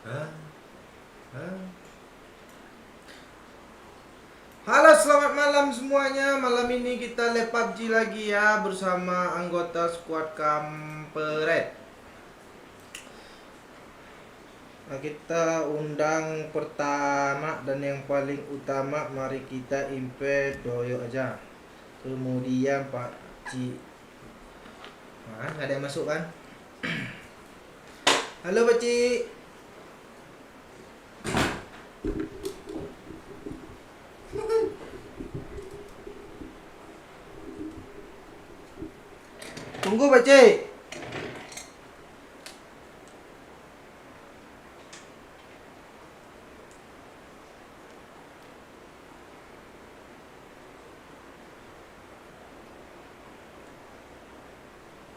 Hah? Hah? Halo, selamat malam semuanya. Malam ini kita live PUBG lagi ya bersama anggota squad Kampret. Nah, kita undang pertama dan yang paling utama, mari kita invite Doyo aja. Kemudian Pak Ci. Nah, nggak ada yang masuk kan? Halo Pak Ci. Tunggu Pak Ci.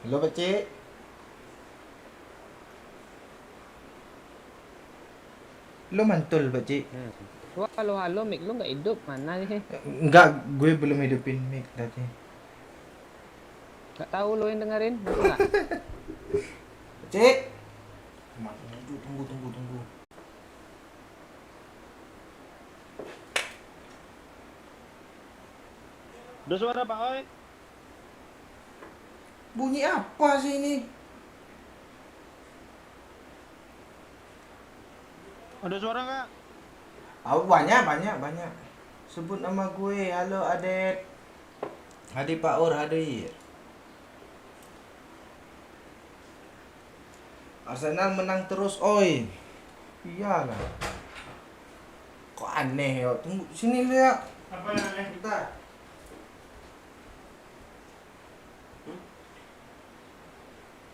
Halo Pak Ci. Lo mantul Pak Ci. Lu halo-halo mic lu nggak hidup mana sih? Enggak, gue belum hidupin mic tadi. Nggak tahu lu yang dengerin, betul nggak? Cek. Tunggu. Ada suara Pak Oi? Bunyi apa sih ini? Ada suara nggak? Oh, banyak. Sebut nama gue. Halo Adet. Hadi Pak Ur, hadir. Arsenal menang terus, oi. Iyalah. Kok aneh ya? Tunggu sini lihat. Apa yang aneh? Bentar.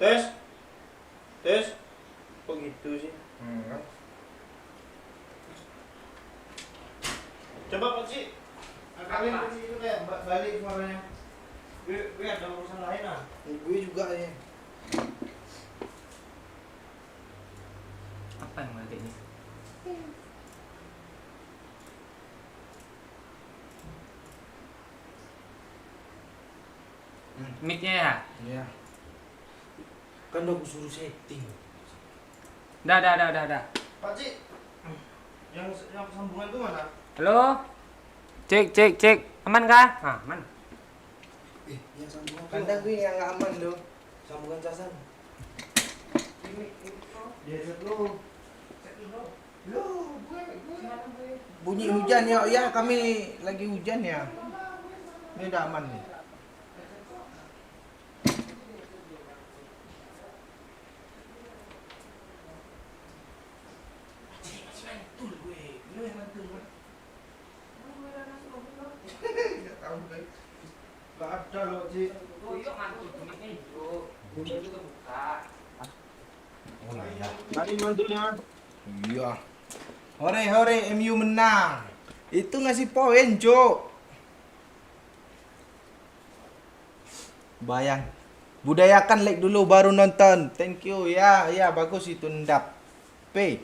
Tes. Kok gitu sih? Coba Pak Ci. Kalian Pak Ci itu kayak balik suaranya. Gue ada urusan lain ah. Gue juga ya. Apa yang balik ini? Mic-nya ya? Iya. Kan udah gue suruh setting. Dah. Pak Ci. Yang sambungan itu mana? Halo? Cek. Aman kah? Ah, aman. Yang sambungan kandang gue yang nggak aman loh. Sambungan casan. Dia set lo. Bunyi hujan ya, ya kami lagi hujan ya. Ini udah aman nih. Gak ada loh, Ci. Yuk mantul mic-nya hijau. Bunyi juga buka. Oh iya. Tadi mantulnya. Iya. Hore MU menang. Itu ngasih poin, Cok. Bayang. Budayakan like dulu baru nonton. Thank you. Ya, bagus itu ndap. P.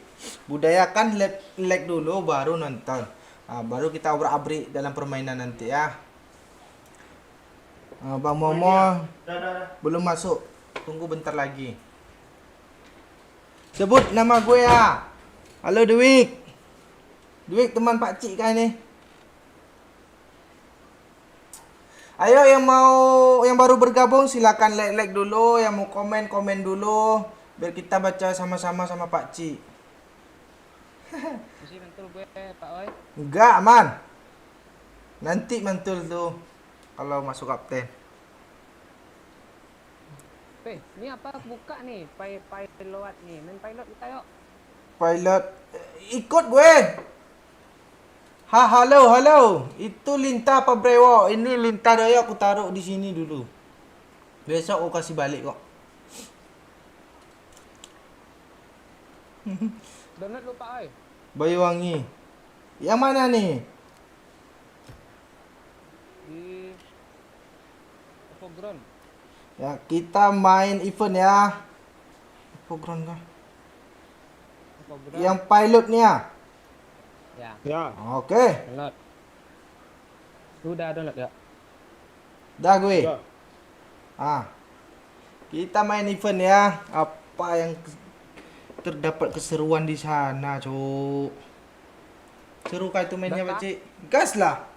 Budayakan like dulu baru nonton. Nah, baru kita obrak-abrik dalam permainan nanti ya. Bang Momo Dah. belum masuk. Tunggu bentar lagi. Sebut nama gue ya. Halo Dwik. Dwik teman Pak Cik kan ini? Ayo yang baru bergabung silakan like dulu, yang mau komen dulu biar kita baca sama-sama sama Pak Cik. Masih mantul gue Pak Oi. Enggak, aman. Nanti mantul tuh kalau masuk kapten. Ini apa buka nih? Pilot nih. Main pilot kita yuk. Pilot ikut gue. Halo. Itu lintah apa brewok? Ini lintah daya aku taruh di sini dulu. Besok aku kasih balik kok. Donat lu Pak Oi. Bayuwangi. Yang mana nih? Di Pogron. Ya, kita main event ya. Program kah? Pogron. Yang pilotnya. Ya, Oke. download. Lu udah download ya? Dah gue. Ya. Kita main event ya. Apa yang terdapat keseruan di sana, Cuk. Seru kah itu mainnya, Dah, Pak Cik? Gas lah.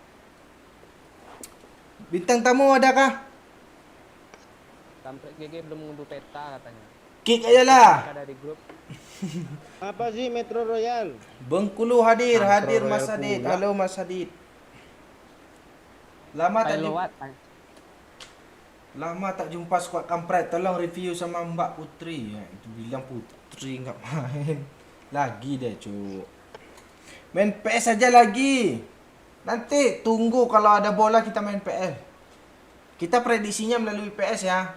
Bintang tamu adakah? Kampret GG belum mengunduh peta katanya. Kick aja lah. Ada di grup. Apa sih Metro Royal? Bengkulu hadir, Antro hadir Royal Mas Adit. pula. Halo Mas Adit. Lama tak jumpa, Pilot. lama tak jumpa squad kampret. Tolong review sama Mbak Putri. Ya, itu bilang Putri nggak main. Lagi deh, Cuk. Main PS aja lagi. Nanti tunggu kalau ada bola kita main PS. Kita prediksinya melalui PS ya.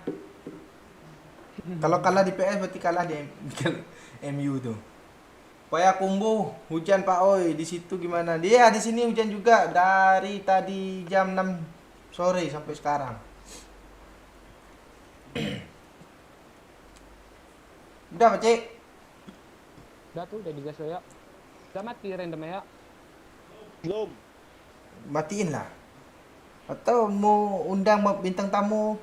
Kalau kalah di PS berarti kalah di MU tuh. Payakumbuh, hujan Pak Oi. Di situ gimana? Dia di sini hujan juga dari tadi jam 6 sore sampai sekarang. Udah, Pak Cik? Udah tuh, udah digas ya. Udah mati random ya. Belum. Matiin lah. Atau mau undang bintang tamu?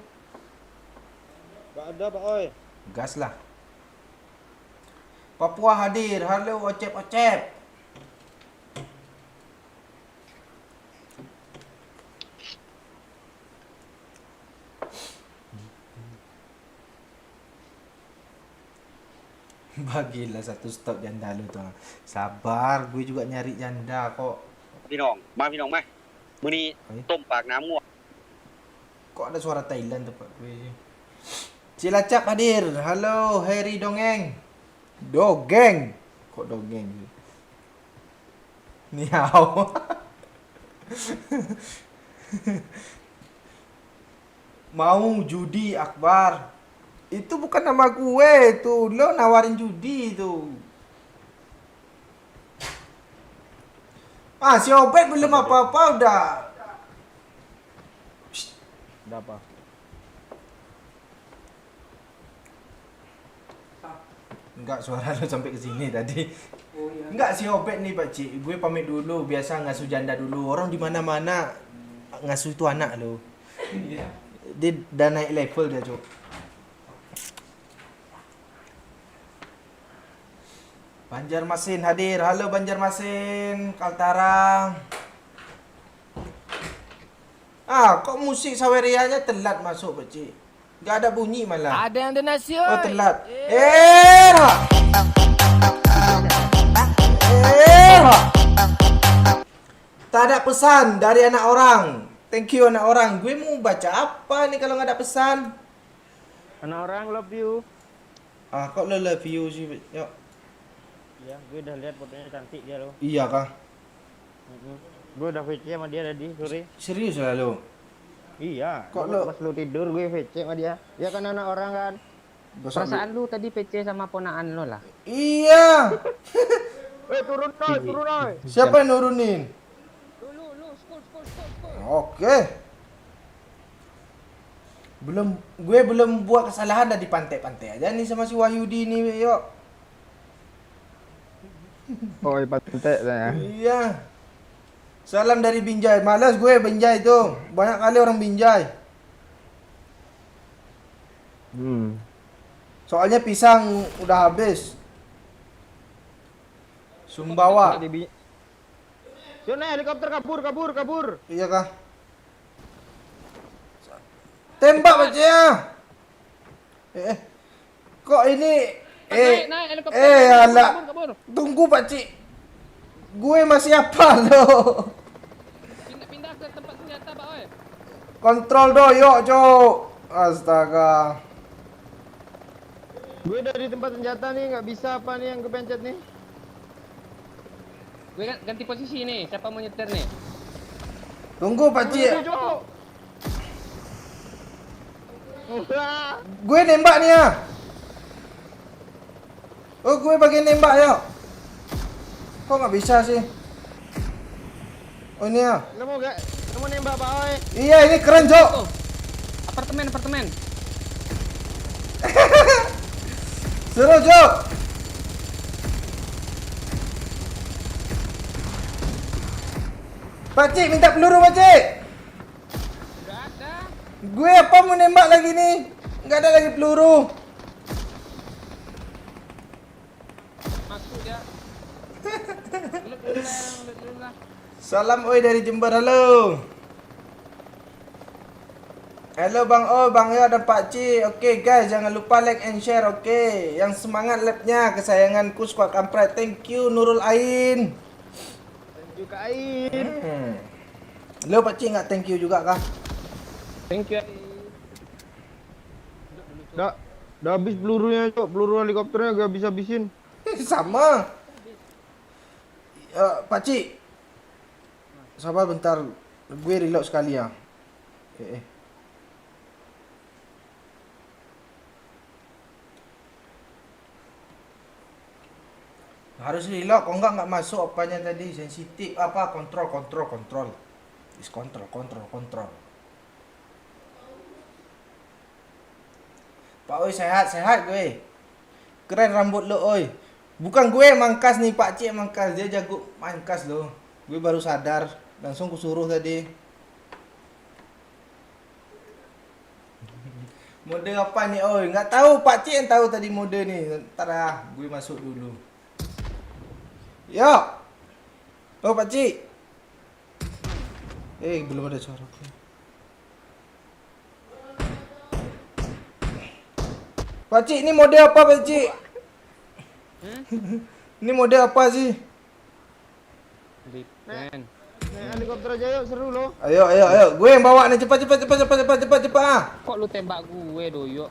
Gak ada Pak Oi. Gas lah. Papua hadir. Halo Ocep. Bagilah satu stok janda lu tuh. Sabar, gue juga nyari janda kok. พี่น้องมาพี่น้องมามื้อนี้ เฮ้ย ต้มปากน้ำง่วง Kok ada suara Thailand tempat gue sih? Cilacap hadir. Halo Harry Dongeng. Dogeng. Kok dongeng? Niao. Mau judi Akbar. Itu bukan nama gue tuh. Lo nawarin judi itu. Ah, si Obet belum apa-apa udah. Udah apa? Enggak, suara lo sampai ke sini tadi. Enggak, si Obet nih Pak Cik. Gue pamit dulu, biasa ngasuh janda dulu. Orang di mana-mana ngasuh itu anak lo. Dia udah naik level dia, Cuk. Banjarmasin hadir. Halo Banjarmasin, Kaltara. Ah, kok musik Sawerianya telat masuk, Pak Cik? Gak ada bunyi malah. Ada yang donasi. Oh, telat. Tak ada pesan dari anak orang. Thank you anak orang. Gue mau baca apa nih kalau nggak ada pesan? Anak orang love you. Ah, kok lo love you sih? Yuk. Iya, gue udah lihat fotonya cantik dia lo. Iya kah? Gue udah VC sama dia tadi sore. Serius lah lo? Iya. Kok Kok lo- pas lu tidur gue VC sama dia. Ya kan anak orang kan. Perasaan lu tadi PC sama ponaan lo lah. Iya. Turun noy. Siapa yang nurunin? Lu, skor. Oke. Gue belum buat kesalahan dah di pantai-pantai aja nih sama si Wahyudi nih, yuk. Oh, pantai saya. Iya. Salam dari Binjai. Malas gue Binjai tuh. Banyak kali orang Binjai. Soalnya pisang udah habis. Sumbawa. Yona helikopter kabur. Iya kah? Tembak aja ya. Kok ini Naik helikopter. alah. Kabur. Tunggu Pak Cik. Gue masih apa loh? Pindah ke tempat senjata, Pak Oi. Kontrol doyok, Cok. Astaga. Gue dari tempat senjata nih, nggak bisa apa nih yang kepencet nih? Gue ganti posisi nih. Siapa mau nyetir nih? Tunggu Pak Cik. Wah. Gue nembak nih ya. Oh, gue bagian nembak yuk. Kok nggak bisa sih? Oh ini ya. Lu mau nembak Pak Oi? Iya ini keren Cok. Oh, apartemen. Seru Cok. Pakcik minta peluru Pakcik. Udah ada. Gue apa mau nembak lagi nih? Nggak ada lagi peluru. masuk dia. Lut dulu lah, lut dulu lah. Salam oi dari Jember, halo. Halo Bang O, Bang Yo dan Pak Ci. Oke guys, jangan lupa like and share, oke. Yang semangat labnya kesayanganku squad kampret. Thank you Nurul Ain. Thank you Kak Ain. Lo Pak Ci nggak thank you juga kah? Thank you. Udah habis pelurunya, Cok. Peluru helikopternya gak habis-habisin. Sama. Pak Ci. Sabar bentar. Gue reload sekali ya. Harus reload, kok nggak masuk apanya tadi, sensitif apa kontrol. Is kontrol. Pak oi sehat gue. Keren rambut lo oi. Bukan gue mangkas nih, Pak Cik mangkas, dia jago mangkas lo. Gue baru sadar, langsung kusuruh tadi. Mode apa nih oi? Nggak tahu, Pak Cik yang tahu tadi mode nih. Ntar ah, gue masuk dulu. Yo. Oh Pak Cik. Belum ada suara. Pak Cik, ini mode apa Pak Cik? Ini mode apa sih? Depend. Naik helikopter aja yuk, seru loh. Ayo. Gue yang bawa nih, cepat ah. Kok lu tembak gue doyok?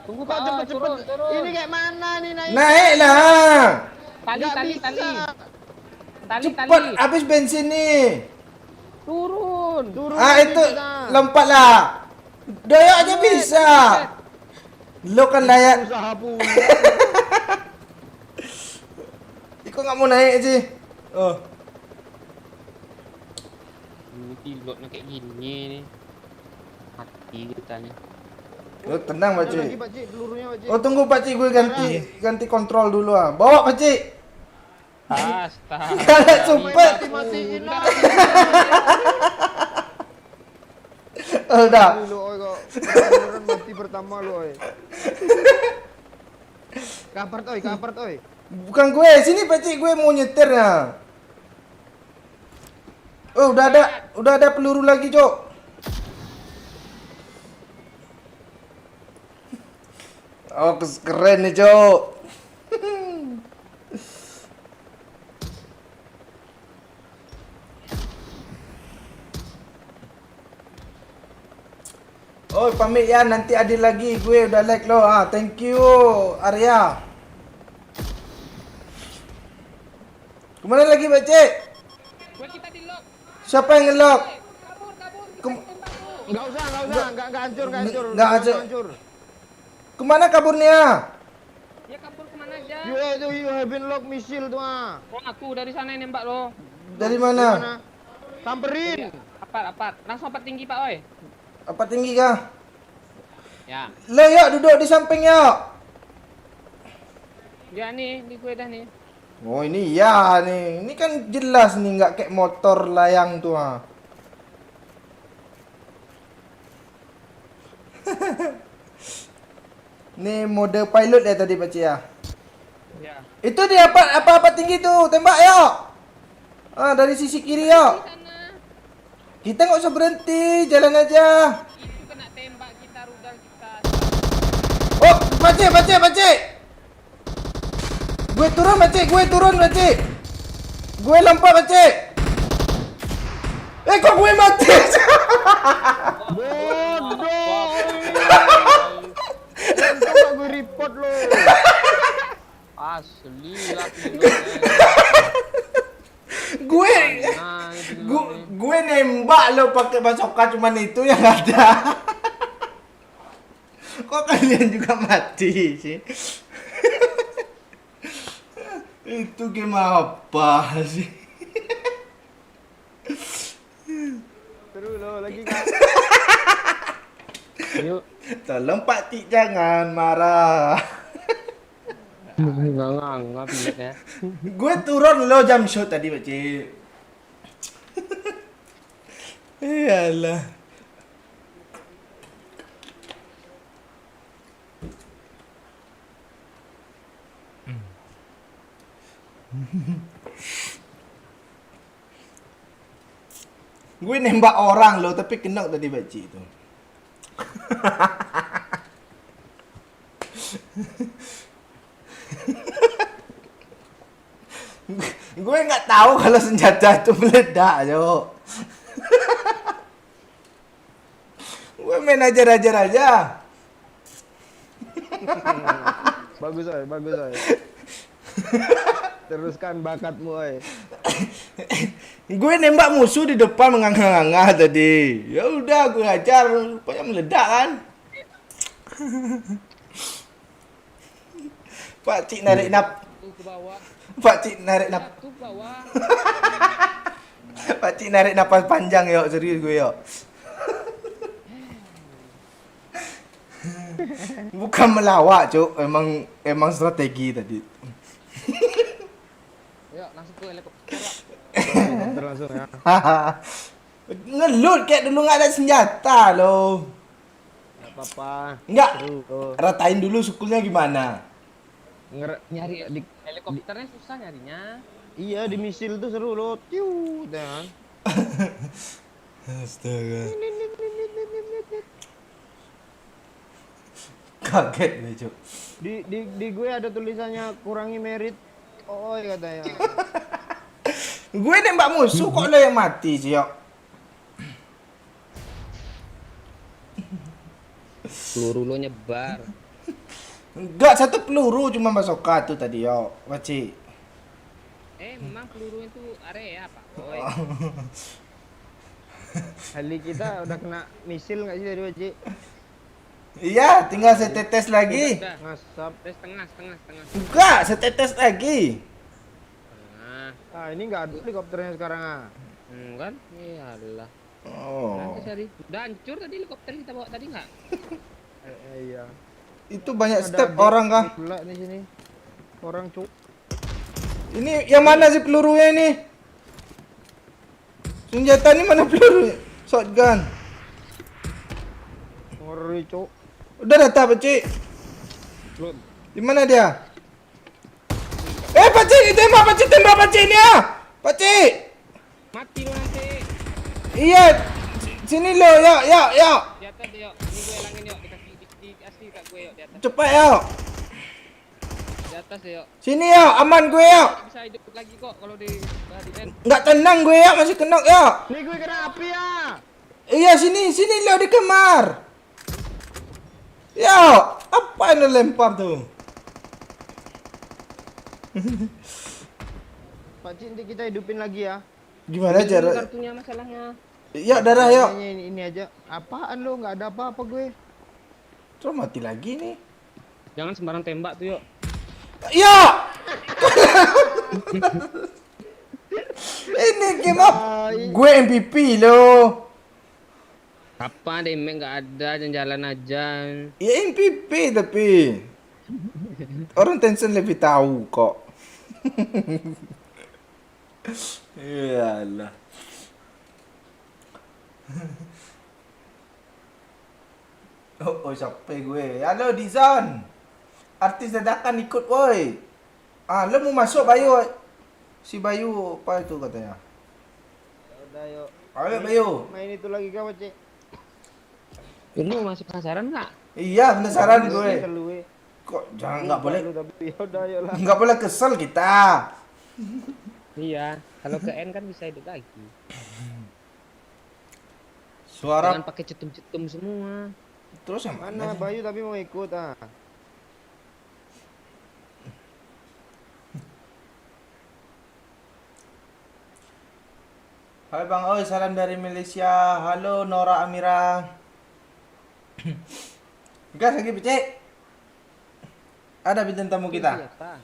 Tunggu Pak, Cepet. turun. Ini kayak mana nih naik? Naik lah. Tali. Cepat, habis bensin nih. Turun. Itu lompat lah. Doyok aja bisa. Lo kan layak. Usaha pun. Iko nggak mau naik sih. Oh. Ini pilotnya kayak gini nih. Mati kitanya. Lo tenang Pak Ada lagi Cik. Pak Cik, pelurunya Pak Cik. Oh tunggu Pak Cik, gue ganti kontrol dulu ah. Bawa Pak Cik. Astaga. Kalau sumpah. Matiin lah. Udah. Lu oi kok. Beneran mati pertama lu oi. Kapart oi. Bukan gue, sini Pak Cik, gue mau nyetir ya. Oh, udah ada peluru lagi, Cok. Oh, keren nih, Cok. Oh, pamit ya, nanti adil lagi. Gue udah like lo. Thank you, Arya. Kemana lagi, Pak Cik? Gue kita di lock. Siapa yang nge-lock? Kabur. Kem- Enggak usah. Enggak hancur. Nggak hancur. Kemana kaburnya? Ya kabur kemana aja? You have been locked missile tuh ah. Oh, aku dari sana yang nembak lo. Dari mana? Samperin. Apart. Langsung apart tinggi Pak oi. Apa tinggi kah? Ya. Lo yuk duduk di samping yuk. Ya nih, di gue dah nih. Oh ini ya nih. Ini kan jelas nih nggak kayak motor layang tuh ah. Nih mode pilot ya tadi Pak Cia. Ya. Itu dia apa tinggi tuh. Tembak yuk. Dari sisi kiri yuk. Di sana. Kita nggak usah berhenti, jalan aja. Itu kena tembak kita, rudal kita. Oh, Pak Cik. Gue turun, Pak Cik. Gue lompat, Pak Cik. Kok gue mati? Bodoh. Untung gue report lo. Asli lah pilotnya. Gue nembak lo pakai basoka cuman itu yang ada. Kok kalian juga mati sih? Itu game apa sih? Seru lo lagi kan. Yuk. Tolong Pak Cik jangan marah. Enggak pilotnya. Gue turun lo jam shot tadi Pak Cik. Iyalah. Gue nembak orang loh, tapi kena tadi pakcik itu. Gue nggak tahu kalau senjata itu meledak, Cok. Gue main ajar-ajar aja. Bagus oi, bagus oi. Teruskan bakatmu oi. Gue nembak musuh di depan menganga-nganga tadi. Ya udah gue ajar, rupanya meledak kan. Pak Cik narik nap. Tuh ke bawah. Pak Cik narik nap. Tuh ke bawah. Pak Cik narik napas panjang yo, serius gue yo. Bukan melawak, Cuk. Emang strategi tadi. Yuk, langsung ke helikopter. Yuk. Helikopter langsung ya. Ngelut kayak dulu nggak ada senjata loh. Enggak apa-apa. Enggak. Seru tuh. Ratain dulu sukulnya gimana. Nyari helikopternya susah nyarinya. Iya di misil tuh seru loh. Tiu, kan. Astaga. Kaget gue, Cuk. Di gue ada tulisannya kurangi merit. Oh, katanya. Gue nembak musuh kok lo yang mati sih, Yok. Peluru lo nyebar. Enggak, satu peluru cuma basoka tuh tadi, Yok. Wacik. Memang peluru itu area apa? Oi. Heli kita udah kena misil nggak sih dari Wajik? Iya, tinggal setetes lagi. Udah. Ngasap. Setengah. Enggak, setetes lagi. Nah, Ah ini nggak ada helikopternya sekarang ah. kan? Iyalah. Oh. Nanti cari. Udah hancur tadi helikopter kita bawa tadi nggak? Iya. Itu banyak Ada step adik orang kah? pula di sini. Orang cuk. Ini yang mana sih pelurunya ini? Senjata ini mana pelurunya? Shotgun. Ngeri cuk. Udah datang, Pak Cik. Belum. Di mana dia? Pak Cik, ditembak Pak Cik, tembak Pak Cik ni ah. Pak Cik. Mati lo nanti. Iya. Sini lo, yuk. Di atas deh, yuk. Ini gue langin yuk. Dikasih kat gue yuk di atas. Cepat yuk. Di atas deh yuk. Sini yuk, aman gue yuk. Bisa hidup lagi kok kalau di end. Enggak tenang gue yuk, masih kena yuk. Nih gue kena api ya. Iya, sini lo di kamar. Yuk, apa yang lo lempar tuh? Pak Cik, nanti kita hidupin lagi ya. Gimana Ini cara? kartunya masalahnya. Yuk, darah yuk. Kayaknya ini aja. Apaan lo? Nggak ada apa-apa gue. Terus mati lagi nih. Jangan sembarang tembak tuh yuk. Yuk. Ini game up. Gue MVP lo. Apa damage nggak ada, jalan aja. Ya MVP tapi orang Tencent lebih tahu kok. Iyalah. Oh, siapa gue? Halo Dizon. Artis dadakan ikut woi. Lo mau masuk Bayu? Si Bayu apa itu katanya? Ya udah yuk. Ayo Bayu. Main itu lagi kah Pak Cik? Lu masih penasaran nggak? Iya, penasaran gue. Gue. Kok jangan nggak boleh Ya udah yuk lah. nggak boleh kesel kita. Iya, kalau ke N kan bisa hidup lagi. Suara Jangan pakai cetum-cetum semua. terus yang Mana mana? Bayu tapi mau ikut ah. Hai Bang Oi, salam dari Malaysia. Halo Nora Amira. Gas lagi becek. Ada bintang tamu kita. Siapa?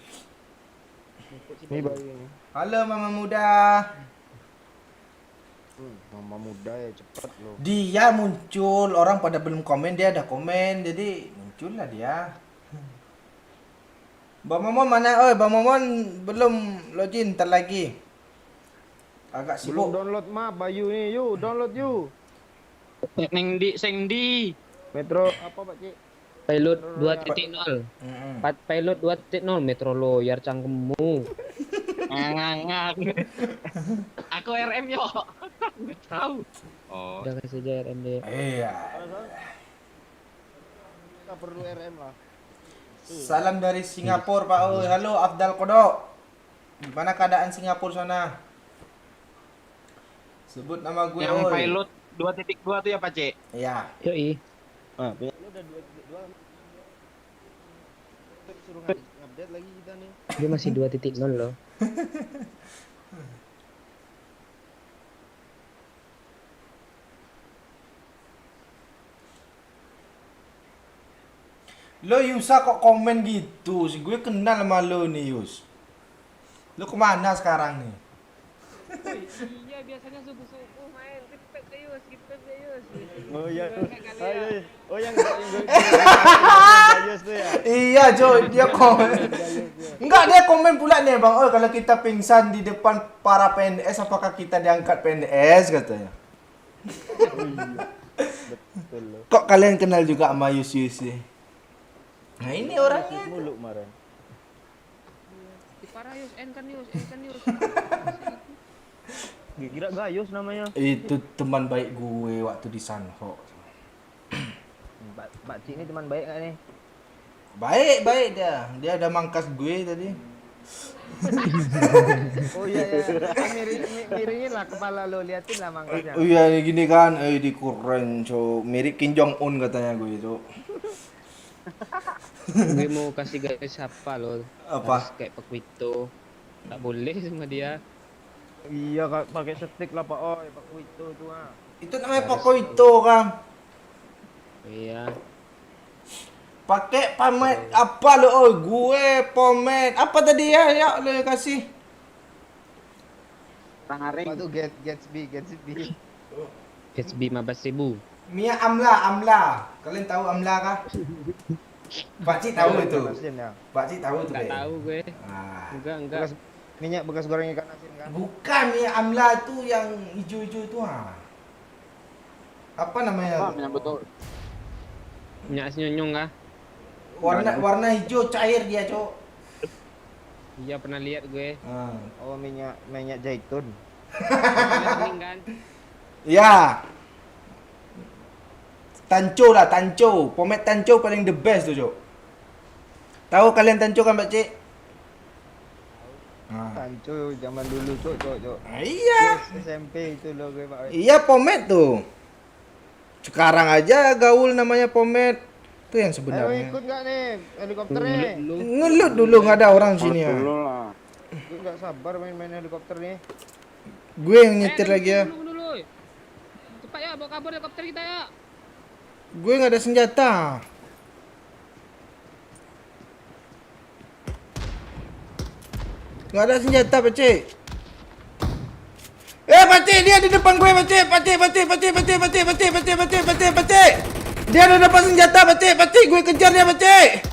Ini Bayu ini. Halo Mama Muda. Mama muda ya cepet lo. Dia muncul, orang pada belum komen, dia ada komen, jadi muncullah dia. Bang Momon mana? Oi, Bang Momon belum login, ntar lagi. Agak Belum sibuk. download map Bayu nih, yuk download yuk. Sengdi. Metro apa Pak Cik? Pilot Metro 2.0. Mm-mm. Pilot 2.0 Metro Lawyer cangkemmu. Ngang. Aku RM yo. Nggak tahu. Oh. Udah kasih aja RMD. Iya. Kita perlu RM lah. Salam dari Singapura, Pak. Oi, halo Afdal Kodok. Gimana keadaan Singapura sana? Sebut nama gue, Yang oi. pilot 2.2 tuh ya Pak C? Iya. Yoi. Ah, lu udah 2.2. Suruh update lagi kita nih. Dia masih 2.0 loh. Lo Yusa kok komen gitu sih? Gue kenal sama lo nih, Yus. Lo kemana sekarang nih? Iya biasanya subuh-subuh main kita Yus. Oh iya. Kalian. Oh yang Gayus tuh ya. Iya, Jo, dia komen. Enggak, dia komen pula nih, Bang. Oh, kalau kita pingsan di depan para PNS, apakah kita diangkat PNS katanya? Betul loh. Kok kalian kenal juga sama Yus nih? Nah, ini orangnya. Mulu kemarin. Parah Yus, N kan Yus. Kira Gayus namanya. Itu teman baik gue waktu di Sanho. Mbak Ci ini teman baik gak nih? Baik dia. Dia ada mangkas gue tadi. Oh iya. Miringin lah kepala lo, liatin lah mangkasnya. Oh iya, gini kan, di keren, co. Mirip Kim Jong Un katanya gue itu. Gue mau kasih guys siapa loh. Apa? Harus kayak Pak Wito. Tak boleh sama dia. Iya kak, pakai stick lah Pak. Oh, Pak Wito tuh ah. Itu namanya Poko itu kan. Iya. Pakai pomade apa lo? Oh, gue pomade. Apa tadi ya? Ya lo kasih. Apa tuh Gatsby. Gatsby 15.000. Mia Amla. Kalian tahu Amla kah? Pakcik tahu itu. Ya. Pakcik tahu itu. Enggak Be. tahu gue. Ah. Enggak. Minyak bekas goreng ikan asin kan? Bukan Mia Amla itu yang hijau-hijau itu ah. Apa namanya? Yang betul. Minyak senyonyong kah? Warna hijau cair dia, Cok. Iya pernah lihat gue. Ah. Oh, minyak zaitun. Kuning kan? Ya. Tanco. Pomade Tanco paling the best tuh, Cok. Tahu kalian Tanco kan, Pak Cik? Ah. Tanco zaman dulu cok. Iya. SMP itu loh gue Pak. Iya, pomade tuh. Sekarang aja gaul namanya pomade. Itu yang Ayo sebenarnya. ikut nggak nih helikopternya? Ngelut dulu nggak ada orang sini ya. Gue nggak sabar main helikopter nih. Gue yang nyetir lagi ya. Dulu. Cepat ya, bawa kabur helikopter kita ya. Gue nggak ada senjata. Nggak ada senjata, Pacik. Pacik, dia di depan gue, Pacik. Dia ada dapat senjata, Pacik. Gue kejar dia, Pacik.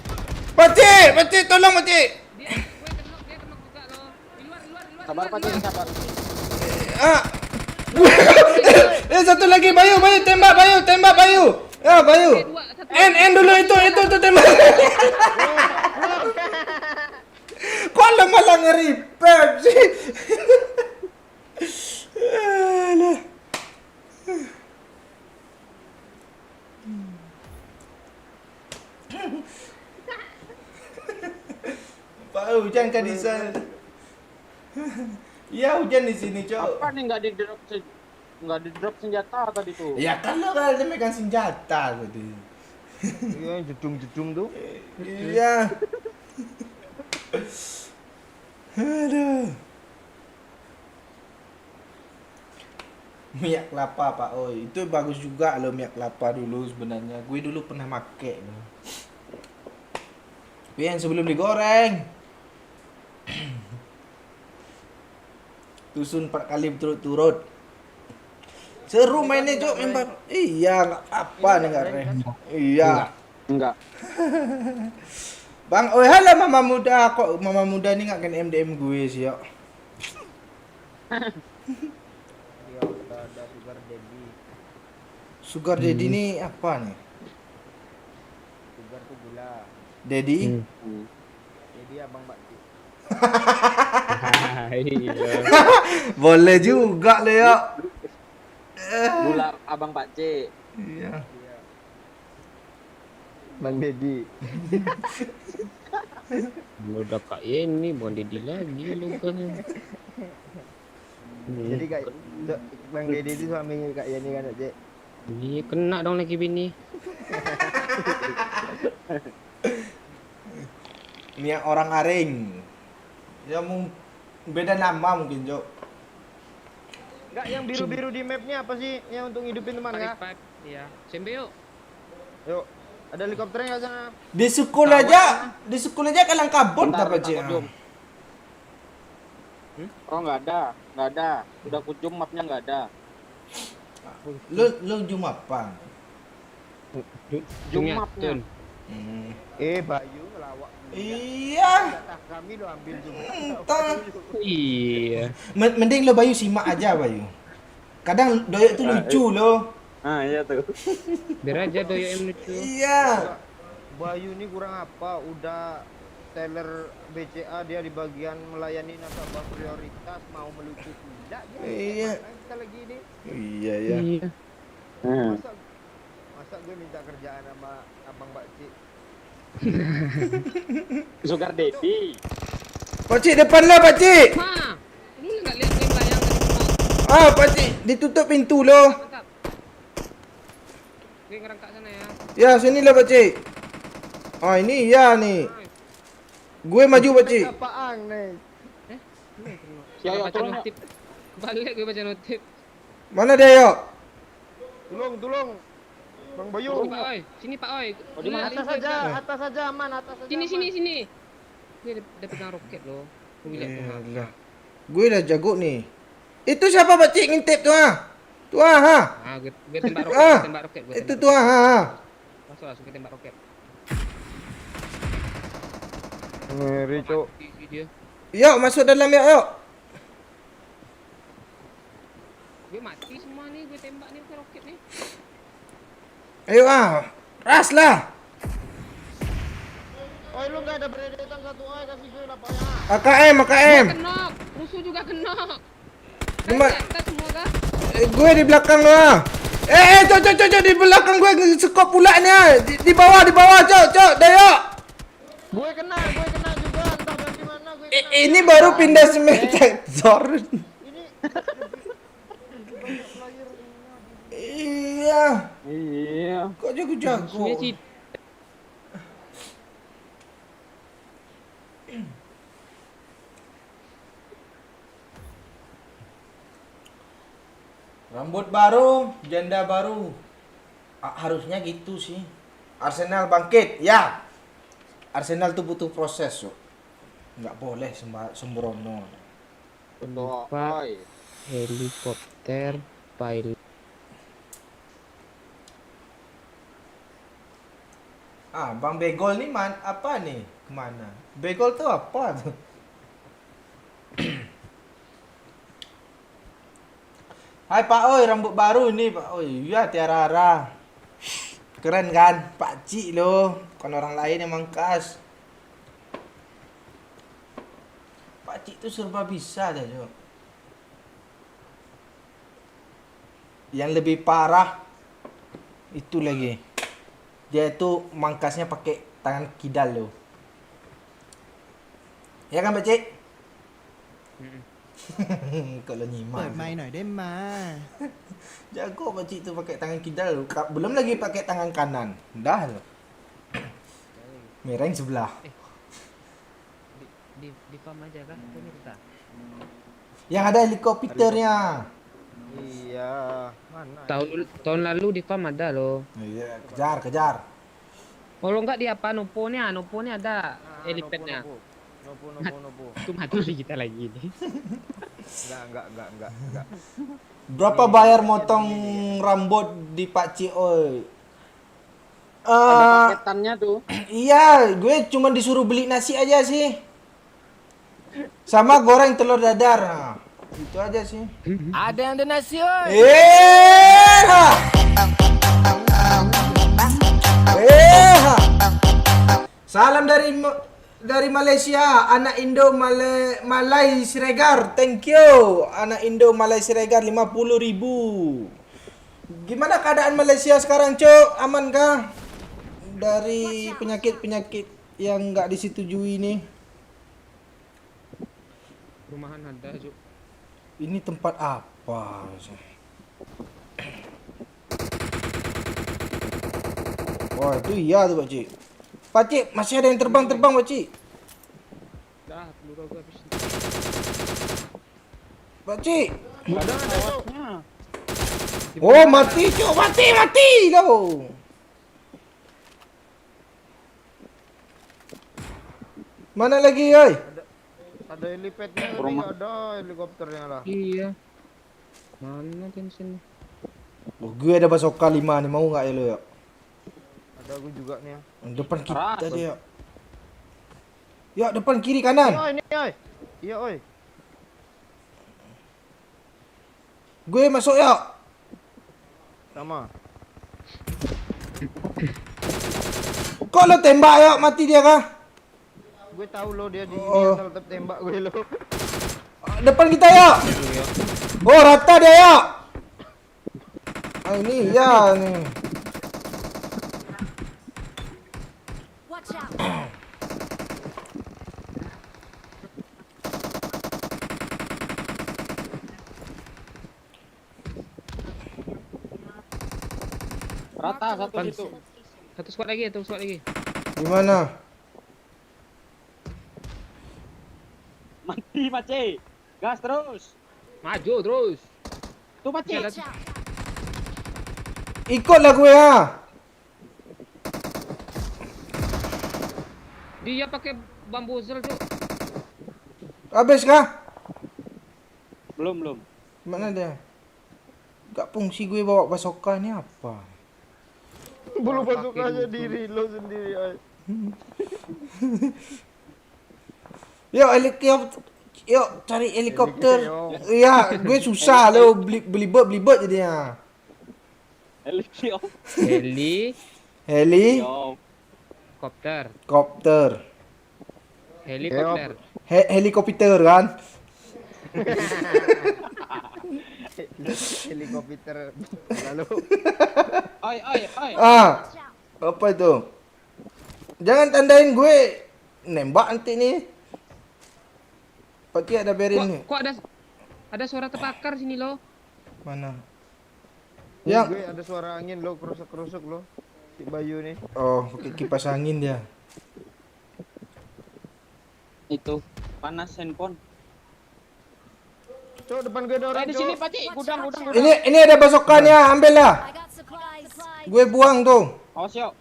Pacik, tolong, Pacik. Dia kena juga loh. Di luar. Sabar Pak, sabar. Ah. Satu lagi, Bayu, tembak, Bayu. Ya, Bayu. N dulu itu tembak. Kok lo malah nge-repair sih? Alah. Pak, hujan kan di sana? Iya, hujan di sini, Cok. Apa nih nggak di drop senjata tadi tuh? Ya kan lo kan dia megang senjata tadi. Iya, jedung tuh. Iya. Aduh. Minyak kelapa, Pak. Oh, itu bagus juga loh minyak kelapa dulu sebenarnya. Gue dulu pernah make. Tapi yang sebelum digoreng. Tusun 4 kali berturut-turut. Seru mainnya, Cok, memang. Iya, enggak apa-apa nih enggak rem. Iya. Enggak. Bang, oh halah mama muda kok mama muda nih nggak kena MDM gue sih ya. Iya, ada sugar daddy. Sugar daddy ini apa nih? Sugar tuh gula. Daddy? Jadi abang Mbak Ci. Iya. Boleh juga le ya. Gula abang Pak C. Iya. Bang Dedi. Udah kak ini Bang Dedi lagi lu kan. Jadi Kak Bang Dedi itu suaminya Kak Yani kan, Cek? Iya kena dong lagi bini. Ini yang orang Aring. Ya beda nama mungkin, Jok. Enggak, yang biru-biru di mapnya apa sih yang untuk ngidupin teman ya? Pipe, iya. Sembe yuk. Yuk, ada helikopternya nggak sana? Di sekolah aja kalang kabut Bentar, apa bentar, sih? Kujum. Oh nggak ada. Udah kujum mapnya nggak ada. Lu Jumapan. Jumatnya. Bayu ngelawak. Iya. Jatah kami lo ambil cuma. Entah. Iya. Mending lo Bayu simak aja Bayu. Kadang doyok itu lucu lo. Ah iya tuh. Biar aja doyo yang lucu. Iya. Bayu ini kurang apa? Udah teller BCA dia di bagian melayani nasabah prioritas mau melucu tidak dia. Iya. Mana kita lagi ini. Iya ya. Iya. Masa gue minta kerjaan sama Abang Bakci. Sugar Daddy. Pakcik depan lah Pakcik. Ma, lu nggak lihat yang layang tadi? Ah Pakcik ditutup pintu lo. Mantap. Gue ngerangkak sana ya. Ya sini lah Pakcik. Ah ini ya nih. Gue maju Pakcik. Apaan nih? Ya, ya, Baca turun, notif. Balik gue baca notif. Mana dia yuk? Tolong. Bang Bayu. Sini Pak Oi, sini Pak Oi. Oh, di mana? Atas saja aman, atas saja. Sini. Gue udah pegang roket loh. Gue lihat tuh. Yalah. Gue udah jago nih. Itu siapa Pakcik ngintip tuh ah? Tuh ha. Ah, gue tembak roket, Ah, tembak roket. itu tuh ha. Langsung gue tembak roket. Ngeri, Cuk. Mati dia. Yuk masuk dalam yuk. Gue mati semua nih, gue tembak nih pakai roket nih. Ayo ah. Ras lah. Oi, lu enggak ada beredetan satu oi kasih gue lah payah. AKM. Kenok, musuh juga kenok. Cuma- Kita semua kah? Gue di belakang lo ah. Cok di belakang gue sekop pula ni ah. Di bawah cok. Dah yuk. Gue kena juga entah dari mana gue kena. Ini baru pindah semester. Ini Iya. Iya. Kok jago-jago? Musuhnya sih. Rambut baru, janda baru. Harusnya gitu sih. Arsenal bangkit, ya. Arsenal tuh butuh proses, so. Nggak boleh sembrono. Betul. Pak. Oi. Helikopter pilot. Bang Begol nih apa nih? Kemana? Begol tuh apa tuh? Hai Pak Oi, rambut baru ini Pak Oi. Ya Tiara. Keren kan? Pak Cik loh. Kan orang lain yang mangkas. Pak Cik tuh serba bisa dah, Jo. Yang lebih parah itu lagi. Dia itu mangkasnya pakai tangan kidal loh. Ya kan Pak Cik? Kalau nyimak. เปิดไมค์หน่อยได้ไหม Jago Pak Cik tu pakai tangan kidal. Belum lagi pakai tangan kanan. Dah loh. Mereng sebelah. Di farm aja kah? Ini kita. Yang ada helikopternya. iya, mana? Tahun lalu di farm ada loh. Iya, kejar. Kalau enggak di apa Nopo-nya ada helipadnya. Nopo. Itu mati kita lagi nih. Enggak. Berapa bayar motong rambut di Pak Cik oi? Ada paketannya tuh. Iya, gue cuma disuruh beli nasi aja sih. Sama goreng telur dadar. Nah, itu aja sih. ada yang ada nasi oi Ha. Ha. Salam dari dari Malaysia, anak Indo Malay Siregar. Thank you. Anak Indo Malay Siregar 50.000. Gimana keadaan Malaysia sekarang, Cok? Aman kah? Dari penyakit-penyakit yang nggak disetujui nih. Rumahan ada, Cuk. Ini tempat apa? Wah, itu iya tuh, Pakcik. Pakcik, masih ada yang terbang-terbang, Pakcik. Dah, peluru aku habis. Pakcik. Ada lewatnya. Oh, mati, Cok. Mati loh. Mana lagi, oi? Ada helipadnya tapi Rumah. nggak ada helikopternya lah. Iya. Mana tension? Oh, gue ada basoka 5 nih, mau nggak ya lo ya? Ada aku juga nih ya. Depan kita Keras, dia. Ya, depan kiri kanan. Oh ini oi. Iya oi. Gue masuk ya. Sama. Kok lo tembak ya? Mati dia kah? Gue tahu lo dia di Oh. ini tetap tembak gue lo. Depan kita ya. Oh, rata dia ya. Ah, ini ya nih. Watch out! Rata satu situ. Satu squad lagi. Di mana? Mati, Pace. Gas terus. Maju terus. Tuh, Pace. Watch out! Ikutlah gue ya. Dia pakai bambuzel, Cuk. Habis kah? Belum. Mana dia? Gak fungsi gue bawa basoka ni apa? Belum masuk pakai aja dulu. diri lo sendiri oi. Yuk helikopter. Yuk cari helikopter. Helikopter, Ya, gue susah lo beli jadinya. Helikopter. Helikopter. Yo. Helikopter. Helikopter kan? Helikopter lalu. Oi. Ah, apa itu? Jangan tandain gue nembak nanti nih. Pasti ada berin nih. Kok ada suara terbakar sini lo? Mana? Ya. Yang Gue ada suara angin lo kerusuk-kerusuk lo. Si Bayu nih. oh, pakai kipas angin dia. Itu panas handphone. Cok depan gue ada orang Di sini, cok. Pace. Gudang. Ini ada basokannya, ambillah. I got supplies. Gue buang tuh. Awas yo.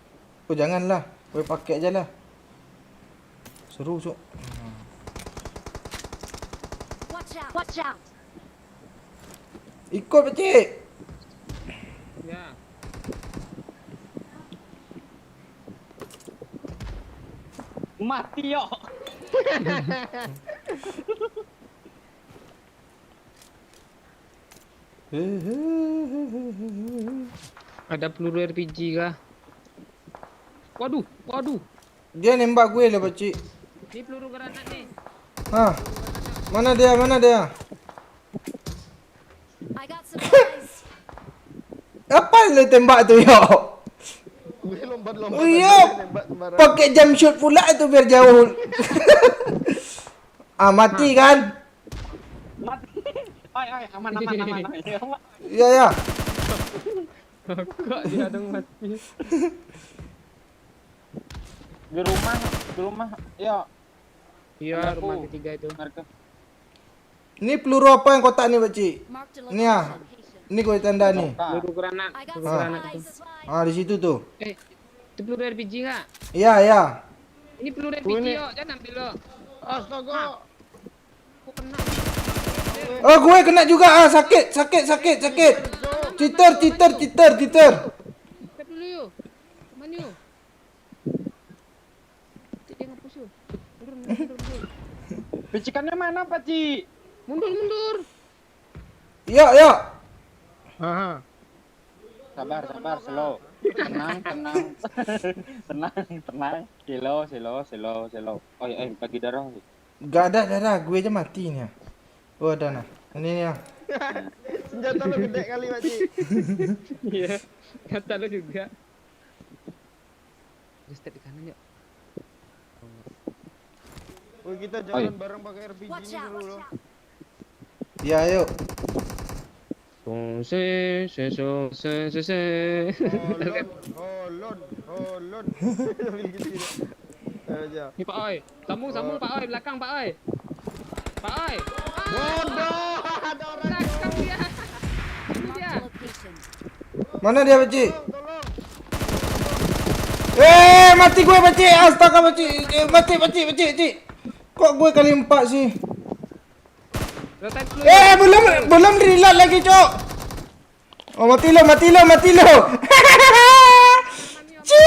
Oh janganlah, gue pakai aja lah. Seru cok. Watch out! Watch out! Ikut Pakcik. Ya. Mati yo. Ada peluru RPG kah? Waduh. Dia nembak gue lah Pakcik. Ini peluru granat nih. Hah? Mana dia? I got supplies. Apa lu tembak tu yo? Gue lompat-lompat. Oh aja, iya. nembak sembarangan. Pakai jump shoot pula itu biar jauh. Mati kan? Mati. Oi, aman. Ya. Kok dia dong mati? Di rumah. Yo. Iya, Ada rumah aku. ketiga itu. Marka. Ini peluru apa yang kotak ni Pakcik? Marked a Ini ya. location. Ini gue tanda nih. Peluru granat. I got Peluru granat itu. supplies. Di situ tuh. Itu peluru RPG nggak? Iya. Ini peluru RPG Ini. yo, jangan ambil lo. Astaga. Kok kena? Oh, gue kena juga. Sakit. Citer. Step dulu yuk. Mana yuk? Dia ngapus yuk. Mundur. Bisikannya mana, Paci? Mundur. Ya. Aha. Sabar, slow. Tenang, tenang. Tenang. Selo. Oh ya, bagi darah. Gak ada darah, gue aja mati nih. Oh ada nah. Ini nih. Senjata lo gede kali Pakcik. Iya. Kata lu juga. Just step di kanan yuk. Woi kita jalan bareng pakai RPG Watch ini out. dulu loh. Ya ayo. Se. Holon. Sambil gitu. Aja. Ni Pak Oi. Sambung Pak Oi belakang Pak Oi. Pak Oi. Bodoh, ada orang Belakang dia. Ini dia. Marked a location. Mana dia Pakcik? tolong. Mati gue Pakcik. Astaga Pakcik. Mati Pakcik. Kok gue kali 4 sih? Rotan dulu. Belum reload lagi, Cok. Oh, mati lo. Ciu.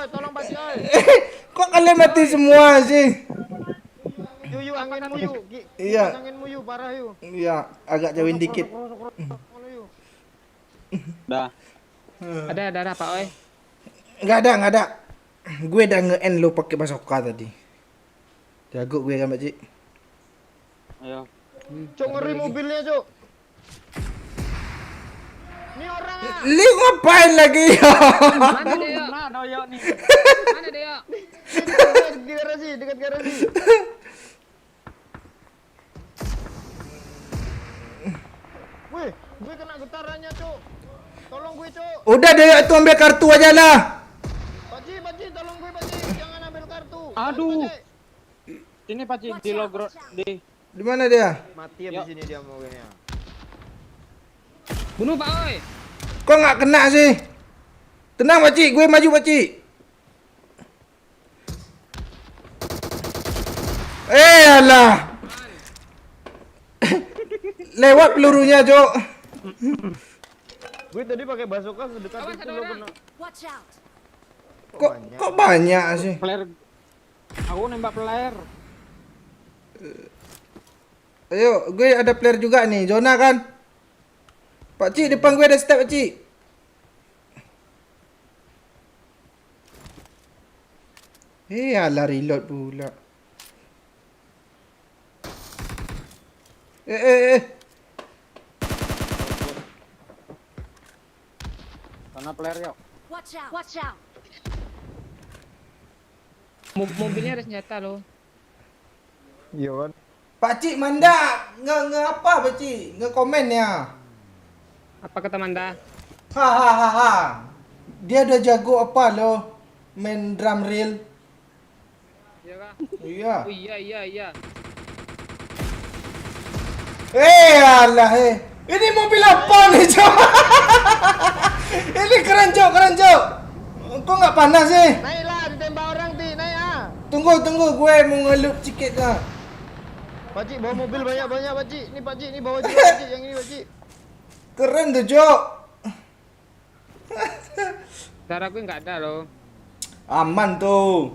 Tolong Pakcik oi. Kok kalian mati semua sih? Yu anginmu yu. Iya. Anginmu yu parah yu. Iya, agak jauhin dikit. Mana yu? Dah. Ada darah Pak Oi. Enggak ada. Gue udah nge-end lo pakai bazooka tadi. Jago gue kan, Pakcik. Ayo. Cuk ngeri mobilnya, Cuk. Ini orang ah. Li ngapain lagi? Mana dia yuk? Nah, doyok nih. Mana dia yuk? Dekat garasi. Wih, gue kena getarannya, Cuk. Tolong gue, Cuk. Udah deh, itu ambil kartu aja lah. Pakcik, tolong gue, Pakcik. Jangan ambil kartu. Aduh. Pakcik. Sini Pak Cik, di logro di. Di mana dia? Mati habis ini dia mau kayaknya. Bunuh Pak Oi. Kok nggak kena sih? Tenang Pakcik, gue maju Pakcik. Alah. Lewat pelurunya, Cok. Gue tadi pakai bazooka sedekat Awas, itu ada lo orang. kena. Watch out. Kok banyak sih? Player. Aku nembak player. Ayo, gue ada player juga nih, zona kan? Pakcik, depan gue ada step Pakcik. Alah reload pula. Sana player yuk. Watch out. Mobilnya ada senjata loh. Iya kan? Pakcik Manda nge apa Pakcik? Nge komen ya. Apa kata Manda? Ha. Dia udah jago apa lo? Main drum reel. Iya kah? Iya. Oh iya. Alah. Ini mobil apa nih, Cok? Ini keren, Cok. Kok nggak panas sih? Naiklah, ditembak orang ti, naik ah. Tunggu, gue mau ngelup sikit lah. Pakcik bawa mobil banyak Pakcik. Ini Pakcik, ini bawa juga Pakcik, yang ini Pakcik. Keren tuh, Cok. Darah gue nggak ada loh. Aman tuh.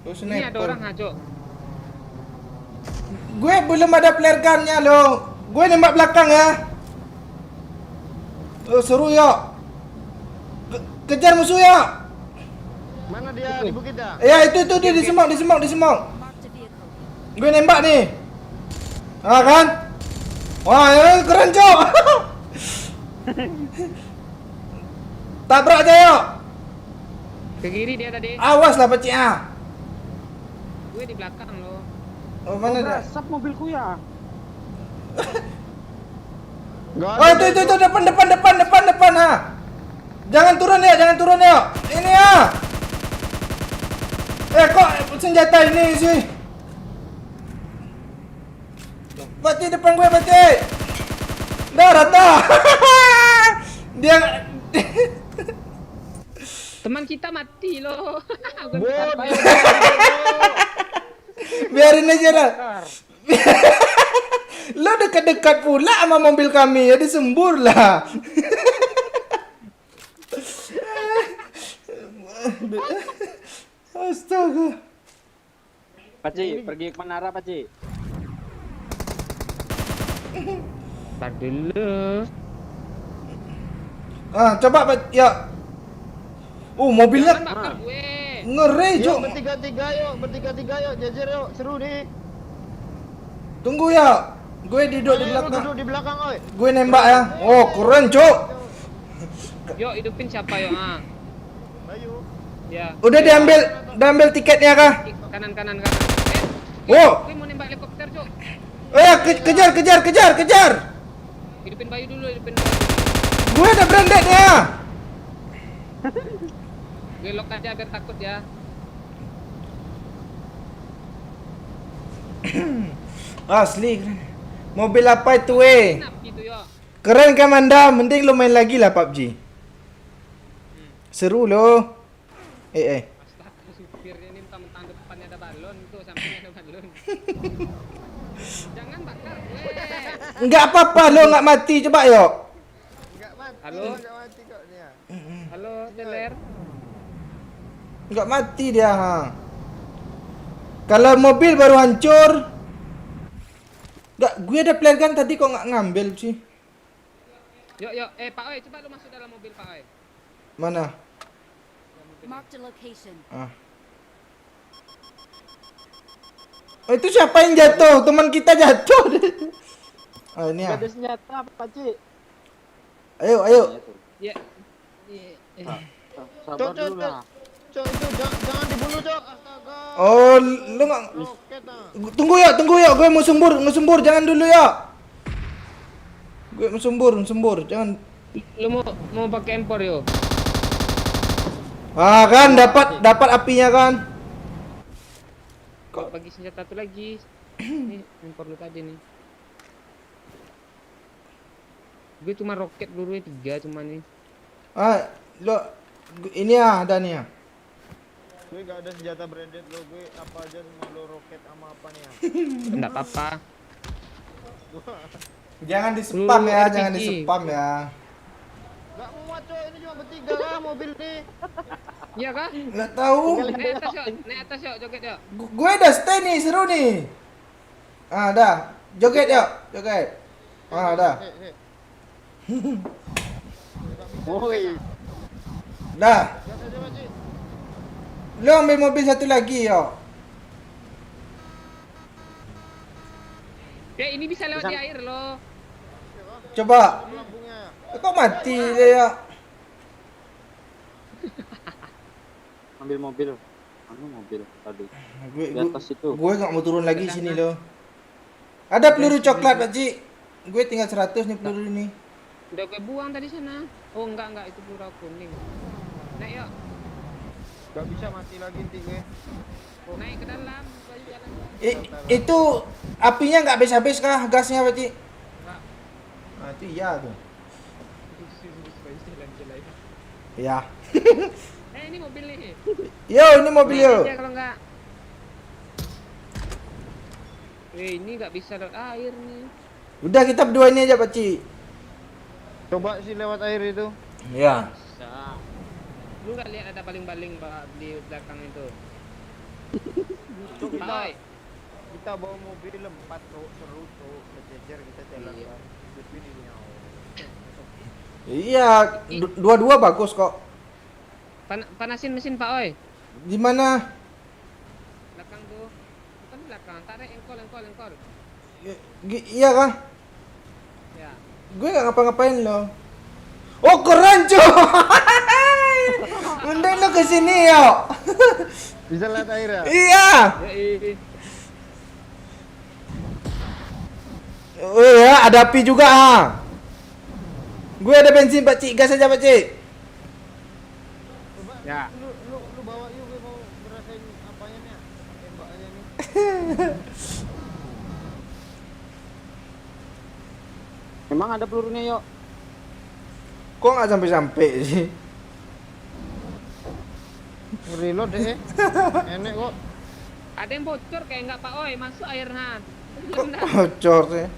Tuh Ini ada orang Cok. Gue belum ada flare gun-nya loh. Gue nembak belakang ya. Oh, seru ya. Kejar musuh ya. Mana dia di bukit dah? Ya, itu dia di semang. Marked a vehicle. Gue nembak nih. Ah kan? Wah, ya, keren, Cok. Tabrak aja yuk. Ke kiri dia tadi. Awas lah Pakcik ah. Gue di belakang loh. Oh, mana dia? Sap mobilku ya. Enggak Oh, itu depan ha. Jangan turun ya. Ini ya. Kok senjata ini sih? Pakcik depan gue, Pakcik. Dah rata. Dia Teman kita mati loh. Bodoh. biarin aja dah. Lo dekat-dekat pula sama mobil kami, ya disembur lah. Astaga. Pak Cik, pergi ke menara Pak Cik. Tar dulu. Coba Pak. Ya. Mobilnya Jangan bakar gue. ngeri, Yuk Cuk. bertiga-tiga yuk, jajar yuk, seru nih. Tunggu ya. Gue duduk di Ayo, lu belakang. duduk di belakang, oi. Gue nembak ya. Keren, Cuk. Yuk, hidupin siapa yuk? Ayo. Ya. Udah diambil tiketnya kah? Kanan. Gue mau nembak helikopter, Cuk. Kejar. Hidupin Bayu dulu. Gue ada brandednya. Gue lock aja biar takut ya. Asli keren. Mobil apa itu Kenapa gitu yuk? Keren kan Manda? Mending lo main lagi lah PUBG. Seru loh. Astaga, supirnya ini mentang-mentang depannya ada balon, tuh sampingnya ada balon. Jangan bakar gue. Enggak apa-apa lo nggak mati coba yuk. Enggak mati. Halo? Enggak mati kok dia. Halo, Teler. Enggak mati dia. Kalau mobil baru hancur. Enggak, gue ada flare gun tadi kok nggak ngambil sih. Yuk, Pak Oi, coba lu masuk dalam mobil Pak Oi. Mana? Marked a location. Itu siapa yang jatuh? Teman kita jatuh. Ini ya. Gak ada senjata Pak Cik. Ayo. Ya. Sabar dulu lah. Cok, itu jangan dibunuh, Cok. Astaga. Lu nggak. Roket ah. Tunggu ya. Gue mau sembur. Jangan dulu ya. Gue mau sembur. Jangan. Lu mau pakai empor yuk. Kan dapat apinya kan. Kok bagi senjata satu lagi. Nih, empor lu tadi nih. Gue cuma roket pelurunya 3 cuma nih. Ini ya ada nih ya. Gue gak ada senjata branded lo, gue apa aja semua lo roket sama apa nih ya. Enggak apa-apa. Jangan di spam ya, RPG. jangan di spam ya. Gak muat, Cok, ini cuma bertiga lah mobil nih. Iya kah? Nggak tahu. Naik atas yuk, joget yuk. Gue udah stay nih, seru nih. Dah. Joget yuk, joget. Dah. Woi, Dah. Gas aja, Pak Cik. Lu ambil mobil satu lagi yuk. Ini bisa lewat di air loh. Coba. Lambungnya. Kok mati dia ya? ambil mobil. Anu mobil tadi. Gue Di atas itu. nggak mau turun lagi sini loh. Ada peluru coklat, Pak Ci. Gue tinggal 100 nih peluru ini. Udah gue buang tadi sana. Oh enggak itu peluru kuning. Naik yuk. Gak bisa mati lagi nanti gue. Naik ke dalam. Bayu jalan. Itu apinya nggak habis-habis kah gasnya, Pak Ci? Enggak. Itu iya tuh. Ya. Ini mobil nih. Yo, ini mobil yo. Aja kalau enggak. Ini nggak bisa lewat air nih. Udah kita berdua ini aja, Pak Ci. Coba sih lewat air itu. Ya. Bisa. Lu nggak lihat ada baling-baling di belakang itu? Cok, Pak kita bawa mobil 4, Cok, seru, Cok. Berjejer kita jalan Iya. kan. Tapi ini nyawa. Iya, dua-dua bagus kok. Panasin mesin Pak Oi. Di mana? Belakang tuh. Bukan belakang, tarik engkol. Iya kah? Ya. Gue nggak ngapa-ngapain loh. Oh keren cuy. Mending lo kesini yo. Bisa lihat air ya? Iya. Ya, Oh ya, ada api juga Gue ada bensin Pak Cik, gas aja Pak Cik. Coba Ya. lu bawa yuk, gue mau ngerasain apanya nih, tembakannya nih. Memang ada pelurunya yuk. Kok nggak sampai-sampai sih? Reload deh. Enak kok. Ada yang bocor kayak enggak Pak Oi, masuk air Han. Kok bocor sih?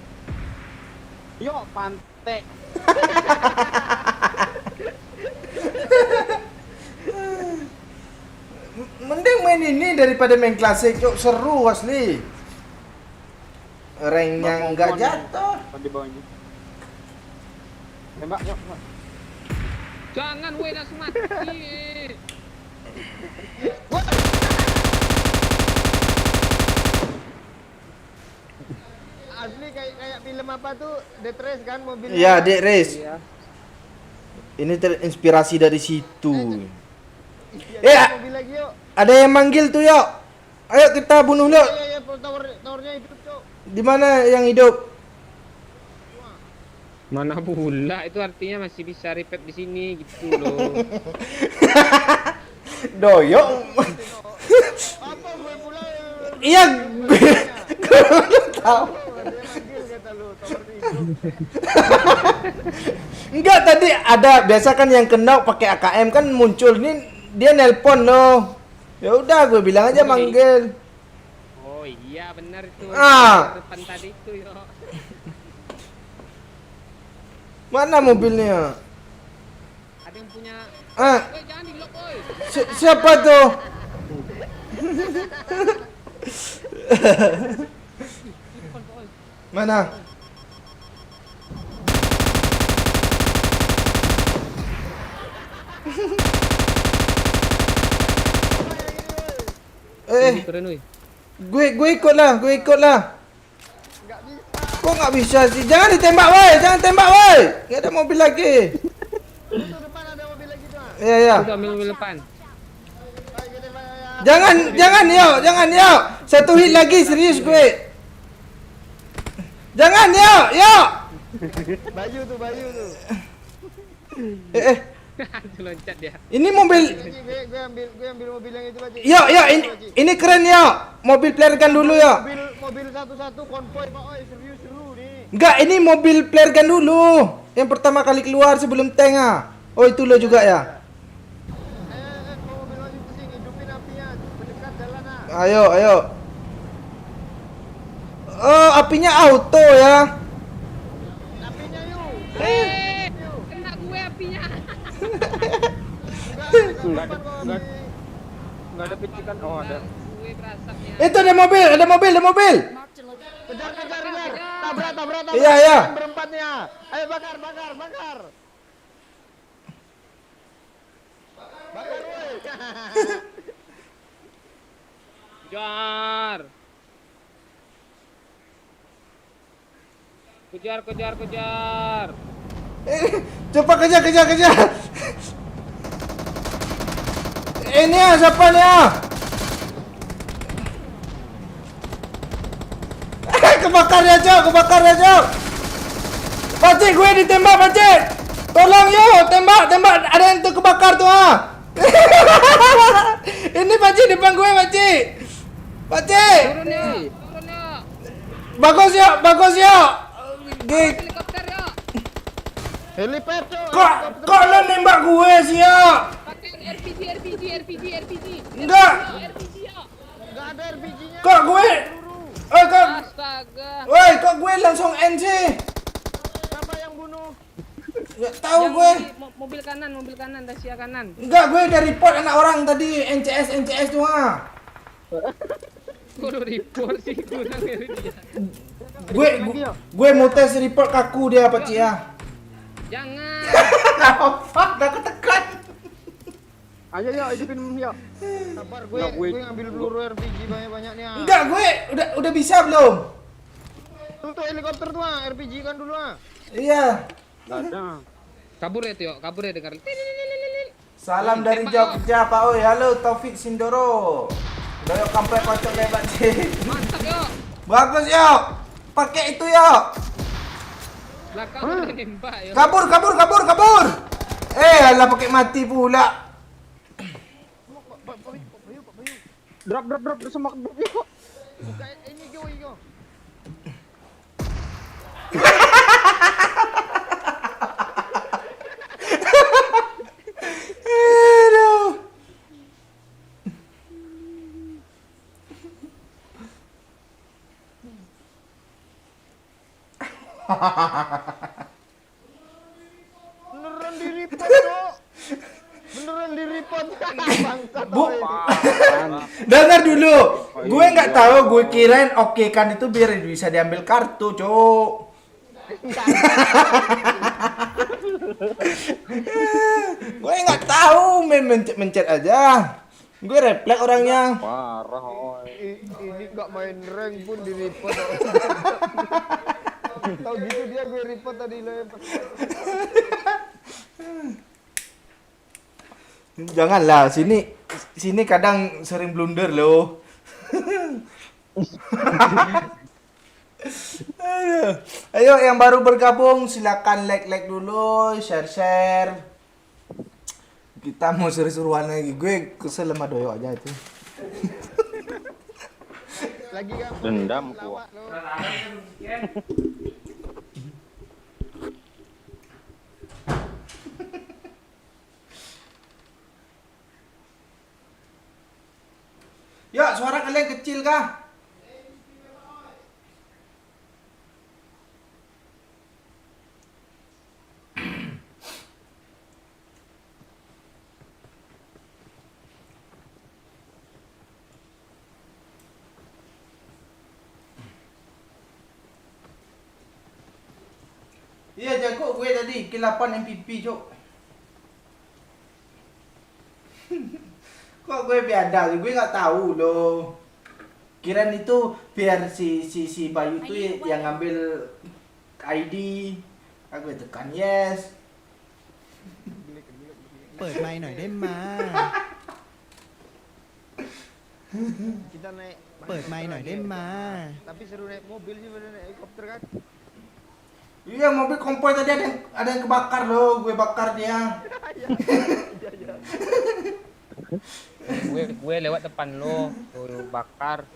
Yuk pantai. Mending main ini daripada main klasik, yuk seru asli. Ranknya nggak jatuh. Di bawahnya. Tembak yuk. Jangan weh langsung mati. Asli kayak film apa tuh? Death Race kan mobilnya. Ya, Dek Race. Iya. Ini terinspirasi dari situ. Iya, mobil lagi yuk. Ada yang manggil tuh, yuk. Ayo kita bunuh yuk. Iya, towernya hidup, Cok. Di mana yang hidup? Mana pula itu artinya masih bisa repair di sini gitu loh. Doyok. Apa gue pula? Iya, gue tahu. Ada yang manggil kata lu, towernya hidup. Enggak, tadi ada biasa kan yang kena pakai AKM kan muncul nih, dia nelpon loh. Ya udah gue bilang aja manggil. Oh iya benar itu. Ah. Depan tadi itu yo. Mana mobilnya? Ada yang punya. Ah, Woi jangan di lock woi. siapa tuh? Mana? Keren woi. gue ikut lah. Kok nggak bisa sih? Jangan ditembak, woi! Jangan tembak, woi! Nggak ada mobil lagi. Itu depan ada mobil lagi tuh. Iya, iya. Udah ambil mobil depan. Jangan, yuk. Satu hit lagi, serius gue. Jangan, yuk. Bayu tuh. Itu loncat dia. Ini mobil. Gue ambil mobil yang itu aja. Yuk, ini keren, yuk. Mobil flare gun dulu, yuk. Mobil satu-satu konvoy, Pak. Oi, serius seru nih. Enggak, ini mobil flare gun dulu. Yang pertama kali keluar sebelum tank, ah. Oh, itu lo juga ya. Mobil maju ke sini, hidupin apinya. Mendekat jalan, ah. Ayo. Oh, apinya auto ya. Apinya yuk. Kena gue apinya. Enggak ada picikan. Oh, ada. Gue berasapnya. Itu ada mobil. Marked a location. Kejar. Tabrak. Iya. Berempatnya. Ayo bakar. Bakar, woi. Kejar. Cepat kejar. Ini ya, siapa nih ya? Kebakar ya, Cok. Pakcik, gue ditembak, Pakcik. Tolong yuk, tembak. Ada yang tuh kebakar tuh, ah. Ini Pakcik depan gue, Pakcik. Turun ya. Bagus yuk. Gig. Helikopter ya. Helipad, Cok. Kok lo nembak gue sih ya? Pakai RPG. Enggak. RPG ya. Enggak ada RPG-nya. Kok gue? Astaga. Kok gue langsung N sih? Siapa yang bunuh? Nggak tahu Yang gue. di mobil kanan, Dacia kanan. Enggak, gue udah report anak orang tadi NCS tuh, ah. Gue udah report sih kurang dari dia. Gue mau tes report kaku dia, Pakcik ya. Jangan. Fuck, dah ketekan. Ayo hidupin yuk. Sabar, gue ngambil peluru RPG banyak-banyaknya. Enggak, gue udah bisa belum? Tuh helikopter tuh, RPG kan dulu, ah. Iya. Nggak ada. Kabur ya dengar. Salam dari Jogja, Pak Oi. Halo Taufik Sindoro. Doyok kampret kocok deh, Pakcik. Mantap yo. Bagus yuk. Pakai itu yuk. Belakang udah nembak yo. Kabur. Alah pakai mati pula. Drop semak drop yuk. Buka ini go. Aduh. Beneran di-report, Cok. Bangsat. Bu, dengar dulu. Gue nggak tahu, gue kirain oke kan itu biar bisa diambil kartu, Cok. Gue nggak tahu, main mencet aja. Gue refleks orangnya. Parah, oi. Ini nggak main rank pun di report. Tahu gitu dia gue report tadi lempar. Janganlah, sini kadang sering blunder loh. Ayo yang baru bergabung silakan like dulu, share. Kita mau seru-seruan lagi. Gue kesel sama Doyo aja itu. Lagi kan? Dendam gua. Lawak lo. Ya, suara kalian kecil kah? Iya, jago gue tadi kill 8 MVP, Cok. Kok gue biadal, gue nggak tahu loh. Kirain itu biar si Bayu tuh yang ngambil ID. Aku tekan yes. เปิดไมค์หน่อยได้มา Kita naik. เปิดไมค์หน่อยได้มา Tapi seru naik mobil sih, bener naik helikopter kan? Iya, mobil kompor tadi ada yang kebakar loh, gue bakar dia. Gue lewat depan lo, tuh bakar.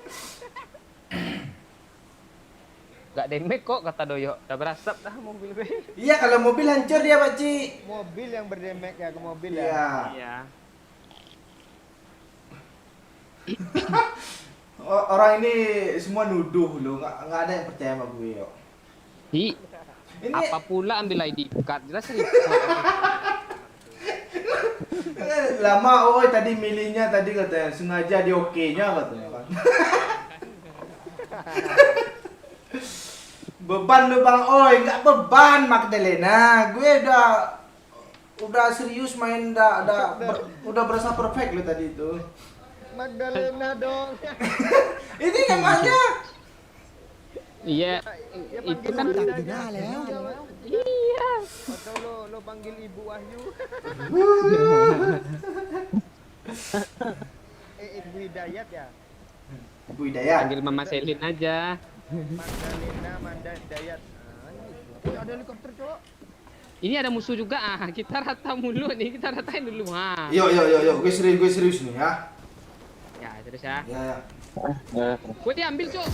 Gak damage kok kata Doyo, udah berasap dah mobil gue. Iya, kalau mobil hancur dia, Pak Ci. Mobil yang berdemek ya ke mobil ya. Iya. Iya. Orang ini semua nuduh loh, nggak ada yang percaya sama gue yo. Ini Apa pula ambil ID card? Jelas report. lama, tadi milihnya tadi katanya sengaja di oke-nya katanya kan. Beban lu Bang Oi, nggak beban Magdalena. Gue udah serius main, udah berasa perfect lu tadi itu. Magdalena dong. Ini namanya. Iya, itu kan ตักอยู่หน้าแล้ว iya. Atau lo panggil Ibu Wahyu. Ibu Hidayat ya. Ibu Hidayat. Panggil Mama Selin aja. Magdalena Manda Hidayat. Ada helikopter cowok. Ini ada musuh juga kita rata mulu nih, kita ratain dulu Yo, gue serius nih ya. Ya terus ya. Ya. Gue diambil cok.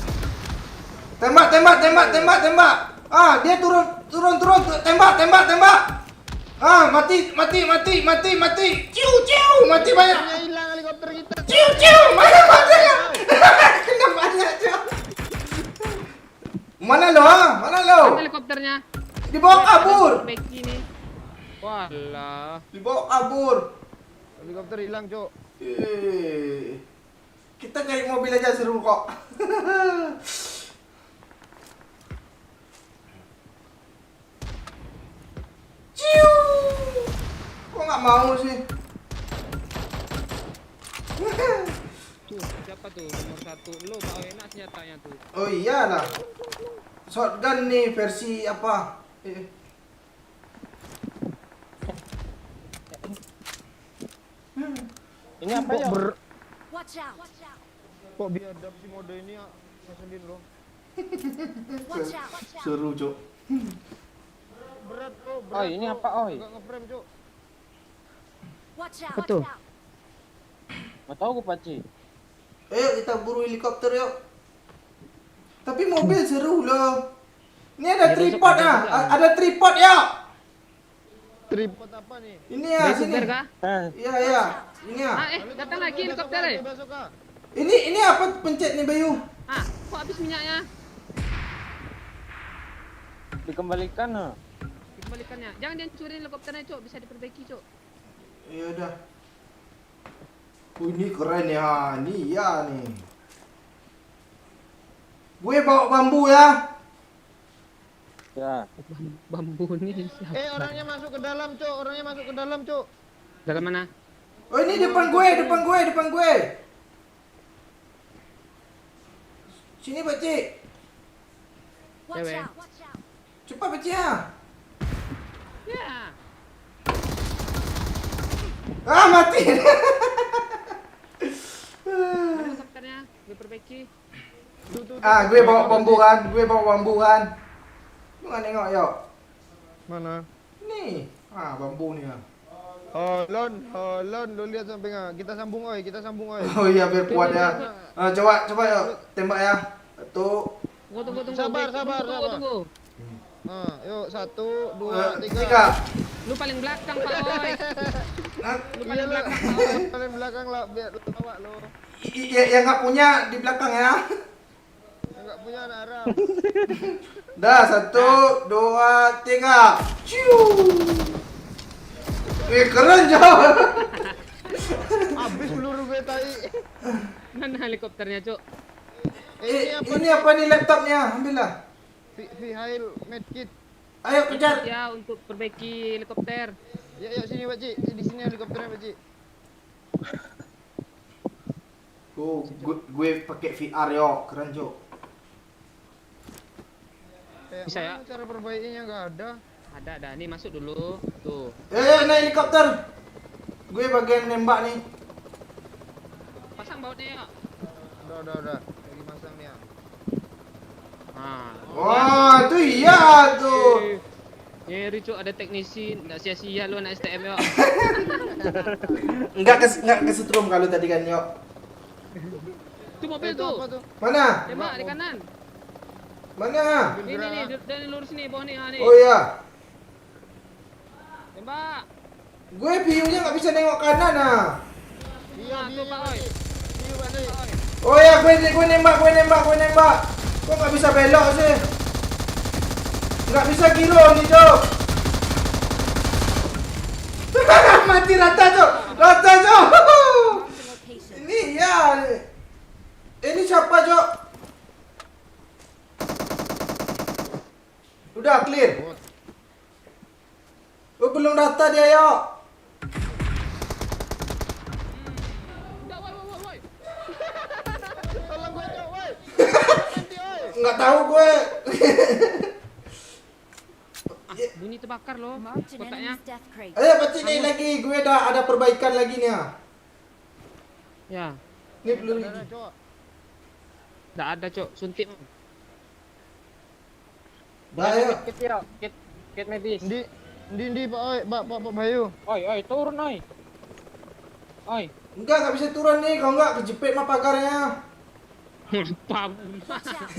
Tembak. Dia turun, tembak. Mati. Ciu, mati banyak. Hilang helikopter kita. Ciu, mana banyak. Kena banyak, Ciu. Mana lo? Mana helikopternya? Dibawa kabur. Beki nih. Walah. Dibawa kabur. Helikopter hilang cok. Kita cari mobil aja seru kok. Ciu. Kok nggak mau sih? Siapa tuh nomor 1? Lo mau enak senjatanya tuh. Oh iyalah. Shotgun nih versi apa? Ini apa ya? Watch out! Kok biadab si mode ini ya? Ngeselin loh. Watch out! Seru, Cok. Berat kok. Oh, ini apa, oi? Enggak ngeframe cok. Watch out! Betul. Nggak tahu gue Paci. Ayo kita buru helikopter yuk. Tapi mobil seru loh. Ini ada Ya, besok tripod ada ah. juga. Ada tripod ya. Tripod apa nih? Ini ya Dari sini. super kah? Iya. Ini ya. Datang lagi helikopter ya. Besok kah? Ini apa pencet nih Bayu? Kok habis minyaknya? Dikembalikan nah. Dikembalikannya. Jangan dihancurin helikopternya, Cok. Bisa diperbaiki, Cok. Iya udah. Ini keren ya. Ini ya nih. Gue bawa bambu ya. Ya. Bambu nih siapa? Orangnya masuk ke dalam, Cuk. Orangnya masuk ke dalam, Cuk. Dalam mana? Oh ini depan gue, depan gue, depan gue. Sini Pak Cik. Watch Cewek. out! Watch out! Cepat Pak Cik ah. Ya. Ah mati. Mana helikopternya? Diperbaiki. Ah gue bawa bambu kan, gue bawa bambu kan. Lu nggak nengok yuk. Mana? Nih, ah bambu nih ah. Holon, lu lihat sampai nggak? Kita sambung, oi, Oh iya biar kuat ya. Ah, coba yuk tembak ya. Satu, Tunggu. Sabar. Tunggu. Nah, yuk 1, 2, 3. tiga. Lu paling belakang, Pak Oi. Nah, Lu Iya paling lu, belakang, Pak Oi. paling belakang lah, biar lu tawa lu. yang nggak punya di belakang ya. Yang nggak punya anak Arab. Dah, satu, dua, tiga. Ciu. Wih keren jauh. Habis peluru gue tai. Mana helikopternya, Cuk? Ini apa nih laptopnya? Ambillah. Vihail medkit. Ayo kejar. Ya, untuk perbaiki helikopter. Ya, sini Pak Cik. Di sini helikopternya Pak Cik. Oh, gue pakai VR yo, keren Jo. Bisa ya? Mana cara perbaikinya nggak ada. Ada. Nih masuk dulu. Tuh. Naik helikopter. Gue bagian nembak nih. Pasang bautnya ya. Udah. Lagi masang nih ya. Nah. Wah, itu iya tuh. Ngeri, Cuk, ada teknisi. Enggak sia-sia lu anak STM ya. Enggak kesetrum kalau tadi kan yo. Itu mobil Itu tuh. apa tuh? Mana? Tembak di kanan. Mana? Nih, dari lurus nih, bawah nih, nih. Oh iya. Tembak. Gue view-nya nggak bisa nengok kanan ah. Iya, Nah, tuh, Pak Oi. Iya, Pak Cik. Pak Oi. Oh ya, gue nembak. Kok nggak bisa belok sih? Nggak bisa kilo nih Jo. Mati rata Jo. Location. Ini ya. Ini siapa Jo? Udah clear. Oh, belum rata dia yo. Udah, woi. Tolong gue, Cok, woi. Nanti, oi. Nggak tahu gue. Bunyi terbakar loh. Marked an Kotaknya. enemy's death crate. Ayo pasti nih lagi. Gue ada perbaikan lagi nih ya. Ya. Ini peluru Ada, gigi. Cok. Enggak ada, Cok. Suntik. Dah ayo. Kit ya, kit medis. Di Pak Oi, Pak Bayu. Oi, turun oi. Oi, Nggak bisa turun nih. Kalau nggak kejepit mah pagarnya. Apa? Watch out!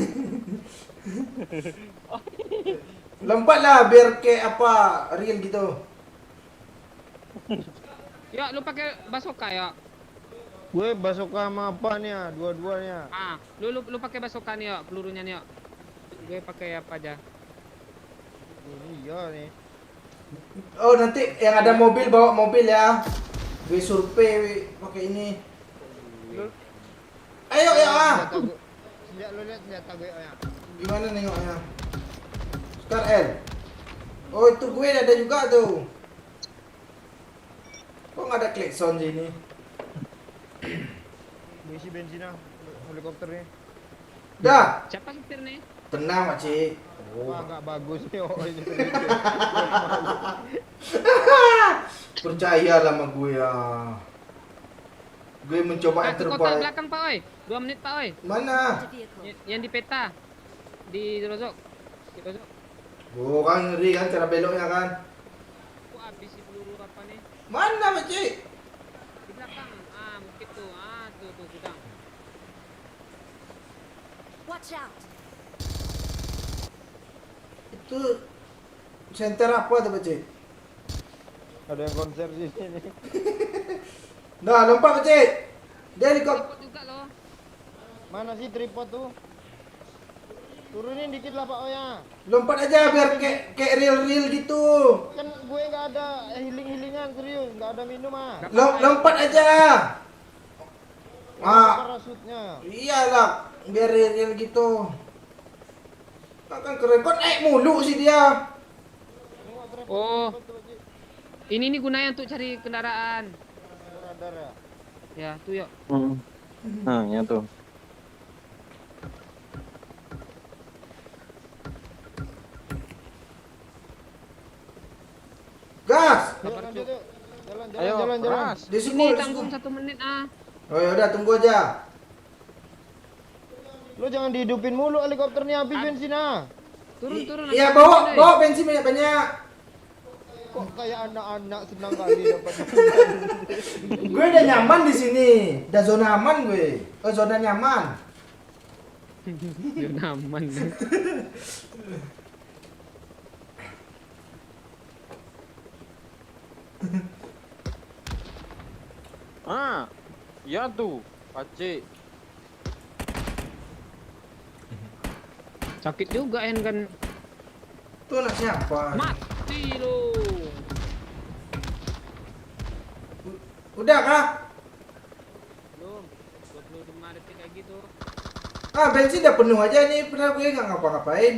Lompat lah biar kayak apa real gitu. Ya, lu pakai basoka ya. Gue basoka sama apa nih ya? Dua-duanya. Ah, lu pakai basoka nih ya, pelurunya nih ya. Gue pakai apa aja? Ini iya nih. Oh nanti yang ada mobil bawa mobil ya. Gue survei pakai ini. Ayo ya ah. Senjata gue. Lu lihat senjata gue ya. Gimana nengoknya? Scar L. Oh itu gue ada juga tuh. Kok nggak ada klakson sih ini? Gue isi bensin ah. Helikopter nih. Dah. Siapa supir nih? Tenang Makcik. Wah, nggak bagus nih. Oh, ini. Percayalah sama gue ya. Gue mencoba yang Ke kotak terbaik. belakang, Pak Oi. 2 menit, Pak Oi. Mana? The vehicle. Yang di peta. Di Rozok. Di Rozok. Oh kan ngeri kan cara beloknya kan. Aku habis peluru apa nih? Mana Makcik? Di belakang. Ah, mungkin tuh. Ah, tuh gudang. Watch out! Itu center apa tuh Makcik? Ada yang konser di sini. Dah lompat Makcik. Dia helikopter. Ikut juga loh. Mana sih tripod tuh? Turunin dikit lah Pak Oya. Lompat aja biar kayak real gitu. Kan gue nggak ada healing-healingan serius, nggak ada minum ah. Lompat aja. Ah, Parasutnya. iyalah biar real gitu. Kan keren, kok naik mulu sih dia. Oh, ini nih gunanya untuk cari kendaraan. Radar ya. Ya, tuh yuk. Nah, ya tuh. Gas. Yuk, lanjut yuk. Jalan, Ayo, jalan, jalan. keras. Di Ini school. tanggung 1 menit ah. Oh ya udah tunggu aja. Lu jangan dihidupin mulu helikopternya, habis bensin ah. Turun. Iya nanti bawa turun, bawa bensin banyak-banyak. Kok kayak anak-anak senang kali dapat. Gue udah nyaman di sini. Udah zona aman gue. Oh zona nyaman. Biar aman. Ah, ya tuh, Pace. Sakit juga kan. Tuh anak siapa? Mati lu. Udah kah? Belum. 25 detik kayak gitu. Ah bensin udah penuh aja nih. Padahal gue nggak ngapa-ngapain.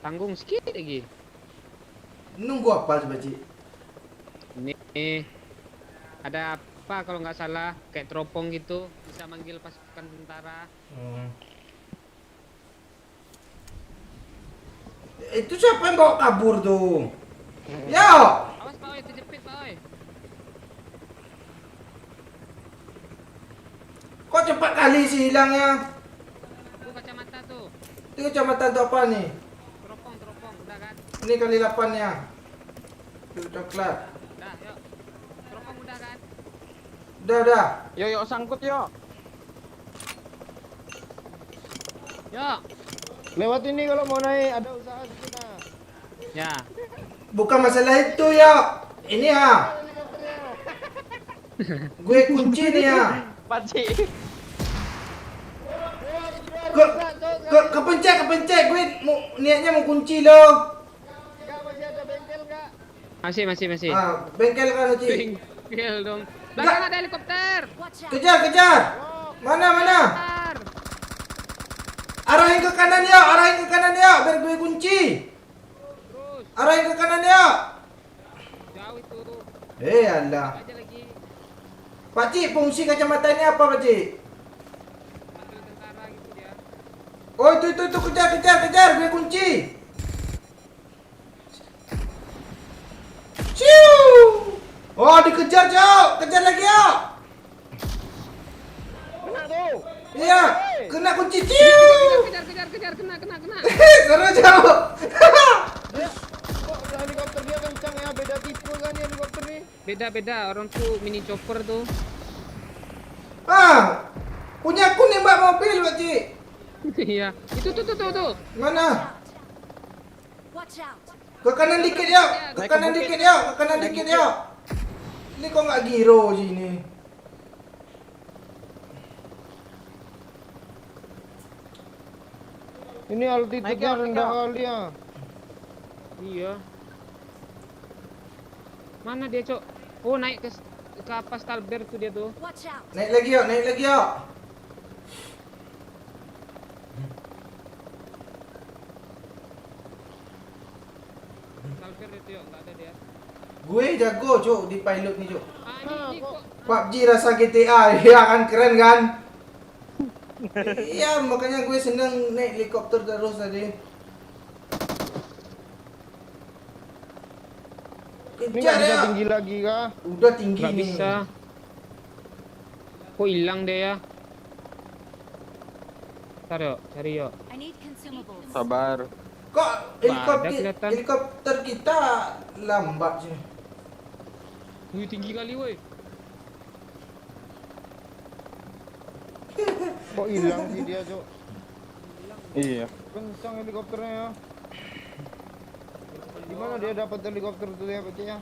Tanggung sedikit lagi. Nunggu apa coba Ci? Ini ada apa kalau nggak salah kayak teropong gitu bisa manggil pasukan tentara. Itu siapa yang bawa kabur tuh? Yo! Awas Pak Oi, kejepit Pak Oi. Kok cepat kali sih hilangnya? Tuh kacamata tuh. Itu kecamatan tuh apa nih? Teropong udah kan? Ini kali 8 nya. Itu coklat. Udah, yuk. Teropong udah kan? Udah. Yuk, sangkut yuk. Yuk. Lewat ini kalau mau naik, ada usaha di sana. Ya. Bukan masalah itu ya. Ini ya. Gue kunci nih ya. Pace. Kepencet. Gue niatnya mau kunci loh. Enggak, masih ada bengkel enggak? Masih. Ah, bengkel kan Ci. Bengkel dong. Belakang ada helikopter. Watch out! Kejar. Mana? Bentar. Arahin ke kanan ya, biar gue kunci. Terus. Arahin ke kanan ya. Jauh itu. Alah. Aja lagi. Pakcik, fungsi kacamata ini apa Pakcik? Manggil tentara gitu dia. Oh itu kejar, gue kunci. Ciu. Oh dikejar Cok, kejar lagi ya. Kena tuh. Iya, kena kunci ciu. Kejar. Kena. Seru Cok. Dia kok helikopter dia kencang ya, beda tipe kan ya helikopter nih. Beda. Orang tuh mini chopper tuh. Punya aku nembak mobil Pakcik. Iya. Itu tuh. Mana? Watch out! Ke kanan dikit ya. Ini kok nggak giro sih ini. Ini altitude-nya rendah kali ya. Iya. Mana dia, Cok? Oh, naik ke apa Stalber tuh dia tuh. Watch out! Naik lagi ya. Stalber itu yuk, enggak ada dia. Gue jago Cok di pilot nih Cok. Ini kok PUBG rasa GTA, ya kan keren kan? Iya makanya gue seneng naik helikopter terus tadi. Ini Kejar nggak bisa ya. tinggi lagi kah? Udah tinggi nggak nih. bisa. Kok hilang deh ya? Ntar yuk, cari yuk. I need consumables. Sabar. Kok ada kelihatan. helikopter kita lambat sih. Wih, tinggi kali woi. Kok hilang sih dia, Cok? Iya. Kencang helikopternya ya. Gimana dia dapat helikopter itu ya, Pak ya?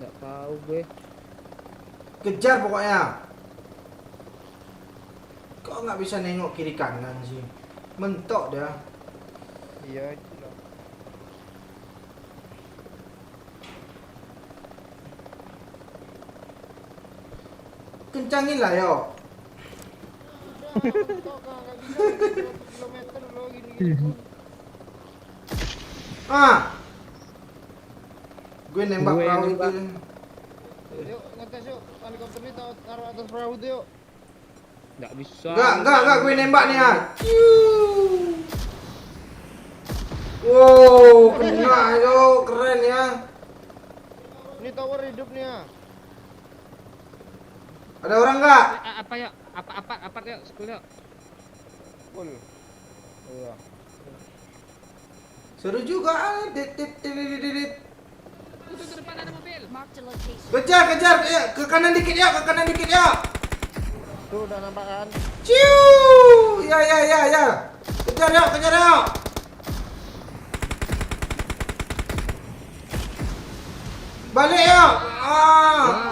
Nggak tahu gue. Kejar pokoknya. Kok nggak bisa nengok kiri kanan sih? Mentok dah. Iya, itulah. Kencangin lah yo. mentok kah, nggak bisa 100 kilometer loh gini-gini pun. Gue nembak Gue perahu nembak. itu. Yuk ngetes yuk, helikopter ini taruh atas perahu tuh yuk. Nggak bisa. Enggak, gue nembak nih ya. Wow, kena itu, keren ya. Ini tower hidup nih ya. Ada orang nggak? Apa yuk? Apa yuk? Sekul yuk. Full. Iya. Seru juga. Dit. Tuh depan ada mobil. Marked a location. Kejar, ya. Ke kanan dikit ya. Tuh udah nampak kan? Ciu, ya. Kejar ya. Balik ya.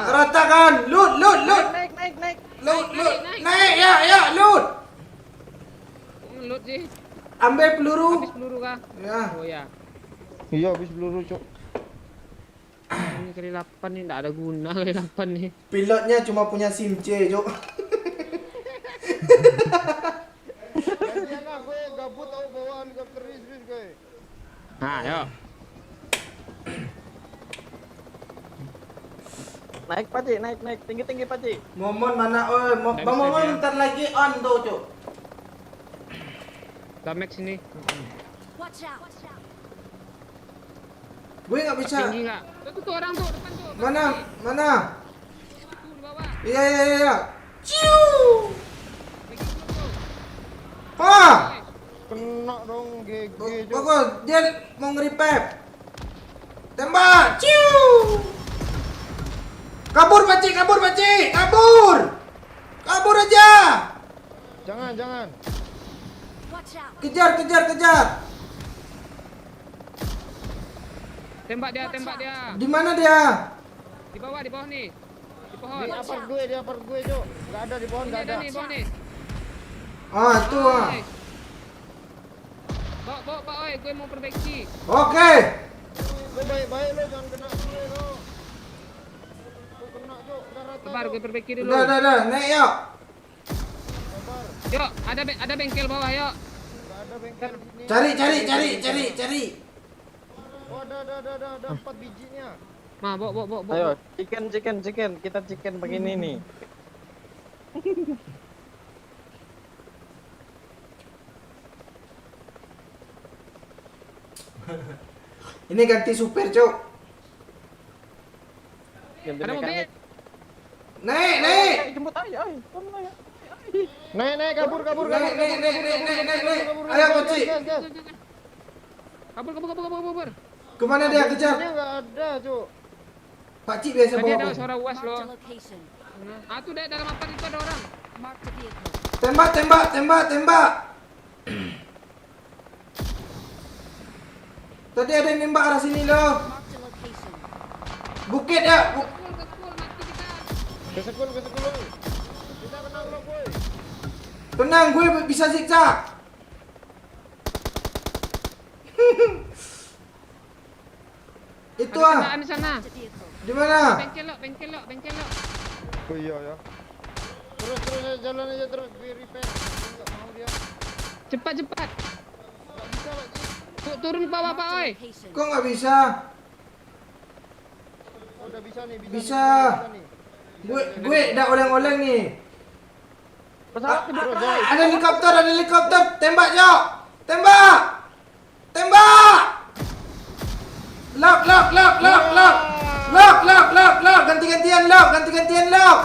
Ratakan. Loot. Naik. Loot. Naik ya, loot. Kok ngelut sih? Ambil peluru. Habis peluru kah? Ya. Oh ya. Iya habis peluru cok. Ini kali 8 nih, nggak ada guna kali 8 nih. Pilotnya cuma punya SIM C, Jok. Kasian lah gue gabut tau bawa helikopter ini serius gue. Nah, yuk. Naik Paci, naik tinggi Paci. Momon mana? Bang bisa Momon dia. bentar lagi on tuh, Cok. Damek sini. Watch out. Gue nggak bisa. Tinggi nggak? Tuh orang tuh depan tuh. Mana? Tuh di bawah. Iya. Ciu. Bikin dulu tuh. Kena dong GG cok. Bagus, dia mau nge-repair. Tembak. Ciu. Kabur, Paci. Kabur aja. Jangan. Watch out. Kejar. Tembak dia. Di mana dia? Di bawah nih. Di pohon. Di apart gue cok. Nggak ada di pohon Ini nggak ada ada. nih, bawah nih. Itu. Nice. Bawa, oi, gue mau perbaiki. Oke. Lo baik lo jangan kena gue lo. Lo kena cok. Udah rata. Sabar, Cok. gue perbaiki dulu. Udah, naik yuk. Sabar. Yuk, ada bengkel bawah, yuk. Nggak ada bengkel di sini. Cari. Oh ada 4 bijinya. Mah, bawa. Ayo, chicken. Kita chicken begini nih. Ini ganti supir, Cok. Ganti Ada mobil. mekanik. Naik. Ayo, jemput aja, ayo. Naik kabur. Naik. Ayo, Paci. Gas. Kabur. Kemana dia kejar? Bijinya nggak ada cok. Pakcik biasa Tadi bawa. ada apa? suara uas Marked a loh. location. Tuh deh, dalam apa itu ada orang. Marked a vehicle. Tembak. Tadi ada yang nembak arah sini loh. Marked a location. Bukit ya. Keskul, mati kita. Kesekul. Kita kena blok boy. Tenang, gue bisa zigzag. Itu Ada kendaraan di sana. Marked a vehicle. Di mana? Bengkel lo. Oh iya ya. Terus jalan aja terus biar repair. Enggak mau dia. Cepat. Enggak bisa Pak Ci. Turun ke bawah, Pak, Marked a oi. location. Kok nggak bisa? Oh, udah bisa nih, Bisa. nih. Gue udah oleng-oleng nih. Pesawat di Terus belakang. Jai. Ada helikopter. Tembak, Jok. Lock. Ganti-gantian lock.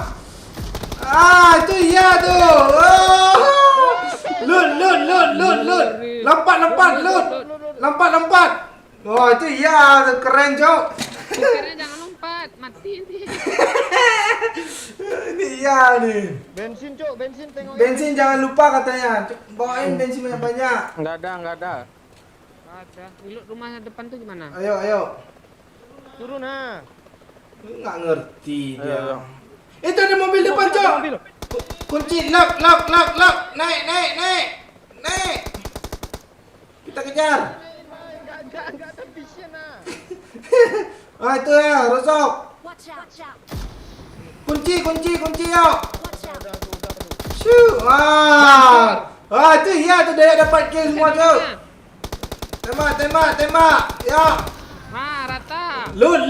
Itu iya tuh. Loot. Lompat. Oh, itu iya, keren, Jok. Supirnya jangan lompat, mati nanti. Ini iya nih. Bensin cok, bensin tengok. Bensin jangan lupa katanya. Bawain bensin banyak. Enggak ada. Ada. Dulu rumah depan tuh gimana? Ayo. Turun ha. Nggak ngerti dia. Ayo. Itu ada mobil depan, Ada Cok. mobil. Kunci, lock. Naik. Kita kejar. Enggak ada vision ha. Itu ya, rusuk. Watch out. Kunci yuk. Watch out. Udah tuh. Shoo. Tu ya tu dia dapat kill semua tu. Tembak. Ya. Rata. Loot.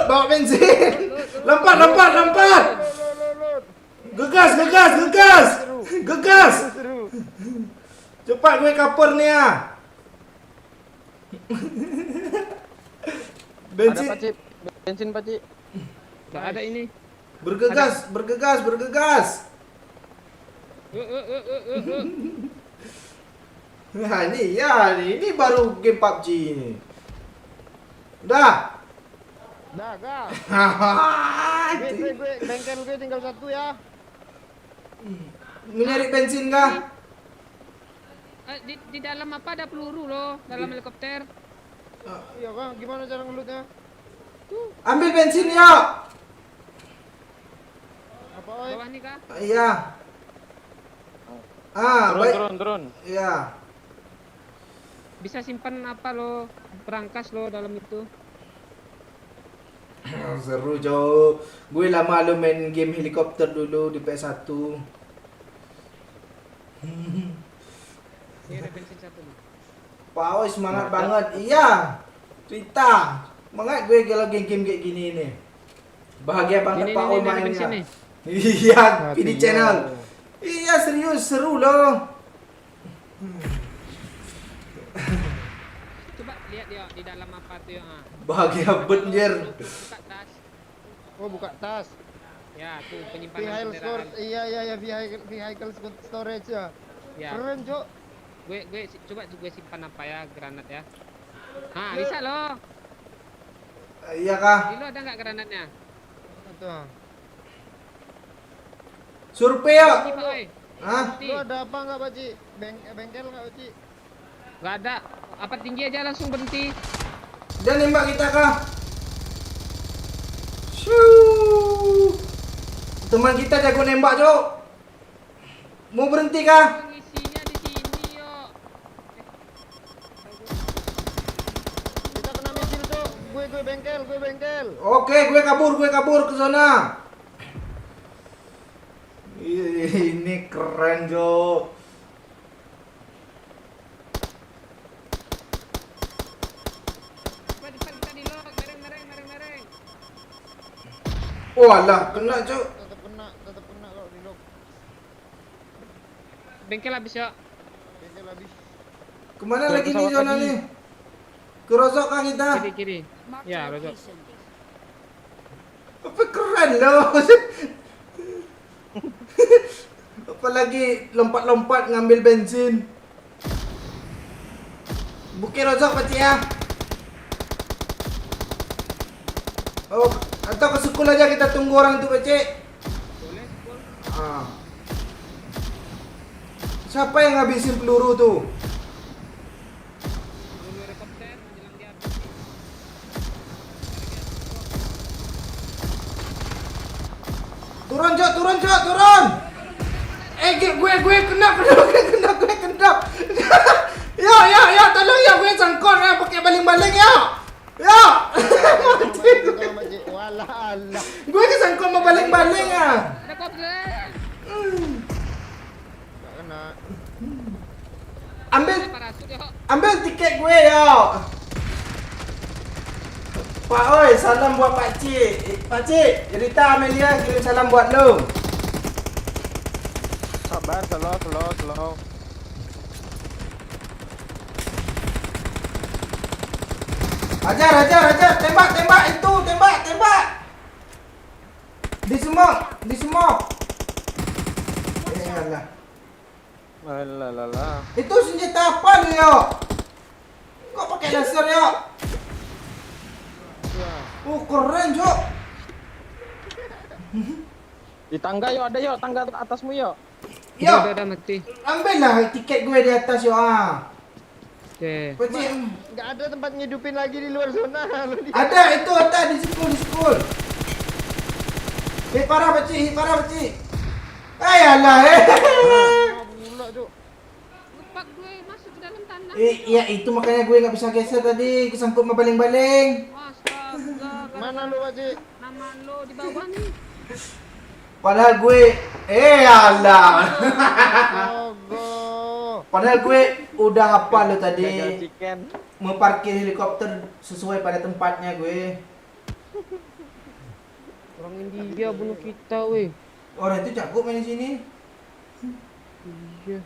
Bawa bensin. Lompat. Gegas. Seru. Cepat gue cover ni ah. Ada Bensin. Pakcik, bensin Pakcik. Nggak ada ini. Bergegas. Nah, ini baru game PUBG ni. Udah. Dah, gas. Gue, bengkel gue tinggal satu ya. Mencari bensin kah? Di dalam apa ada peluru loh, dalam helikopter. Iya kan, gimana cara ngelutnya? Ambil bensin ya. Apa oi? Bawah nih kah? Iya. Baik. Turun. Iya. Bisa simpan apa lo, perangkas lo dalam itu. Seru Jo. Gue lama lu main game helikopter dulu di PS1. Ini ada bensin satu nih. Pak Oi semangat banget. Iya. Cerita. Semangat gue kalau game-game kayak gini nih. Bahagia banget Ini Pak Oi ada bensin mainnya. nih. Iya, PD Mati channel. ya. Iya serius, seru loh. Coba lihat dia di dalam apa tuh ya. Bahagia banget. Buka tas. Oh, buka tas. Ya, tuh penyimpanan Vehicle kendaraan. storage. Iya, vehicle storage ya. Ya. Keren, Cok. Coba gue simpan apa ya, granat ya. Bisa loh. Iya kah? Di lo ada nggak granatnya? Tuh. Survei yuk. Ini Pak Oi. Hah? Lu ada apa enggak, Pak Ci? Bengkel enggak, Pak Ci? Nggak ada. Apa tinggi aja langsung berhenti. Dia nembak kita kah? Shoo. Teman kita jago nembak, Cok. Mau berhenti kah? Isinya di sini yuk. Kita kena misil, Cok. Gue bengkel. Oke, gue kabur ke sana. Ini keren, Jo. Depan kita di lock. Mereng. Oh alah, kena, Cok. Tetap kena kalau di lock. Bengkel habis ya. Bengkel habis. Kemana Ke lagi nih pesawat zona lagi. nih? Ke Rozok kah kita? Kiri. Marked Ya, a Rozok. location. Apa keren loh. Apalagi lompat-lompat ngambil bensin. Bukit Rozok Pakcik ya. Oh, atau ke sekul aja kita tunggu orang itu Pakcik. Boleh, Pul. Siapa yang ngabisin peluru tuh? Dulu helikopter menjelang dia habis. Turun, Cok, turun. Gue kena. Ya, tolong ya, gue sangkut ya, pakai baling-baling ya. Ya. Walah Allah. Gue kesangkut sama baling-baling ya. Ada kopter. Enggak kena. Ambil Ada parasut yuk. ambil tiket gue ya. Pak Oi, salam buat Pakcik. Pakcik, Rita Amelia kirim salam buat lo. Sabar, slow. Ajar, tembak itu, tembak. Di semua. Alah. Alah. Itu senjata apa nih yo? Kok pakai laser yo? Ya. Keren, Cok. Di tangga yuk, ada yuk, tangga atasmu yuk. Yo, Udah mati. ambillah tiket gue di atas yo. Oke. Pakcik, Enggak ada tempat ngidupin lagi di luar zona. Lu di ada di school. Hit parah, Pakcik. Alah. pula, Cok. Lepak gue masuk ke dalam tanah. Iya itu makanya gue nggak bisa geser tadi, kesangkut sama baling-baling. Astaga. Mana lu, Pak Ci? Nama lo di bawah nih. Padahal gue alah. Logo. Padahal gue udah hafal lo Gagal tadi chicken. memparkir helikopter sesuai pada tempatnya gue. Orang India bunuh kita, weh. Orang itu jago main di sini. Iya.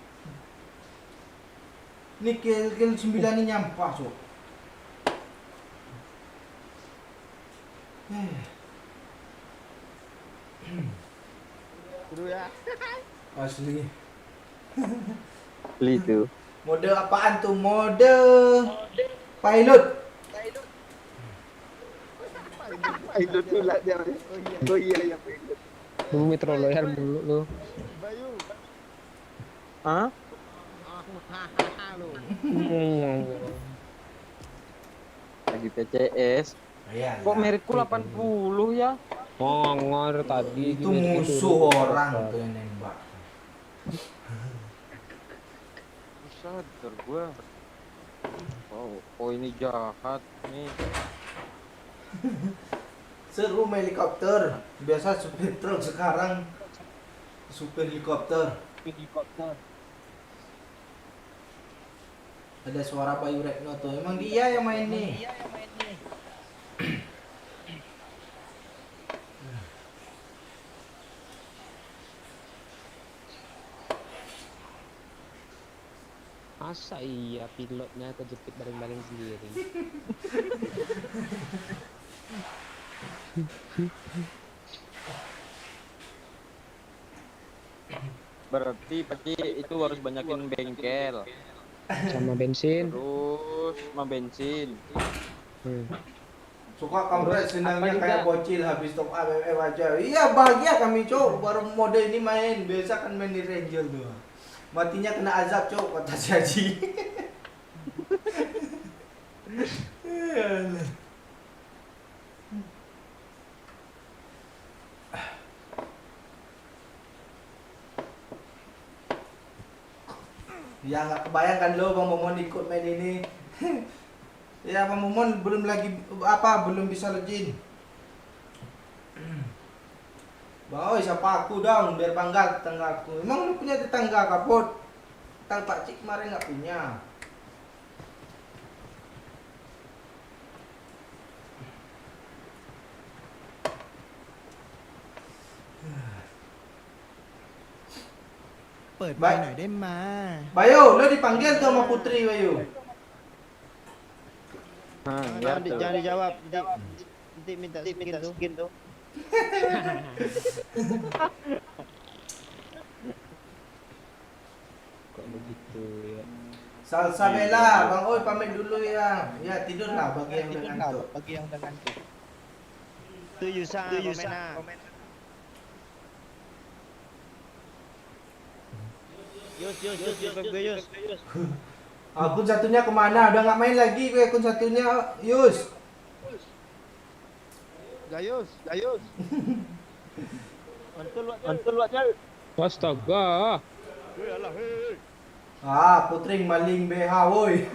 Ini kill 9 ini nyampah, Cok. Seru ya. Asli. Beli tuh. Mode apaan tuh? Mode pilot. Itu tuh lah dia. Oh iya ya. Lu Metro Loyal mulu lu. Bayu. Hah? Lu. Lagi PCS. Iya. Kok meritku 80 ya? Ngongor tadi Itu gitu, musuh gitu. orang tuh yang nembak. Sadar gua. Oh ini jahat nih. Seru main helikopter. Biasa supir truk, sekarang supir helikopter. Ada suara Bayu Retno tuh. Emang dia yang main nih. Masa iya pilotnya kejepit baling-baling sendiri. Berarti pasti itu harus banyakin bengkel. Sama bensin. Terus sama bensin. Hmm. Suka kampret senangnya apa kayak juga? bocil habis top up BBM aja. Iya bahagia kami cok baru mode ini main. Biasa kan main di Ranger tuh. Matinya kena azab cok kata si Haji. Ya nggak kebayangkan lo Bang Momon ikut main ini. Ya Bang Momon belum bisa login. Bang, oi siapa aku dong biar bangga tetanggaku. Emang lu punya tetangga kapot? Tang Pak Cik kemarin nggak punya.เปิดไมค์หน่อยได้ไหม Bayu, lo dipanggil tuh sama Putri Bayu. Ya, Jangan dijawab. Nanti minta skin tuh. Kok begitu ya? Salsa Bella, Bang Oi pamit dulu ya. Ya tidurlah bagi yang udah ngantuk. Tuh Yusa, komen. Yus. Akun satunya kemana? Udah nggak main lagi gue akun satunya Yus. Gayus. Mantul aja. Astaga. Ah, Putri maling BH woi.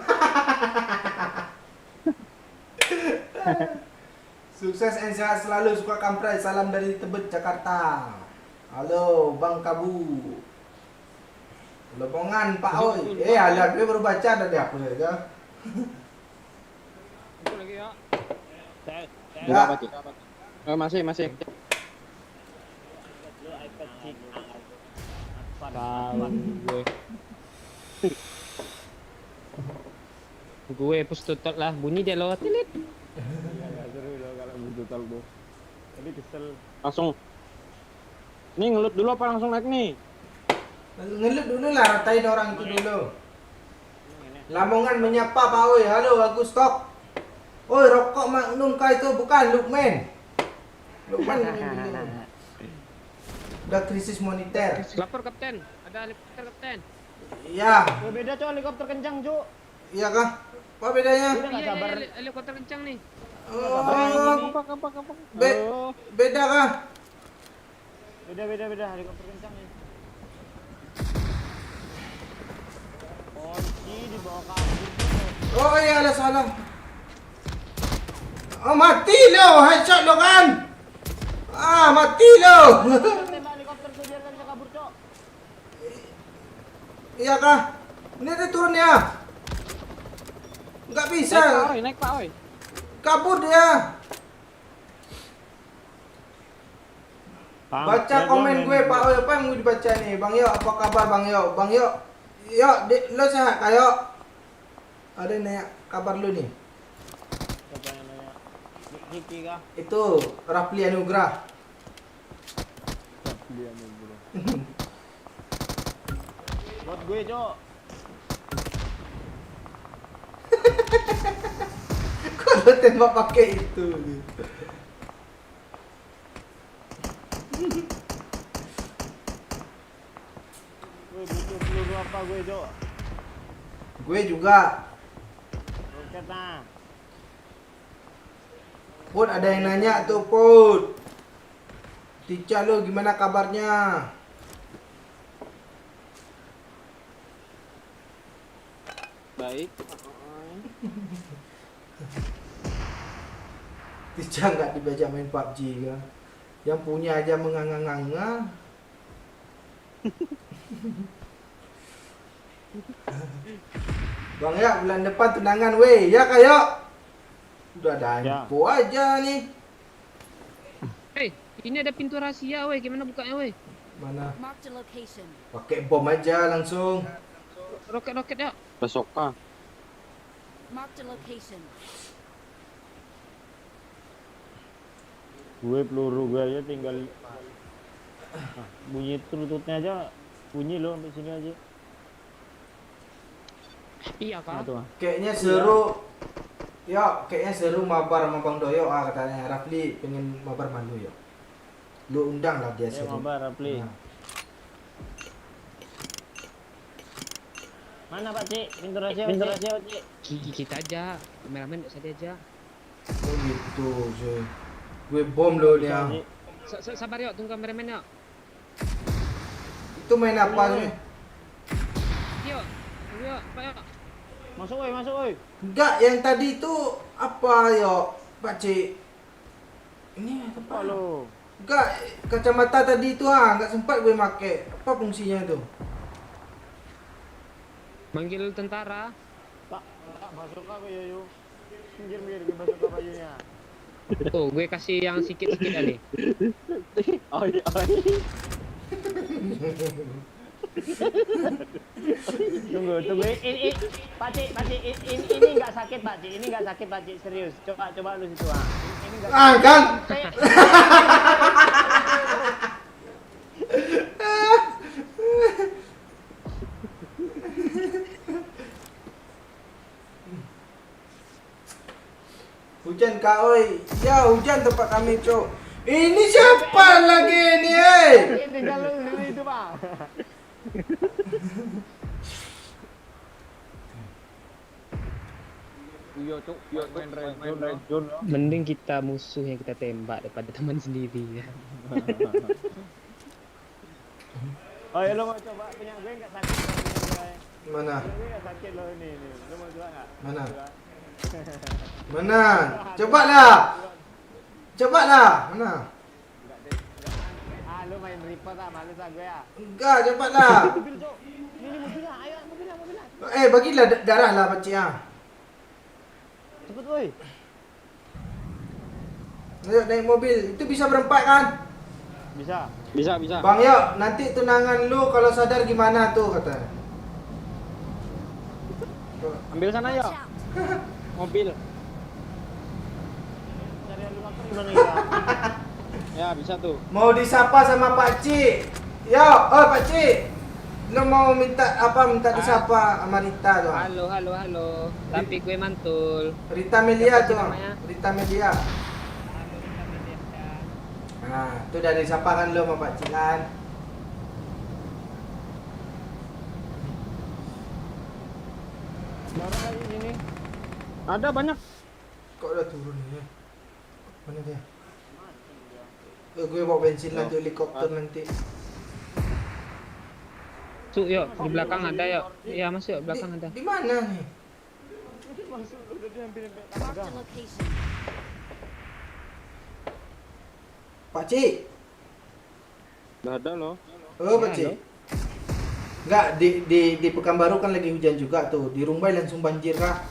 Sukses and sehat selalu, suka kampret. Salam dari Tebet, Jakarta. Halo, Bang Kabu. Lobongan Pak Oi. Alah gue baru baca dari aku ya. Itu lagi ya. Ya. Apa, Cik? Oh, masih. Kawan gue push tutup lah bunyi dia lo tilit. Langsung. Nih ngelut dulu apa langsung naik nih? Ngelut dulu lah, ratain orang itu dulu. Lamongan menyapa Pak Oi. Halo, aku stok. Oi, rokok Magnum kah itu? Bukan, Lukman. Lukman. Udah krisis moneter. Lapor kapten, ada helikopter kapten. Iya. Beda cok helikopter kencang cok. Iya kah? Apa bedanya? Udah nggak Iya, sabar. helikopter kencang nih. Oh, Apa? beda kah? Beda helikopter kencang nih. Kunci dibawa kabur. Oh iya, lah salah. Oh, mati lo. Headshot lo kan? Ah, mati lo. Tembak kabur, Cok. Iya kah? Ini dia turun ya. Nggak bisa. Naik Pak, oi. Kabur dia. Baca komen gue Pak Oi, apa yang mau dibaca nih? Bang Yo, apa kabar Bang Yo? Bang Yo, yo, lo sehat kayo? Ada yang nanya kabar lu nih. Siapa yang nanya? Riki kah? Itu Rafli Anugrah. Dia nih, bro. Buat gue, Cok. Kok lo tembak pakai itu? Gue butuh peluru apa gue, Cok? Gue juga. Roket nah. Put, ada yang nanya tuh Put. Tica lu gimana kabarnya? Baik. Tica nggak dibaca main PUBG kan? Yang punya aja menganga-nganga. Bang ya, bulan depan tunangan weh, ya kayo. Udah ada Ya. info aja nih. Hei, ini ada pintu rahasia, weh. Gimana bukanya, weh? Mana? Marked a location. Pakai bom aja langsung. Roket-roket ya. Besoka. Marked a location. Gue peluru gue aja tinggal bunyi terututnya aja bunyi loh sampai sini aja. Iya, Nah, Kak. tuh. Kayaknya seru. Yo, kayaknya seru mabar sama Bang Doyo katanya Rafli pengen mabar malu yo. Lu undang lah dia Ya, seru. mabar Rafli. Nah. Mana Pak Cik? Pintu rahasia, Pak Cik. Kita aja. Kameramen nggak usah diajak. Oh gitu, cuy. Gue bom lo dia. Cik. Sabar yuk, tunggu kameramen yuk. Itu main apa sih? Yuk, tunggu yuk, Pak yuk. Masuk woi, masuk woi. Enggak, yang tadi itu apa yo, Pak Cik? Ini apa? Halo. Enggak, kacamata tadi itu enggak sempat gue make. Apa fungsinya itu? Manggil tentara. Pak, masuk apa ya yuk? Minggir, gue masuk apa bajunya? Tuh, gue kasih yang sikit-sikit nih. Oi. Tunggu. Ini Pak Cik, ini enggak sakit Pak Cik. Ini enggak sakit Pak Cik, serius. Coba lu situ ah. Ini enggak Ah, kan? Hujan Kak Oi. Ya, hujan tempat kami, Cok. Ini siapa lagi ini, tinggal lu itu, Pak. Iya, Cuk. Iya, main red zone. Mending kita musuh yang kita tembak daripada teman sendiri ya. Oh ya, lu mau coba punya gue enggak sakit Pak, punya gue. Mana? Punya gue enggak sakit loh ini. Lu mau coba enggak? Mana? Mana? Coba lah. Mana? Ah, lu main report ah, males ah gue ah. Enggak, cepatlah. Mobil, Cok. Ini mobilnya, ayo mobilnya. Bagilah darah lah, Pak Cik. Cepet woi. Ayo naik mobil. Itu bisa berempat kan? Bisa. Bisa. Bang Yo, nanti tunangan lu kalau sadar gimana tuh katanya. Ambil sana Watch yuk. out. Mobil. Cari helikopter Indonesia. Ya, bisa tuh. Mau disapa sama Pak Cik. Yo, oh Pak Cik. Lu mau minta disapa sama Rita tuh. Halo. Tapi gue mantul. Rita Melia Siapa tuh. sih namanya? Rita Melia. Nah, itu dari disapa kan lu sama Pak Cik kan. Orang lagi sini. Ada banyak. Kok udah turun ya? Mana dia? Gue bawa bensin lah tuh helikopter nanti. Masuk yuk, di belakang ada yuk. Iya, masuk yuk, belakang ada. Di mana nih? Marked a location. Pak Cik. Nggak ada loh. Oh, Ya, Pakcik. halo. Enggak, di Pekanbaru kan lagi hujan juga tuh. Di Rumbai langsung banjir kah?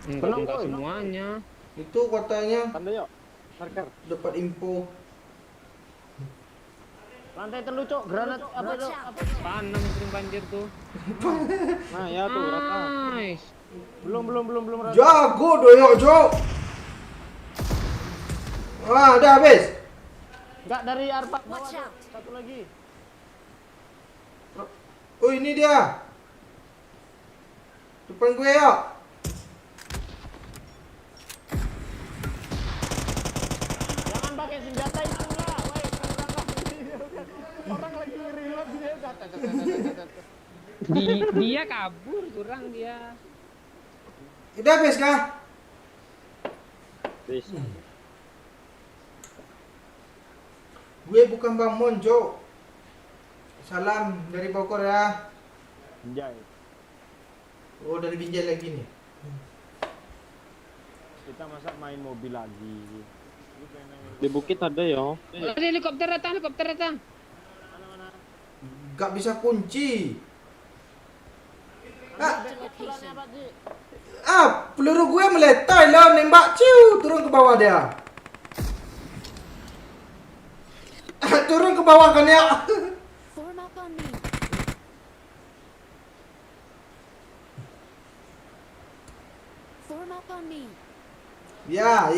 Enggak semuanya. Itu katanya Tanda yuk. Marker. dapat info. Lantai telu, Cok. Granat apa, Watch Cok? out. Panas sering banjir tuh. Nah ya tuh rata. Nice. Belum rata. Jago doyok, Cok. Ah, udah habis. Enggak dari Arpak bawah, Watch Cok. out. Satu lagi. Oh, ini dia. Depan gue yuk. Jangan pakai senjata itu lah. Woi, orang lagi reload dia. Dia kabur kurang dia. Udah habis kah? Bis. Gue bukan Bang Mon, Cok. Salam dari Bogor ya. Anjay. Oh, dari Binjai lagi nih. Kita masa main mobil lagi. Di bukit ada ya. Ada helikopter datang. Gak bisa kunci. Ah, Marked a location. peluru gue meletai lah, nembak ciu, turun ke bawah dia. Turun ke bawah kan ya. Form up on me. Form up on me. Ya.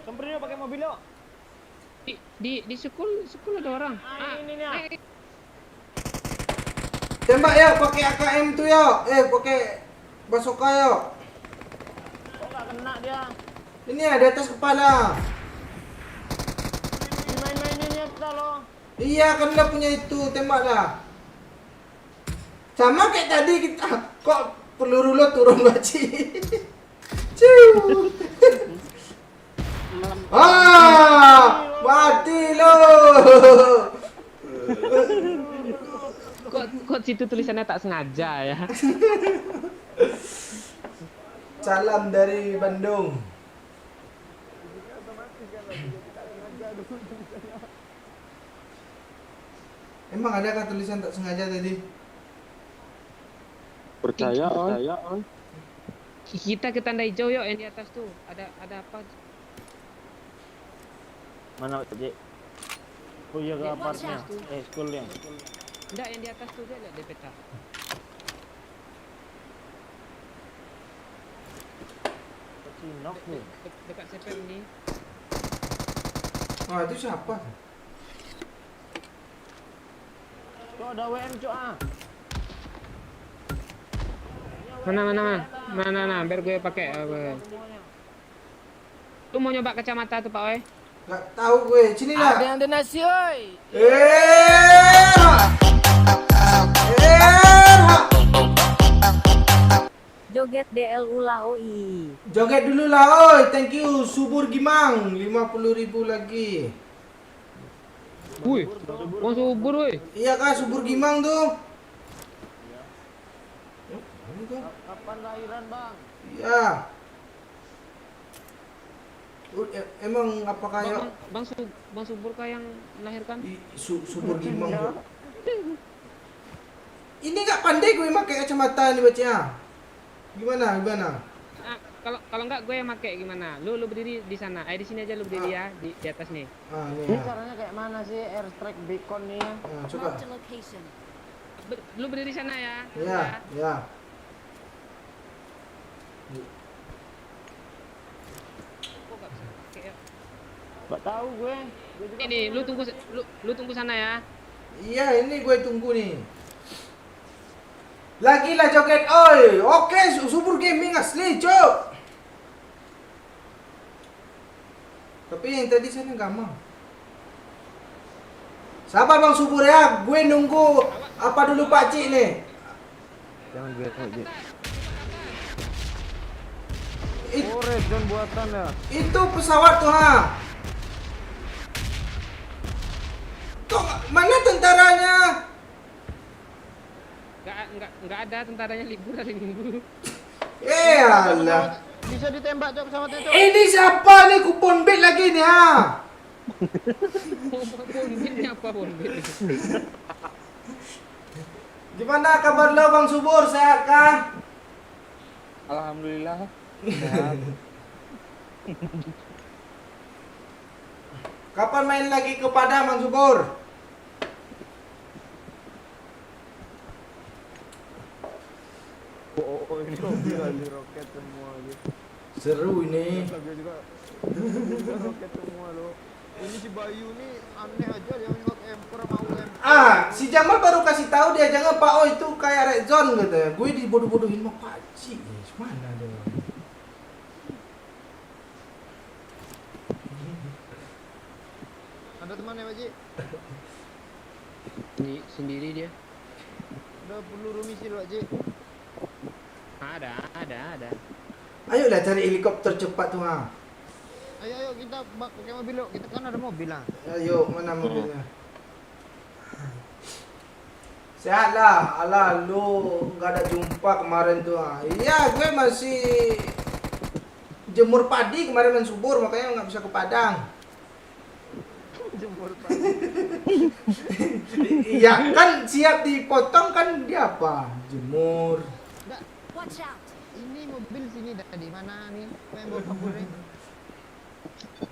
Samperin yuk pakai mobil yuk. Di sekul ada orang. Ini nih. Tembak ya, pakai AKM tuh ya. Pakai bazooka ya. Kok nggak kena dia? Ini ya, di atas kepala. Dimain-mainin ya kita loh. Iya, kan dia punya itu, tembak dah. Sama kayak tadi kita. Kok peluru lo turun baci. Ciu. Mati lo. Kok situ tulisannya tak sengaja ya? Salam dari Bandung. Emang ada kan tulisan tak sengaja tadi? Percaya, oi. Kita ke tanda hijau yuk yang di atas tuh. Ada apa? Mana Cik? Oh iya ke apartnya. Schoolnya. Enggak, yang di atas tuh dia lihat di peta. Cinok nih. Dekat CPM nih. Oh, itu siapa? Cok ada WM Cok Mana, biar gue pakai. Lu mau nyoba kacamata tuh Pak Oi? Gak tahu gue. Sini lah. yang donasi, oi. Joget DL ulah oi. Joget dulu lah, oi. Thank you, Subur Gimang. 50.000 lagi. Wih, mau subur woi. Iya kah, Subur Gimang tuh. Kapan lahiran Bang? Iya. Emang apakah ya Bang Subur kah yang melahirkan? Subur Gimang tuh? Ini nggak pandai gue pakai kacamata nih bacanya. Gimana? Ah, kalau enggak gue yang pakai gimana? Lu berdiri di sana. Di sini aja lu berdiri ya, di atas nih. Nih Ini ya. caranya kayak mana sih airstrike beacon nih ya? Coba. Marked a location. Lu berdiri di sana ya. Ya. Kok enggak bisa pakai ya? Gak tahu gue. Gue juga Ini lu tunggu sana ya. Iya, ini gue tunggu nih. Lagi lah joget, oi. Oke, Subur Gaming asli, cok. Tapi yang tadi sana nggak mau. Sabar Bang Subur ya, gue nunggu apa dulu Pak Cik nih. Jangan gue aja. It- Oh, red zone buatan ya. itu pesawat tuh ha. Kok mana tentaranya? Enggak ada tentaranya libur hari Minggu. alah. Bisa ditembak Cok pesawatnya Cok. Ini siapa nih kupon bet lagi nih ha? Bonbitnya apa bonbit? Gimana kabar lo Bang Subur? Sehat kah? Alhamdulillah. Kapan main lagi ke Padang Bang Subur? Oh, ini mobil lagi roket semua gitu. Seru ini. Lagi juga roket semua lo. Ini si Bayu nih aneh aja dia nyebut Emperor mau Emperor. Ah, si Jamal baru kasih tahu dia jangan Pak, oh itu kayak red zone katanya. Gue dibodoh-bodohin sama Pak Cik. Mana dia? Ada teman ya Pak Ji? Sendiri dia. Udah peluru misil Pak Ji. Ada. Ayolah cari helikopter cepat tuh ha. Ayo kita pakai mobil yuk. Kita kan ada mobil lah. Ayo, mana mobilnya? Sehat lah. Alah, lu nggak ada jumpa kemarin tuh ha. Iya, gue masih jemur padi kemarin main Subur, makanya nggak bisa ke Padang. Jemur padi. Iya, kan siap dipotong kan dia apa? Jemur. Enggak, Watch out! ini mobil sini dari mana nih? Main bawa kabur nih.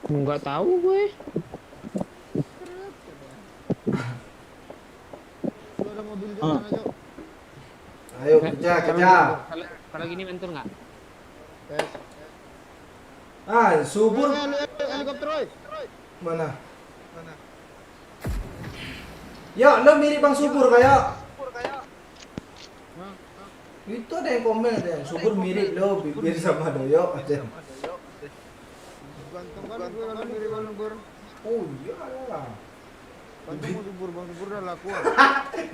Enggak tahu gue. Lu ada mobil di sana, Cok. Ayo kerja. Kalau gini mentur nggak? Tes. Ah, Subur Helikopter, oi. mana? Yo, lo mirip Bang Subur kayak. Itu ada yang komen ada. Subur mirip lo, bibir sama Doyok ada. Gantung kan gue kalau mirip Bang Subur. Oh iya lah. Gantung mau Subur, Bang Subur udah laku.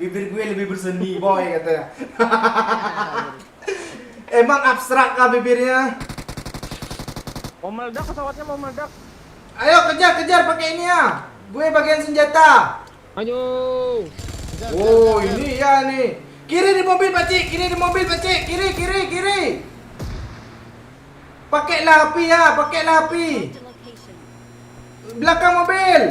Bibir gue lebih berseni boy katanya. Emang abstrak kah bibirnya? Mau meledak pesawatnya mau meledak. Ayo kejar pakai ini ya. Gue bagian senjata. Ayo. Oh ini ya nih. Kiri di mobil Pakcik, kiri. Pakailah api ya, Marked a location. Belakang mobil.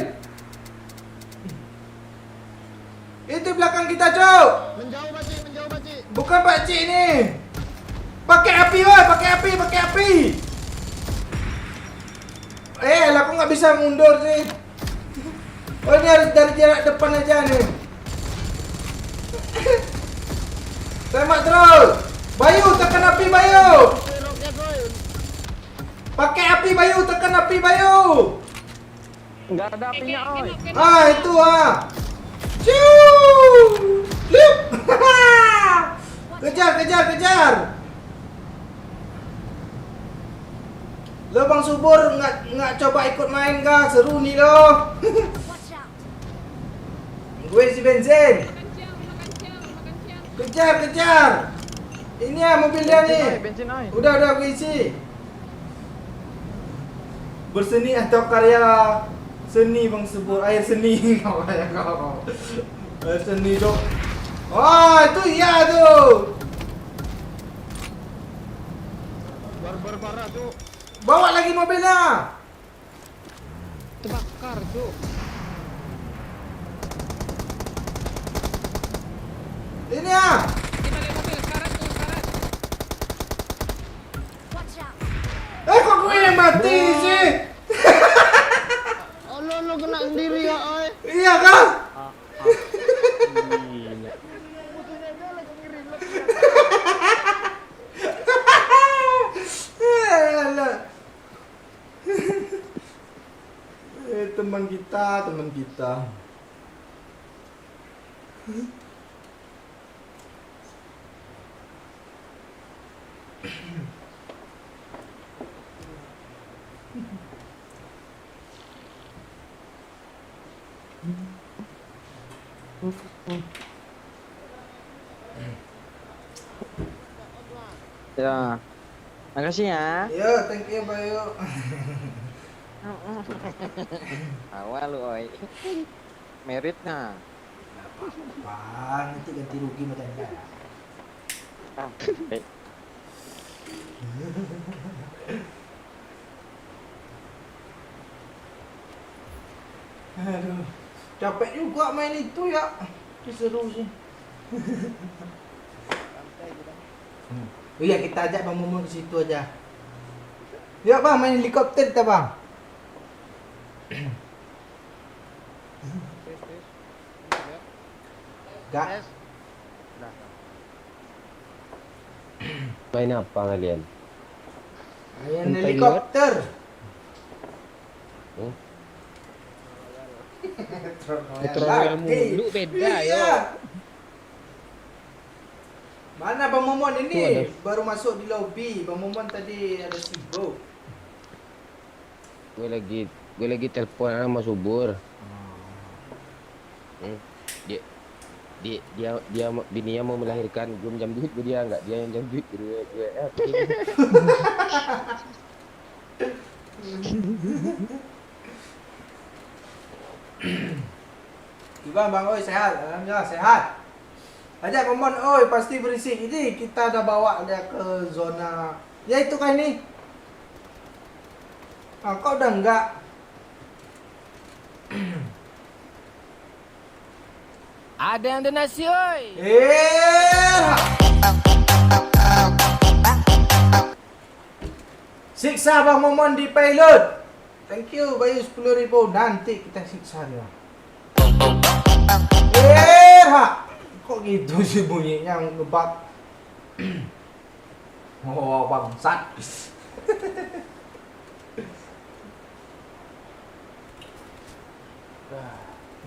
Itu belakang kita, Cok. Menjauh, Pakcik. Bukan Pakcik ini. Pakai api, woi, pakai api. Lah aku nggak bisa mundur sih. Oh ini harus dari jarak depan aja nih. Tembak terus. Bayu, tekan api Bayu. Pakai api Bayu, tekan api Bayu. Enggak ada apinya, oi. Ah itu ah. Ciu. Liup. Kejar. Lo Bang Subur nggak coba ikut main kah? Seru nih lo. Watch out! Gue isi bensin. Kejar. Ini ya mobilnya nih. Bensin, oi. Udah gue isi. Berseni atau karya seni Bang Subur? Air seni kau kayak kau. Air seni dok. Oh itu iya tuh. Barbar parah, Cok. Bawa lagi mobilnya. Terbakar tuh. Ini ya. Kita lihat mobil karet. Watch out! Kok gue yang mati sih? Oh, lo kena sendiri ya, oi. Iya kan? Gila. Musuhnya dia lagi ngirim. Alah. Teman kita. Ya. Makasih ya. Yo, thank you Bayu. Awal lu, oi. Merit nah. Bang, nanti ganti rugi macam mana? Aduh, capek juga main itu ya. Itu seru sih. Oh iya, kita ajak Bang Momon ke situ aja. Ya Bang, main helikopter kita Bang. Gak. Tes. Udah. Main apa kalian? Main Entah helikopter. Hmm? Metro Royal mulu beda Iya. yo. Mana Bang Momon Tuh ini? ada. Baru masuk di lobi. Bang Momon tadi ada sibuk. Gue lagi telepon sama Subur. Dia bininya mau melahirkan, gue minjam duit ke dia, enggak dia yang minjam duit ke gue. Gimana Bang Oi, sehat? Alhamdulillah sehat. Ajak Momon Oi, pasti berisik. Ini kita udah bawa dia ke zona. Ya itu kan ini. Ah, kau udah enggak? Ada yang donasi, oi. Siksa Bang Momon di pilot. Thank you, bayu 10.000. Nanti kita siksa dia. Kok gitu sih bunyinya ngebak? Oh, bangsat.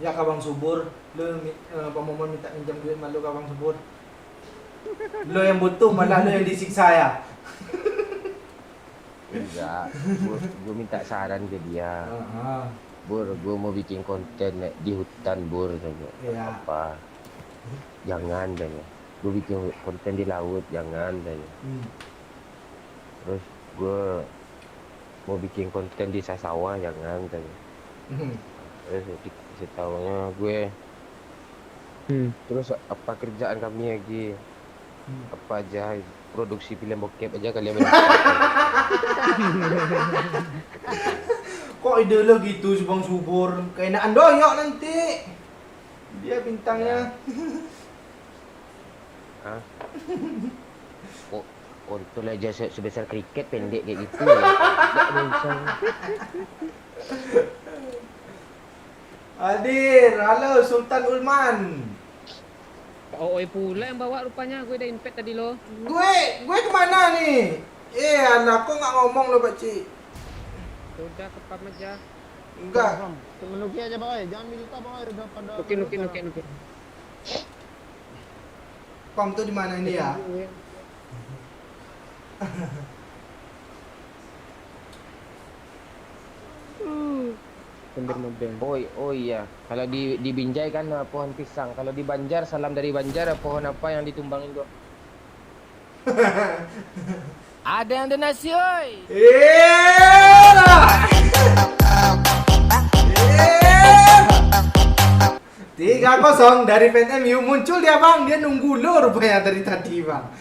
Ya Kabang Subur, Bang Momon minta pinjam duit malu Kabang Subur. Lo yang butuh malah lo yang disiksa ya. Enggak, gue minta saran ke dia. Bur, gue mau bikin konten di hutan, Bur. Iya. Apa? Jangan, tanya. Gue bikin konten di laut, jangan, tanya. Terus gue mau bikin konten di sawah, jangan, tanya. Terus dikasih gue. Terus apa kerjaan kami lagi? Apa aja produksi film bokep aja kalian Kok ide lo gitu si Bang Subur? Keenaan doyok nanti. Dia bintangnya. Hah? Kok kontol aja sebesar kriket pendek kayak gitu ya? Nggak bisa. Hadir, halo Sultan Ulman. Oi pula yang bawa rupanya, gue udah invite tadi lo. Gue kemana nih? Anak kok nggak ngomong lo Pakcik? Udah kepam aja. Enggak. Menuki aja Bang Oi, jangan milita Bang Oi, udah pada. Nukin. Pam tuh di mana ini ya? Sumber mobil. Oh iya, kalau di Binjai kan pohon pisang. Kalau di Banjar, salam dari Banjar, pohon apa yang ditumbangin gua? Ada yang donasi, oi. 3-0 dari fan MU muncul dia Bang, dia nunggu lo rupanya dari tadi Bang.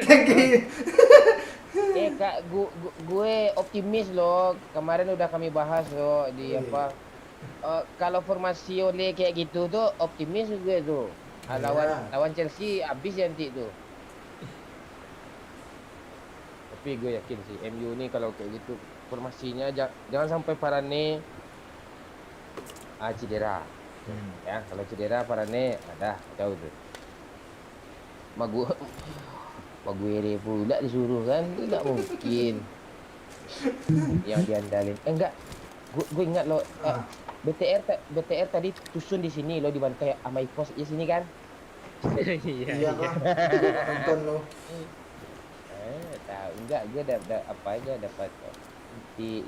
Thank you. Kak, gue optimis loh. Kemarin udah kami bahas loh di apa. Kalau formasi oleh kayak gitu tuh optimis gue tuh. Lawan Chelsea habis ya nanti tuh. Tapi gue yakin sih MU nih kalau kayak gitu formasinya jangan sampai Varane cedera. Ya, kalau cedera Varane ada tahu tuh. Maguire pula disuruh kan, tidak mungkin. Yang diandalin. Enggak. Gue ingat lo BTR tadi tusun di sini lo dibantai sama Ipos di sini kan? Iya Kang. Nonton lo. Tahu enggak gue dapat apa aja dapat si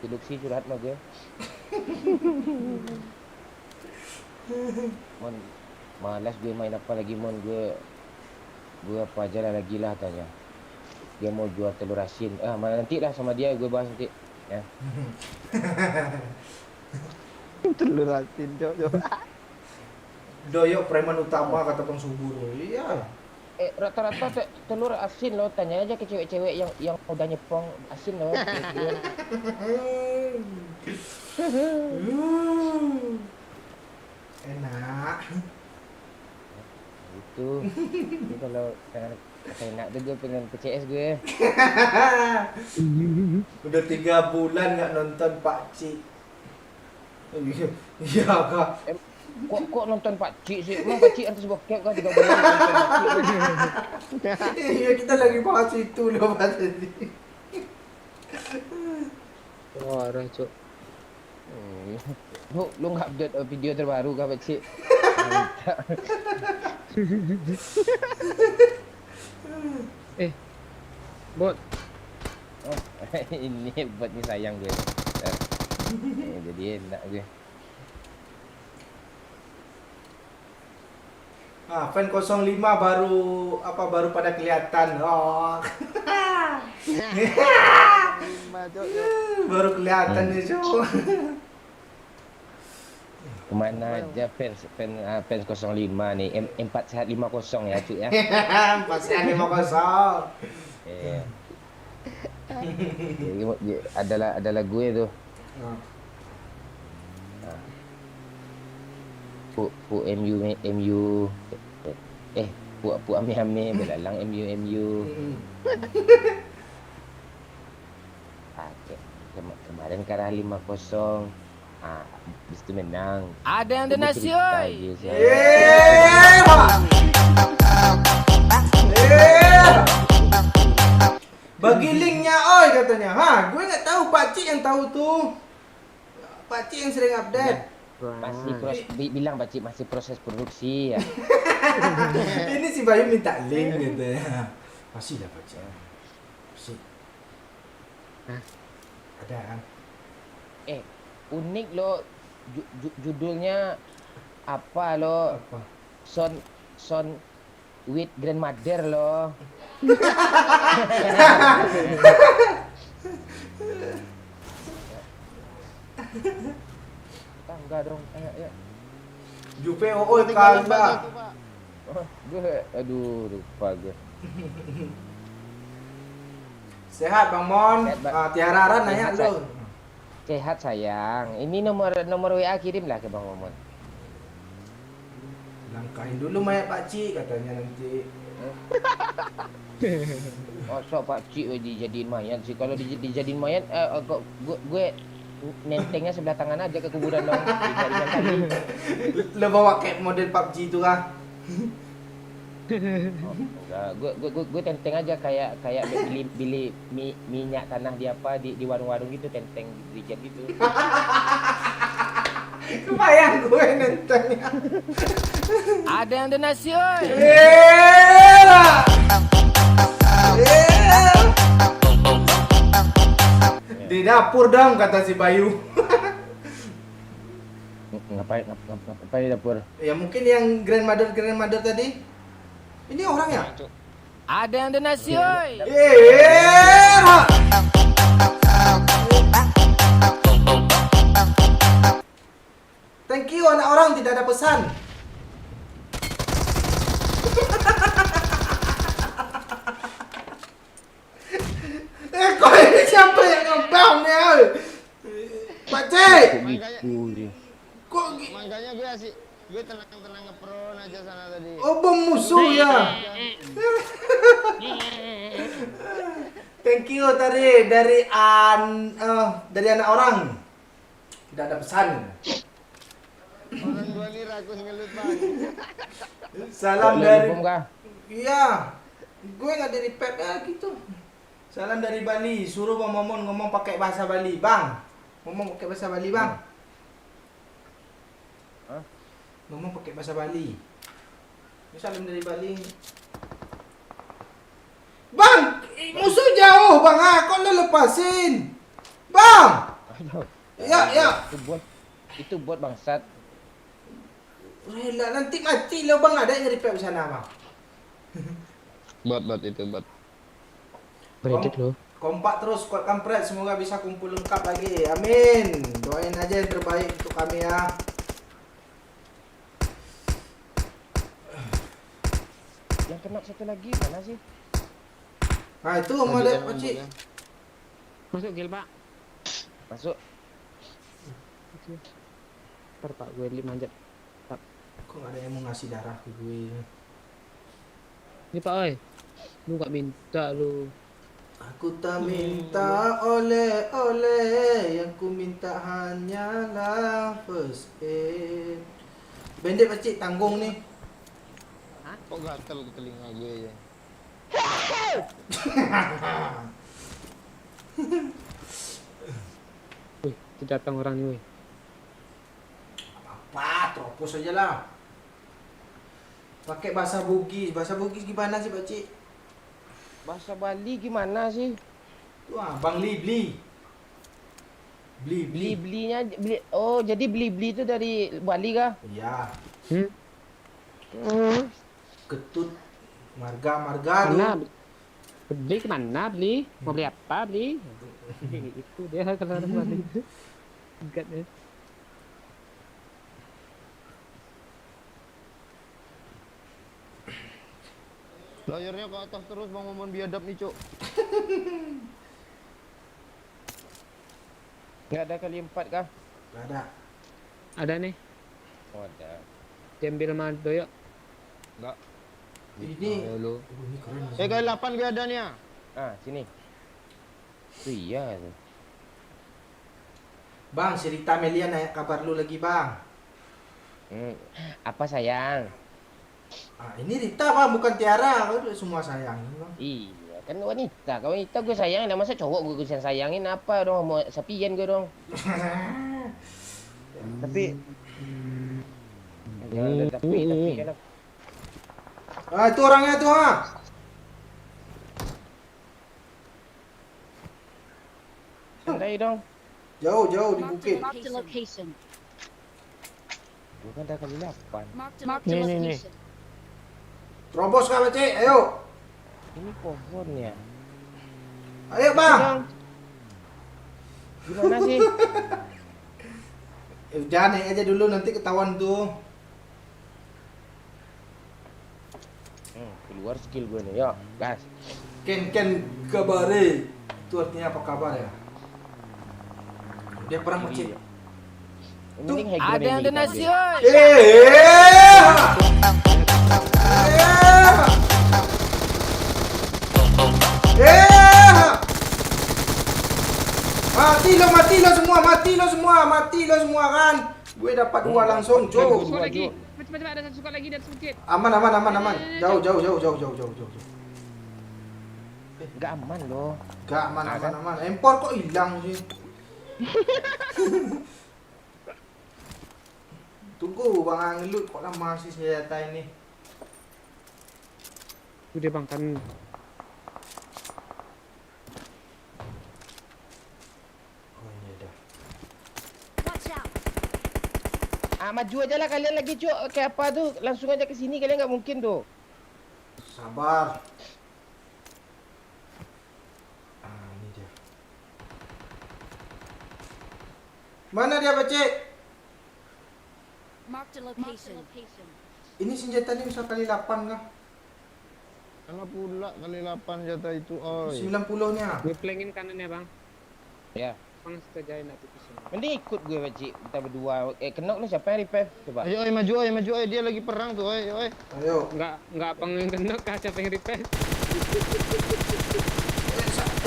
Luxi curhat sama gue. Mon malas gue main apa lagi mon gue apa aja lagi lah tanya. Dia mau jual telur asin. Nanti lah sama dia gue bahas nanti ya. Telur asin, Cok. Doyok preman utama kata Bang Subur. Iya. Rata-rata telur asin loh, tanya aja ke cewek-cewek yang udah nyepong asin loh. Telur. Enak. Itu. Ini kalau enak tuh gue pengen ke CS gue. Udah 3 bulan nggak nonton Pak Cik. Iya kak. Kok nonton Pak Cik sih? Emang Pak Cik artis bokep kan 3 bulan nonton Pak Cik. Iya kita lagi bahas itu loh Pak tadi. Parah, Cuk. Lu nggak update video terbaru kah Pak Cik? Bot, Oh, ini buatnya sayang gue. Jadi enak gue. Ah, fan 05 baru pada kelihatan. Oh. Baru kelihatan nih, Cuk. Kemana aja fans 05 nih, M4 sehat 50 ya cuy ya. Pasti ada 50. Iya. Jadi, adalah gue tuh. Pu MU pu ame belalang MU. Kemarin kalah 5-0. Habis itu menang. Ada yang donasi, oi. Bagi linknya oi katanya. Gue nggak tahu, Pak Cik yang tahu tuh. Pak Cik yang sering update. Bilang Pak Cik masih proses produksi ya. Ini si Bayu minta link gitu ya. Masih lah Pak Cik. Masih. Ada kan? Unik lo judulnya apa lo? Apa? Son with grandmother lo. Enggak dong. Ya. Jupe oi kalba. Gue aduh lupa gue. Sehat Bang Mon. Sehat, Bang. Tiara Aran nanya Sehat, lu. Sehat sayang. Ini nomor WA kirimlah ke Bang Momon. Langkahin dulu mayat Pak Cik katanya nanti. Oh, so Pak Cik dijadiin mayat sih. Kalau dijadiin mayat gue nentengnya sebelah tangan aja ke kuburan dong. Dijadiin tadi. Lo bawa kayak model PUBG itu kah? Enggak, gue tenteng aja kayak beli minyak tanah di apa di warung-warung gitu, tenteng dijat gitu. Kebayang gue nentengnya. Ada yang donasi, oi. Di dapur dong kata si Bayu. Ngapain di dapur? Ya mungkin yang grandmother tadi. Ini orang ya? Ada yang donasi, oi. Thank you anak orang tidak ada pesan. Kok ini siapa yang ngebang ya? Pak Cik. Kok Makanya gue tenang ngepron aja sana tadi. oh bom musuh ya? Thank you dari anak orang. Tidak ada pesan. Orang gua nih rakus ngelut bang. Salam Lo dari bom kah? iya. Gue nggak dari pep ya gitu. Salam dari Bali. Suruh Bang Momon ngomong pakai bahasa Bali, Bang. Ngomong pakai bahasa Bali, Bang. Hah? Ngomong pakai bahasa Bali. Salam dari Bali. Bang, musuh jauh, Bang. Kok lo lepasin? Bang. Ya. Itu buat bangsat. Rela nanti mati lo, Bang. Ada yang repair sana, Bang. bot itu bot. Beredit lo. Kompak terus, kuat kampret. Semoga bisa kumpul lengkap lagi. Amin. Doain aja yang terbaik untuk kami ya. Yang kena satu lagi mana sih? Ah itu sama dek pakcik. Masuk gil pak. Masuk. Ntar pak gue manjat. Kok gak ada yang mau ngasih darah ke gue? Ini pak oi. Lu gak minta lu. Aku tak minta oleh-oleh, yang ku minta hanyalah first aid. Bandit pakcik tanggung ni. Kok gatel ke telinga gue ya? Wih, itu datang orang nih wih. Apa? Teropos aja lah. Pakai bahasa Bugis. Bahasa Bugis gimana sih pakcik? Bahasa Bali gimana sih? Tu ah, Bang Li beli. Beli-belinya beli. Oh, jadi beli-beli itu dari Bali kah? Iya. Hmm. Ketut marga tu. Mana? Beli kemana beli? Mau beli apa beli? Itu dia kalau ada beli. Enggak deh. Layarnya ke atas terus Bang Momon biadab nih, Cuk. Nggak ada kali 4 kah? Gak ada. Ada nih. Oh, ada. Diambil sama Doyok. Enggak. Ini. Halo. Ini keren. Kali 8 gue adanya. Ah, sini. Itu iya tuh. Bang, si Rita Melia nanya kabar lu lagi, Bang. Apa sayang? Ah, ini Rita, Bang, bukan Tiara. Kau semua sayangin, Bang. Iya, kan wanita. Kalau wanita gue sayangin, masa cowok gue sayangin apa dong? Mau sapian gue dong. Tapi tapi kan Ah, itu orangnya tuh, ha. santai dong. Jauh-jauh di bukit. Marked a location. Gue kan udah kali 8. Marked a Nih, nih, nih. location. Terobos kah, Pakcik? Ayo. Ini pohonnya. Ayo, Bang. Dong. Gimana sih? Jangan naik aja dulu, nanti ketahuan tuh. Keluar skill gue nih. Yuk, gas. Ken kabare. Itu artinya apa kabar ya? Dia perang, Pakcik. Yang penting high Ada grade yang ini donasi, kita oi. Mati lo semua kan. Gue dapat 2 langsung, Satu Cuk. lagi. Cepat-cepat ada satu squad lagi di atas bukit. Aman. Jauh. nggak aman loh. Gak aman. Empor kok hilang sih? Tunggu Bang Angelut, kok lama sih senjata ini? Itu dia bang kan. Oh ini ada. Watch out. Maju aja lah kalian lagi cuk. Kayak apa tuh? Langsung aja ke sini, kalian nggak mungkin tuh. Sabar. Ah ini dia. Mana dia, Pakcik? Marked a location. Ini senjatanya bisa kali 8 kah? Karena pula kali 8 jatah itu. Oh. 90-nya. Gue plengin kanannya bang. Ya. Bang setuju nak tikus. Mending ikut gue Pakcik. Kita berdua. Kenok nih siapa yang revive? Coba. Ayo, maju, dia lagi perang tuh, oi. Ayo. Enggak apa ngenok kah siapa yang repair?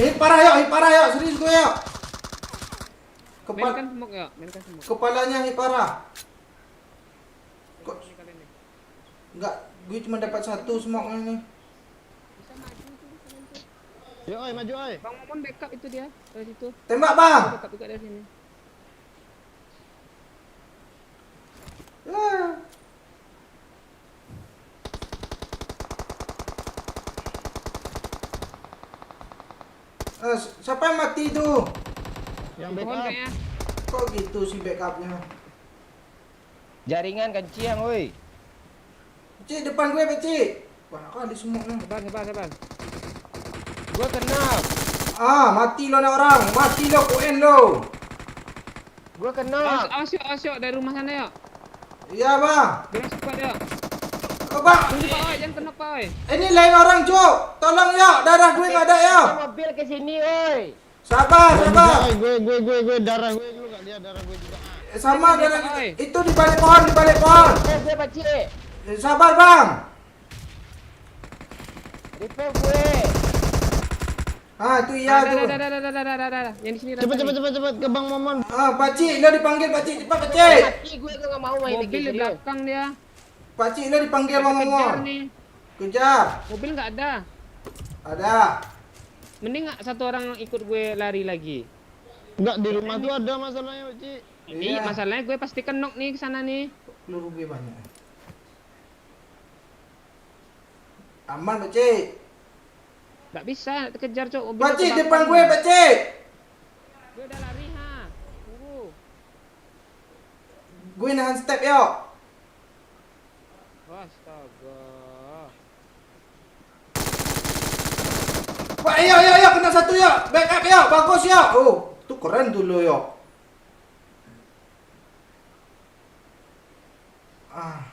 Hit parah yuk, serius gue yuk. Mainkan smoke ya, mainkan smoke. Kepalanya hit parah. Kok Ini kalian nih. enggak, gue cuma dapat 1 smoke ini. Yo, maju, oi. Bang Momon backup itu dia dari situ. Tembak, Bang. Backup juga dari sini. Ah. Siapa yang mati itu? Yang Pohon backup. kayaknya. Kok gitu sih backupnya? Jaringan kenciang, woi. Cik, depan gue, Cik. Banyak kali smoke-nya. Sabar. Gue kena. Mati lo nih orang. Mati lo, UN lo. Gue kena. Asyok dari rumah sana ya. Iya, Bang. Gerak cepat ya. Oh, bang. Tunggu Pak Oi, jangan kena Pak Oi. Ini lain orang, Cuk. Tolong yuk, darah gue nggak ada yuk. Mobil ke sini, oi. Sabar, sabar. Gue darah gue dulu gak lihat darah gue juga. Sama Ini, darah Pak Oi. itu di balik pohon, di balik pohon. Gue Pak Cik. Sabar, Bang. Repair gue. Ah, itu iya tuh. Dah. Yang di sini Cepet ke Bang Momon. Ah, Pakcik, lo dipanggil Pakcik, cepat Pakcik. Mati gue gak mau main lagi. mobil di serius. belakang dia. Pakcik, lo dipanggil Bang Kejar Momon. nih. Kejar. Mobil nggak ada. Ada. Mending nggak satu orang ikut gue lari lagi. Enggak di rumah tuh ada masalahnya, Pak Cik. Ini Iya. masalahnya gue pasti kenok nih ke sana nih. Peluru gue banyak. Aman, Pakcik. Nggak bisa kejar cok. Mobil Pakcik, ke depan belakang. gue, Pakcik. Gue udah lari ha. Tunggu. Gue nahan step yuk. Astaga. Pak, yuk, kena satu yuk. Backup yuk, bagus yuk. Oh, tuh keren dulu yuk. Ah.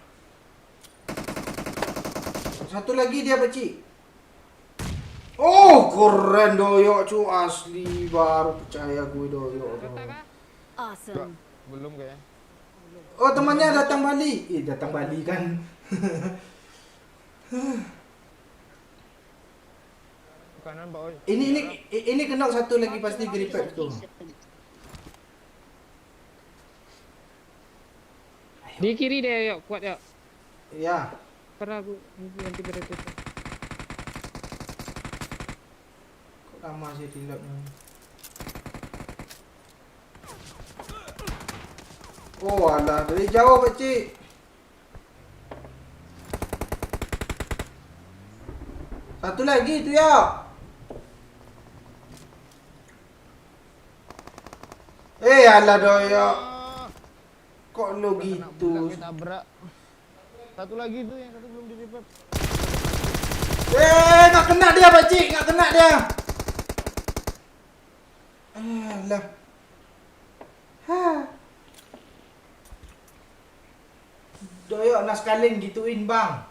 Satu lagi dia, Pakcik. Oh, keren doyok cu, asli baru percaya gue doyok. Rata kah? Awesome. Belum kayaknya. Oh, temannya datang Bali. Datang Bali kan. Kanan Pak Oi. Ini kena satu lagi pasti gripet tuh. Location. Di kiri deh yuk, kuat yuk. Ya. Pernah gue nanti berikut. Kok lama sih reloadnya? Oh, alah, dari jauh, Pakcik. Satu lagi tu ya. Alah doyok. Kok lo gitu? Kita tabrak. Satu lagi tuh yang satu belum di repair. Nggak kena dia, Pakcik, nggak kena dia. Alah. Doyok naskalen gituin, Bang.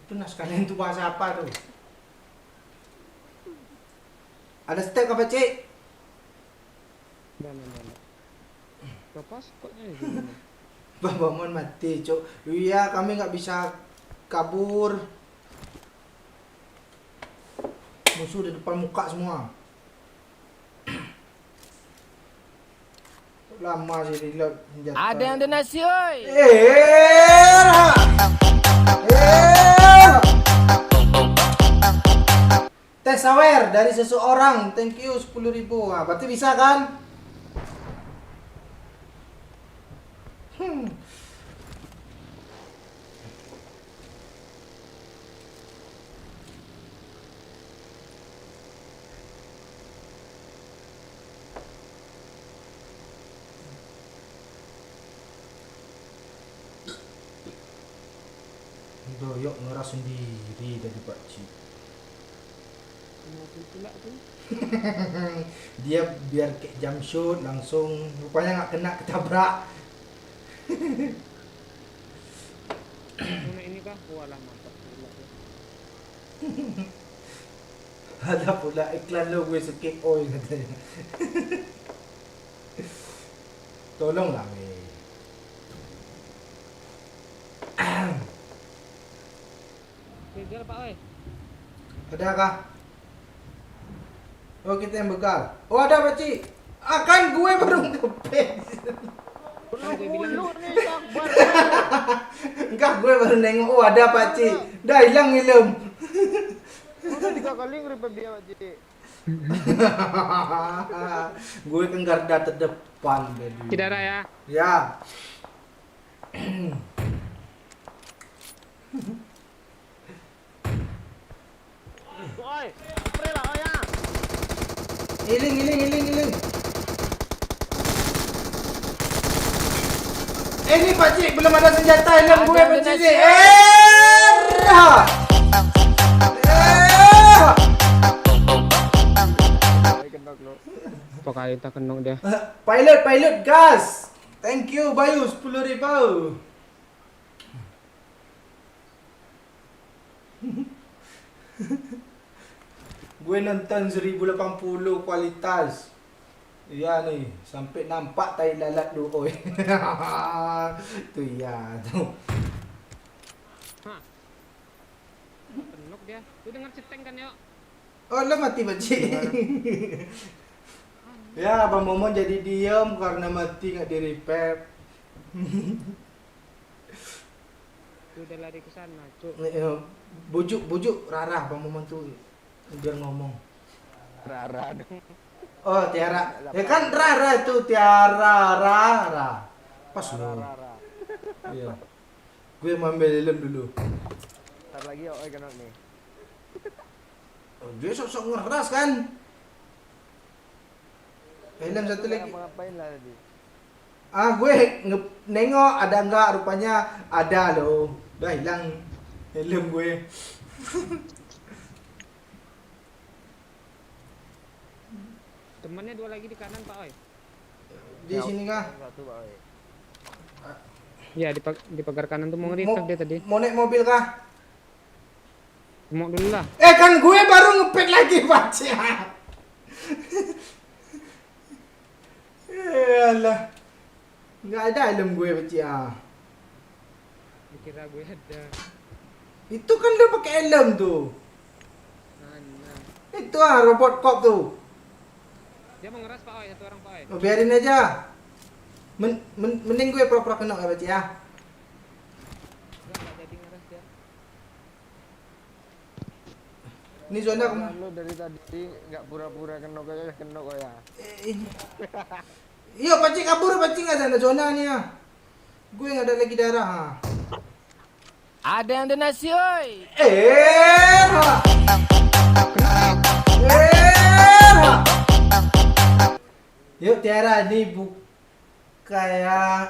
Itu naskalen tuh bahasa apa tuh? Ada step apa, Pakcik? Nah. Lepas kok ini. Bang Momon mati, Cok. Iya, kami nggak bisa kabur. Musuh di depan muka semua. Lama sih reload senjata. Ada yang donasi, oi. Tes aware dari seseorang. Thank you 10.000. Nah, berarti bisa kan? Doyok ngeras sendiri dari Pakcik. Mobil pula tuh. Dia biar kayak jump shoot langsung, rupanya nggak kena, ketabrak. Mana ini kah? Walah mantap pula tuh. Ada pula iklan lo gue skip oil katanya. Tolonglah weh. Kejar Pak Oi. Ada kah? Oh, kita yang begal. Oh, ada Pakcik. Kan gue baru ngepet. Kan gue bilang Lu nih sabar. Enggak, gue baru nengok. Oh, ada Pakcik. Dah hilang ilm. Udah 3 kali nge-repair dia, Pak Cik. Gue kan garda terdepan tadi. Cedera ya. Ya. Oi, spray lah, ya. Hiling. Ini Pakcik belum ada senjata ilm gue Ada Pakcik donasi. Apa kali tak kenong dia? Pilot gas. Thank you Bayu 10.000. Gue nonton 1080 kualitas. Iya nih, sampai nampak tai lalat lu, oi. Tuh ya, tuh. Hah. Penuk dia. Lu dengar ceteng kan, yuk? Oh, lo mati bacik. Ya, Bang Momon jadi diam karena mati nggak di repair. Lu udah lari ke sana, Cuk. Bujuk Rara Bang Momon tuh dia ngomong. Rara dong. Oh, Tiara. Ya kan Rara itu Tiara, Rara. Pas lo. Rara. Iya. Gue mau ambil helm dulu. Ntar lagi ya, kena nih. Oh, dia sok-sok ngeras kan? Helm satu lagi. Ngapain lah tadi? Gue nengok ada enggak, rupanya ada loh. Udah hilang helm gue. Temannya 2 lagi di kanan, Pak Oi. Di sini kah? Satu, Pak. Oi. Iya, di pagar kanan tuh mau nge-repack dia tadi. Mau naik mobil kah? Mau dulu lah. Kan gue baru ngepack lagi baca. Yalah. Enggak ada helm gue baca. Dikira gue ada. Itu kan dia pakai helm tuh. Mana? Itu robot cop tuh. Dia mau ngeras, Pak Oi, satu orang, Pak Oi. Oh, biarin aja. Mending gue pura-pura kena ya baca ya. Enggak jadi ngeras dia. Ini zona Lu dari tadi nggak pura-pura kena ya. Iya, pacik kabur, pacik nggak sana zona nih ya. Gue nggak ada lagi darah. Ha. Ada yang donasi, oi. Era. Yuk Tiara nih buka ya.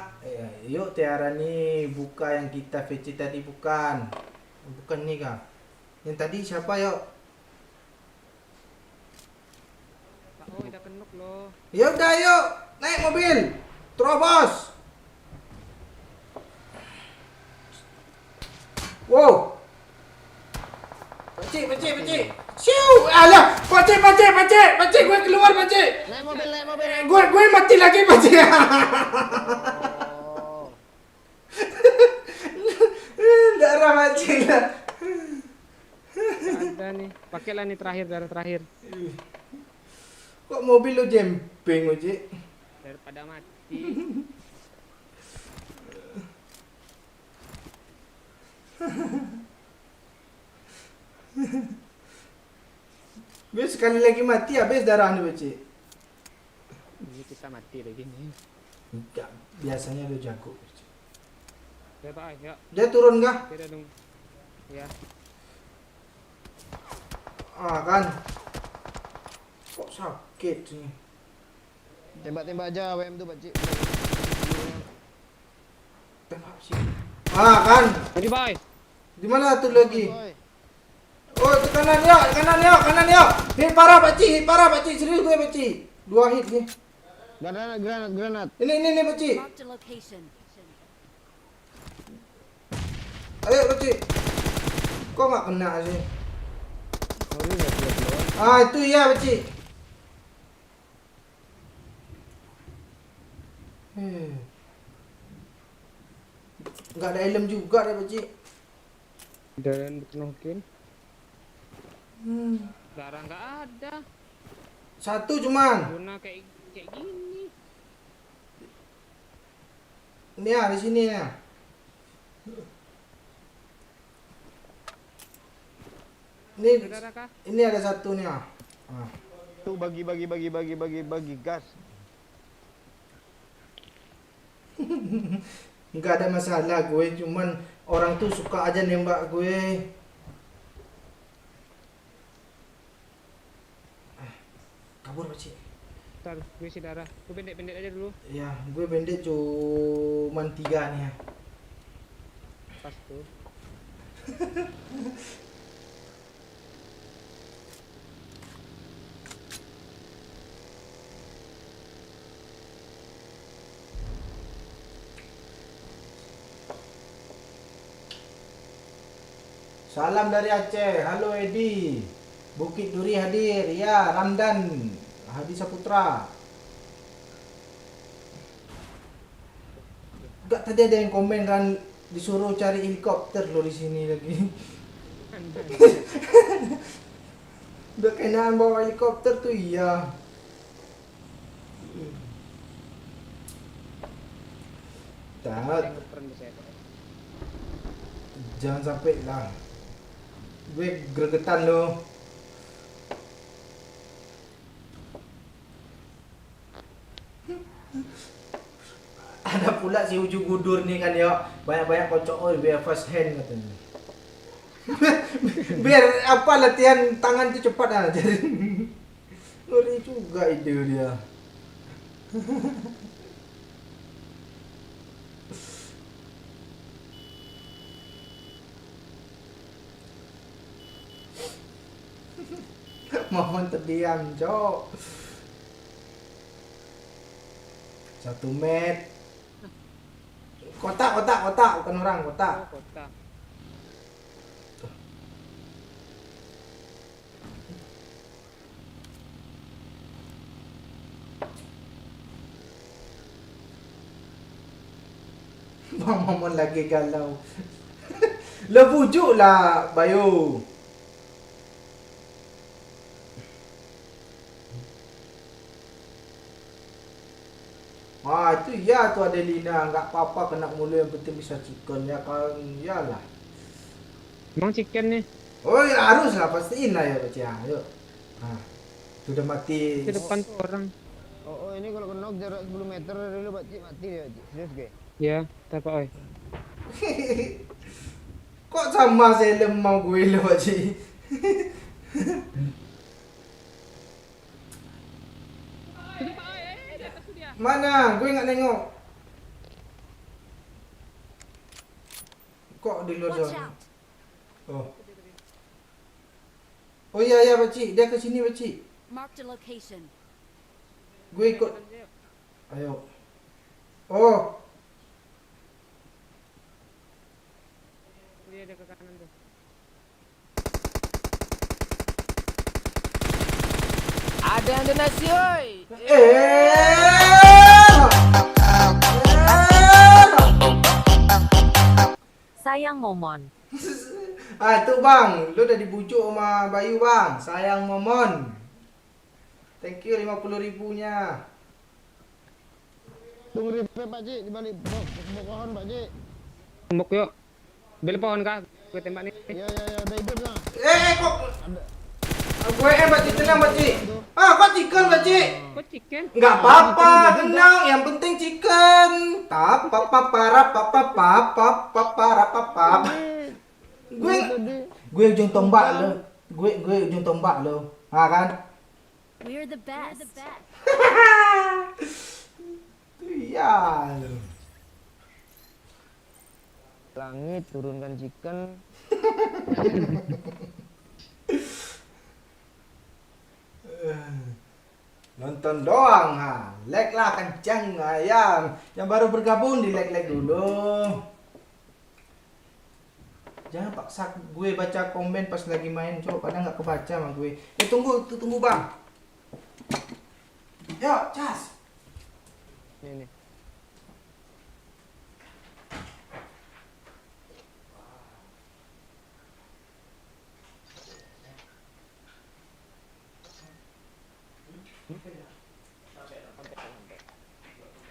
Yuk Tiara nih buka yang kita VC tadi bukan. Bukan nih kah? Yang tadi siapa yuk? Pak Oi udah penuk loh. Ya udah yuk, naik mobil. Terobos. Wow. Pacik. Siu, alah, pacik, gue keluar pacik. Naik mobil. Gue mati lagi pacik. Oh. Darah pacik lah. Ada nih. Pakailah nih darah terakhir. Kok mobil lo jemping ojek? Daripada mati. Gue sekali lagi mati habis darah nih pacik. Ini kita mati lagi nih. Enggak, biasanya lo jago. Ya Pak Oi, yuk. Dia turun kah? Kita dong. Ya. Kan. Kok sakit sih? Tembak-tembak aja WM tuh, Pak Cik. Tembak sih. Kan. Jadi Pak Oi. Di mana tuh lagi? Oi. Oh, itu kanan yuk. Hit parah Pakcik, serius gue Pakcik. 2 hit nih. Granat. Ini Pakcik. Marked a location. Ayo Pakcik. Kok nggak kena sih? Oh, ini nggak keluar. Itu ya Pakcik. Nggak ada helm juga deh Pakcik. Dan dipenuhin. Darah nggak ada. Satu cuman. Zona kayak gini. Ini ya di sini ya. Darah kah? Ini ada satu nih ya. Tuh bagi gas. Nggak ada masalah gue, cuman orang tuh suka aja nembak gue. Kabur Pakcik. Ntar gue isi darah. Gue pendek-pendek aja dulu. Ya, gue pendek cuman 3 nih ya. Pas tuh. Salam dari Aceh. Halo Edi. Bukit Duri hadir. Ya, Ramdan. Hadi Saputra. Enggak, tadi ada yang komen kan disuruh cari helikopter lo di sini lagi. Udah kenaan bawa helikopter tuh iya. Tak, jangan sampai lah. Gue gregetan lo. Ada pula si Uju Gudur nih kan ya, banyak-banyak kocok oh biar first hand katanya. Biar apa latihan tangan itu cepat aja. Ngeri juga ide dia. Mohon terdiam, Cok. 1 met. Kotak, bukan orang, kotak. Oh, kota. Bang Momon lagi galau. Lo bujuk lah, Bayu. Itu ya tuh Adelina, nggak apa-apa kena mulu yang penting bisa chicken ya kan, iyalah. Emang chicken nih Oh ya harus lah, pastiin lah ya Pak Cia. Yuk. Nah, sudah mati. di depan tuh orang. Oh, ini kalau kenok jarak 10 meter dari lu Pak Cik mati dia Pak Cik. Serius ge? Ya, tak oi. Kok sama helm mau gue lo Pak Ci? Mana? Gue nggak nengok. Kok di luar Watch zona? out. Oh. Oh iya Pak Ci, dia ke sini Pak Ci. Marked a location. Gue ikut. Ayo. Oh, Dia ke kanan tuh. Ada yang donasi, oi. Sayang Momon. Tuh Bang, lu udah dibujuk sama Bayu Bang. Sayang Momon. Thank you 50.000-nya. Tunggu di Pak Cik di balik pohon Pak Cik. Tembok yuk. Beli pohon kah? Gue tembak nih. Ya, udah hidup lah. Kok gue Pak Ci, tenang Pak Ci. Kok chicken Pak Ci? Kok chicken? Enggak apa-apa, tenang, yang penting chicken. Gue ujung tombak lo. Gue ujung tombak lo. Kan? We're the best. Iya lo. Langit turunkan chicken. Nonton doang like lah kencang ayam. Yang baru bergabung di like dulu. Jangan paksa gue baca komen pas lagi main, Cok. Kadang nggak kebaca sama gue. Tunggu Bang. Yuk, cas. Ini.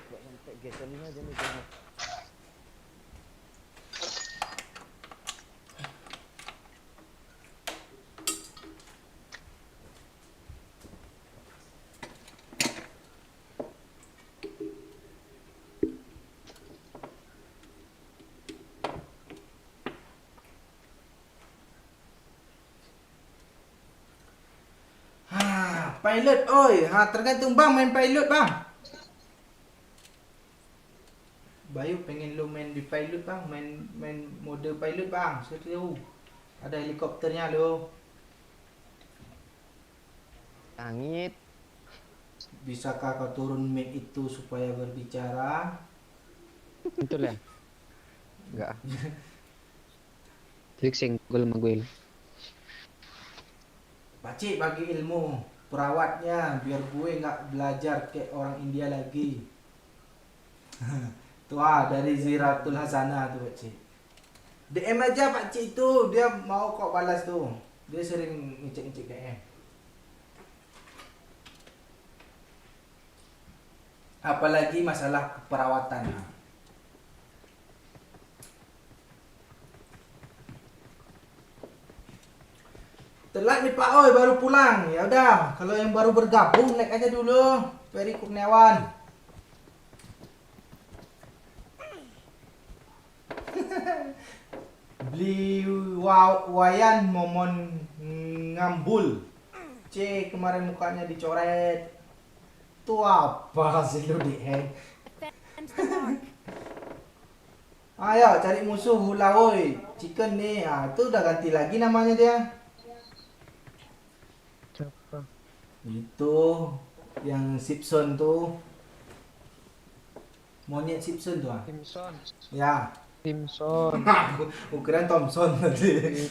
Sampai geselin aja nih. Pilot, oi. Tergantung Bang main pilot, Bang. Bayu pengen lu main di pilot, Bang. Main mode pilot, Bang. Serius. Ada helikopternya lo. Langit. Bisakah kau turun mic itu supaya berbicara? Betul ya? Enggak. Trik senggol sama gue. Pakcik bagi ilmu perawatnya biar gue nggak belajar kayak orang India lagi. Tuh dari Ziratul Hasanah tuh pakcik. DM aja pakcik itu, dia mau kok balas tuh. Dia sering ngecek-ngecek DM. Apalagi masalah keperawatan. Telat nih Pak Oi, baru pulang. Ya udah, kalau yang baru bergabung like aja dulu. Ferry Kurniawan. Beli wayan momon ngambul. C kemarin mukanya dicoret. Itu apa sih lu di hang? Defend the mark. Ayo cari musuh hula woi. Chicken nih. Ah, itu udah ganti lagi namanya dia. Siapa? Itu yang Simpson tuh. Monyet Simpson tuh ah. Simpson. Ya. Simpson. Ukuran Thompson tadi.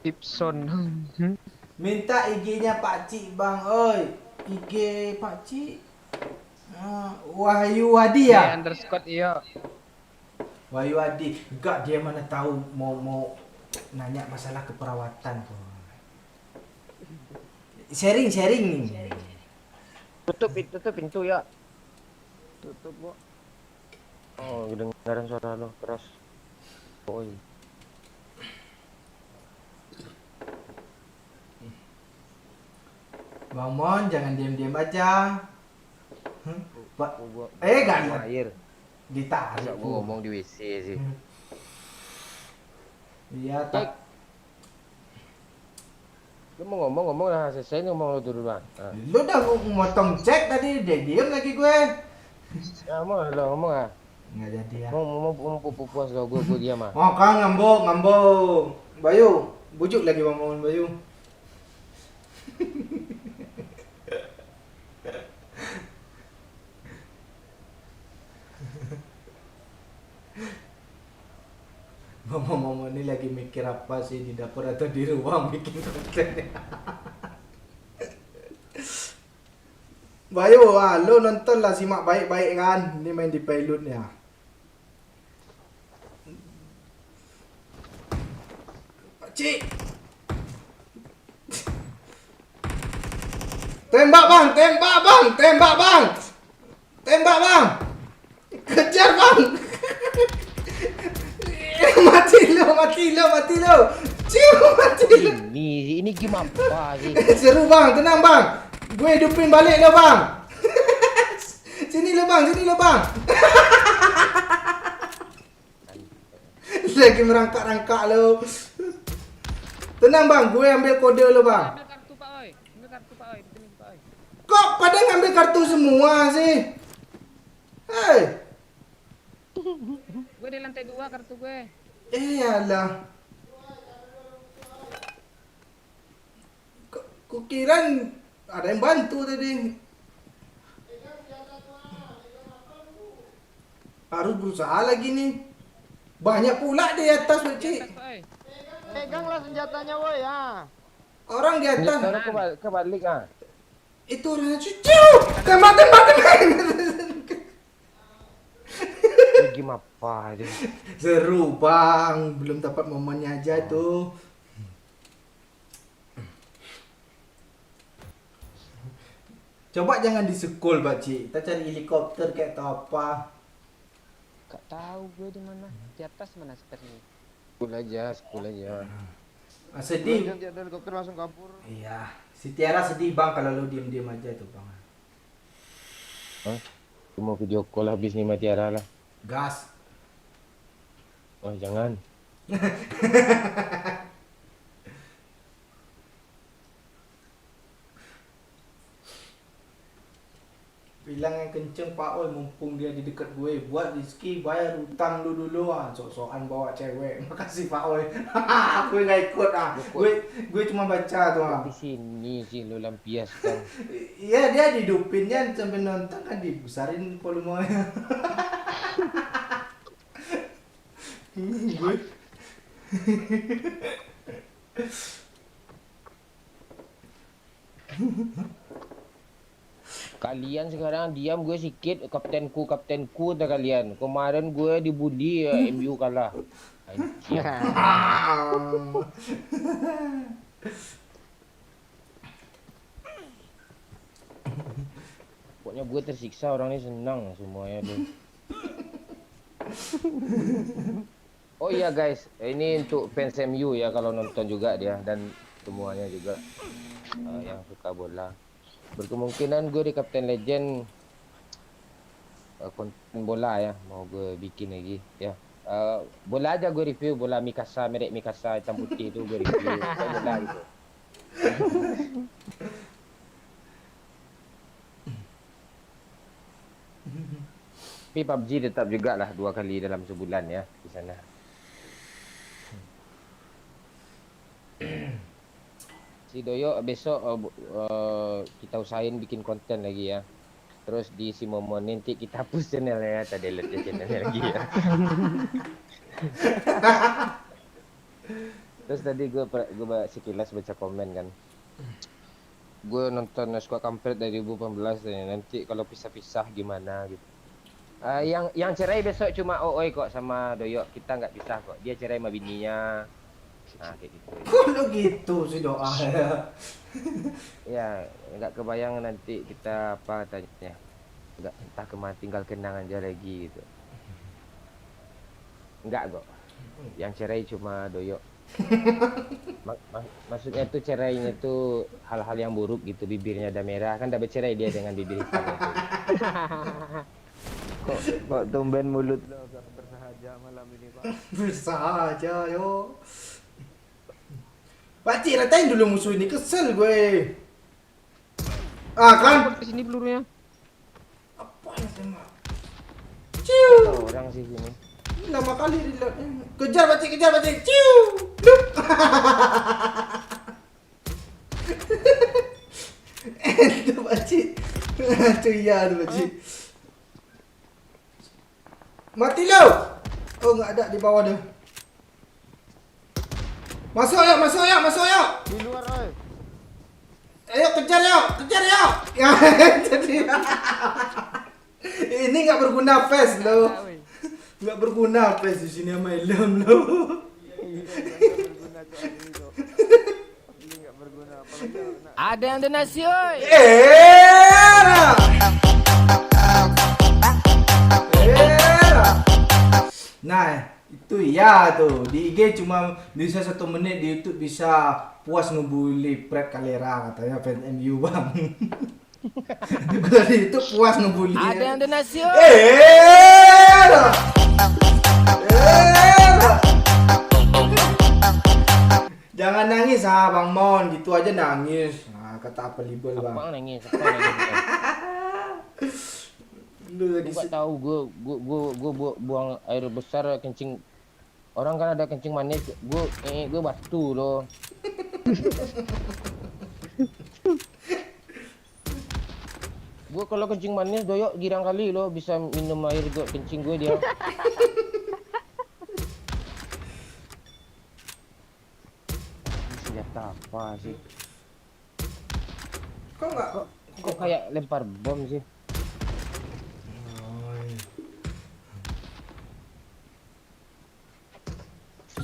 Simpson. Minta IG-nya Pak Cik Bang oi. IG Pak Cik Wahyu Wadi ya? Underscore iya. Wahyu Wadi. Enggak, dia mana tahu mau nanya masalah keperawatan tuh. Sharing nih. Tutup pintu ya. Tutup, Bu. Oh, kedengaran suara lo keras. Oi. Bang Mon, jangan diam-diam aja. Pak, Gua gak ada. air. Ditarik. Masa gua ngomong di WC sih. Iya, tak. Lu mau ngomong lah, selesai ngomong lu dulu bang. Nah. Lu udah motong cek tadi, dia diam lagi gue. Ya ngomong ah. Nggak jadi ya. Mau puas lo, gue diam ah. Oh, kan ngambok. Bayu, bujuk lagi Bang Mon Bayu. Mama ini lagi mikir apa sih di dapur atau di ruang bikin konten. Bayu, lu nonton lah, simak baik-baik kan. Ini main di pilotnya. Pakcik. Tembak bang. Kejar bang. Mati lo. Cium, mati lo. Ini gimana sih? Seru bang, tenang bang. Gue hidupin balik lo bang. Sini lo bang. Lagi merangkak-rangkak lo. Tenang bang, gue ambil kode lo bang. Ambil kartu Pak Oi. Betul Pak Oi. Kok pada ngambil kartu semua sih? Hei. Gue di lantai 2 kartu gue. Alah. Kukiran ada yang bantu tadi. Harus berusaha lagi nih. Banyak pula di atas, Pakcik. Pak Oi. Peganglah senjatanya woi ya. Orang di atas. Kebalik ah. Itu orangnya cucu. Tembak. Gimana sih? Seru bang, belum dapat momennya aja tuh. Coba jangan disekul Pakcik. Kita cari helikopter kayak atau apa. Gak tahu gue di mana. Di atas mana sepertinya. Sekul aja. Sedih. Nanti ada helikopter langsung kabur. Iya, si Tiara sedih bang kalau lu diem-diem aja tuh bang. Hah? Cuma video call habis nih Tiara lah. Gas. Oh jangan. Bilang yang kenceng Pak Oi, mumpung dia di dekat gue. Buat Rizky bayar utang lu dulu ah. Sok-sokan bawa cewek. Makasih Pak Oi. Gue gak ikut ah. Gue cuma baca tuh ah. Di sini sih lu lampiaskan. Iya, dia dihidupinnya sampai nonton kan dibesarin volumenya. Kalian sekarang diam, gue sikit. Kaptenku tak kalian. Kemarin gue dibully ya, MU kalah. Anjir. Pokoknya gue tersiksa, orang ini senang semuanya tuh. Oh iya guys, ini untuk fans MU ya, kalau nonton juga dia dan semuanya juga yang suka bola. Berkemungkinan gue di Captain Legend konten bola ya, mau gue bikin lagi ya. Bola aja gue review, bola Mikasa, merek Mikasa hitam putih itu gue review. Bola gitu. Tapi PUBG tetap juga lah 2 kali dalam sebulan ya di sana. Si Doyo besok kita usahain bikin konten lagi ya. Terus di si Momon nanti kita hapus channelnya, tadi lihat channelnya lagi ya. Terus tadi gue sekilas baca komen kan. Gue nonton Squad Kampret dari 2018 ya. Nanti kalau pisah-pisah gimana gitu. Yang cerai besok cuma Ooi kok sama Doyo. Kita nggak pisah kok. Dia cerai sama bininya. Nah kayak gitu. Kok lo gitu sih doa ya? Ya nggak kebayang nanti kita apa tanya. Nggak, entah kemana, tinggal kenang aja lagi gitu. Enggak kok. Yang cerai cuma Doyo. Maksudnya tuh cerainya tuh hal-hal yang buruk gitu, bibirnya udah merah kan, udah bercerai dia dengan bibir hitam itu. Kok tumben mulut lo bersahaja malam ini, Pak? Bersahaja yo. Pakcik ratain dulu musuh ini, kesel gue. Ah kan? Di sini pelurunya. Apa yang tembak? Ciu. Orang sih sini. Lama kali reload. Kejar pakcik, ciu. Dup. Itu pakcik. Itu iya tu pakcik. Mati lo. Oh enggak ada di bawah dia. Masuk ya. Di luar, oi. Ayo kejar ya. Ya, jadi ini nggak berguna PES lo. Nggak berguna PES di sini sama Ilham lo. Ini nggak berguna apalagi nak. Ada yang donasi, oi. Era. Nah, itu ya tuh. Di IG cuma bisa 1 menit, di YouTube bisa puas ngebully Fred Calera katanya fans MU bang. Kalau di YouTube puas ngebully. Ada yang donasi, oi. Era. Jangan nangis Bang Mon, gitu aja nangis. Nah, kata apa libel bang? Apa nangis? Lu lagi Gue nggak tahu, gue buang air besar kencing. Orang kan ada kencing manis, gue batu loh. Gue kalau kencing manis Doyok girang kali loh, bisa minum air gue kencing gue dia. Ini senjata apa sih? Kok kayak lempar bom sih?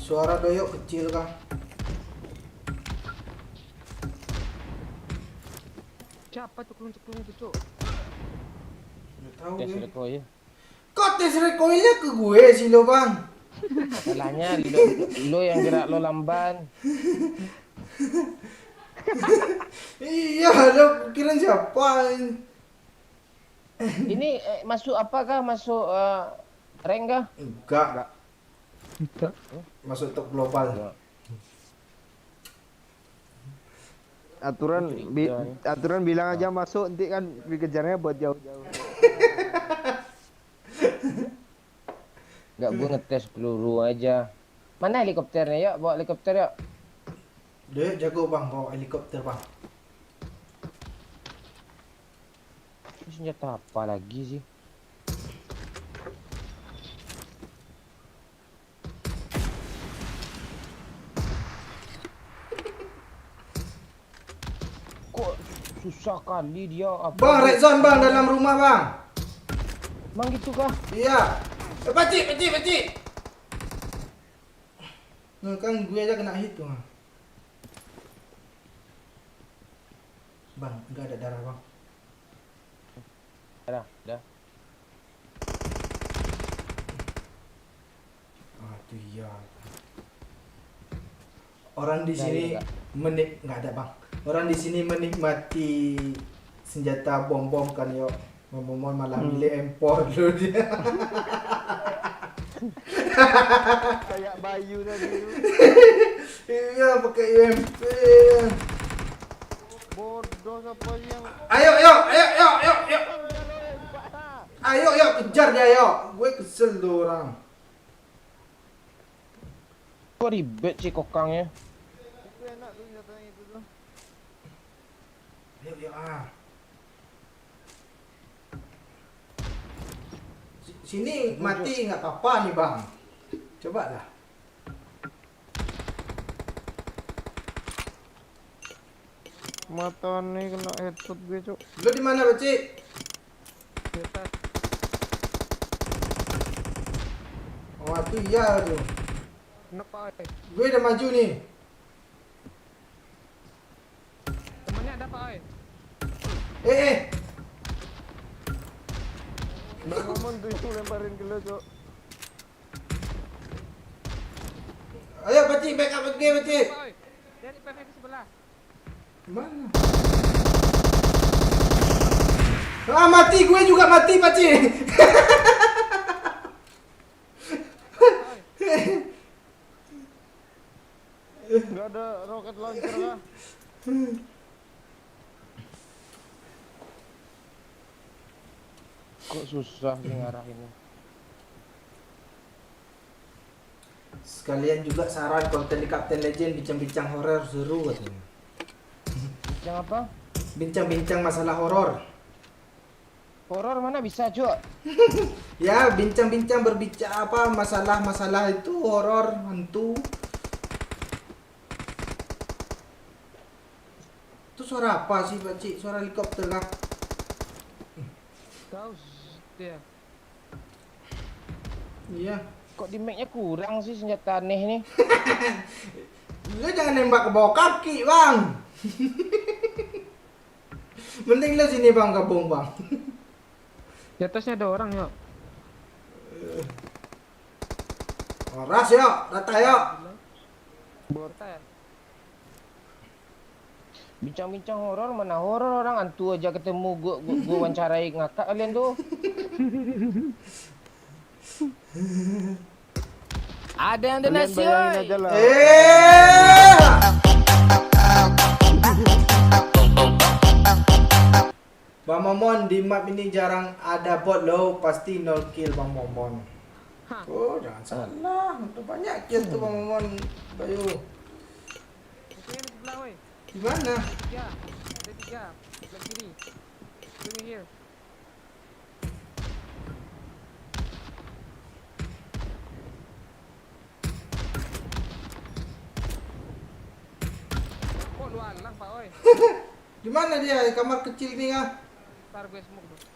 Suara Doyok kecil kang. Siapa tuh keluntuk-keluntuk itu, Cuk? Nggak tahu Tes gue. recoil. Kok tes recoilnya ke gue sih lo bang? Salahnya lo yang gerak lo lamban. Iya, lo kira siapa? Ini masuk apakah? Masuk rank kah? Enggak. Masuk top global. Enggak. Aturan bilang aja masuk, nanti kan dikejarnya buat jauh-jauh. Enggak, gue ngetes peluru aja. Mana helikopternya ya? Bawa helikopter ya. Doyok jago bang bawa helikopter bang. Ini senjata apa lagi sih? susah kali dia. Apa Bang, red zone bang dalam rumah bang. Bang gitu kah? Iya. Pakcik. Nah, kan gue aja kena hit tuh. Bang, enggak ada darah bang. Dah. Ah, itu iya. Orang di Dah, sini iya, nggak ada bang. Orang di sini menikmati senjata bom kan yo. Bom malah milih empor dulu dia. Kayak Bayu tadi tu. Iya pakai UMP. Bodoh siapa yang Ayo. Ayo kejar dia yo. Gue kesel tuh orang. kok ribet sih kokangnya. Itu enak tuh senjatanya itu tuh. Ayo Sini mati nggak apa-apa nih bang. Coba lah. Mata nih kena headshot gue, Cuk. Lu di mana, Bacik? Di atas. Oh, itu iya tuh. Kenapa? Gue udah maju nih. Temennya ada apa? Eh. Bang Momon tuh yang lemparin ke lo, Cuk. Ayo, Bacik, backup ke gue, Bacik. Dari PV ke sebelah. Mana? Ah, mati, gue juga mati, Bacik. Enggak ada roket launcher lah. Kok susah sih ngarahinnya. Sekalian juga saran konten di Captain Legend bincang-bincang horor seru katanya. Yang apa? Bincang-bincang masalah horor. Horor mana bisa, Cuk? Ya, bincang-bincang berbicara apa masalah-masalah itu horor, hantu. Itu suara apa sih, Bacik? Suara helikopter kah? Kau dia. Iya. Kok di mic-nya kurang sih senjata aneh nih? Lu jangan nembak ke bawah kaki, Bang. Mending lu sini, Bang, gabung, Bang. Di atasnya ada orang yuk. Ras yuk, rata yuk. Botan. Bincang-bincang horor mana horor, orang hantu aja ketemu gua wawancarai ngakak kalian tuh. Ada yang donasi, bayangin oi. aja lah. Bang Momon di map ini jarang ada bot loh, pasti 0 kill Bang Momon. Hah. Oh, jangan salah, untuk banyak kill tuh Bang Momon. Bayu, Musuhnya di sebelah, woi. di mana? 3. Ada 3. Sebelah kiri. Bring me here. Kok lu alang, Pak, oi. Di mana dia? Kamar kecil nih ah. Ntar gue smoke dulu.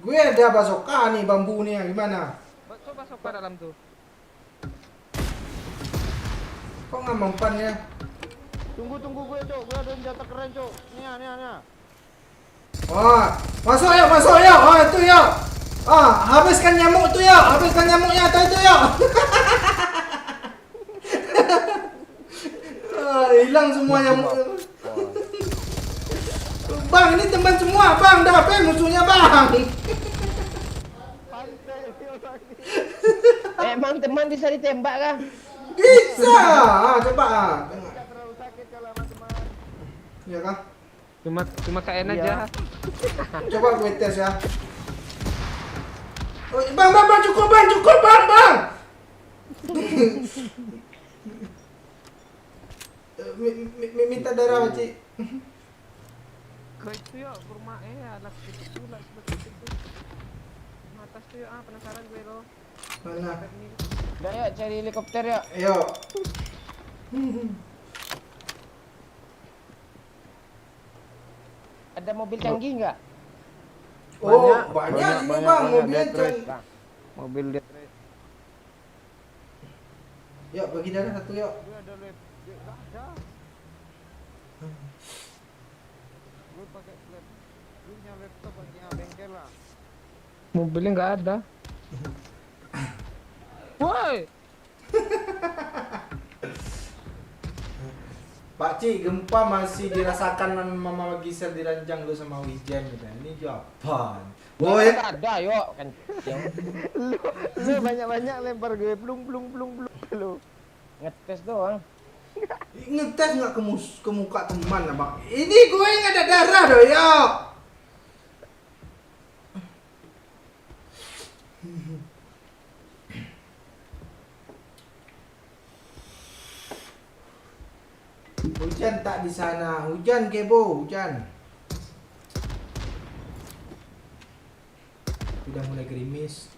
Gue ada basoka nih, bambu nih, gimana? Coba sok ke dalam tuh. Kok nggak mempan ya? Tunggu gue, Cuk. Gue ada senjata keren, Cuk. Nih. Oh, masuk yuk. Oh, itu yuk. Ah, habiskan nyamuk tuh yuk. Habiskan nyamuknya tuh itu yuk. Ah, hilang semua nyamuk. Bang, ini teman semua, Bang. Dah apa musuhnya, Bang? Emang teman bisa ditembak kah? Bisa. Ah, coba ah. Tengok. Terlalu sakit kalau sama teman. Ya kah? Cuma KN Iya. aja. Coba gue tes ya. Oh, bang, cukup bang. Minta darah, Cik. Ke itu yuk, ke rumah anak itu pula sebelah itu. Atas tuh yuk, penasaran gue lo. Mana? Udah ya, cari helikopter ya. Ayo. Ada mobil canggih nggak? Oh, banyak ini bang, mobilnya Death Race. can. Mobil Death Race. Yuk, bagi darah satu yuk. Gue ada nggak ada. Gue pakai laptop. Gue punya laptop punya bengkel lah. Mobilnya nggak ada. Woi, Pak Cik, gempa masih dirasakan Mama Gisel di Ranjang lu sama Wijen gitu. Ini jawaban. Woi, nggak ada, yuk kan. Lu banyak-banyak lempar gue plung lu. Ngetes doang. ngetes nggak ke muka teman abang? Ini gue nggak ada darah doh ya. Hujan tak di sana, hujan kebo, hujan. Udah mulai gerimis.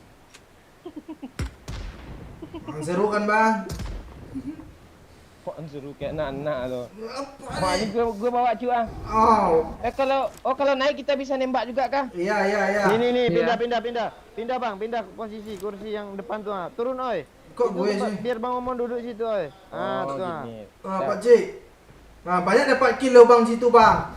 Bang seru kan bang? Kok seru kayak anak-anak lo. Apa Wah, ini gue bawa cuy ah. Oh, Kalau naik kita bisa nembak juga kah? iya iya iya. Nih, Iya. pindah bang, pindah posisi kursi yang depan tuh. Ah. Turun oi. Kok Itu gue tempat- sih? Biar Bang Omon duduk situ oi. Ah, Oh, tuh. Ah. gini. Pak Cik. Nah, banyak dapat kilo bang situ bang.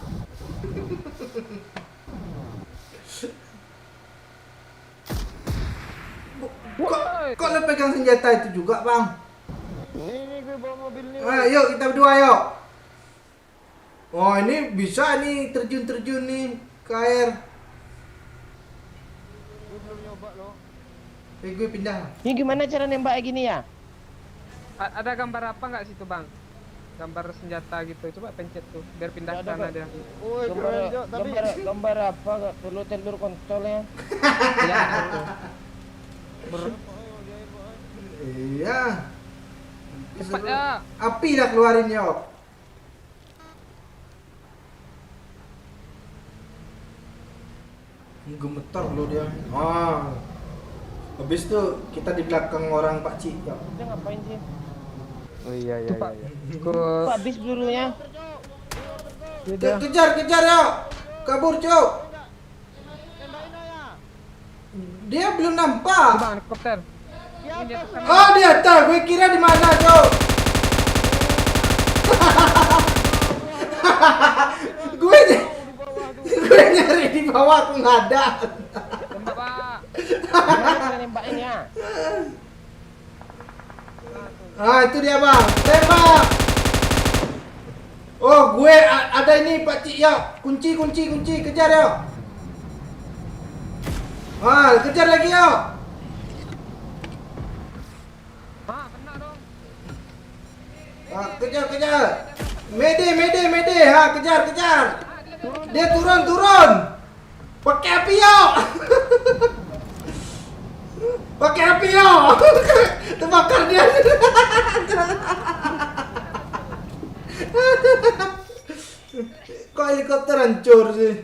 Kok lo pegang senjata itu juga bang? Ini gue bawa mobil nih. Ah, yuk kita berdua yuk. Oh ini bisa nih terjun nih ke air. Gue belum nyoba loh. Gue pindah. Ini gimana cara nembak kayak gini ya? ada gambar apa nggak situ bang? Gambar senjata gitu, coba pencet tuh, biar pindah ke Nggak ada, sana Kak. dia. Woi, keren Jo, tapi Gambar apa? Gak perlu telur kontolnya. Iya, itu. Iya. Cepat ya. Api dah keluarin yuk. Gemetar lo dia. Ah. Habis itu kita di belakang orang Pak Cik. Yuk. Dia ngapain sih? Oh iya. Pak. Ke Kok habis pelurunya? Kejar yuk. Kabur cuk. Dia belum nampak. bang helikopter. Ini dia kesana. Oh di atas, gue kira di mana cuk. gue gue nyari di bawah aku nggak ada. Tembak pak. Gimana cara nembaknya? Ah itu dia bang, tembak. Oh gue ada ini Pak Cik ya, kunci kejar ya. Ah kejar lagi ya. Ah, kena dong. Ah, kejar. Mede, ha kejar. Dia turun. Pakai api yo. Pakai api yo. Terbakar dia. Kok helikopter hancur sih?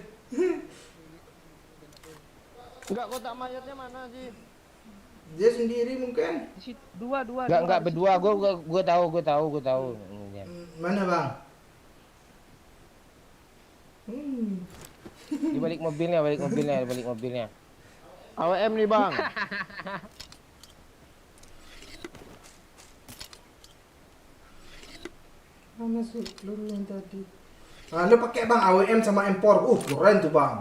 enggak kotak mayatnya mana sih? Dia sendiri mungkin. Di situ dua. Enggak berdua. Gue tahu. Mana bang? Di balik mobilnya. AWM nih bang. Mana sih peluru yang tadi? Ah, lu pakai bang AWM sama M4. Keren tuh bang.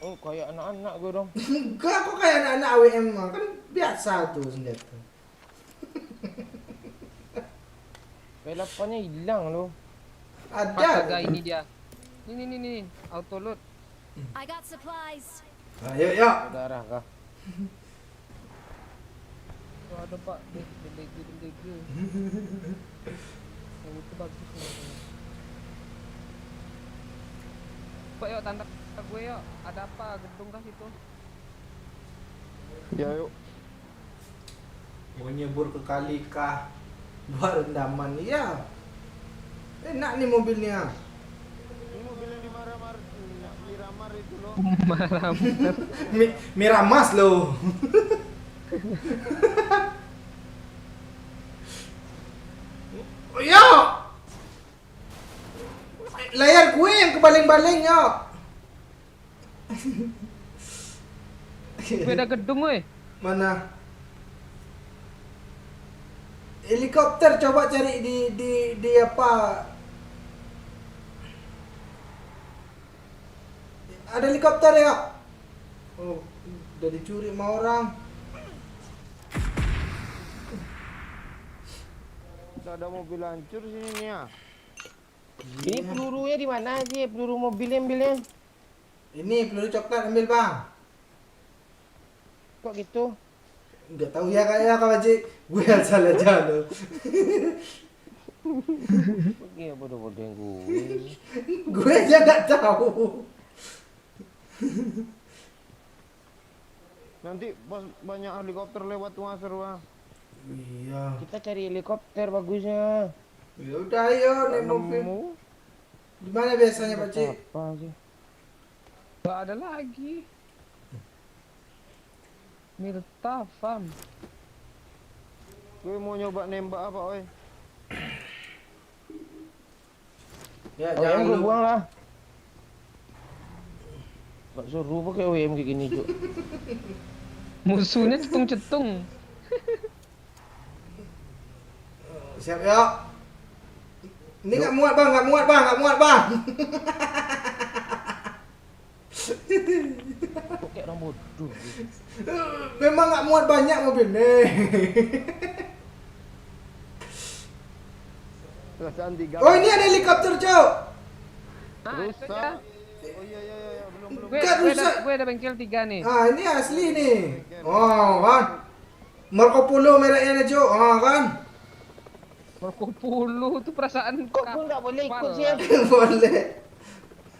Oh, kayak anak-anak gue dong. Enggak, kok kayak anak-anak AWM mah. Kan biasa tuh senjata. P8-nya hilang loh. Pas harga Ada. ini dia. Ini auto load. I got supplies. Ayo. Darah kah? Oh, ada pak, bendege. Yang itu bagus nih. Pak yuk tanda gue yuk. Ada apa? Gedung kah situ? Ya yuk. Mau nyebur ke kali kah? Buat rendaman. Iya. Enak nih mobilnya. Ini mobil yang di Miramar itu loh. Miramas loh. Yo. Layar gue yang baling-baling yuk. Beda gedung weh. Mana? Helikopter coba cari di apa? Ada helikopter ya? Oh, udah dicuri sama orang. Ada mobil hancur sini nih ya. Ini pelurunya di mana sih? Peluru mobilnya ambilnya. Ini peluru coklat ambil bang. Kok gitu? Nggak tahu ya kayak apa Cik. Gue asal aja lo. Iya bodoh-bodoh yang gue. Gue aja nggak tahu. Nanti pas banyak helikopter lewat tuh seru ah. Iya. Kita cari helikopter bagusnya. Ya udah ayo naik mobil. Di mana biasanya Pak Cik? Apa sih? Gak ada lagi. Mirta Farm. Gue mau nyoba nembak apa, oi? Ya Oh, jangan yang gue lu. buang lah. Gak suruh pakai OEM kayak gini, Cuk. Musuhnya cetung-cetung. Siap yuk. Ini nggak muat bang, nggak muat bang, nggak muat bang. Kok kayak orang bodoh. Memang nggak muat banyak mobil nih. Perasaan 3. Oh ini ada helikopter cok. Rusak. Oh iya iya iya belum. Gue ada bengkel 3 nih. Ah ini asli nih. Oh kan. Marco Polo mereknya nih cok. Ah kan. Marco Polo tuh perasaan Kok gue nggak boleh ikut sih? Boleh.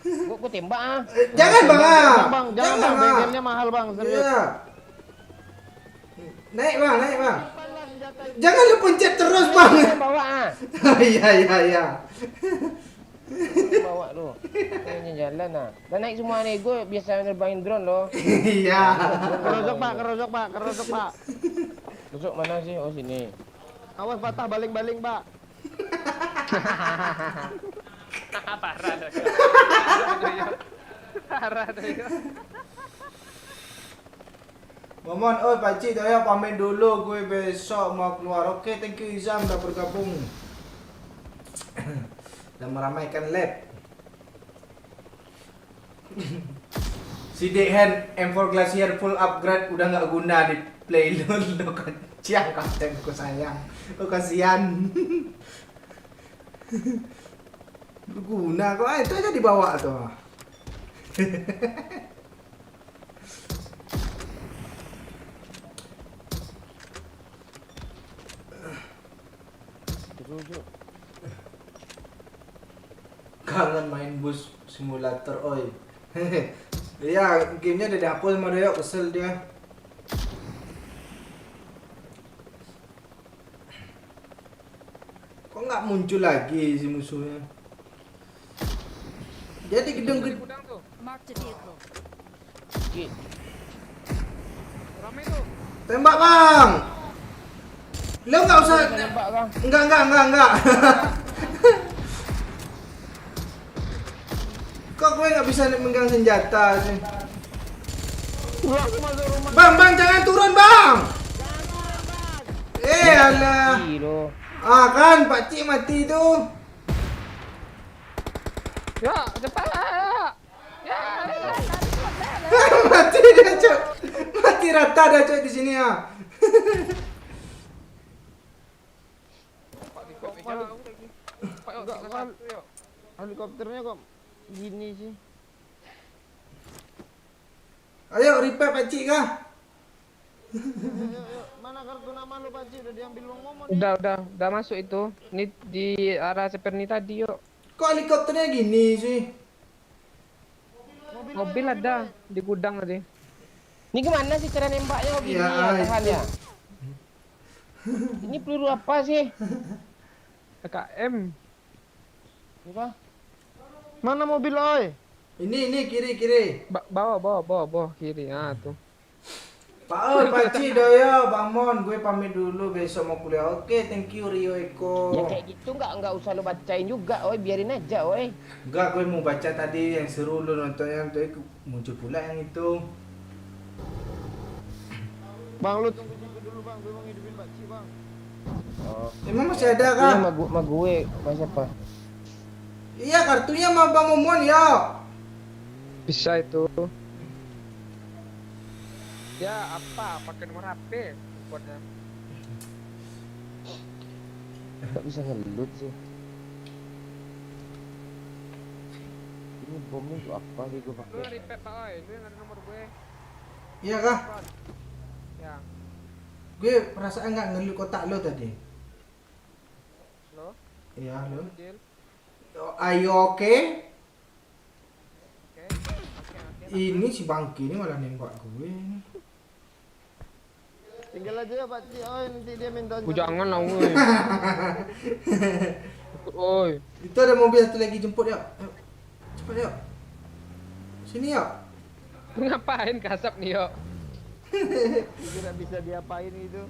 Gue tembak ah. Jangan bang ah. Bang, jangan bang, bengkelnya mahal bang, serius. Iya. Naik bang, naik bang. Jangan lu pencet terus bang. Bawa ah. Iya iya iya. Bawa lu. Kayaknya jalan ah. Dan naik semua nih, gue biasa nerbangin drone loh. Iya. Kerosok pak, kerosok pak, kerosok pak. Besok mana sih? Oh sini. Awas patah baling-baling pak. Parah tuh. Parah tuh. Momon, oi Pakcik, saya pamit dulu, gue besok mau keluar. Oke, thank you Izam udah bergabung. Dan meramaikan lab. Si Dehan M4 Glacier full upgrade udah nggak guna di play lo keciang kontenku sayang. Lo kasihan. Berguna kok, itu aja dibawa tuh. Kangen main bus simulator, oi. Iya, gamenya udah dihapus sama dia, kesel dia. Kok nggak muncul lagi si musuhnya? Jadi gedung Gudang tuh. Marked a vehicle. Rame tuh. tembak bang. Lo nggak usah. Tembak bang. Enggak. Kok gue nggak bisa megang senjata sih? Bang, jangan turun bang. Alah. Lo. Ah kan, Pakcik mati tuh. Ya, cepat. Ya. Mati dia cok. Mati rata dah cok di sini ya. Helikopternya kok gini sih. Ayo repair Pakcik kah? Mana kartu nama lu Pak Cik? Udah diambil Bang Momon nih. Udah masuk itu. Ini di arah Seperni tadi yuk. Kok helikopternya gini sih? Mobil ada di gudang tadi. Ini gimana sih cara nembaknya kok gini Ya, ya, tahan itu. ya? Ini peluru apa sih? PKM. Apa? Mana mobil oi? Ini kiri. Bawah kiri. Ah tuh. Pak Oi, Pakcik Doyo, Bang Mon, gue pamit dulu besok mau kuliah. Oke, thank you Rio Eko. Ya kayak gitu nggak usah lo bacain juga, oi biarin aja, oi. Enggak, gue mau baca tadi yang seru lu nontonnya, tapi muncul pula yang itu. Bang, lu tunggu situ dulu bang, gue mau ngidupin bakci bang. Oh. Emang masih ada Ini kah? sama gue, sama siapa? Iya, kartunya sama Bang Momon ya. Bisa itu. Ya apa? Pakai nomor HP kodenya. Nggak bisa ngelut sih. Ini bomnya untuk apa sih gue Lu pakai? yang repair Pak Oi, lu yang ada nomor gue. Iya kah? Ya. Gue perasaan nggak ngelut kotak lo tadi. Lo, Iya, lo. deal. Are you okay? Oke. Ini si Bangki ini malah nembak gue. Tinggal aja ya bakci, oi nanti dia minta. Jangan lah, woi. Oi. Itu ada mobil satu lagi, jemput yuk. Ayo. Cepat yuk. Sini yuk. Lu ngapain kasap nih, yo? Kira bisa diapain itu?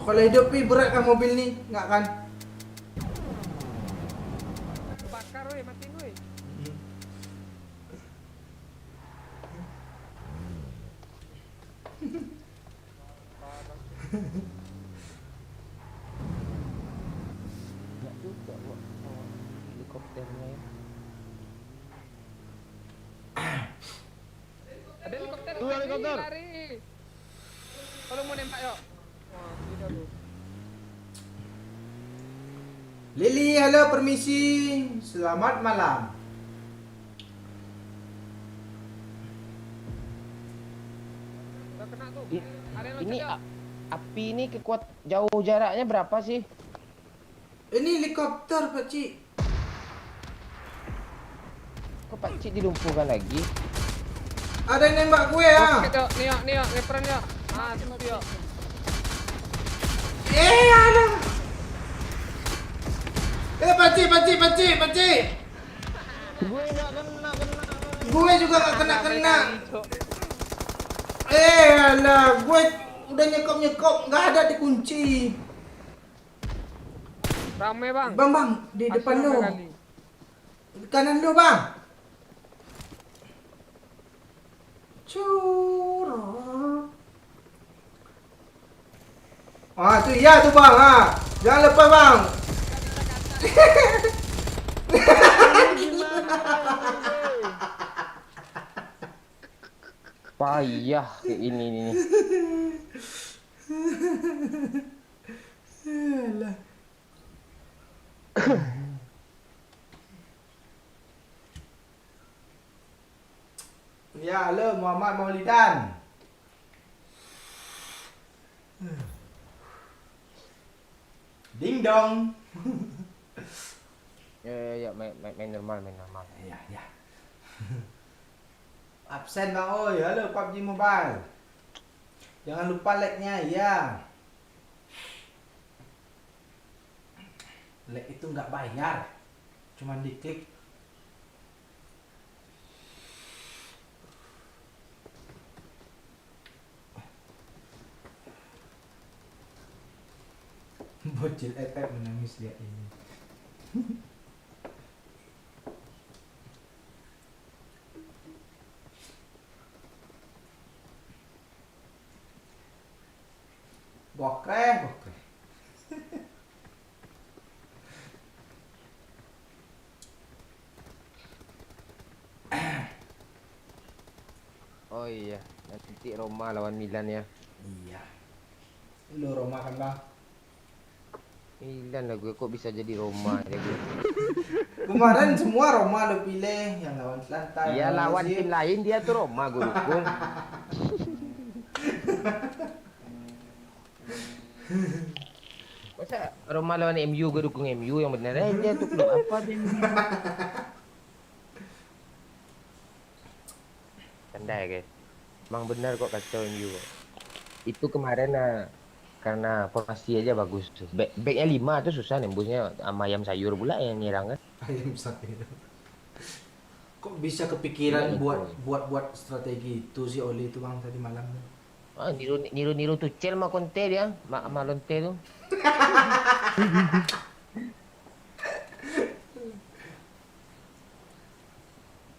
Kalau hidup nih berat kan mobil nih, nggak kan? Bakar, woi, matiin, woi. Nggak juga kok. Oh, helikopternya ya. Ada helikopter. Tuh, helikopter. Lari. Kalau mau nembak, yo. Wah, tidak lu. Lili, halo, permisi. Selamat malam. Udah kena tuh. I- Ada yang Ini loncat, yo. api ini kekuat jauh jaraknya berapa sih? Ini helikopter, Pakcik. Kok Pak Cik dilumpuhkan lagi? Ada yang nembak gue ya. Oke, yo. Nih, yo. Ngeperen, yo. Ah, situ, yo. Ada. Pakcik. Gue nggak kena. Gue juga nggak kena. Alah, gue udah nyekop, nggak ada dikunci. Rame, Bang. Bang, di Asli depan rame lo. kali. Di kanan lo, Bang. Curor. Ah, tuh iya tuh, Bang. Ah. Jangan lepas, Bang. Payah kayak ini nih. Alah. Ya, halo Muhammad Maulidan. Ding dong. Ya, main normal. Ya. Absen Bang Oi. Halo PUBG Mobile. Jangan lupa like-nya ya. Like itu nggak bayar. Cuman diklik. Bocil etek menangis lihat ini. Bokeh. Oh iya, nanti Roma lawan Milan ya. Iya. Lu Roma kan Bang? Milan lah gue, kok bisa jadi Roma ya gue. Kemarin semua Roma lo pilih yang lawan Atlanta. Iya yang lawan Lazio. tim lain dia tuh Roma gue dukung. Masa Roma lawan MU gue dukung MU yang benar aja tuh klub apa dia? Canda ya guys. Emang benar kok kacau MU. Itu kemarin karena formasi aja bagus tuh. Backnya 5 tuh susah nembusnya sama ayam sayur pula yang nyerang kan. Ayam sayur. Kok bisa kepikiran Iya, buat itu. buat strategi itu si Oli itu bang tadi malam? Ah, niru Tuchel sama Conte dia, sama Lonte tuh.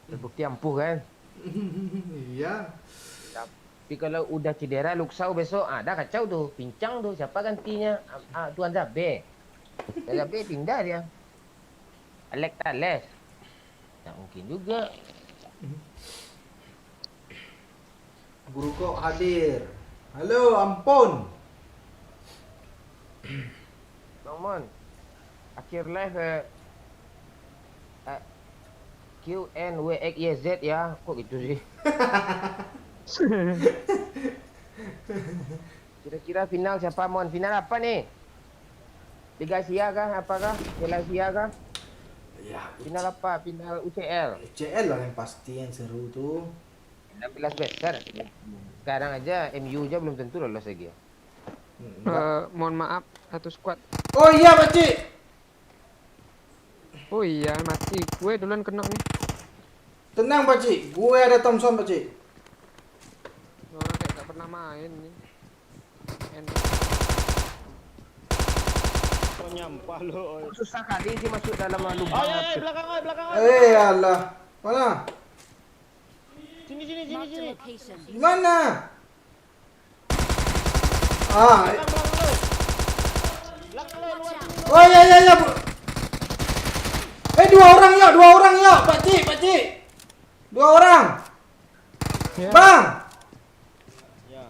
Terbukti ampuh kan. Iya. Tapi kalau udah cedera Luksau besok, dah kacau tuh, pincang tuh, siapa gantinya? Tuan Zabe. Tuan Zabe pindah dia. Alex Tales. Tak mungkin juga. Guru kok hadir. Halo, ampun. Bang Mon, akhir live QNWXYZ ya, kok gitu sih? Kira-kira final siapa Mon? Final apa nih? Liga Asia kah? Apakah? Piala Asia kah? Ya, Final apa? Final UCL. UCL lah yang pasti yang seru tuh. 16 besar. Sekarang aja MU aja belum tentu lolos lagi ya. Mohon maaf, satu squad. Oh iya, Pakcik. Oh iya, mati. Gue duluan kena nih. Tenang, Pakcik. Gue ada Thompson, Pakcik. Orang kayak gak pernah main nih. Enak. Nyampah lo. Susah kali sih masuk dalam lubang. Belakang. Alah. Mana? Sini. Marked a location. Di mana? Ah. Watch out. Oh ya. Dua orang ya, Pakcik. 2 orang. Ya. Bang. Ya.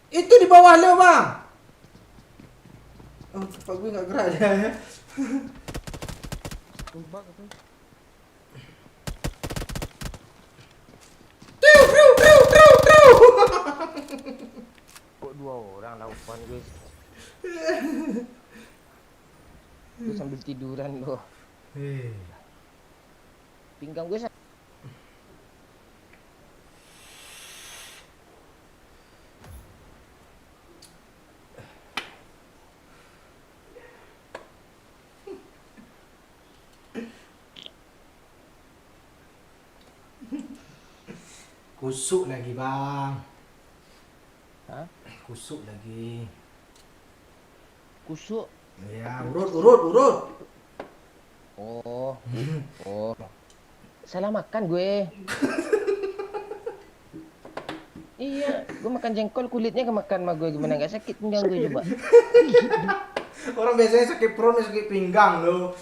Itu di bawah lo, Bang. Oh, tempat gue nggak gerak ya. Sumpah katanya. Kok 2 orang lawan guys. Gue sambil tiduran loh. Pinggang gue Kusuk lagi, Bang. Hah? Kusuk lagi. kusuk. Ya, urut. Oh. Salah makan gue. Iya, gue makan jengkol kulitnya kemakan sama gue gimana nggak sakit pinggang gue coba. Orang biasanya sakit perut, sakit pinggang loh.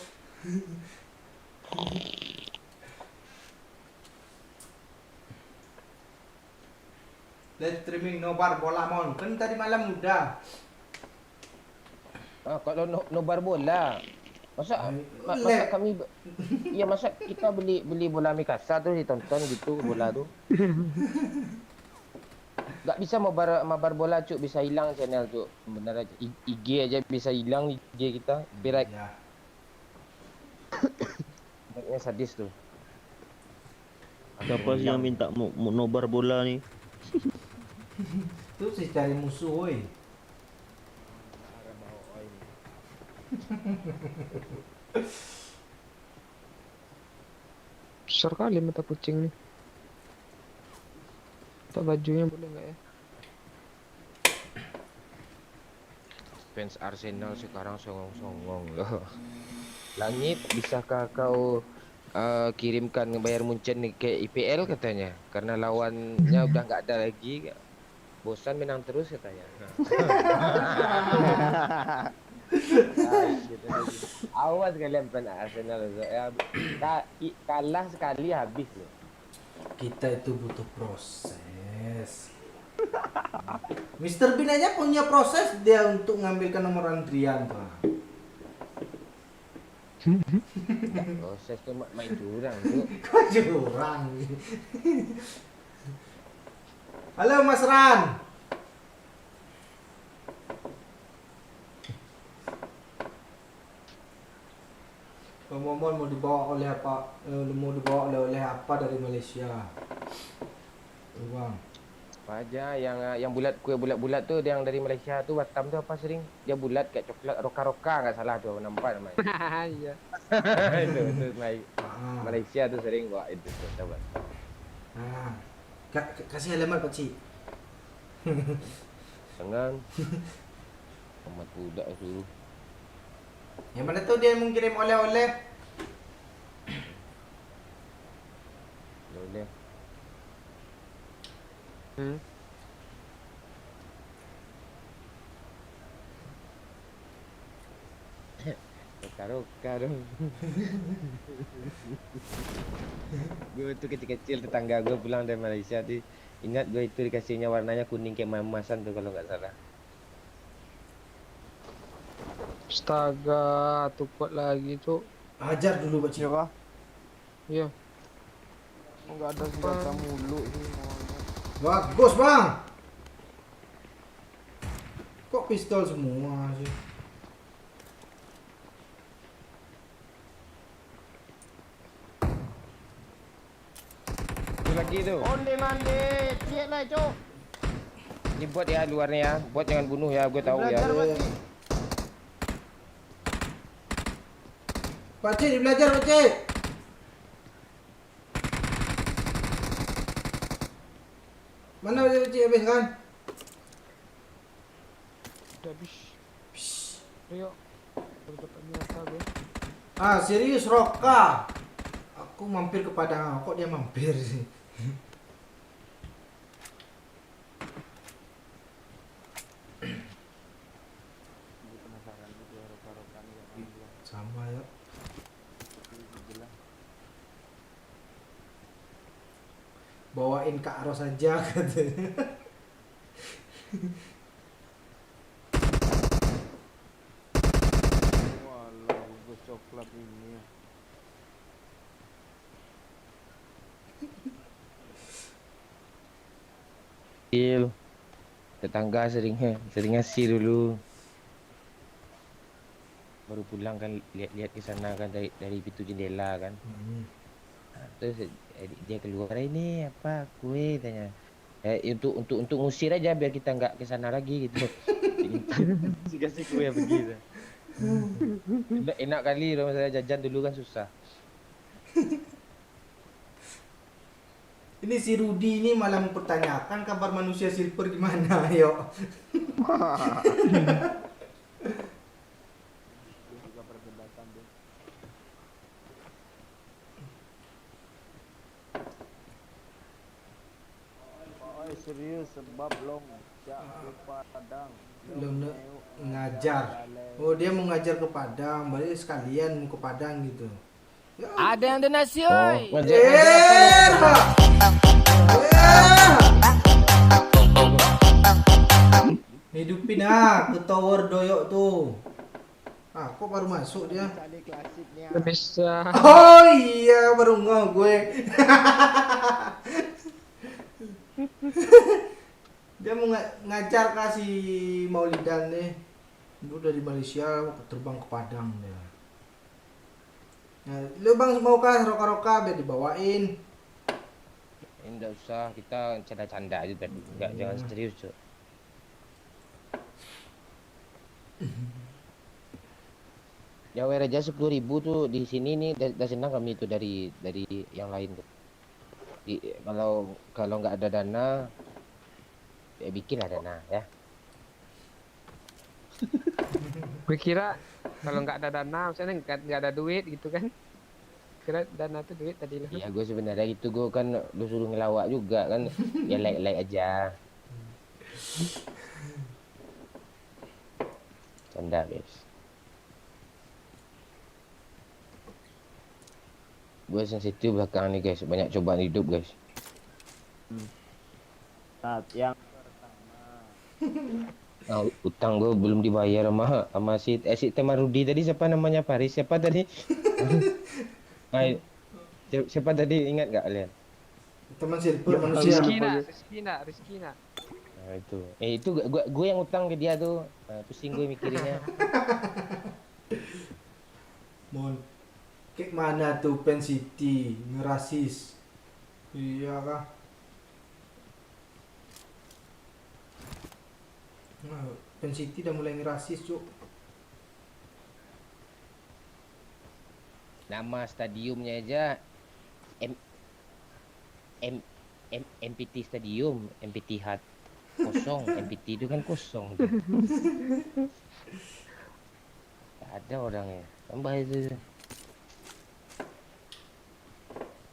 Live streaming nobar bola mon. Kan tadi malam udah. Kalau nobar bola, masa kami, iya masa kita beli bola Mikasa tuh ditonton gitu bola tuh. Gak bisa mabar bola cuk, bisa hilang channel cuk. Bener aja. IG aja bisa hilang IG kita. Copyright. Ya. Anaknya sadis tuh. Siapa sih yang minta mau nobar bola nih? Tuh sih cari musuh woi. Besar kali mata kucing nih. Kita bajunya boleh nggak ya? Fans Arsenal sekarang songong-songong loh. Langit, bisakah kau kirimkan Bayern Munchen ke IPL katanya? Karena lawannya udah nggak ada lagi. Bosan menang terus katanya. Awas kalian fans Arsenal. Kalah sekali habis loh. Kita itu butuh proses. Mr. Bean aja punya proses dia untuk mengambilkan nomor antrian, Pak. Proses tuh main curang tuh. Kok curang? Halo Mas Ran. Momon mau dibawa oleh apa? Mau dibawa oleh apa dari Malaysia? Tuh, Bang. Apa aja yang bulat, kue bulat-bulat tuh yang dari Malaysia tuh, Batam tuh apa sering? Dia bulat kayak coklat, roka-roka nggak salah tuh nampak namanya. Iya. Itu Ah. Malaysia tuh sering bawa itu tuh, coba. Ah. Kasih alamat Pak Cik. Jangan. Amat budak suruh. Yang mana tuh dia mengirim oleh-oleh? Boleh. Hmm. Roka-roka dong. Gue tuh kecil-kecil tetangga gue pulang dari Malaysia tuh. Ingat gue itu dikasihnya warnanya kuning kayak mamasan tuh kalau nggak salah. Astaga, tuh kuat lagi, Cuk. Hajar dulu Pak Cik. Iya kah? Iya. Enggak ada senjata mulu sih maunya. Bagus bang. Kok pistol semua sih? Itu lagi tuh. Onde mande, cek lah cok. Ini bot ya luarnya ya. Bot jangan bunuh ya, gue tahu ya. Belajar Pak Cik. Pak Cik belajar Pak Cik. Mana Pak Cik habis kan? Udah habis. Ayo. Udah dapat nyata gue. Ah serius Roka. Aku mampir ke Padang, kok dia mampir sih? Sama ya. Bawain Kak Ros aja katanya. Walah, gue coklat ini. Kecil. Tetangga sering ngasih dulu. Baru pulang kan lihat-lihat ke sana kan dari pintu jendela kan. Terus dia keluar ini apa kue tanya. Untuk ngusir aja biar kita nggak ke sana lagi gitu. Dikasih kue begitu. Enak kali kalau misalnya jajan dulu kan susah. Ini si Rudi ini malah mempertanyakan kabar manusia silver gimana, yuk. Oh, serius sebab long jak ke Padang. Belum ngajar. Oh dia mau ngajar ke Padang, berarti sekalian mau ke Padang gitu. Ya. Ada yang donasi, Oh, oi. Hidupin ke tower doyok tuh. Ah, kok baru masuk dia? Tadi klasiknya. Udah bisa. Oh iya, baru ngeh gue. Dia mau ngajar kasih Maulidan nih. Dulu dari Malaysia terbang ke Padang dia. Nah, lu bang mau kah roka-roka biar dibawain? Enggak usah, kita canda-canda aja tadi. Enggak, jangan serius, Cok. Ya WR aja 10.000 tuh di sini nih udah senang kami itu dari yang lain tuh. Kalau nggak ada dana ya bikinlah dana ya. Gue kira kalau nggak ada dana, misalnya nggak ada duit gitu kan? Kira dana tuh duit tadi lah. Ya gue sebenarnya gitu, gue kan lu suruh ngelawak juga kan. Ya like aja. Canda guys. Gue sensitif belakang nih guys, banyak cobaan hidup guys. Saat yang Utang gue belum dibayar sama si Temarudi tadi, siapa namanya, Paris siapa tadi? Siapa tadi, ingat nggak kalian? Teman silver manusia. Rizky nak. Nah, itu gue yang utang ke dia tuh. Nah, pusing gue mikirinnya. Mon, kayak mana tuh Pen City ngerasis? Iya kah? Nah, Pen City udah mulai ngerasis, Cuk. Nama stadiumnya aja M M MPT Stadium, MPT Hat kosong, MPT itu kan kosong. Tak ada orangnya. Tambah itu.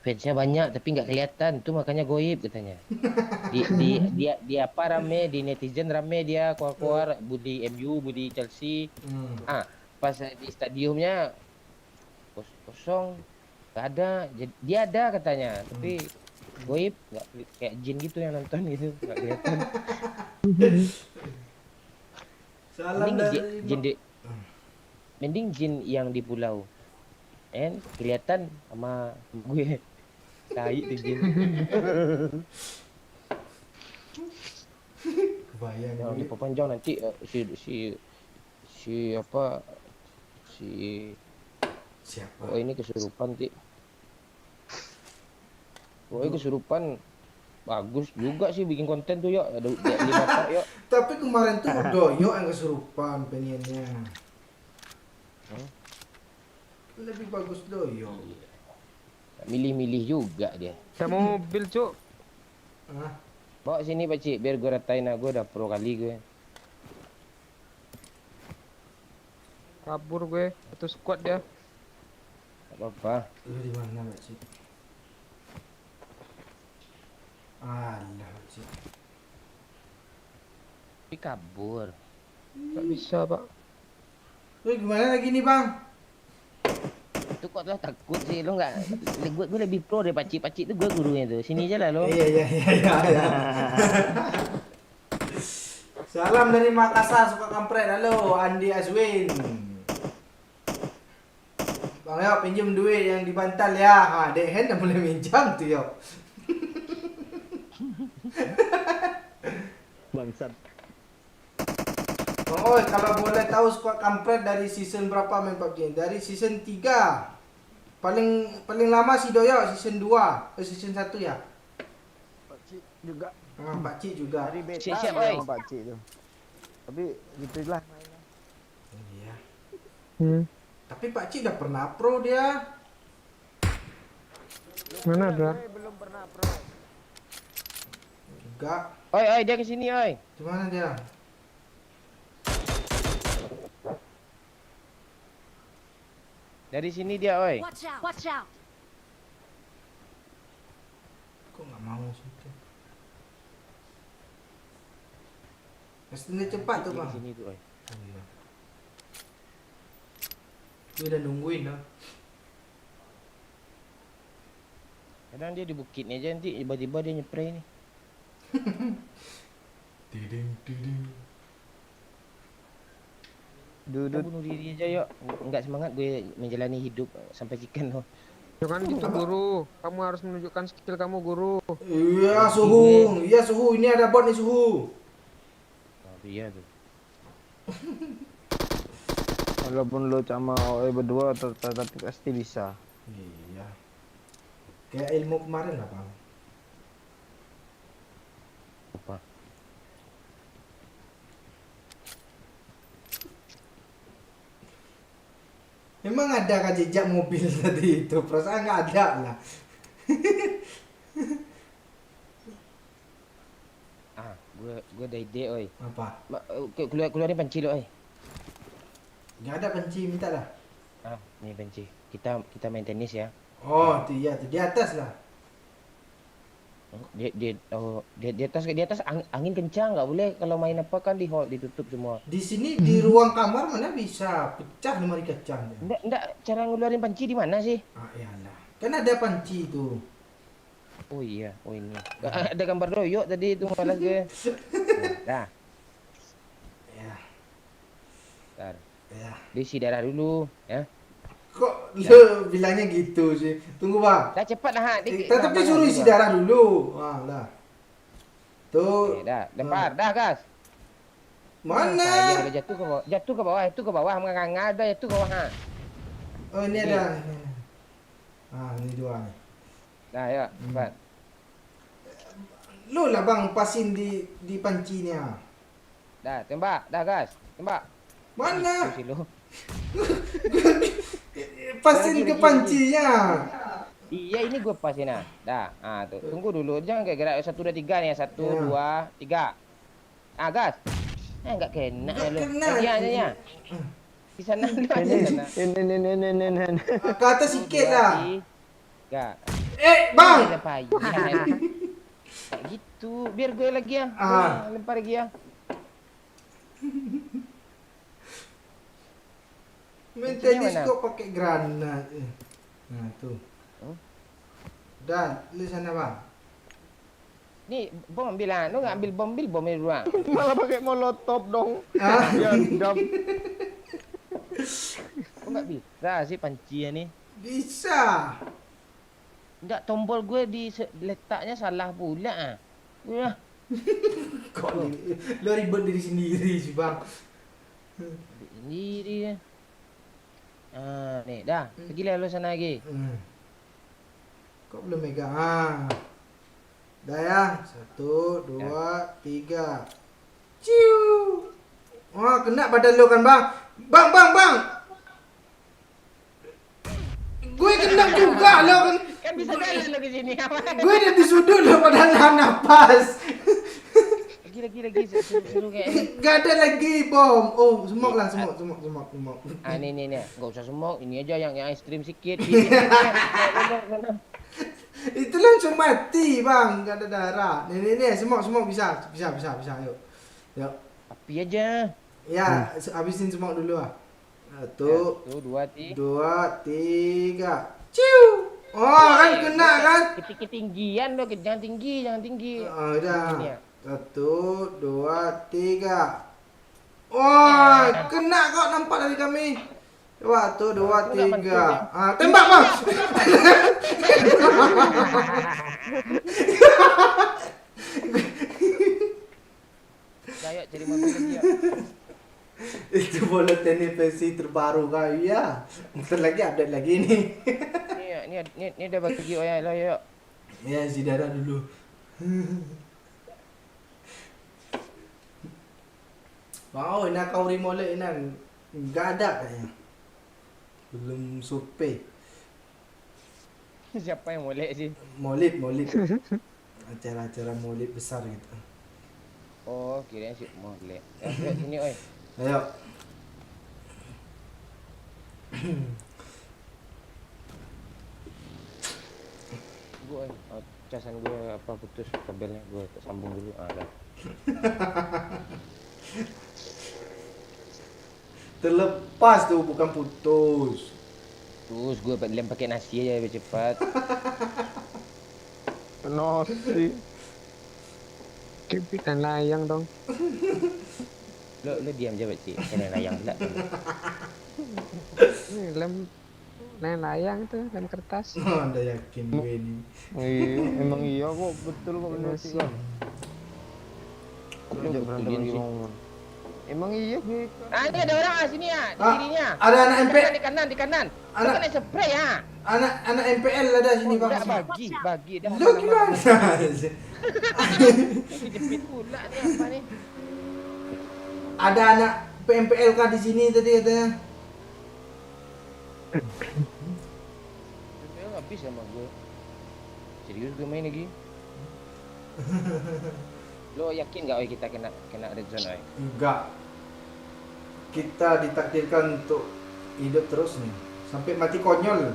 Fansnya banyak tapi nggak kelihatan, tuh makanya goib katanya. Di apa rame, di netizen rame dia keluar-keluar, budi MU, budi Chelsea. Pas di stadiumnya kosong, nggak ada. Dia ada katanya, tapi goib, nggak kayak jin gitu yang nonton gitu, nggak kelihatan. Salam dari Mending jin yang di pulau, kelihatan sama gue. Tai tuh jin. Kebayang Yang gue. diperpanjang nanti si apa si Siapa? oh ini kesurupan ti. Oh ini kesurupan bagus juga sih bikin konten tuh yuk. Ada 5 part yuk. Tapi kemarin tuh Doyo yang kesurupan penyanyinya. Lebih bagus Doyo. Milih-milih juga dia. Ada mobil, Cuk. Hah? Bawa sini Pak Cik biar gue ratain, gue udah pro kali gue. Kabur gue. Satu squad dia. Tak apa-apa. Lu di mana, Pak Cik? Alah, Pak Cik. Tapi kabur. Gak bisa, Pak. Lu gimana lagi nih, Bang? Itu kok tuh takut sih lo nggak? Gue lebih pro deh Pak Cik. Pak Cik tuh gue gurunya tuh. Sini aja lah lo. Iya. Salam dari Makassar, suka kampret. Halo, Andi Azwin. Bang yo pinjem duit yang di Bantal ya. Ha, Dehen dah mulai minjam tuh yo. Bangsat. Bang Oi, kalau boleh tahu squad kampret dari season berapa main PUBG? Dari season 3. Paling lama si Doyo season 2, season 1 ya. Pakcik juga Pak Cik juga. dari beta Siap, sama oi. pakcik tuh. Tapi gitulah mainnya. Iya. Hmm. Tapi Pak Cik udah pernah pro dia. Mana ada? Gue belum pernah pro. Juga. Oi, dia kesini oi. Di mana dia? Dari sini dia oi. Watch out! Watch out! Kok nggak mau situ? Mestinya cepat tuh Dia bang. kesini tuh oi. Oh, iya. Dia udah nungguin lah. Kadang dia di bukitnya aja nanti tiba-tiba dia nyepray nih. Tiding. Kita bunuh diri aja yuk. Enggak semangat gue menjalani hidup sampai chicken loh. Jangan gitu, Guru. Kamu harus menunjukkan skill kamu, Guru. Iya suhu, ini ada bot nih suhu. Oh, iya tuh. Walaupun lo sama OE berdua tapi pasti bisa. Iya. Kayak ilmu kemarin lah bang. Apa? Emang ada kan jejak mobil tadi itu? Perasaan nggak ada lah. Gue ada ide oi. Apa? Keluarin panci lo oi. Nggak ada penci, minta lah. Nih panci. Kita main tenis ya. Oh, itu iya, tuh di atas lah. Di atas angin kencang nggak boleh kalau main apa kan di hall ditutup semua. Di sini di ruang kamar mana bisa pecah lemari kacang. Enggak cara ngeluarin panci di mana sih? Ah iyalah. Kan ada panci itu. Oh iya, oh ini. Ada gambar Doyo tadi itu malas gue. Dah, Ya, ntar. ya. Diisi darah dulu, ya. Kok lu bilangnya gitu sih? Tunggu bang. Dah cepat lah, Tapi suruh isi darah dulu. Wah, lah. Tuh. Dah, lempar, dah gas. Mana? Saya udah jatuh ke bawah, itu ke bawah, menganga ada jatuh ke bawah. Ha. Oh ini Ini. ada. Ah ini dua nih. Dah, ya, cepat. Lu lah bang pasin di pancinya. Dah, tembak. Dah, gas. Tembak. Mana? Tu silo. Pasin ke Lagi. pancinya. Iya, ini gue pasin nah. Dah. Ah, tuh. Tunggu dulu. Jangan gerak 1 2 3 nih. 1 Ya. 2 3. Ah, gas. Enggak kena Nggak lu. kena. Lagi aja ya. Di sana lu aja di sana. Ini. Ke atas sikit lah. Enggak. Bang. Ada payah. Kayak gitu. Biar gue lagi ya. Ah. Gue lempar lagi ya. Main Kuncinya tenis mana? kok pakai granat. Nah, tuh. Oh. Dah, lu sana, Bang. Nih, bom ambil lah. Lu enggak ambil bom dulu ah. Malah pakai molotov dong. Ah. Ya, dam. Kok enggak bisa sih pancinya nih? Bisa. Enggak, tombol gue letaknya salah pula ah. Wah, Kok lu ribet diri sendiri sih, Bang. sendiri ya. Ah, nih dah. Pergilah lu sana lagi. Kok belum megang? Dah ya. 1, 2, 3. Ciu. Wah, kena badan lu kan, Bang. Bang. Gue kena juga lo kan. Kan bisa jalan lu ke sini apa? Gue ada di sudut lo pada nahan napas. Lagi suruh kayak. Gak ada lagi bom. Oh, semok lah, semok. Ah, nih. Enggak usah semua. Ini aja yang es krim sikit. Itu langsung mati, Bang. Gak ada darah. Nih, semok bisa. Yuk. Yuk. Api aja. Ya, habisin semok dulu ah. 1, 1 2 3. 2, 3. Ciu. Oh, kan kena kan? Ketinggian lo, jangan tinggi. Oh, udah. Ini ya. 1, 2, 3. Wah, kena kok nampak dari kami. Coba 1, 2, 3. Ah, tembak, Bang. Ayo cari mobil lagi ya. Itu bola tenis versi terbaru kau ya. Bentar lagi update lagi nih. Ini udah bagi oh ya, yuk. Ya, si darah dulu. Wow, nak kau remolek ini enggak ada kayaknya. Belum supe. Siapa yang molek sih? Molid. Acara-acara molid besar gitu. Oh, kirain si molek. Yuk sini oi. Ayo. Gue casan gue apa putus kabelnya, gue sambung dulu. Ah, dah. Terlepas tuh, bukan putus. Terus gue lem pakai nasi aja biar cepat. Nasi. Ikan layang dong. Lo diam aja Pak Cik. Kena layang pula. Ini lem layang tuh, lem kertas. Oh, anda yakin gue ini. Emang iya kok, betul kok bener sih kan. Lo Jangan berantem betulin lagi sih. ngomong. Emang iya gue. Ah, ini ada orang ah, sini ya, di Ah, kirinya. ada anak MP. Di kanan. Anak- Kena spray ya. Anak MPL ada sini, Bang. Dah bagi dah. Lu gimana? Dijepit pula nih apa nih? Ada anak PMPLK di sini tadi katanya. Dia habis sama gue. Serius gue main lagi. Lo yakin gak oi kita kena red zone oi? Enggak. Kita ditakdirkan untuk hidup terus nih. Sampai mati konyol.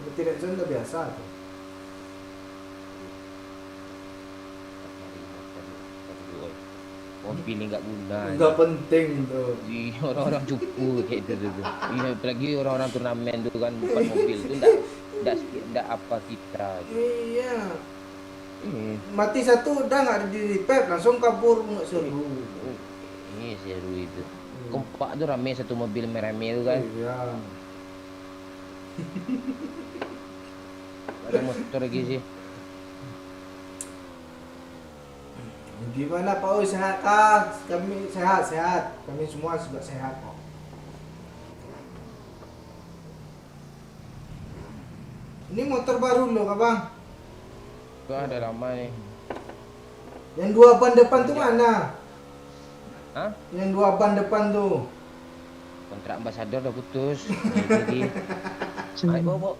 Mati red zone udah biasa tuh. Mobil ini gak guna. Enggak penting tuh. Iya, orang-orang cupu kayak itu tuh. Iya, apalagi orang-orang turnamen tuh kan bukan mobil tuh enggak apa kita. Iya. Mati satu udah nggak di repair, langsung kabur, nggak seru. Ini seru itu. Kompak tuh rame satu mobil merah-merah tuh kan. Iya. Ada motor lagi sih. Gimana Pak Oi, sehat kah? Kami sehat. Kami semua sudah sehat kok. Ini motor baru loh, Bang. Itu ada lama nih. Yang dua ban depan tuh mana? Hah? Yang 2 ban depan tuh. Kontrak ambasador udah putus. Jadi ayo bawa.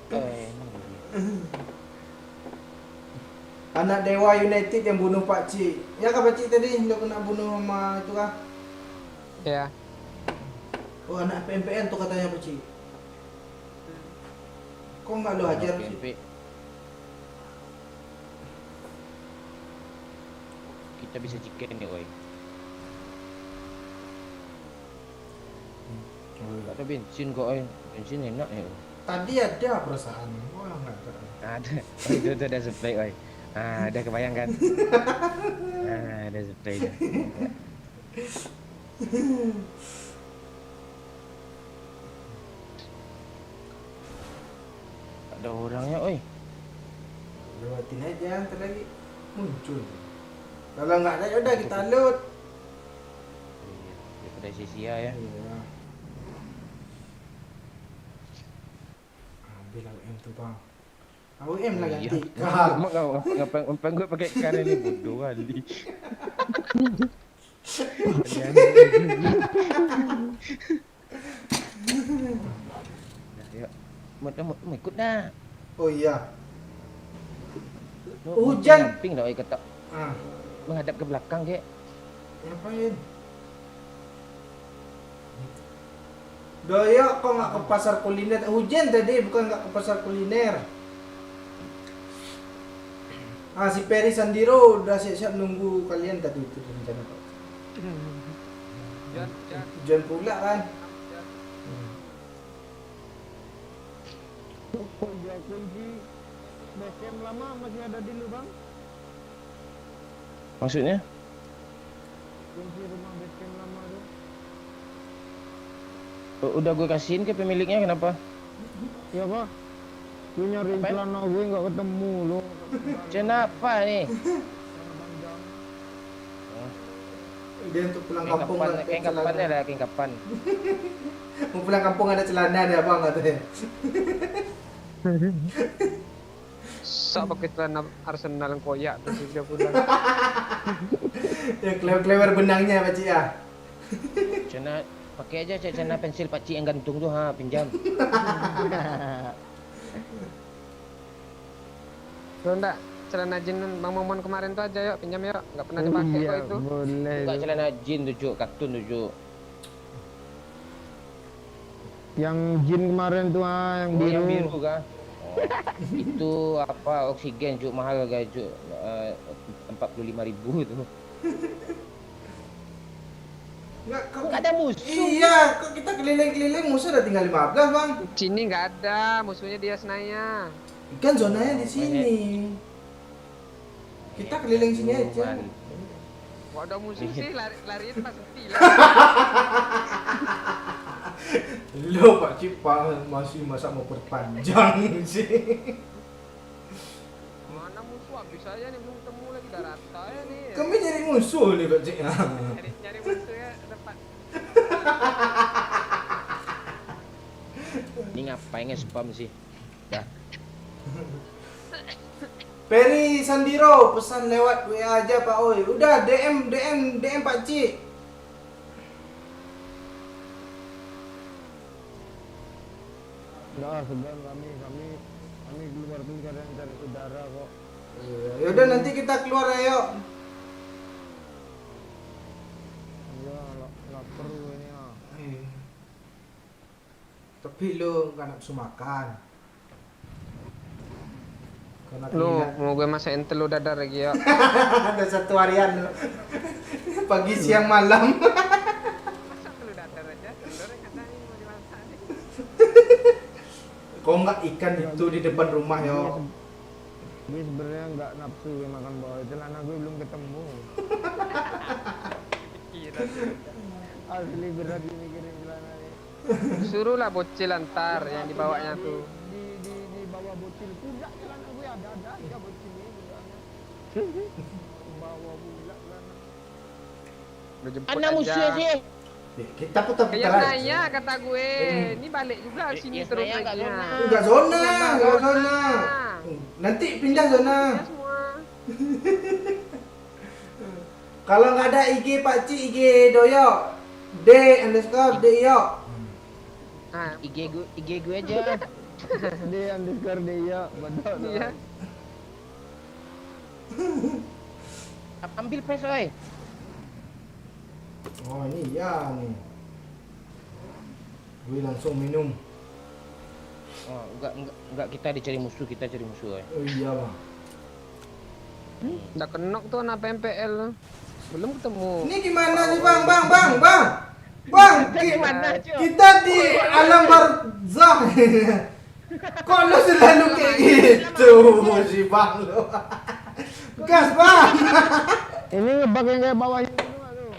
Anak Dewa United yang bunuh Pak Cik. Ya kah Pak Cik tadi yang kena bunuh sama itu kah? Ya. Oh anak PMPN tuh katanya Pak Cik. Kok nggak lo hajar sih? PMP. Kita bisa chicken nih, oi. Gak ada bensin kok, oi. Bensin enak ya. Tadi ada perasaan. Wah nggak ada. Ada. Oh, itu ada spray, oi. Ah, ada kebayang kan? Ada spray dah. Ada orangnya, oi. Lewatin aja ntar lagi muncul. Kalau nggak ada ya udah kita load. Daripada sia-sia ya. Iya. Ambil AWM tuh bang. AWM lah ganti. Ngapain gue pakai ikan ini bodoh kali. Ayo, mau ikut dah. Oh iya. Hujan. Ping dah kata. Ah, Menghadap ke belakang kek. ngapain? Doyok kok nggak ke pasar kuliner? Hujan tadi bukan nggak ke pasar kuliner. Ah si Peri Sandiro udah siap-siap nunggu kalian tadi itu rencana Pak. Hujan pula kan? Kunci base lama masih ada di lu bang? Maksudnya? Kunci rumah base lama tuh. Udah gue kasihin ke pemiliknya, kenapa? Ya pak, gue nyariin Apaan? celana gue nggak ketemu lo. Kenapa nih? Dia untuk pulang kampung kan, Kayak kapan ya lah, kayak kapan? mau pulang kampung ada celana ada abang katanya. Sok pakai celana Arsenal yang koyak terus dia pulang. Ya klewer-klewer benangnya Pak Cik ya. Celana pakai aja celana pensil pakcik yang gantung tuh, ha, pinjam. Lo enggak celana jin Bang Momon kemarin tuh aja yuk pinjam yuk, nggak pernah dipakai kok itu. Boleh. Buka celana jin tuh, Cuk, kartun tuh, Cuk. Yang jin kemarin tuh yang Oh, biru. yang biru kah? Oh, itu apa oksigen, Cuk, mahal guys, Cuk. 45.000 tuh. Enggak ada musuh. Iya, kok kita keliling-keliling musuh udah tinggal 15 bang. Sini nggak ada, musuhnya dia Senaya. Kan zonanya di sini. Kita keliling sini aja. Kok ada musuh sih, larinya pas sepi lah. Lo Pak Cik masih masa mau perpanjang sih. Mana musuh habis aja nih, belum ketemu lagi udah rata ya nih. Kami nyari musuh nih Pak Cik. Nyari musuh ya depan. Ini ngapain nge-spam sih? Dah. Peri Sandiro pesan lewat WA aja Pak Oi. Udah DM Pak Cik. Enggak, sebenarnya kami keluar dulu kadang cari udara kok. Yaudah nanti kita keluar ayo. Iya, lapar gue ini ah. Tapi lu nggak nafsu makan. Karena Lu gila. mau gue masakin telur dadar lagi ya. Ada satu harian lu. Pagi siang malam. Masa telur dadar aja, telur yang katanya mau dimasak nih. Kok nggak ikan itu di depan rumah yo? Gue sebenarnya nggak nafsu gue makan bawah celana gue belum ketemu. Kira. Asli berat mikirin celana nih. Suruhlah bocil antar yang dibawanya tuh. Di bawah bocil pula celana gue ada aja bocil ini celana. Bawa pula celana. Lu jemput Anak musuh aja. sih. Kita putar-putar Kayak aja. Senaya kata gue. Ini balik juga sini Ya, terus Senaya nggak naiknya. zona. Enggak zona. Nanti pindah zona. Ya semua. Kalau nggak ada IG Pak Cik, IG Doyo. D_Doyo. Ah, IG gue aja. D_dia betul. iya. Ambil pes oi. Oh ini ya nih. Gue langsung minum. Oh, enggak kita dicari musuh, kita cari musuh oi. Oh iya bang. Udah kenok tuh anak PMPL. Belum ketemu. Ini gimana sih bang? Bang, Gimana, Cok? kita di alam barzah. Kok lu selalu kayak gitu si bang lu? Gas bang. Ini ngebug yang kayak bawah ini semua tuh.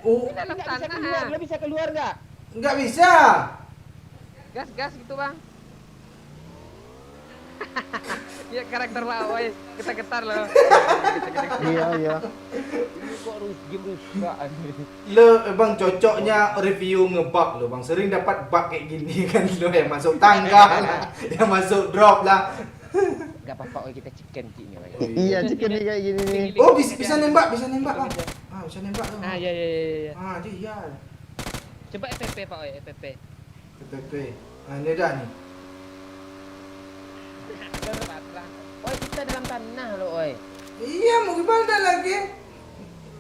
Oh, Dalam Bisa keluar, tanah. lo bisa keluar enggak? nggak bisa. Gas gitu bang. Iya karakter lah, woy. Kita getar loh. Iya. Ini kok game rusak anjir. Lo bang cocoknya review ngebug lo bang. Sering dapat bug kayak gini kan lo yang masuk tangga lah, yang masuk drop lah. Enggak apa-apa oi, kita chicken ini oi. Iya, chicken nih kayak gini nih. Oh bisa nembak bang. Ah bisa nembak lo. Ah iya. Ah dia. Coba FPP Pak Oi, FPP. PPP. Ah ini dah nih. Oi, kita dalam tanah lo oi. Iya mau gimana lagi?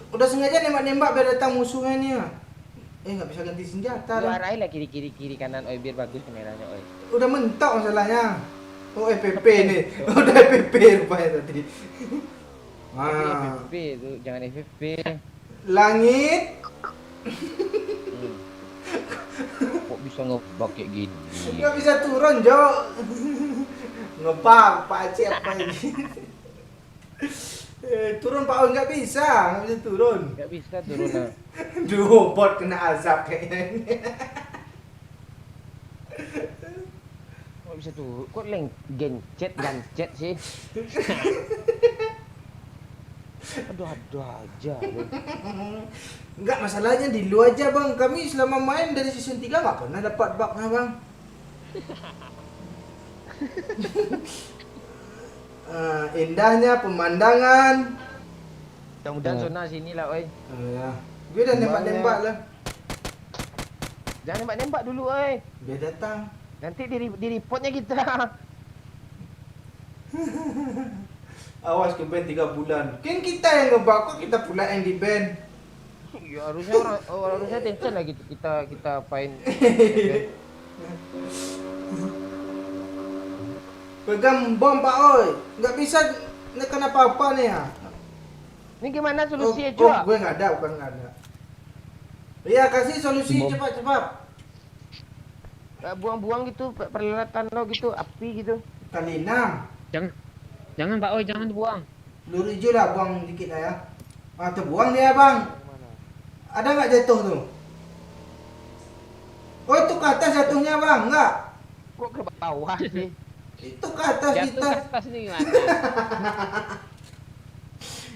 Udah sengaja nembak biar datang musuhnya nih ya. Nggak bisa ganti senjata Lu dah. arahin lah kiri kanan oi biar bagus kameranya oi. Udah mentok masalahnya. Oh FPP nih. Udah FPP rupanya tadi. Tapi Ah, FFP itu jangan FFP. langit. Kok bisa ngebug kayak gini? Nggak bisa turun Jo. Ngebug Pak Aceh apa ini? Turun Pak nggak bisa turun. Enggak bisa turun lah. Duh, bot kena azab kayaknya ini. Kok bisa turun? Kok gancet sih? Aduh aja lu. Enggak, masalahnya di lu aja bang. Kami selama main dari season 3 nggak pernah dapat bugnya bang. Indahnya pemandangan. Mudah-mudahan zona sini lah oi. Ya. Gue udah nembak-nembak lah. Jangan nembak-nembak dulu oi. Biar datang. Nanti di reportnya kita. Awas ke ban 3 bulan. Kan kita yang ngebug, kok kita pula yang di ban. Ya harusnya harusnya tension lah gitu kita fine. Pegang bom Pak Oi. Nggak bisa nekan apa-apa nih ya. Ini gimana solusinya Oh, Cua? gue nggak ada, bukan nggak ada. Iya, kasih solusi cepat-cepat. Buang-buang gitu peralatan lo gitu, api gitu. Kali 6. Jangan Pak Oi, jangan dibuang. Peluru hijau lah, buang dikit lah ya. Ah, terbuang dia bang. Ada nggak jatuh tuh? Oh itu ke atas jatuhnya bang, nggak? Kok ke bawah sih? Itu ke atas Jatuh kita. ke atas nih gimana?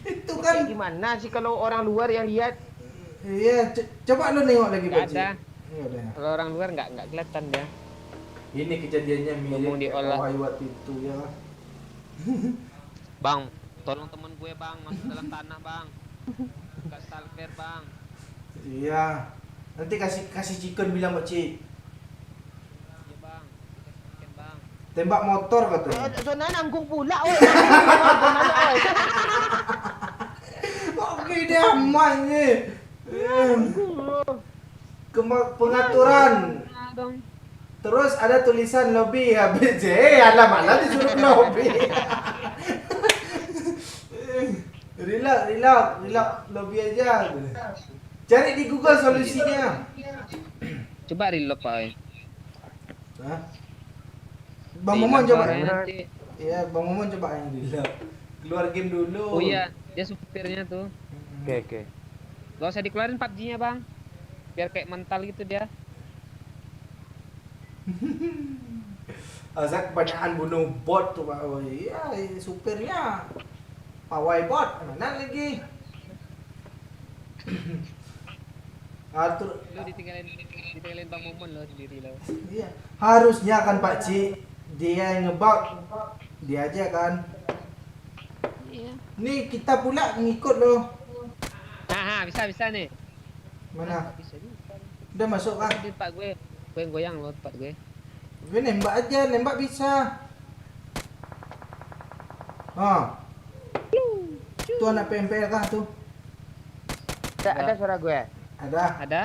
Itu Kok kan. kayak gimana sih kalau orang luar yang lihat? Iya, coba lu nengok lagi Nggak Pak Cik. ada. Iya udah. Kalau orang luar nggak kelihatan dia. Ini kejadiannya Ngomong mirip diolah. kayak waktu itu ya. Bang, tolong temen gue bang, masuk dalam tanah bang. Gak stalker bang. Iya. Nanti kasih chicken bilang Pak Cik. Iya bang, kita bang. Tembak motor katanya. Zona nanggung pula oi. Oke dia aman nih. Pengaturan. Nah, dong. Terus ada tulisan lobby habis alam disuruh lobby. Relax lobby aja. Cari di Google solusinya. Coba reload Pak Oi. Hah? Bang Momon coba. Nanti. Iya, Bang Momon coba yang reload. Keluar game dulu. Oh iya, dia supirnya tuh. Oke. Gak usah dikeluarin PUBG-nya bang. Biar kayak mental gitu dia. Azak kebanyakan bunuh bot tuh Pak. Oh iya, supirnya pawai bot. Mana lagi? Atur. Lo ditinggalin Bang Momon lo sendiri lo. Iya. Harusnya kan Pak Ci dia yang ngebug. Dia aja kan. Iya. Nih kita pula ngikut loh. Bisa nih. Mana? Bisa juga. Udah masuk kah? Di tempat gue. Gue yang goyang loh tempat gue. Gue nembak aja, nembak bisa. Oh. Tuh anak PMPL kah tuh? Ada suara gue. Ada. Ada?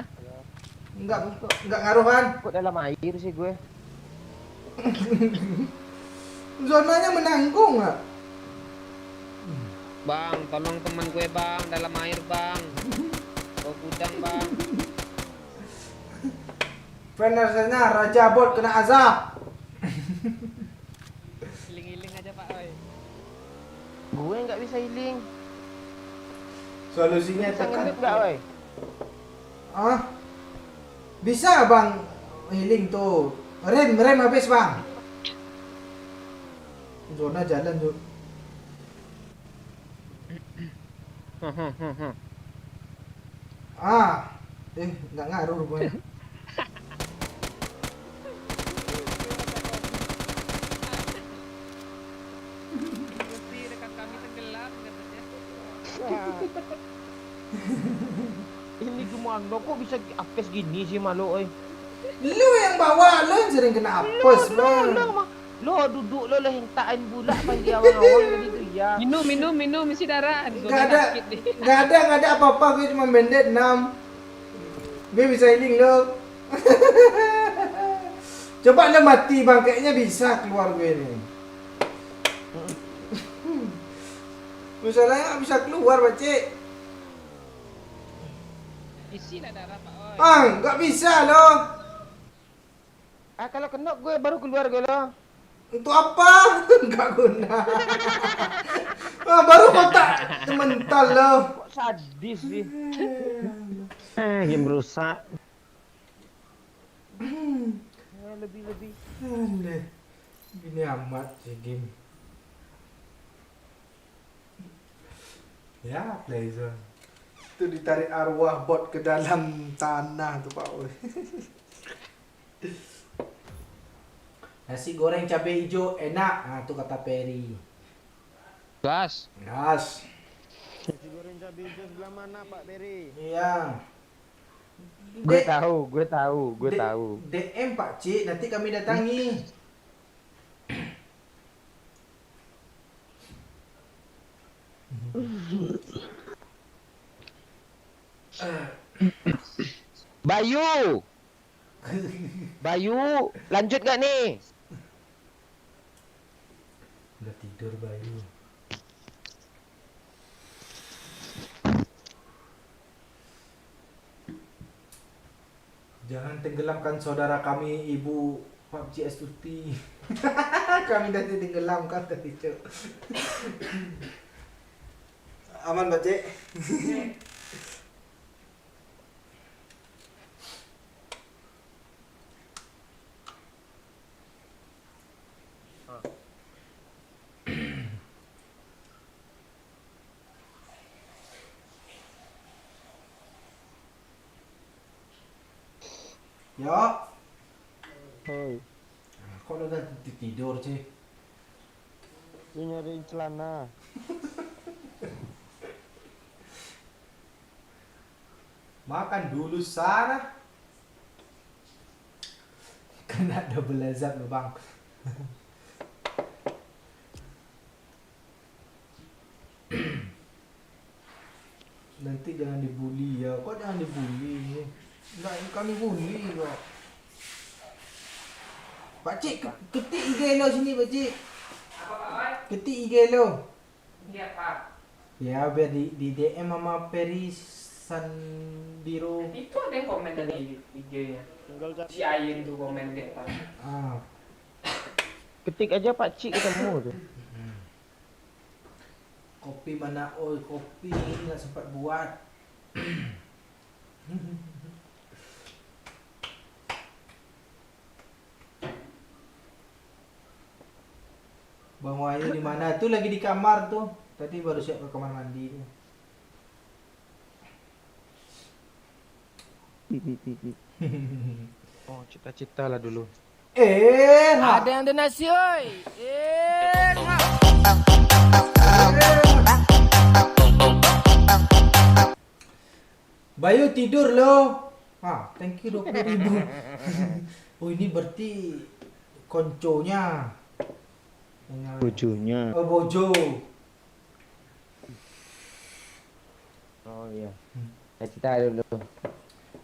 Enggak ngaruh kan? Kok dalam air sih gue? Zonanya menanggung nggak? Bang, tolong teman gue bang, dalam air bang. Bawa gudang bang. Fenersnya Raja Bot kena azab. Iling-iling aja pak, oi. Gue nggak bisa healing. Solusinya Bisa tekan. ngendut nggak, woi? Ah, bisa bang healing tuh. Rem habis bang. Zona jalan tuh. Nggak ngaruh rupanya. Gusti rekan kami tenggelam katanya. Ini gimana kok bisa apes gini sih malu, oi? Lu yang bawa, lu yang sering kena apes bang. Lo duduk lo lah hentaan pula pagi awang-awang tadi tuh ya. Minum isi darah. Nggak ada apa-apa, gue cuma bandit 6. Gue bisa healing lo. Coba lo mati bang, kayaknya bisa keluar gue nih. Masalahnya nggak bisa keluar bacik. Isi lah darah pak, oi. Nggak bisa lo. Kalau kena gue baru keluar gue lo. Untuk apa? Nggak guna. Baru kotak mental lo. Kok sadis sih? Game rusak. Lebih. Aneh. Gini amat sih game. Ya, Playzone. Itu ditarik arwah bot ke dalam tanah tuh Pak. Nasi goreng cabai hijau enak. Nah, itu kata Peri. Gas. Gas. Nasi goreng cabai hijau sebelah mana Pak Beri? Iya. Gue tahu. DM Pak Cik, nanti kami datangi. Bayu, lanjut gak nih? Udah tidur Bayu. Jangan tenggelamkan saudara kami, Ibu PUBG Astuti. Kami nanti tenggelamkan tadi, Cok. Aman, Mbak Cik? Yo. Hoi, Kok lo udah tidur sih? lu nyariin celana. Makan dulu sana. Kena double azab lo bang. Nanti jangan dibully ya. Kok jangan dibully? Enggak, kami bully kok. Pakcik, ketik IG lo sini Pakcik. Apa Pak? Ketik IG lo. Iya Pak. Ya biar di DM sama Peri Sandiro. Itu ada yang komen tadi IG-nya. Tinggal cari. Si Ayin tuh komen deh Pak. Ketik aja Pak Cik ketemu tuh. Kopi mana? Oh, kopi nggak sempat buat. Bang Wahyu di mana? Tuh lagi di kamar tuh. Tadi baru siap ke kamar mandi. Oh, cita-cita lah dulu. Ada yang donasi, oi. Bayu tidur lo. Thank you 20.000. Oh ini berarti konconya. Bojonya. Oh bojo. Oh iya. Saya cerita dulu.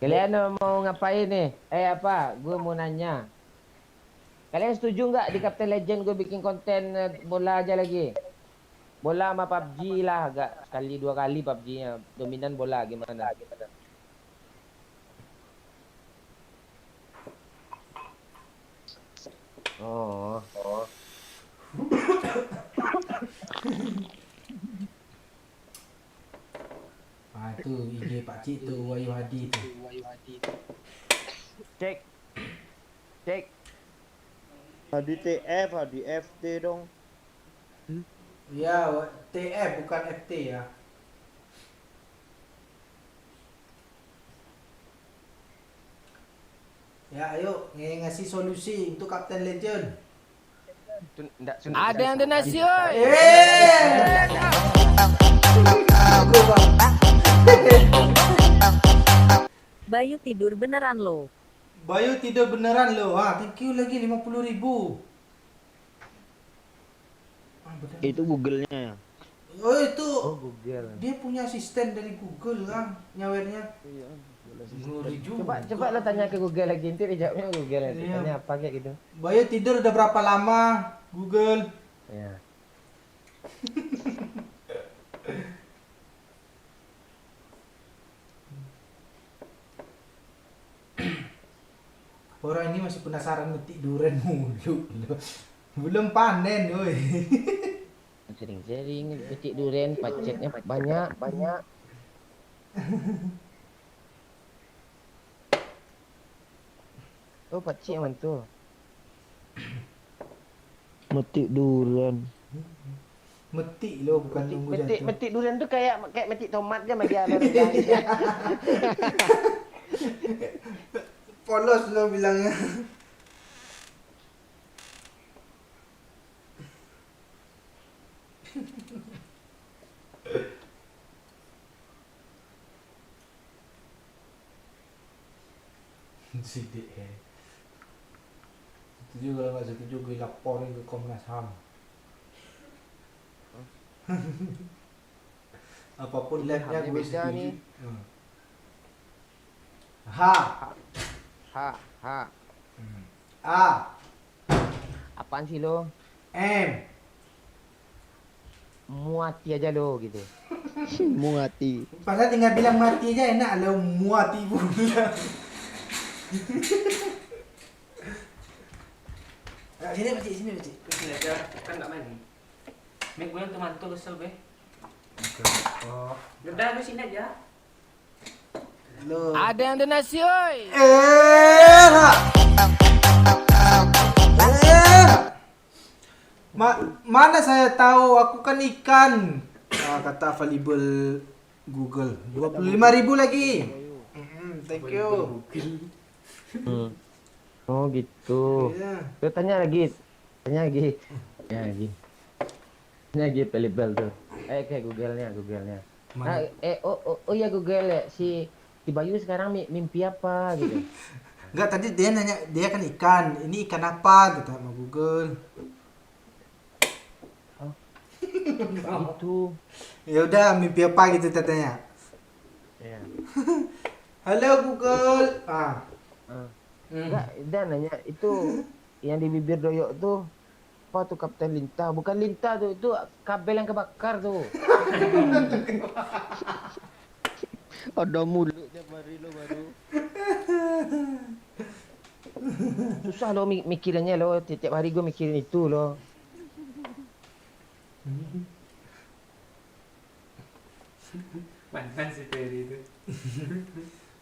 Kalian mau ngapain nih? Gue mau nanya. Kalian setuju nggak di Captain Legend gue bikin konten bola aja lagi? Bola sama PUBG lah, agak sekali 2 kali PUBG-nya. Dominan bola gimana? Oh. Tu IG Pak Cik tu Wahyu Hadi tu. Cek. Hadi TF, Hadi FT dong. Ya, TF bukan FT ya. Ya, ayo ngasih solusi untuk Captain Legend. Ada yang donasi, oi. Bayu tidur beneran lo. Bayu tidur beneran lo. Thank you lagi 50.000. Itu Google-nya ya. Oh itu. Google. Dia punya asisten dari Google kan nyawernya. Iya. Ngeri juga. Coba lo tanya ke Google lagi, nanti dia jawabnya Google. Iya. Tanya apa kayak gitu. Bayu tidur udah berapa lama? Google. Ya. Orang ini masih penasaran metik durian mulu. Belum panen, woi. Sering-sering petik durian, pacetnya banyak. Oh, pacik yang tu. Metik durian. Metik lo bukan nunggu jatuh. Metik durian tu kayak metik tomat kan bagi ada. Polos lo bilangnya. Sidik setuju kalau nggak setuju gue laporin ke Komnas HAM. Apapun labnya gue beda setuju. nih. H. Ha. A. Apaan sih lo? M. Muati aja lo gitu. Muati. Padahal tinggal bilang mati aja enak lo muati pula. Sini Pak Cik, sini Pak Cik. Sini aja, kan nggak main. Make gue yang teman tuh kesel be. Oh. Udah, gue sini aja. Lo. Ada yang donasi, oi. Mana saya tahu, aku kan ikan. Kata available Google. 25.000 lagi. Thank you. Oh gitu. Iya. Tuh tanya lagi. Ya lagi. Tanya lagi available tuh. Kayak Google-nya. Mana? Oh ya Google ya. Si Bayu sekarang mimpi apa gitu. Enggak, tadi dia nanya, dia kan ikan. Ini ikan apa? Kata sama Google. Itu. Ya udah, mimpi apa gitu katanya. Ya. Halo Google. Enggak, dia nanya itu yang di bibir doyok tuh apa tuh Kapten Lintah? Bukan lintah tuh, itu kabel yang kebakar tuh. Ada mulut tiap hari lo baru. Susah lo mikirannya lo, tiap hari gue mikirin itu lo. Mana si Terry itu?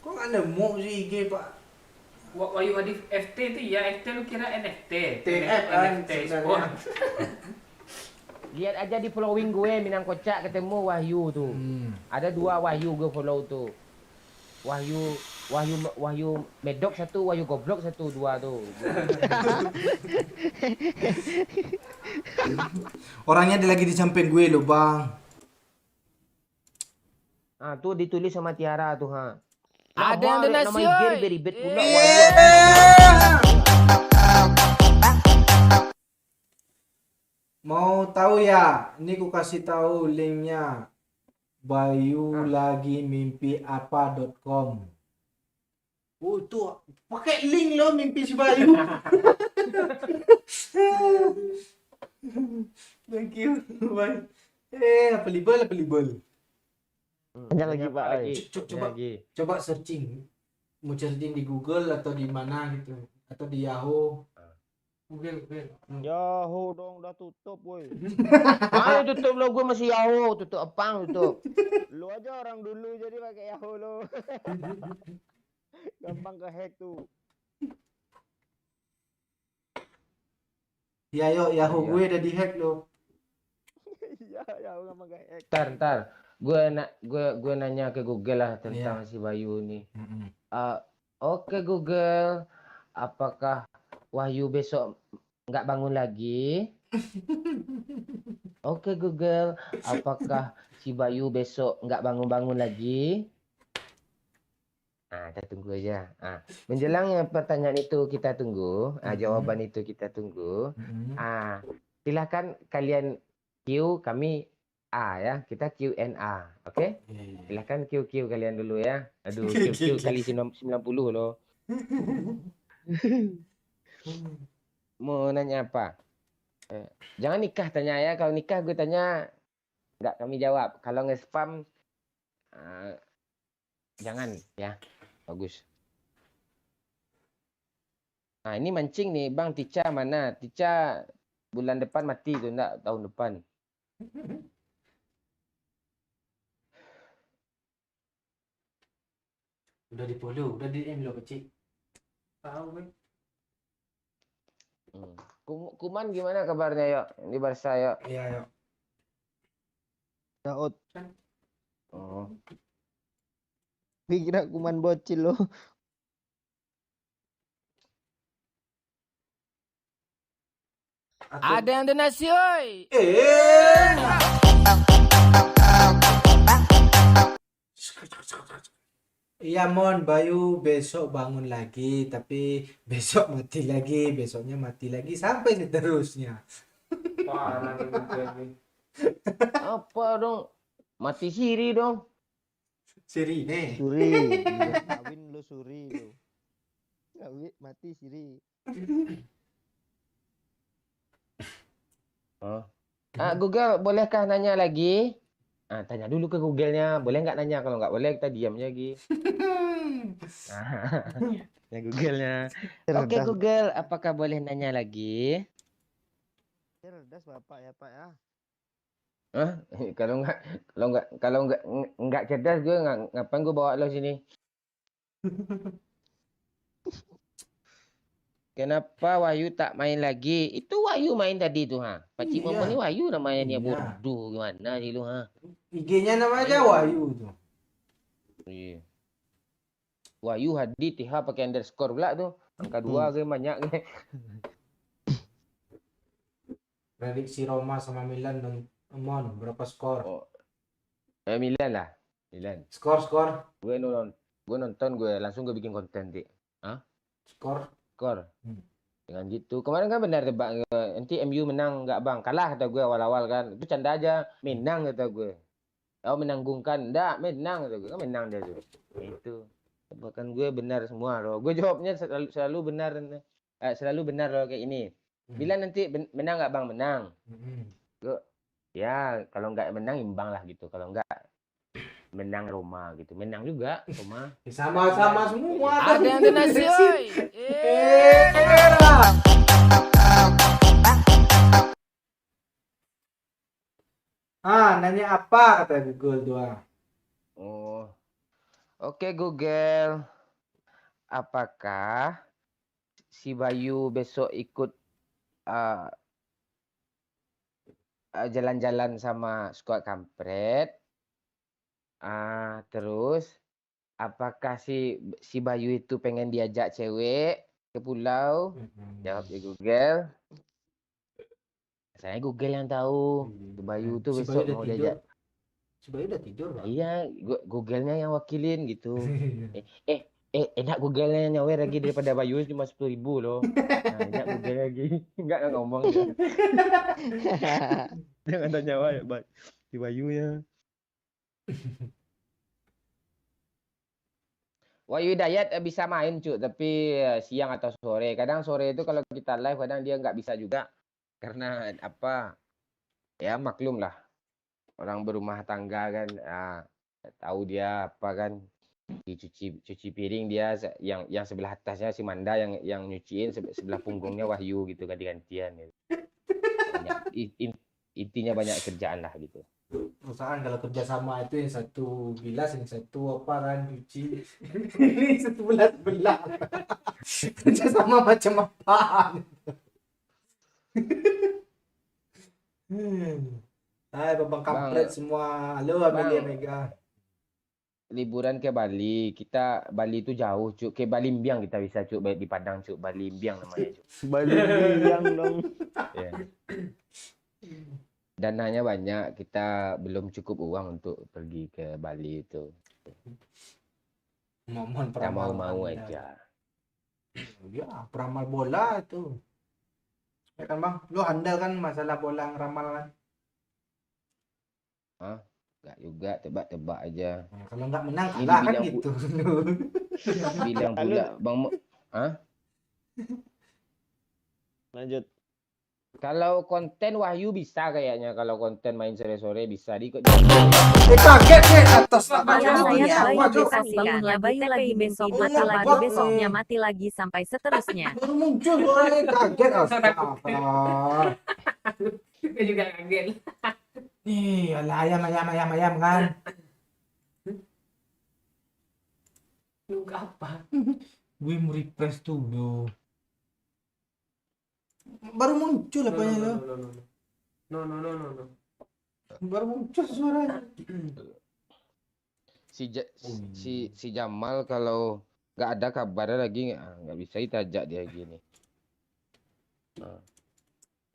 Kok nggak nemu sih IG Pak? Wahyu Hadi FT itu ya, FT lu kira NFT? TF kan NFT sebenarnya. sport. Lihat aja di following gue Minang Kocak ketemu Wahyu tuh. Ada 2 Wahyu gue follow tuh. Wahyu Medok 1, Wahyu Goblok 1, 2 tuh. Orangnya dia lagi di samping gue loh Bang. Tuh ditulis sama Tiara tuh ha. Ada yang donasi, nama oi. ribet pula. Mau tahu ya? Ini ku kasih tahu linknya. bayulagimimpiapa.com. Oh tuh pakai link loh mimpi si Bayu. Thank you. Bye. Apa libel. Tanya lagi Pak. Coba searching. Mau searching di Google atau di mana gitu, atau di Yahoo. Google. Yahoo dong udah tutup woi. Ayo tutup lo, gue masih Yahoo. Tutup apang tutup. Lu aja orang dulu jadi pakai Yahoo lo. Gampang ke hack tuh. Ya yuk Yahoo Iya. gue udah dihack loh. Iya, Yahoo gampang ke hack. Ntar. Gue nanya ke Google lah tentang si Bayu nih. Oke Google, apakah Wahyu besok nggak bangun lagi? Oke Google, apakah si Bayu besok nggak bangun lagi? Nah, kita tunggu aja. Menjelang pertanyaan itu kita tunggu, jawaban itu kita tunggu. Silakan kalian Q, kami A ya, kita Q&A, oke? Silakan Q kalian dulu ya. Aduh, Q kali 90 loh. Mau nanya apa? Jangan nikah tanya ya. Kalau nikah gue tanya nggak kami jawab. Kalau nge-spam jangan ya. Bagus. Nah ini mancing nih Bang. Tica mana? Tica bulan depan mati tuh enggak tahun depan. Udah di follow, udah di DM lo kecil. Tahu gue. Kuman gimana kabarnya yuk? Di Barca yuk. Iya yuk. Daud. Oh. Kira kuman bocil lo. Ada yang donasi, oi. Iya Mon, Bayu besok bangun lagi, tapi besok mati lagi, besoknya mati lagi, sampai seterusnya. Apa dong? Mati siri dong. Sirine. Suri. Iya, kawin lo suri lo. Kawin mati siri. Google, bolehkah nanya lagi? Tanya dulu ke Google-nya. Boleh nggak nanya? Kalau nggak boleh, kita diam lagi. Ya Google-nya. Oke Google, apakah boleh nanya lagi? Cerdas Bapak ya Pak ya. Kalau nggak cerdas gue ngapain gue bawa lo sini? Kenapa Wahyu tak main lagi? Itu Wahyu main tadi tuh Pakcik Iya. Momo ni Wahyu namanya dia Iya. bodoh gimana sih lu IG-nya namanya Wahyu tuh. Iya. Wahyu Hadi TH pakai underscore pula tuh. Angka 2 gue banyak gue. Prediksi Roma sama Milan dan Mon, berapa skor? Milan lah. Milan. Skor. Gue nonton gue langsung gue bikin konten dik. Skor. Dengan gitu. Kemarin kan benar tebak nanti MU menang enggak bang? Kalah kata gue awal-awal kan. Itu canda aja. Menang kata gue. Oh menanggungkan. Enggak, menang kata gue. Kan menang dia tuh. Itu. Tebakan gue benar semua loh. Gue jawabnya selalu benar. Selalu benar loh kayak ini. Bila nanti menang enggak bang? Menang. Gue ya kalau enggak menang imbang lah gitu. Kalau enggak menang Roma gitu. Menang juga Roma. Sama-sama semua. Ada yang donasi, oi. Nanya apa kata Google doang. Oke Google. Apakah si Bayu besok ikut jalan-jalan sama squad kampret? Terus apakah si Bayu itu pengen diajak cewek ke pulau? Jawab di Google. Saya Google yang tahu. Si Bayu tuh Si besok Bayu udah mau tidur. diajak. Sebenarnya udah tidur, Bang. Iya, Google-nya yang wakilin gitu. Enak Google-nya nyawer lagi daripada Bayu cuma 10.000 loh. Nah, enak Google lagi. Enggak ngomong dia. Jangan ada nyawa ya, di Bayu ya. Wahyu Dayat bisa main cuy, tapi siang atau sore. Kadang sore itu kalau kita live, kadang dia nggak bisa juga. Karena apa? Ya maklum lah. Orang berumah tangga kan, tahu dia apa kan, cuci piring dia yang sebelah atasnya si Manda yang nyuciin sebelah punggungnya Wahyu gitu ganti-gantian gitu. Intinya banyak kerjaan lah gitu. Usahakan kalau kerja sama itu yang satu bilas, yang satu apa kan cuci. Ini satu belah. Kerja sama macam apa? Hai babang kampret semua. Halo Amelia Mega. Liburan ke Bali, Bali itu jauh cuk, ke Balimbiang kita bisa cuk, baik di Padang cuk, Balimbiang namanya cuk. Balimbiang dong. Ya. Dananya banyak, kita belum cukup uang untuk pergi ke Bali itu. Momon Kita peramal mau Anda. aja. Ya, peramal bola itu. Ya kan Bang, lu handal kan masalah bola ngeramal kan? Enggak juga, tebak-tebak aja. Nah, kalau nggak menang Ini kalah kan bilang gitu. Bilang pula Bang Lanjut. kalau konten Wahyu bisa kayaknya, kalau konten main sore-sore bisa di Kaget deh atas Mana ini saya apa Bayu tuh? bangunnya Bayu lagi besok Ini mati lagi apa? besoknya mati lagi sampai seterusnya. Baru muncul orangnya kaget astaga. Gue juga kaget. Nih, ala ayam kan. Lu apa? Gue mau refresh dulu. Baru muncul apanya lo? No. Baru muncul suaranya. si Jamal kalau nggak ada kabar lagi nggak bisa kita ajak dia gini.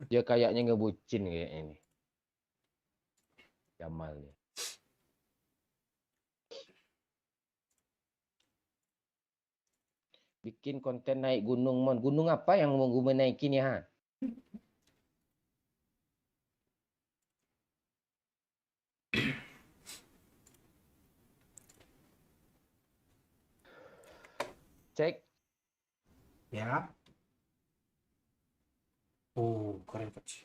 Dia kayaknya ngebucin kayak ini. Jamal nih. Bikin konten naik gunung, Mon. Gunung apa yang mau gue naikin ya? Cek. Ya. Oh, keren kecil.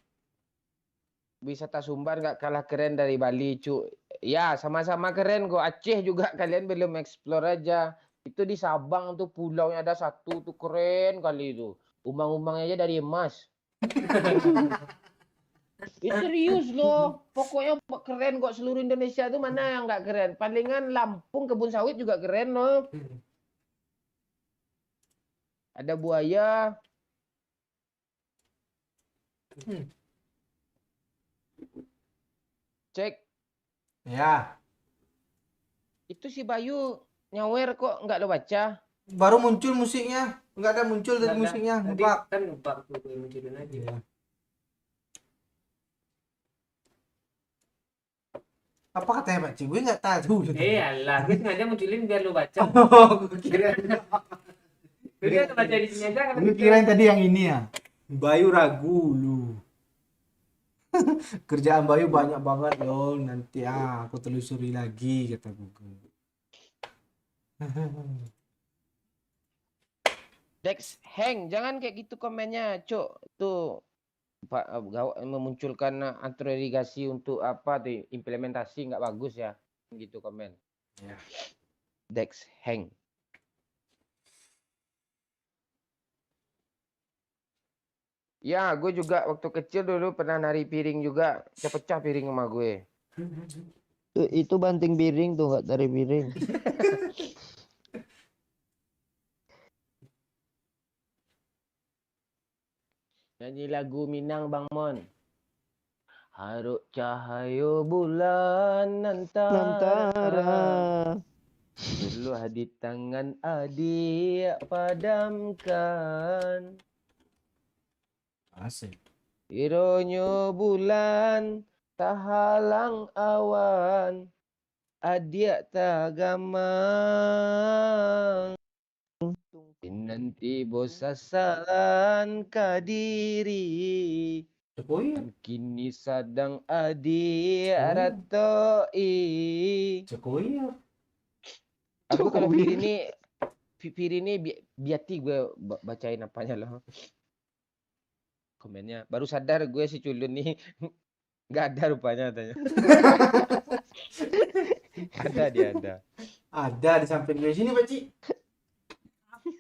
Wisata Sumbar nggak kalah keren dari Bali, cu. Ya, sama-sama keren kok. Aceh juga kalian belum explore aja. Itu di Sabang tuh pulaunya ada satu tuh keren kali itu. Umang-umangnya aja dari emas. Serius loh. Pokoknya keren kok, seluruh Indonesia tuh mana yang nggak keren. Palingan Lampung kebun sawit juga keren loh. Ada buaya. Cek. Ya. Itu si Bayu nyawer kok nggak lo baca? Baru muncul musiknya. Nggak ada muncul dari musiknya. Tadi Ngepak. kan ngepak tuh gue munculin aja. Iya. Apa katanya Pak Ci? Gue nggak tahu. Alah, gue sengaja munculin biar lu baca. Oh, gue kira. Gue kan baca di sini aja kan. Gue kirain tadi yang ini ya. Bayu ragu lu. Kerjaan Bayu banyak banget loh. Nanti aku telusuri lagi kata Google. Dex hang, jangan kayak gitu komennya, Cok. Tuh Pak memunculkan antro irigasi untuk apa tuh implementasi nggak bagus ya. Gitu komen. Ya. Dex hang. Ya, gue juga waktu kecil dulu pernah nari piring juga, pecah piring sama gue. Itu banting piring tuh, nggak dari piring. Nyanyi lagu Minang Bang Mon. Haruk cahayo bulan antara. Dulu di tangan adik padamkan. Asik. Ironyo bulan Tak halang awan, adik tak gamang. Nanti bosasan kadiri. Jokowi. Kini sadang adi Oh. ratoi. Jokowi. Aku kalau Fir ini biati gue bacain apanya loh. Komennya. Baru sadar gue si culun nih nggak ada rupanya katanya. Ada dia ada. Ada di samping gue sini, Pak Ci.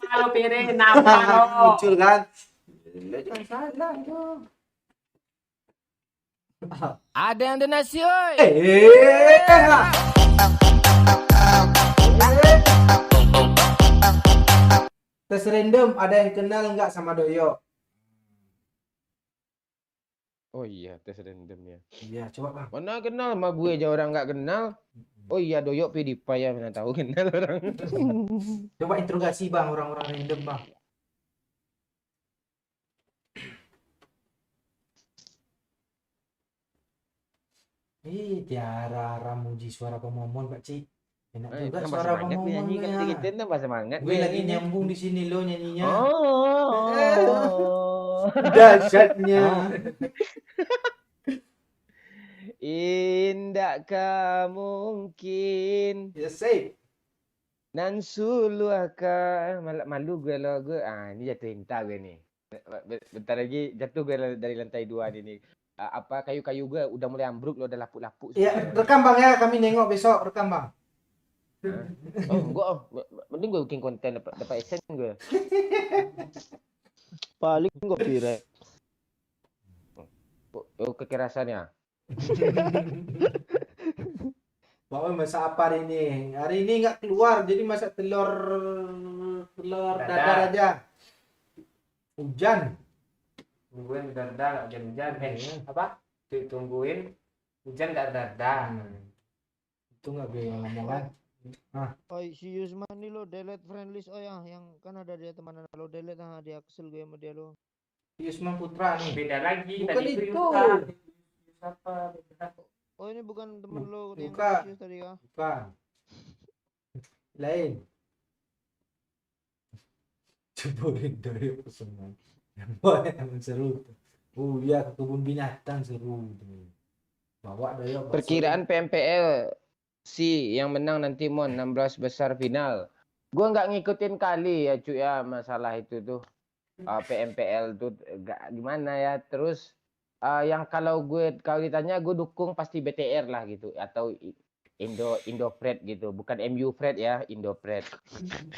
Halo Pire, kenapa lo? Muncul kan? Lo jangan salah dong. Ada yang donasi, oi. Tes random, ada yang kenal nggak sama Doyo? Oh iya, tes random ya. Iya, coba bang. Mana kenal sama gue aja orang nggak kenal. Oh iya, Doyok PewDiePie ya, mana tahu kenal orang. Coba interogasi bang, orang-orang random bang. Tiara Ramuji suara Pemomon Pak Ci. Enak juga Tambah suara semangat Pemomon nyanyi kan ya. kita tambah semangat. Gue lagi nyambung di sini lo nyanyinya. Oh. Dahsyatnya. Indakkah mungkin Ya say. nan sulu akan malu gue lo gue ini jatuh cinta gue nih. Bentar lagi jatuh gue dari lantai 2 nih. Apa kayu-kayu gue udah mulai ambruk lo udah lapuk-lapuk. Ya rekam bang ya, kami nengok besok rekam bang. Oh enggak, mending gue bikin konten dapat esen gue. Paling gue pire. Oh kekerasannya. Bawa masak apa hari ini? Hari ini nggak keluar, jadi masak telur dadar aja. Hujan. Tungguin darda, hujan-hujan. Apa? Ditungguin hujan nggak darda. Itu nggak boleh ngomong kan? Oi, si Yusman nih lo delete friend list yang kan ada dia teman lo delete dia kesel gue sama dia lo. Yusman Putra nih. Beda lagi. Bukan Tadi itu. Yusa. Siapa? Oh ini bukan temen lo yang Bukan. Yus tadi kah? Bukan. Lain. Cobain dari pesanan. Yang banyak yang seru tuh. Oh iya, ke kebun binatang seru tuh. Bawa Doyo. Perkiraan PMPL si yang menang nanti Mon 16 besar final. Gua nggak ngikutin kali ya cuy ya masalah itu tuh. PMPL tuh gimana ya. Terus yang kalau ditanya gue dukung pasti BTR lah gitu atau Indofred gitu, bukan MU Fred ya, Indofred.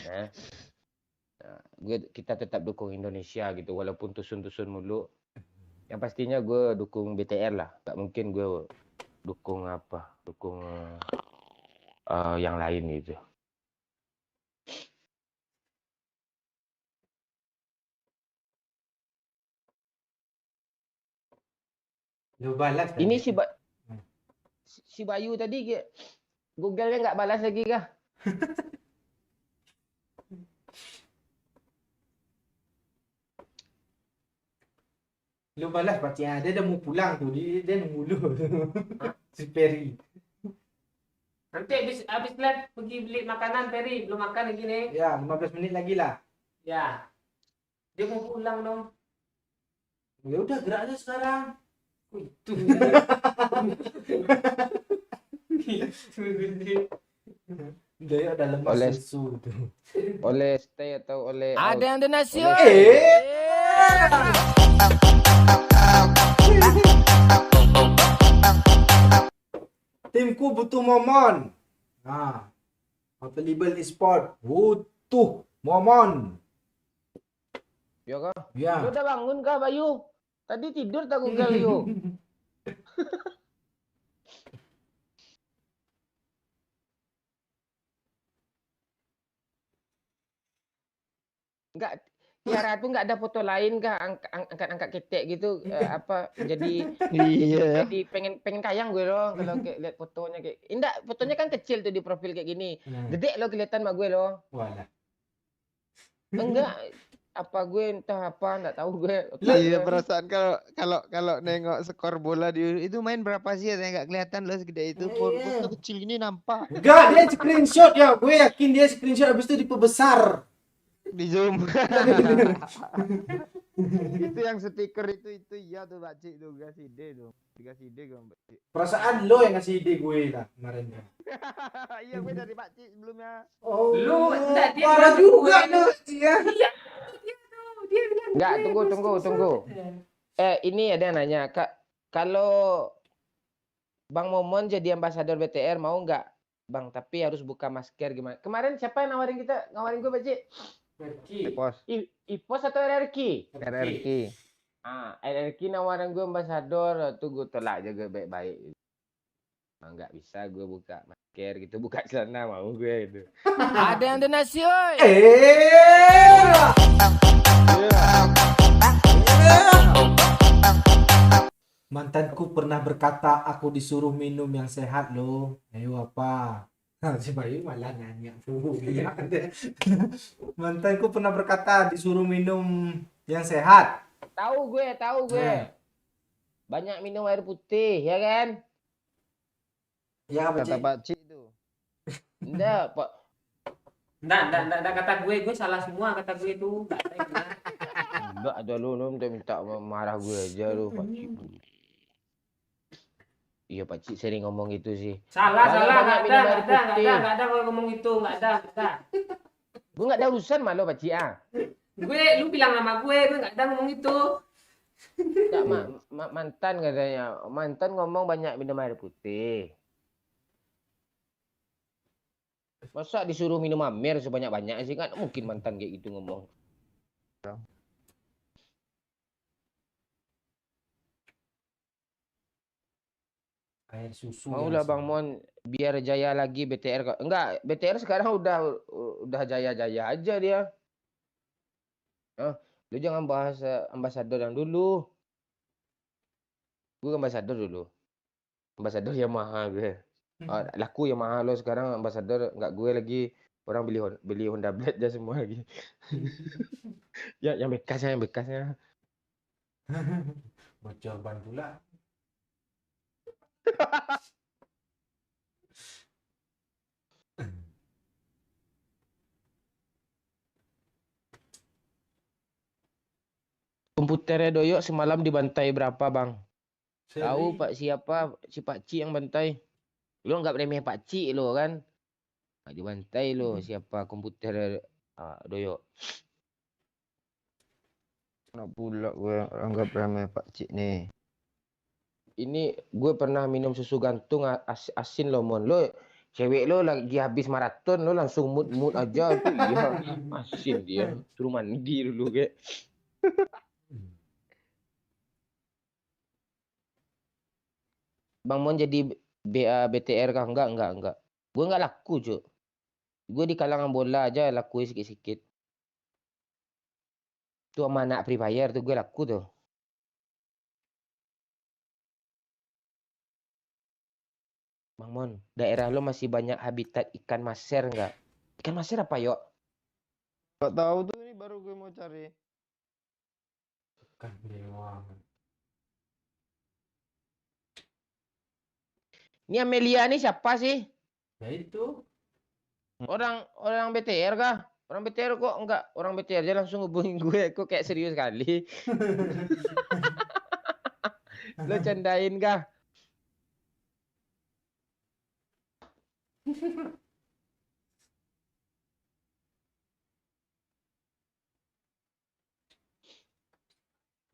Nah, kita tetap dukung Indonesia gitu walaupun tusun-tusun mulu. Yang pastinya gue dukung BTR lah. Gak mungkin gue dukung yang lain gitu. Lu balas tadi. Ini si Bayu tadi Google-nya nggak balas lagi kah? Lu balas Pak Cia, dia udah mau pulang tuh, dia nunggu lu. Si Peri. Nanti habis live pergi beli makanan Peri, belum makan lagi nih. Ya, 15 menit lagi lah. Ya. Dia mau pulang dong. Ya udah gerak aja sekarang. Itu. Doyo udah lemas Oleh- susu tuh. Oleh stay atau oleh Ada yang donasi, Oleh- oi. Timku butuh momon. Nah, available e-sport butuh momon. Ya kah? Ya. Lu udah bangun kah Bayu? Tadi tidur tak Google yuk. Enggak, Tiara tuh nggak ada foto lain kah angkat-angkat ketek gitu apa jadi Iya. jadi pengen kayang gue loh kalau kayak lihat fotonya kayak indah fotonya kan kecil tuh di profil kayak gini Nah, gede lo kelihatan sama gue loh walah. enggak apa gue entah apa enggak tahu gue. Iya, perasaan kalau nengok skor bola itu main berapa sih ya nggak kelihatan loh segede itu. Foto kecil ini nampak Enggak, dia screenshot ya. Gue yakin dia screenshot habis itu diperbesar. di zoom. Itu yang stiker itu iya tuh Pak Cik tuh dikasih ide gue Pak Cik. Perasaan lo yang ngasih ide gue lah kemarin. Iya gue dari Pak Cik sebelumnya. Oh, Lu, enggak, dia parah bilang juga gue. lo ya. Iya. Dia bilang Enggak, gue, tunggu. Ini ada yang nanya, Kak, kalau Bang Momon jadi ambasador BTR mau nggak? Bang, tapi harus buka masker gimana? Kemarin siapa yang nawarin gue, Pak Cik? Pos Ipos atau RRQ? RRQ. RRQ nawarin gue ambasador, tuh gue tolak juga baik-baik. Nggak bisa gue buka masker gitu, buka celana mau gue gitu. Ada yang donasi, oi. Mantanku pernah berkata aku disuruh minum yang sehat loh. Ayo apa? Si Bayu malah nanya tuh. Mantanku pernah berkata disuruh minum yang sehat. Tahu gue. Nah. Banyak minum air putih, ya kan? Ya apa Kata Cik? Pak Cik itu. Enggak, Pak. Enggak kata gue salah semua kata gue itu. Enggak ada yang benar. Enggak ada lu minta marah gue aja lu, Pak Cik. Iya, Pak Cik sering ngomong gitu sih. Salah, Banyak minum air putih. enggak ada kalau ngomong itu, enggak ada. Gue enggak ada urusan malu, Pak Cik ah. Lu bilang nama gue enggak ada ngomong itu. Enggak, mantan katanya. Mantan ngomong banyak minum air putih. Masa disuruh minum Amer sebanyak-banyak sih, kan mungkin mantan kayak gitu ngomong. Air susu. Mau yang lah sehat. Bang Mon biar jaya lagi BTR kok. Enggak, BTR sekarang udah jaya-jaya aja dia. Lu jangan bahas ambasador yang dulu. Gue ambasador dulu. Ambasador Yamaha gue. Laku Yamaha lo sekarang ambasador enggak gue lagi. Orang beli Honda Blade aja semua lagi. Ya yang bekasnya. Bocor ban pula. Komputernya Doyok semalam dibantai berapa, Bang? Tahu Pak siapa? Si Pak Ci yang bantai. Lo nggak remeh Pak Ci lo kan? Nggak dibantai lo siapa komputer Doyok. Nak pula gue anggap remeh Pak Cik nih. Ini gue pernah minum susu gantung asin lo Mon. Lo cewek lo lagi habis maraton lo langsung mood aja tuh iya asin dia. Suruh mandi dulu kayak. Bang Mon jadi BTR kah? Enggak. Gue enggak laku, Cuk. Gue di kalangan bola aja laku sikit-sikit. Tuh sama anak Free Fire tuh gue laku tuh. Bang Mon, daerah lo masih banyak habitat ikan maser enggak? Ikan maser apa, Yok? Gak tahu tuh, ini baru gue mau cari. Kan mewah. Ini Amelia nih siapa sih? Ya itu. Orang BTR kah? Orang BTR kok enggak? Orang BTR aja langsung hubungin gue. Kok kayak serius kali. Lo candain kah?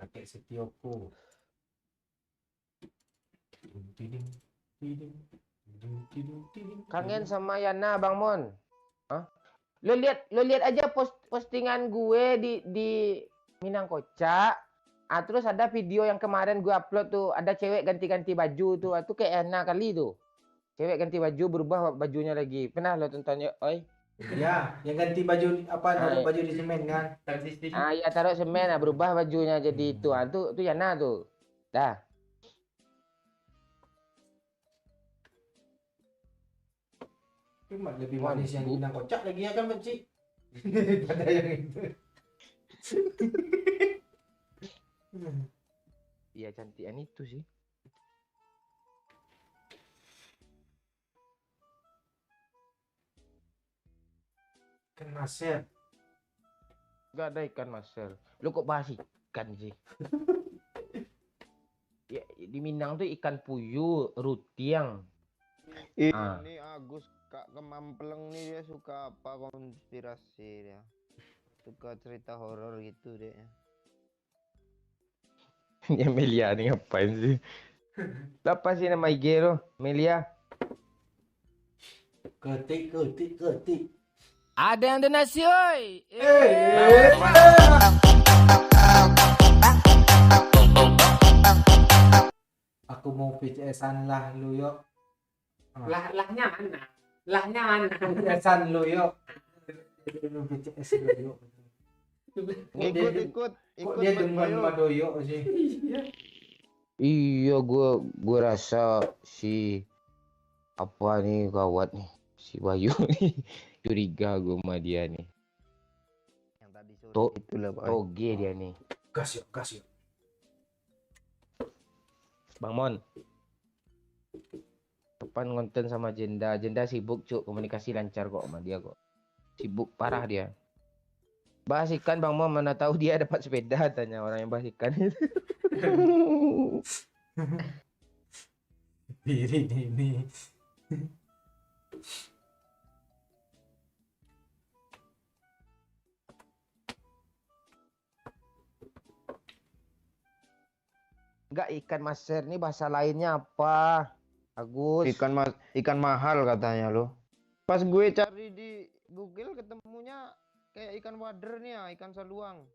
Kakek Setioko. Kangen sama Yana, Bang Mon. Hah? Lo lihat aja postingan gue di Minang Kocak. Terus ada video yang kemarin gue upload tuh, ada cewek ganti-ganti baju tuh. Itu kayak Yana kali tuh. Cewek ganti baju berubah bajunya lagi. Pernah lo tonton ya, oi? Ya, yang ganti baju apa? Naruh baju di semen kan? Iya taruh semen, berubah bajunya jadi itu. Tuh Yana tuh. Dah. Cuma lebih manis yang Minang Kocak lagi ya kan, Pak Cik? Daripada yang itu. Iya cantikan itu sih. Kan Maser. Gak ada ikan maser. Lu kok bahas ikan sih? Ya, di Minang tuh ikan puyuh, rutiang. Ah. Ini Agus Kak Kemampleng nih, dia suka apa konspirasi dia. Suka cerita horor gitu deh. Ya Melia nih ngapain sih? Apa sih nama IG lo? Melia. Ketik. Ada yang donasi, oi. Aku mau PCS-an lah lu yuk. Lahnya mana? Lahnya mana? PCS-an lu yuk. PCS lu yuk. Ikut Kok dia Mas demen Bayu. sama Doyo sih? Iya, gua rasa si apa nih gawat nih, si Bayu nih. Curiga gua sama dia nih. Yang tadi sore To- itulah Pak. Toge dia nih. Gas yuk. Bang Mon. Kapan konten sama Jenda? Jenda sibuk, Cuk. Komunikasi lancar kok sama dia kok. Sibuk parah dia. Bahas ikan Bang Mon, mana tahu dia dapat sepeda, tanya orang yang bahas ikan. Piring ini. Enggak, ikan maser nih bahasa lainnya apa? Agus. Ikan mahal katanya lo. Pas gue cari di Google ketemunya kayak ikan wader nih ya, ikan saluang.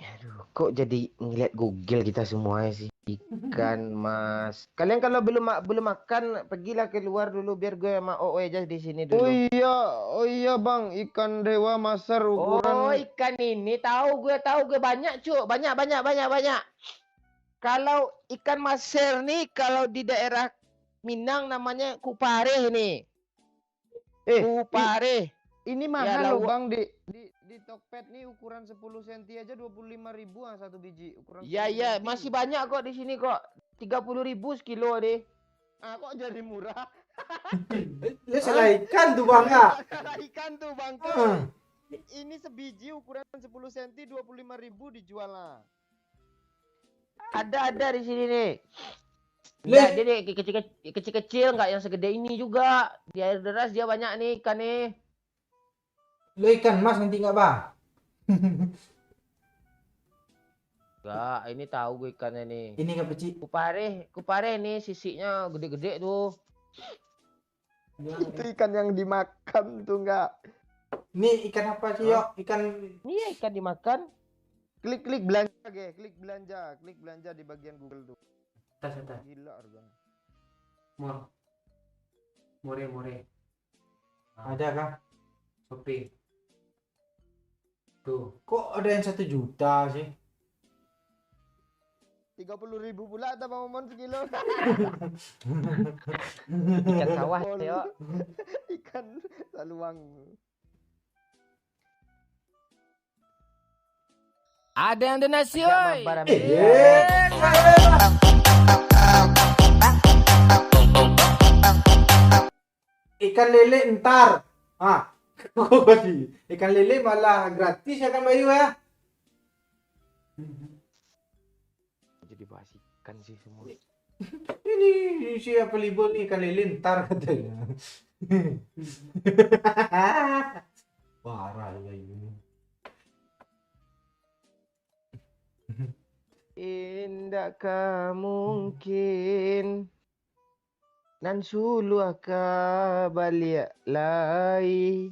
Aduh, kok jadi ngeliat Google kita semuanya sih. Ikan mas. Kalian kalau belum makan, pergilah keluar dulu biar gue sama OE aja di sini dulu. Oh iya Bang, ikan dewa maser ukuran. Oh, ikan ini tahu gue banyak, Cuk. Banyak. Kalau ikan maser nih kalau di daerah Minang namanya kupare nih. Kupare. Ini Ya, mahal loh lawa- Bang di Tokped nih ukuran 10 cm aja 25.000 satu biji ukuran. Ya 10 ya, cm. masih banyak kok di sini kok. 30.000 sekilo deh. Ah kok jadi murah? Lu salah ikan tuh Bang ya. Ikan tuh Bang. Heeh. Ini sebiji ukuran 10 cm 25.000 dijual lah. Ada di sini nih. Leh. Enggak, dia nih kecil-kecil enggak yang segede ini juga. Di air deras dia banyak nih ikan nih. Lu ikan mas nanti nggak Bang? Enggak, ini tahu gue ikannya nih. Ini nggak peci. Kupare nih sisiknya gede-gede tuh. Itu ikan yang dimakan tuh enggak. Ini ikan apa sih yuk? Ikan Ini ya ikan dimakan. Klik belanja ge, klik belanja di bagian Google tuh. Tas. Gila harganya. More. ada kan? Shopee. Tuh. Kok ada yang 1 juta sih? 30.000 pula atau Bang Momon sekilo. Ikan sawah ya. Ikan saluang. Ada yang donasi, oi. Ikan lele entar. Kok sih? Ikan lele malah gratis ya kan Bayu ya? Jadi bahas ikan sih semua. Ini siapa libur nih ikan lele entar katanya. Parah ya ini. Indakkah mungkin nan sulu balik lai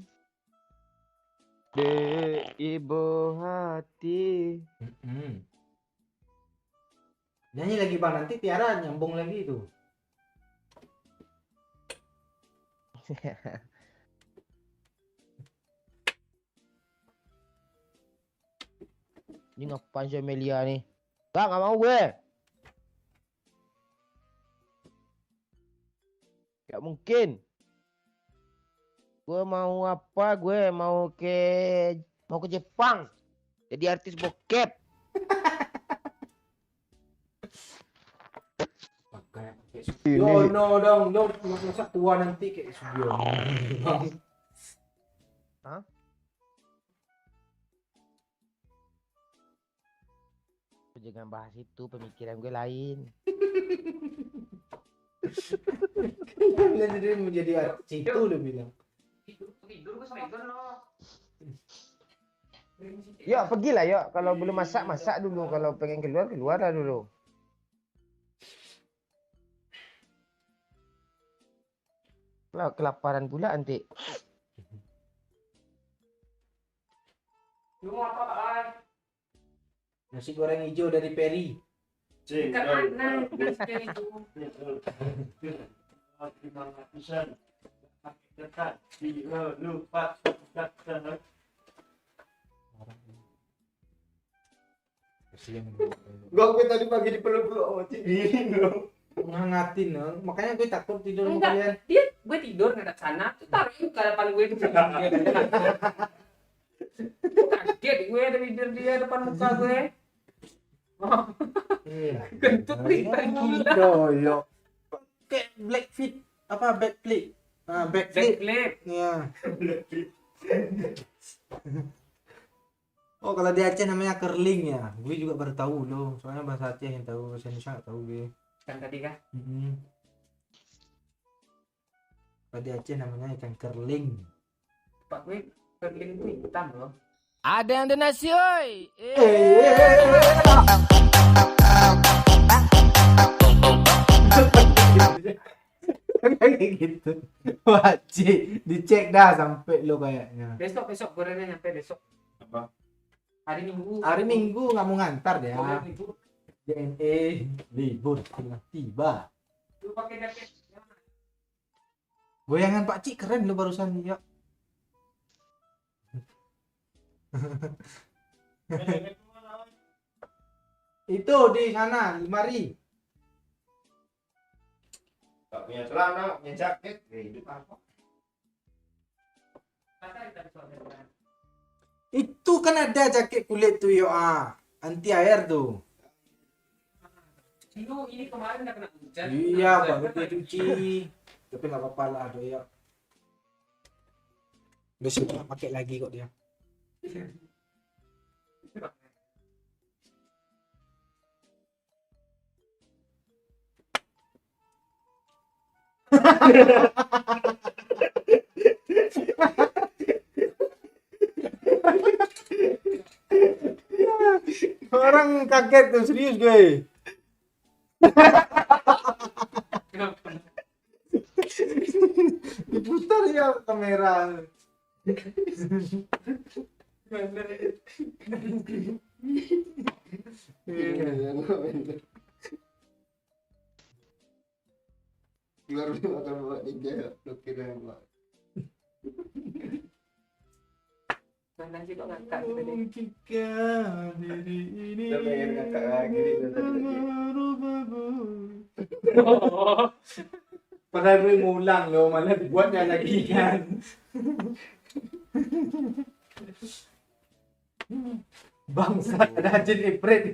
de ibu hati. Nyanyi lagi Bang, nanti Tiara nyambung lagi itu. Ini ngapain sih Melia nih? Gak mau gue. Gak mungkin. Gue mau apa? Gue mau ke Mau ke Jepang. Jadi artis bokep. Pakai Sugiono dong, masa tua nanti kayak Sugiono. Hah? Jangan bahas itu, pemikiran gue lain. Dia jadi menjadi artis itu udah bilang. Tidur gue sepegon lo. Yuk pergilah yuk. Kalau belum masak dulu. Kalau pengen keluar lah dulu. Lah kelaparan pula nanti. Lu mau apa, Pak? Nasi goreng hijau dari Peri. Dekat mana? Nasi itu. Gue tadi pagi dipeluk-peluk sama Cik Dini loh. Menghangatin dong. Makanya gue takut tidur sama Enggak, kalian. dia gue tidur ngadap sana, tuh taruh ke depan gue itu. Kaget gue ada bibir dia depan muka gue. Kentut nih gila. Doyo. Kayak Blackfeet apa backflip. Backflip. Backflip. Iya. Oh, kalau di Aceh namanya curling ya. Gue juga baru tahu loh. Soalnya bahasa Aceh yang tahu, bahasa Indonesia nggak tahu gue. Kan tadi kan. Kalau di Aceh namanya ikan curling. Pak gue curling itu hitam loh. Ada yang donasi oi. Kayak gitu. Wajib dicek dah sampai lo kayaknya. Besok gorengnya nyampe besok. Apa? Hari Minggu. Hari Minggu nggak mau ngantar deh. Hari Minggu. JNE libur tiba. Lu pakai jaket. Goyangan Pak Cik keren lo barusan ya. Itu di sana lemari. Gak punya celana, punya jaket. Hidup apa? Itu kan ada jaket kulit tuh yo anti air tuh. Lu ini kemarin udah kena hujan. Iya baru dia cuci. Tapi nggak apa-apa lah ada ya. Besok pakai lagi kok dia. Orang kaget tuh serius gue. Diputar ya kamera. Keluar makan bawa ninja, lu kira apa? Mana sih kok ngangkat Oh, tadi? jika diri ini Udah pengen ngangkat lagi nih, udah tadi. Padahal gue mau ulang loh, malah dibuatnya lagi kan. Bangsa ada jin ifrit.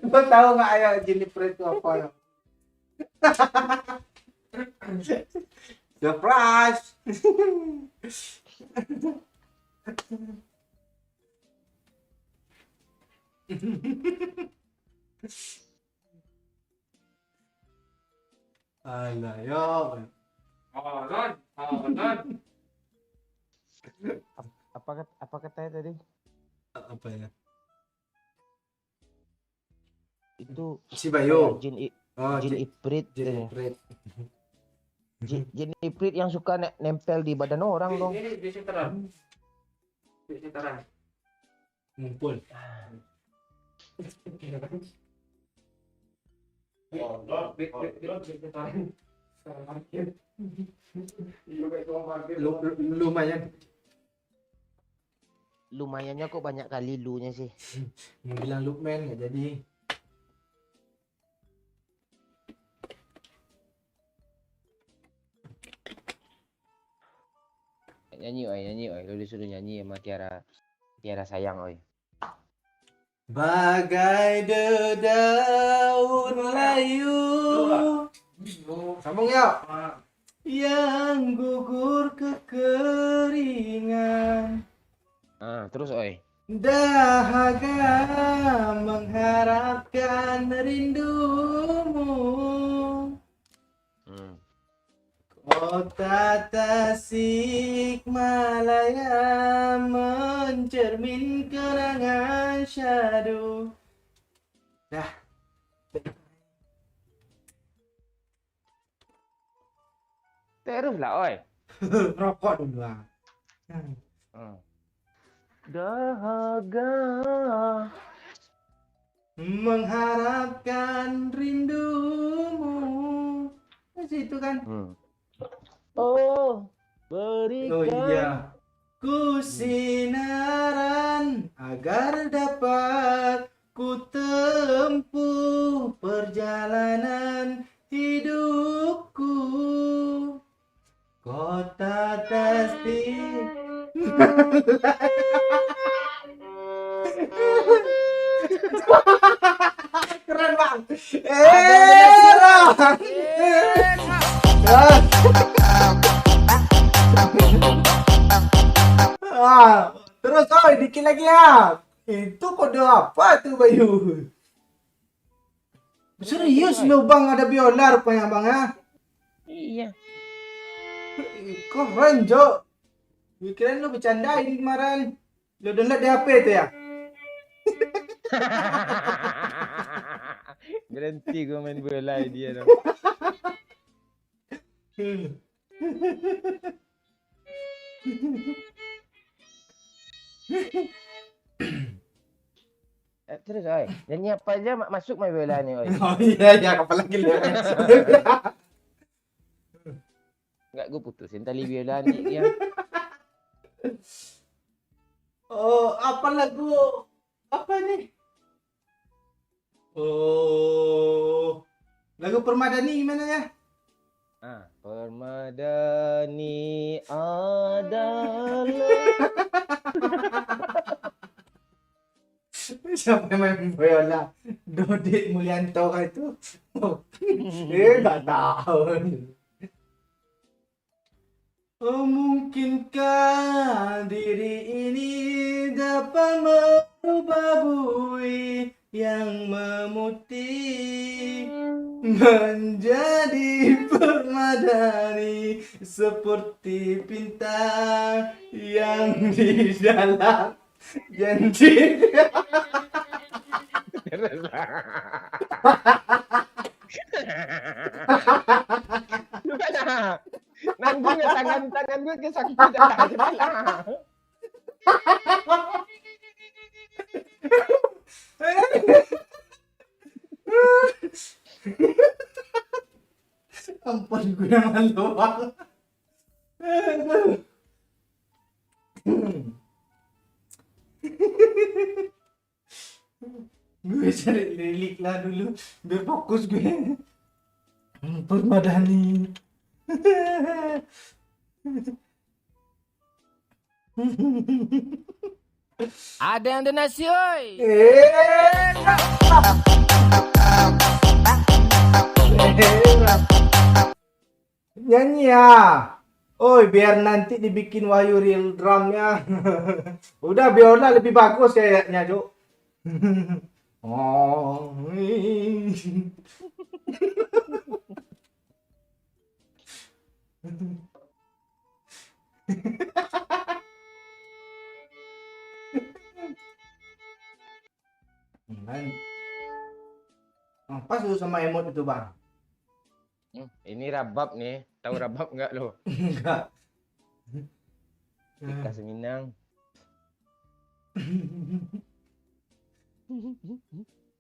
Lo tahu nggak ayah jin ifrit itu apa ya? Surprise. Alah, yo. Oh, non. Apa katanya tadi? Apa ya? Itu Si Bayu. Oh, jin ifrit. jin ifrit. Jin ifrit yang suka nempel di badan orang dong. Ini di sekitaran. Di sekitaran. Ngumpul. Lumayan. Lumayannya kok banyak kali lunya sih. Mau bilang Lukman nggak jadi. Nyanyi oi. Lu disuruh nyanyi sama Tiara sayang oi. Bagai dedaun layu. Sambung ya. Yang gugur kekeringan. Terus oi. Dahaga mengharapkan rindumu. Kota Tasikmalaya mencermin kenangan syadu. Dah. Teruslah oi. Rokok dulu lah. Dahaga Mengharapkan rindumu. Itu kan. Oh, berikan. Oh iya. Ku sinaran agar dapat ku tempuh perjalanan hidupku. Kota Tasik. Keren bang. Terus dikit lagi ya. Itu kode apa tuh Bayu? Serius lo bang, ada biola rupanya bang ya? Iya. Keren Jo. Kirain lo bercandain kemarin. Lo download di HP tuh ya? Berhenti gue main bola dia dong. Terus oi, nyanyi apa aja masuk main bola nih oi. Oh iya, apalagi lo. Enggak gue putusin tali biola nih ya. Oh, apa lagu? Apa nih? Oh, lagu Permadani gimana ya? Permadani adalah Siapa yang main biola? Dodit Mulyanto kah itu? Nggak tahu. Oh, mungkinkah diri ini dapat merubah bui yang memutih menjadi permadani seperti bintang yang di dalam janji. Nanggung ya tangan gue kesakitan aja. Ampun gue malu banget. Gue cari lirik lah dulu biar fokus gue. Permadani. Ada yang donasi oi. Nyanyi ya. Oi, biar nanti dibikin Wahyu real drumnya. Udah biola lebih bagus kayaknya, Jo. Oh. Pas lu sama emot itu, Bang. Ini rabab nih. Tahu rabab enggak lo? Enggak. Ikas Minang.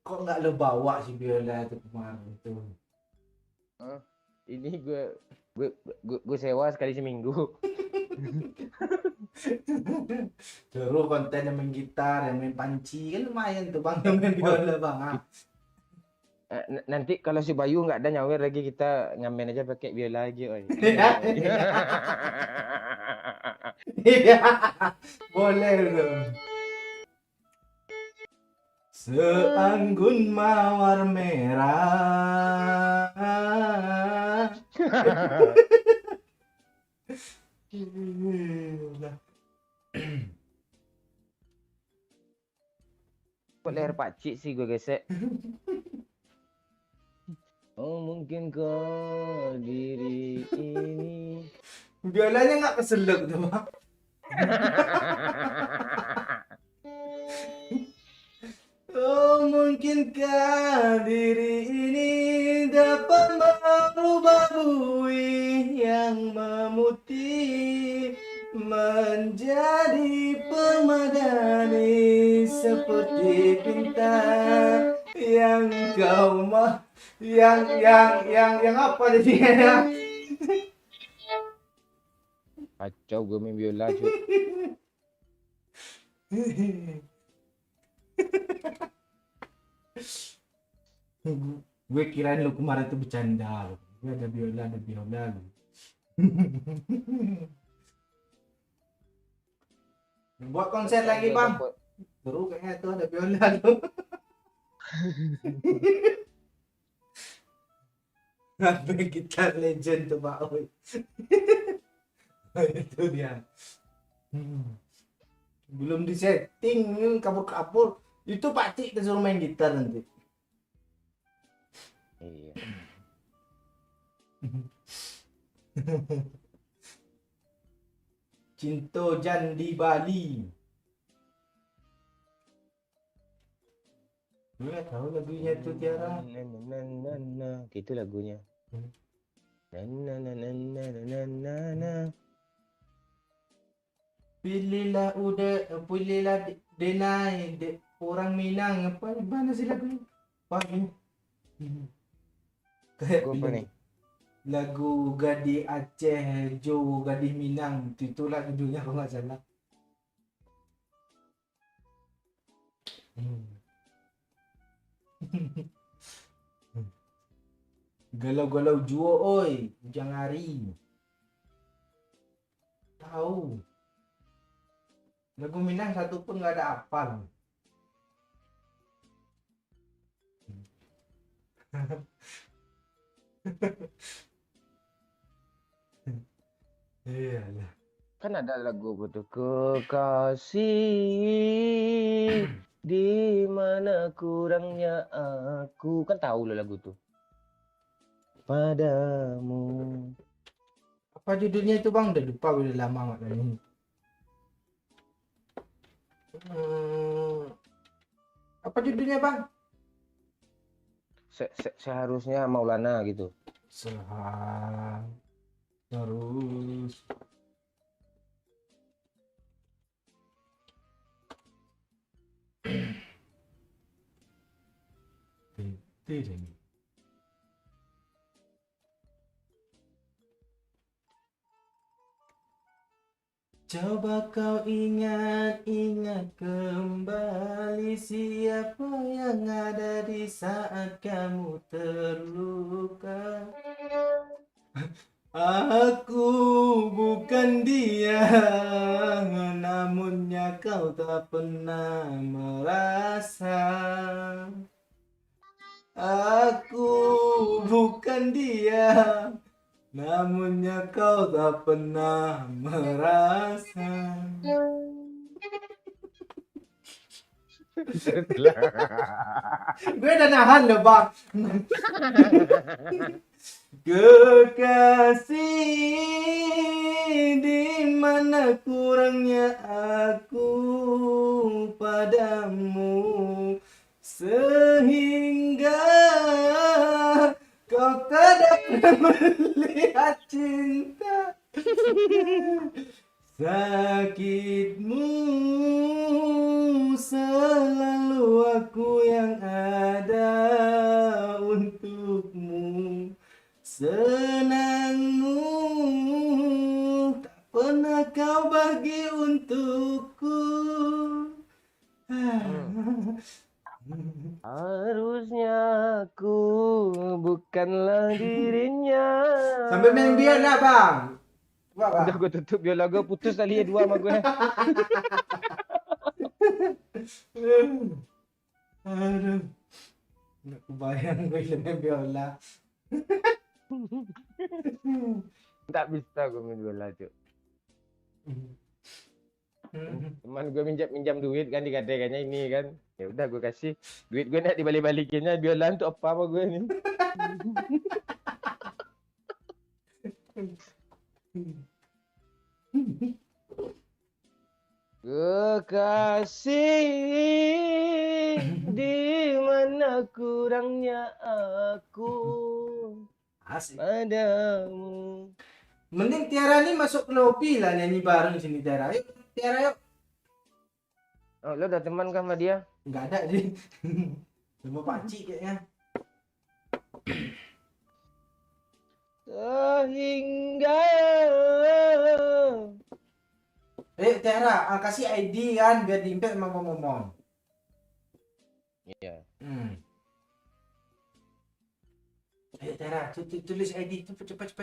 Kok nggak lo bawa si biola itu kemarin itu? Ini gue sewa sekali seminggu. Terus konten yang main gitar, yang main panci kan lumayan tuh Bang, yang main biola Bang. Nanti kalau si Bayu nggak ada nyawer lagi kita ngamen aja pakai biola lagi, oi. Iya, boleh tuh. Seanggun mawar merah. Kok leher pakcik sih gue gesek. Oh mungkin kau diri ini. Biolanya nggak keselak tuh, Bang. Oh, mungkinkah diri ini dapat merubah bui yang memutih menjadi permadani seperti bintang yang kau mah yang apa jadinya? Kacau gue main biola cuy. Gue kirain lu kemarin tuh bercanda lu. Gue ada biola lu. Buat konser lagi, Bang. Seru kayaknya tuh ada biola lu. Sampai gitar legend tuh, Pak Oi. Itu dia. Belum disetting, kabur-kabur. Itu pasti disuruh main gitar nanti. Iya. Cinto Jan di Bali. Gue nggak tahu lagunya tuh Tiara. Gitu lagunya. Pilihlah denai orang Minang apa mana sih lagunya? Paham? Kayak Gue apa film nih? lagu Gadis Aceh, Jo Gadis Minang, itulah judulnya kalau nggak salah. Galau-galau juo oi, ujang hari. Tahu. Lagu Minang satu pun nggak ada hafal. Iyalah. Kan ada lagu betul kekasih di mana kurangnya aku, kan tahu lo lagu tuh padamu. Apa judulnya itu, Bang? Udah lupa, udah lama nggak nyanyi. Apa judulnya, Bang? Seharusnya Maulana gitu. Terus coba kau ingat kembali siapa yang ada di saat kamu terluka. Aku bukan dia, namunnya kau tak pernah merasa. Aku bukan dia, namunnya kau tak pernah merasa. Gue udah nahan loh, Bang. Kekasih, di mana kurangnya aku padamu sehingga kau tak dapat melihat cinta. Sakitmu selalu aku yang ada untukmu. Senangmu tak pernah kau bagi untukku. Harusnya aku bukanlah dirinya. Sampai main biola, Bang. Buat apa? Udah gue tutup biola gue, putus tali dua sama gue. Aduh. Nak kebayang gue main biola. Tak bisa gue main biola cuk. Teman gue minjam duit kan, dikatakannya ini kan. Ya udah gue kasih duit, gue nak dibalik-balikinnya, biola untuk apa sama gue ni. Kekasih, di mana kurangnya aku Asik. padamu. Mending Tiara nih masuk ke lobby lah nyanyi bareng sini Tiara. Yuk Tiara yuk. Oh, lo udah teman kan sama dia? Enggak ada sih. Cuma pakcik kayaknya. Sehingga Tiara, kasih ID kan biar diimpet sama Momon. iya. Ayo Tiara, tulis ID cepat.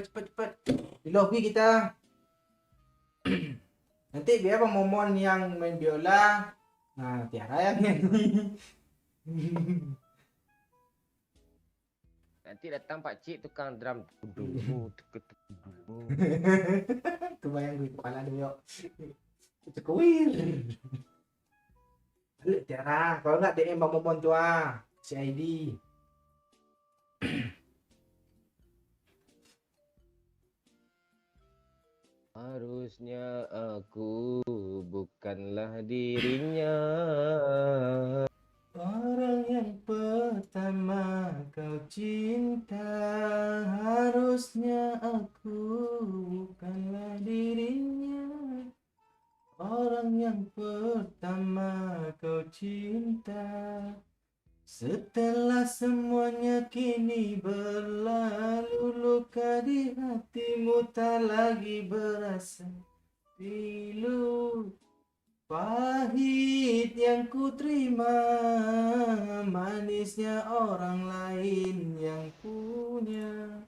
Di lobby kita. Nanti biar Bang Momon yang main biola. Nah, Tiara yang nyanyi. Nanti datang Pak Cik tukang drum. Kebayang gue kepala dia yuk. Cekuir. Balik Tiara, kalau enggak DM Bang Momon tuh si ID. Harusnya aku bukanlah dirinya. Orang yang pertama kau cinta, harusnya aku bukanlah dirinya. Orang yang pertama kau cinta, setelah semuanya kini berlalu, luka di hatimu tak lagi berasa pilu. Pahit yang ku terima, manisnya orang lain yang punya.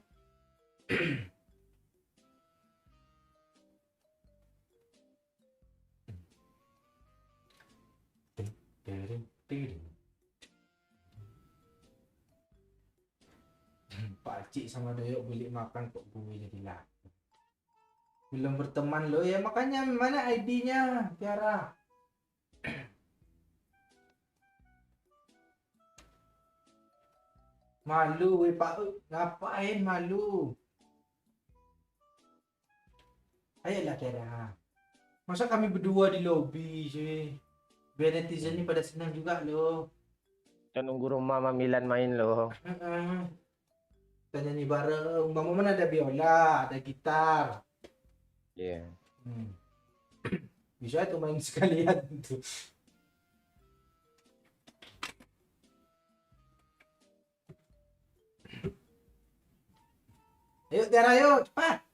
Pakcik sama Doyok beli makan kok gue jadilah. Belum berteman lo ya, makanya mana ID-nya Tiara. Malu weh Pak, ngapain malu? Ayolah Tiara. Masa kami berdua di lobby sih? Biar netizen ni pada senang juga lo. Kita nunggu rumah Mama Milan main loh. Kita nyanyi bareng. Bang Momen ada biola, ada gitar. Iya. Bisa tuh main sekalian tuh. Ayo Tiara ayo cepat.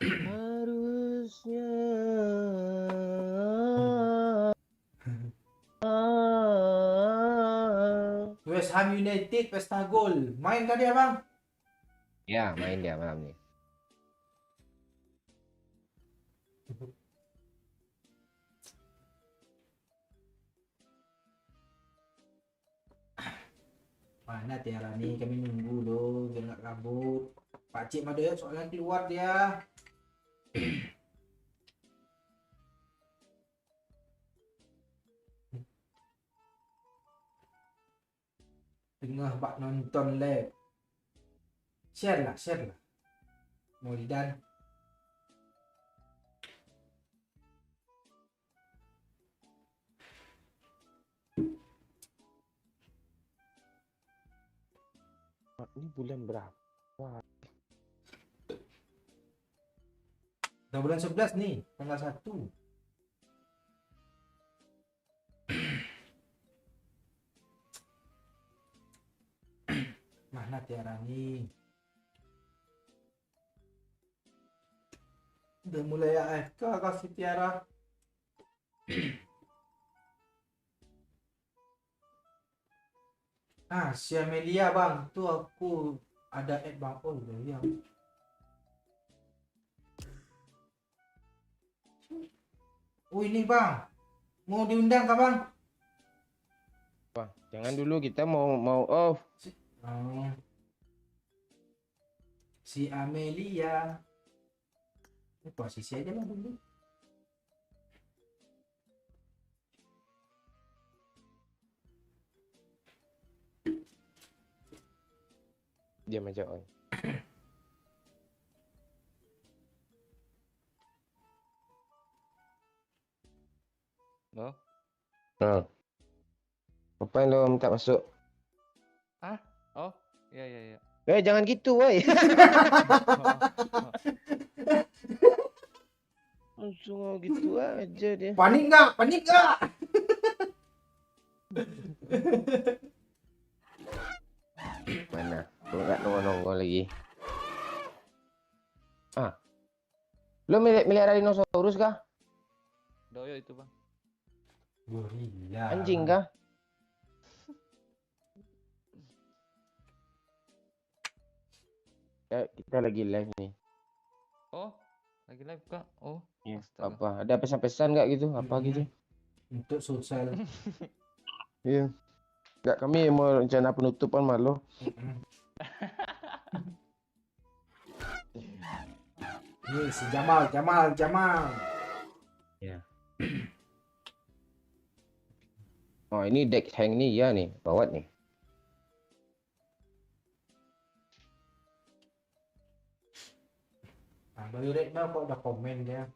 Harusnya West Ham United pesta gol. Main tadi abang? ya main dia malam ni. Mana Tiara nih, kami nunggu loh biar nggak kabut. Pakcik Madoya soalnya keluar dia. Tengah bak nonton live. Share lah. Maulidan. Ini bulan berapa? Udah bulan 11 nih, tanggal 1. Mana Tiara nih? Udah mulai AFK kasih Tiara. Si Amelia bang, tuh aku Ada Ed Bang. Oh iya. Oh ini Bang. Mau diundang kah Bang? Wah, jangan dulu kita mau off. Oh. Si Amelia. Ini posisi aja lah dulu. Diam aja on. Lo? Nah. Apa yang lo minta masuk? Ah? Oh, iya. Jangan gitu, woi. Langsung gitu aja dia. Panik nggak? Mana? Lo nggak nongol lagi. Lo melihara dinosaurus kah? Doyo itu bang. Gorila. Anjing kah? Ya, kita lagi live nih. Oh, lagi live kak. Oh, Ya, astaga. apa? Ada pesan-pesan nggak gitu? Apa gitu? Untuk sosial. Iya. Nggak, kami mau rencana penutupan malu. Ini si Jamal. Ya. Oh, ini deck hang nih ya nih, bawat nih. Nah, baru Retno kok udah komen dia.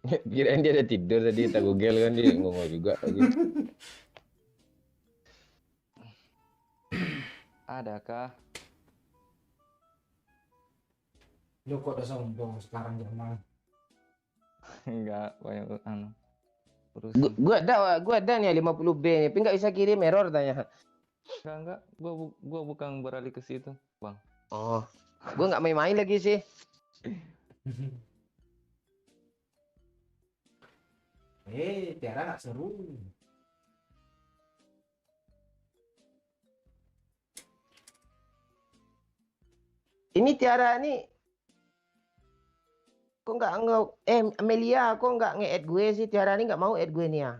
Kirain dia udah tidur tadi, tak google kan dia ngomong juga lagi. Adakah? Lu kok udah sombong sekarang Jamal. Enggak, banyak Gua ada nih 50B nih, tapi nggak bisa kirim, error tanya. enggak. Gua bukan beralih ke situ, bang. Oh, gua nggak main-main lagi sih. Tiara nggak seru. Ini Tiara nih, kok nggak Amelia, kok nggak nge-add gue sih? Tiara nih nggak mau add gue nih ya.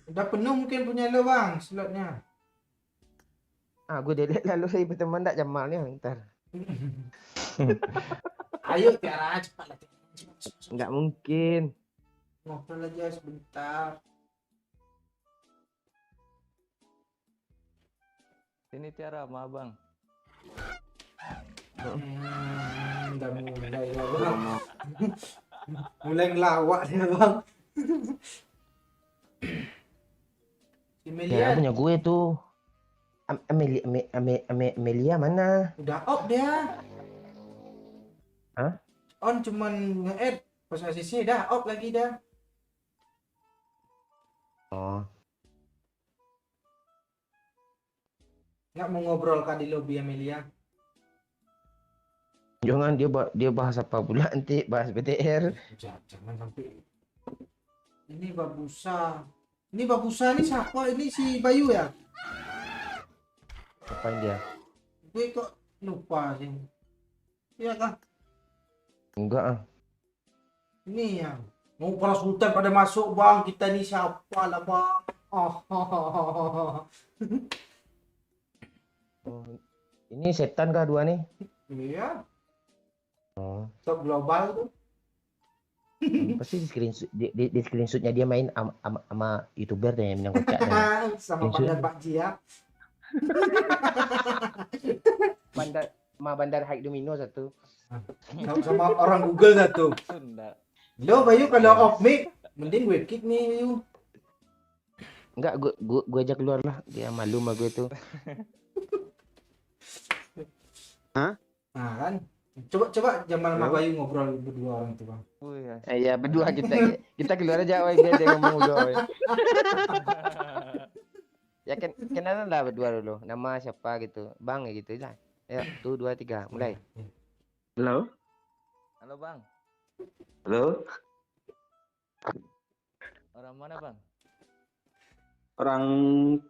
Udah penuh mungkin punya lo Bang slotnya. Gue delete lalu saya berteman tak Jamal nih ntar. Ayo Tiara cepat lah. Nggak mungkin. Ngobrol aja sebentar. Ini Tiara sama abang. Udah mulai ya Bang. Mulai ngelawak dia Bang. Si Tiara Melia punya gue tuh. Amelia mana? udah off dia. Hah? On cuman nge-add pas ACC dah off lagi dah. Oh, Nggak mau ngobrol kah di lobby Amelia? jangan dia bahas apa pula nanti, bahas BTR. Jangan sampai. Ini Babusa. Ini siapa? Ini si Bayu ya? Apain dia? Gue kok lupa sih. Iya kah? Enggak ah. Ini yang mau para sultan pada masuk Bang. Kita ni siapa lah Bang? Oh, ini setan kah dua nih? Iya. Oh, Top global tuh. pasti di screenshot di screenshotnya dia main sama YouTuber deh yang minang kocak deh. Sama Bandar Pak Jia. Bandar Haik Domino satu. Sama orang Google satu. Sunda. Lo Bayu kalau off mic mending gue kick nih Bayu. Enggak, gua aja keluar lah. Dia malu sama gue tuh. Nah kan. Coba Jamal sama Bayu ngobrol berdua orang tuh Bang. Oh ya. Iya, berdua kita keluar aja, woi, biar dia ngomong dulu, woi. Ya kan kenalan lah berdua dulu. Nama siapa gitu. Bang ya gitu lah. Ya, 1 2 3, mulai. Halo? Halo bang. Halo? Orang mana bang? Orang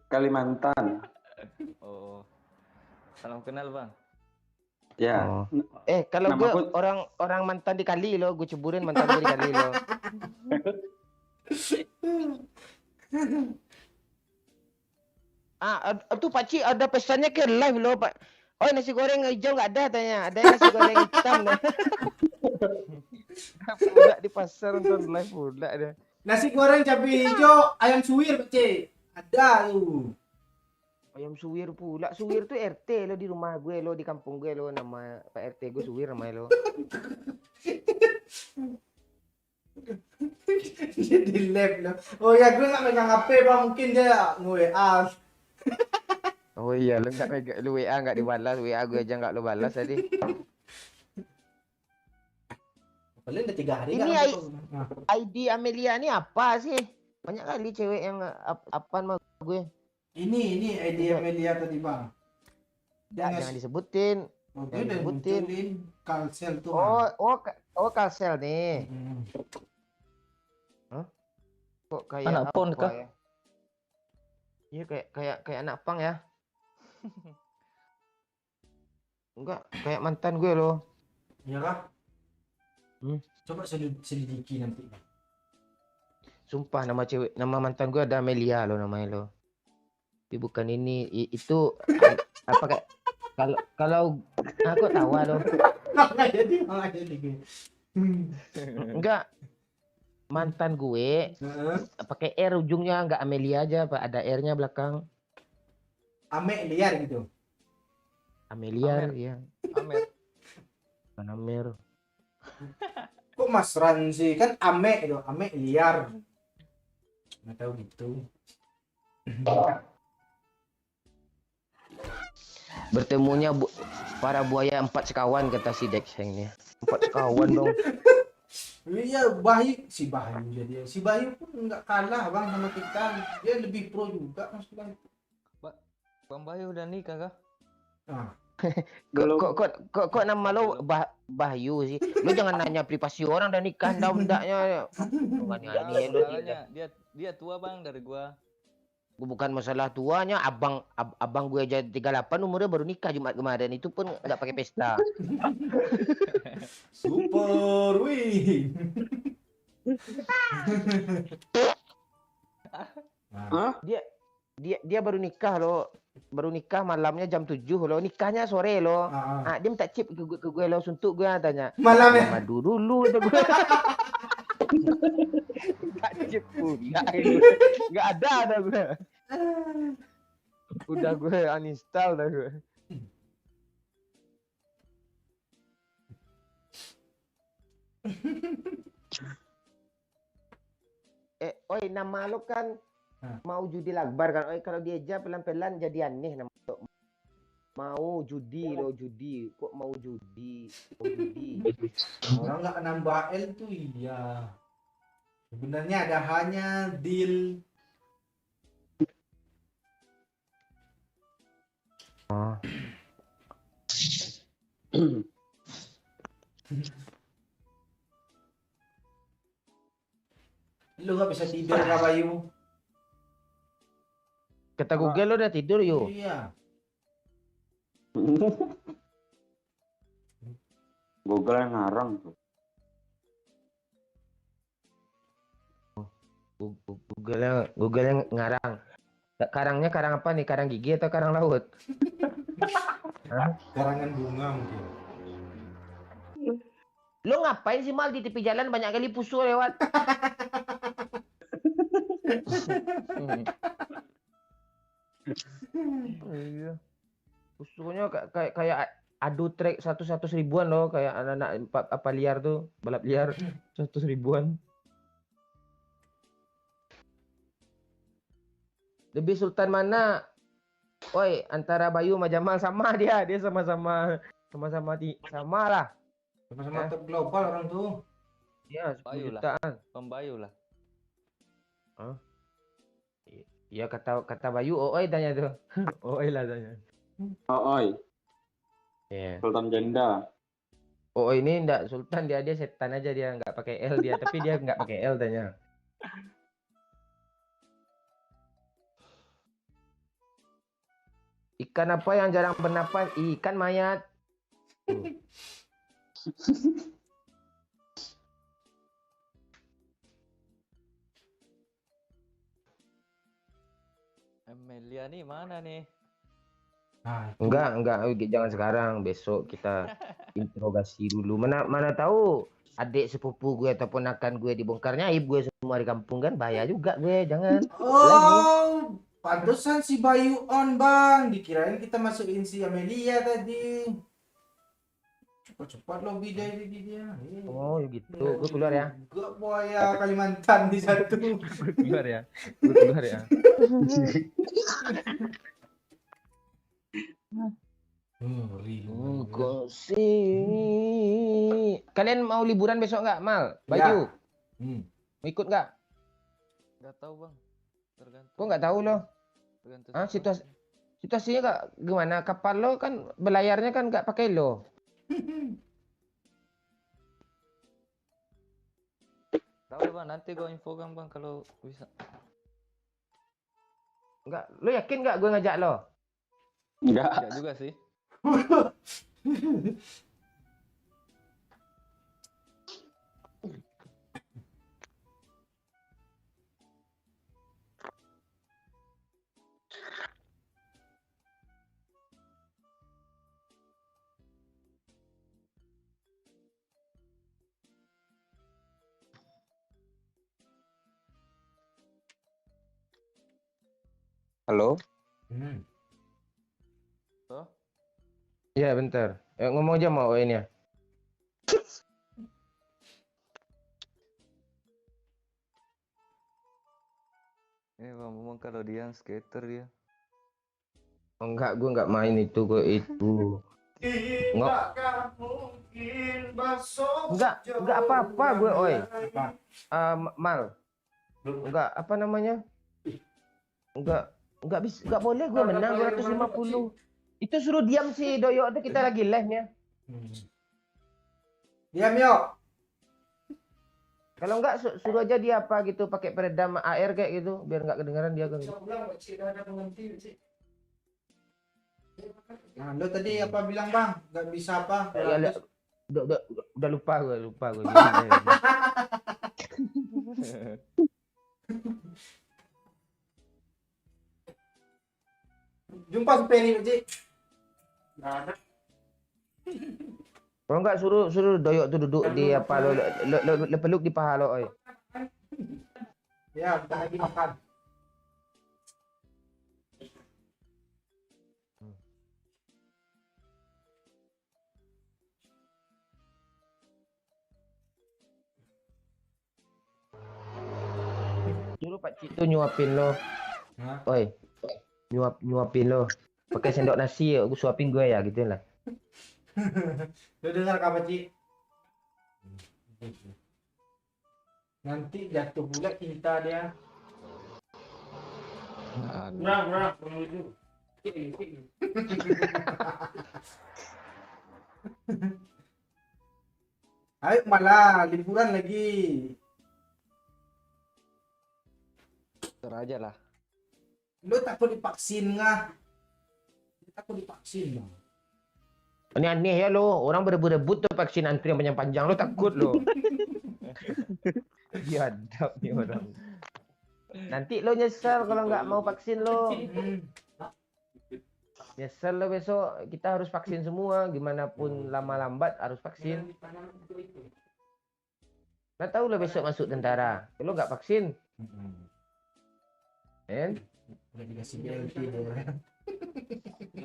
Kalimantan. Oh, salam kenal bang. Ya. Oh. Kalau Nama gue aku- orang mantan di kali lo, gue ceburin mantan gue di kali lo. Tuh Pakcik ada pesannya ke live lo, Pak. Oh, nasi goreng hijau nggak ada tanya. Ada yang nasi goreng hitam dah. Pula di pasar nonton live pula ada. Nasi goreng cabai hijau, ayam suwir, Pakcik. Ada tuh. Ayam suwir pula. Suwir tuh RT lo di rumah gue lo, di kampung gue lo, nama Pak RT gue Suwir namanya lo. Dia di lab lo. Oh ya, gue nggak megang HP bang, mungkin dia nge-WA. Oh iya, lo nggak mega, lo WA nggak dibalas, WA gue aja nggak lo balas tadi. Paling udah 3 hari Ini nggak I- masuk. Nah. ID Amelia ini apa sih? Banyak kali cewek yang apaan sama gue. Ini ID Amelia tadi bang. Jangan disebutin. Oh, jangan dia udah disebutin. munculin Kalsel tuh. Oh Kalsel nih. Kok kayak Anak pon apa kah? ya? Iya kayak anak pang ya. Enggak, kayak mantan gue loh. Iya kah? Coba selidiki nanti. Sumpah nama mantan gue ada Amelia loh namanya loh. Tapi bukan ini, itu apa kayak kalau aku tahu loh. Nggak jadi. Enggak, mantan gue pakai R ujungnya, enggak Amelia aja, Pak. Ada R-nya belakang. Ame liar gitu. Amelia Amer. ya. Amer. Bukan Amer. Kok Mas Ran sih? Kan Ame itu, Ame liar. Nggak tahu gitu. Bertemunya para buaya 4 sekawan kata si Dex ini. 4 sekawan dong. Iya, si Bayu jadi. Si Bayu pun nggak kalah bang sama kita. Dia lebih pro juga Mas Bayu. Bang Bayu udah nikah kah? Nah, Kok nama lo Bahyu sih? Lo jangan nanya privasi orang dan nikah ndaknya. Ini lo Masalahnya dia tua bang dari gua. bukan masalah tuanya, abang gue aja 38 umurnya baru nikah Jumat kemarin, itu pun nggak pakai pesta. super wih. Nah, Dia baru nikah loh. Baru nikah malamnya jam 7 loh. Nikahnya sore loh. Dia minta chip ke gue loh, suntuk gue tanya. malamnya. Madu dulu itu gue. Enggak chip pula. Enggak ada gue. Udah gue uninstall dah gue. Oi, nama lo kan mau judi lakbar kan? Oi, kalau diajak pelan-pelan jadi aneh nama lo. Mau judi lo, judi. Kok mau judi? Mau judi. Orang nggak nambah L tuh iya. Sebenarnya ada hanya deal. Oh. Lu nggak bisa tidur Kak Bayu. Kata Google lo udah tidur yuk. Iya. Google yang ngarang tuh. Google yang ngarang. Karangnya karang apa nih? Karang gigi atau karang laut? Karangan bunga mungkin. Lo ngapain sih Mal di tepi jalan banyak kali pusu lewat? Iya. Pusunya kayak adu trek 100 ribuan loh, kayak anak-anak apa liar tuh, balap liar 100 ribuan. Lebih sultan mana? Woi, antara Bayu sama Jamal sama dia sama-sama sama lah. Sama-sama top global orang tuh. Iya, 10 Bayu lah. jutaan. Pembayu lah. Iya kata Bayu, oi tanya tuh. Oi lah tanya. Oi, Iya. Sultan Janda. Oh ini enggak sultan, dia setan aja, dia nggak pakai L dia, tapi dia nggak pakai L tanya. Ikan apa yang jarang bernapas? Ikan mayat. Amelia nih mana nih? Nah, itu. Enggak, jangan sekarang. Besok kita interogasi dulu. Mana tahu adik sepupu gue atau ponakan gue dibongkarnya aib gue semua di kampung kan bahaya juga gue. Jangan. Lagi. Oh, pantesan si Bayu on bang. Dikirain kita masukin si Amelia tadi. Cepat-cepat lobby dari dia. Oh gitu. Gue keluar ya. Gak buaya Kalimantan di satu. Gue keluar ya. Gue keluar ya. Kalian mau liburan besok nggak, Mal? Bayu, mau ikut nggak? Gak tahu bang. Tergantung. Kok nggak tahu loh? Tergantung Ah, situasi. situasinya nggak gimana? Kapal lo kan belayarnya kan nggak pakai lo. Tahu ya bang. Nanti gue infokan bang kalau bisa. Nggak, lo yakin nggak gue ngajak lo? Enggak. Enggak juga sih. Halo? Toh? Iya bentar. Ngomong aja mau ini ya. Bang ngomong kalau dia skater dia. Enggak, gue nggak main itu gue itu. Tidakkah mungkin besok Enggak apa-apa gue, oi. Apa? Mal. Enggak apa namanya? Enggak bisa, enggak boleh gue menang 250. Itu suruh diam sih Doyo itu kita lagi live-nya. Diam yuk. Kalau enggak suruh aja dia apa gitu pakai peredam air kayak gitu biar enggak kedengaran dia kan. Nah, lo tadi apa bilang bang? Gak bisa apa? Ya, udah lupa gue. Jumpa si Peri Pak Cik. Nggak ada. Kalau enggak suruh Doyo tuh duduk di apa lo peluk di paha lo, oi. Ya, kita lagi makan. Suruh Pak Cik tuh nyuapin lo. Hah? Oi. Nyuapin lo. Pakai sendok nasi, aku suapin gue ya gitu lah. Lo dengar Kak Pak Cik? Nanti jatuh pula cinta dia. Berang, itu. Ayo malah liburan lagi. Aja lah. Lo takut divaksin nggak? Takut divaksin bang. Ini aneh ya lo, orang berebut-rebut tuh vaksin antri yang panjang-panjang lo takut lo. Biadab nih orang. Nanti lo nyesel kalau nggak mau vaksin lo. Nyesel lo besok kita harus vaksin semua, gimana pun lama lambat harus vaksin. Nggak tahu lo besok masuk tentara, lo nggak vaksin. Udah dikasih BLT dia.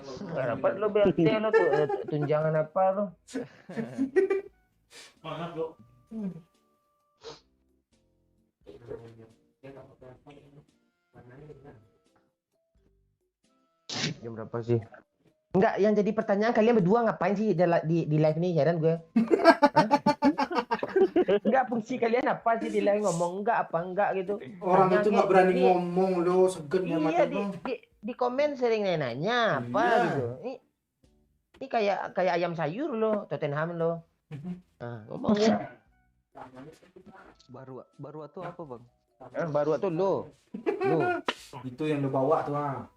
Nggak dapat lo BLT lo tuh tunjangan apa lo? Jam berapa sih? Enggak, yang jadi pertanyaan kalian berdua ngapain sih di live nih, heran gue. Enggak, fungsi kalian apa sih di live, ngomong enggak gitu. Orang Tanya itu nggak berani di- ngomong lo, segennya Iya, mata di, lo. di komen sering nanya apa Iya. gitu. Ini kayak ayam sayur lo, Tottenham lo. Nah, ngomong ya. Baru tuh apa bang? Baru tuh lo. Itu yang lo bawa tuh ah.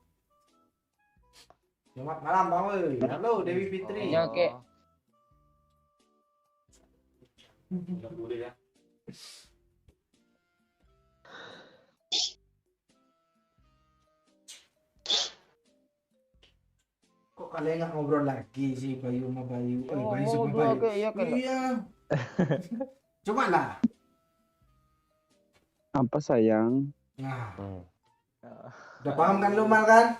Selamat malam Bang Wei. Halo Dewi Fitri. Ya, oke. Kok kalian nggak ngobrol lagi sih Bayu sama Bayu? Bayu sama ngobrol Bayu. kayak iya kan. Iya. Coba lah. Apa sayang? Nah, Hmm. udah paham kan lu Mal kan?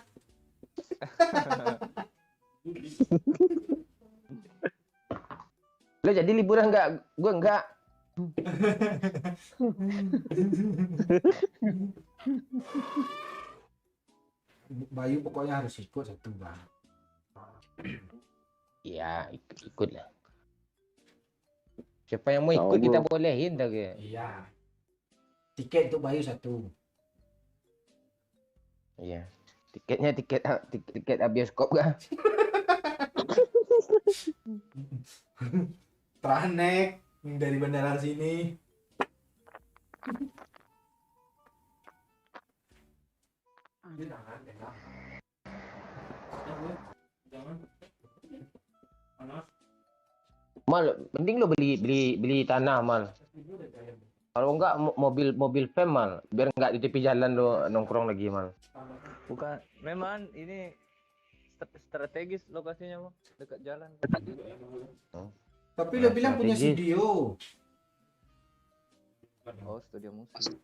Lo jadi liburan nggak? Gue nggak. Bayu pokoknya harus ikut satu Bang. Iya, ikut lah. Siapa yang mau ikut kita bolehin dah ke? Iya. Tiket untuk Bayu satu. Iya. Tiketnya tiket bioskop kah? Tranek dari bandara sini. Mal, mending lo beli tanah mal. Kalau enggak mobil van mal, biar enggak di tepi jalan lo nongkrong lagi mal. Bukan, memang ini strategis lokasinya Bang, dekat jalan. Tapi lo bilang punya studio. Oh, studio musik.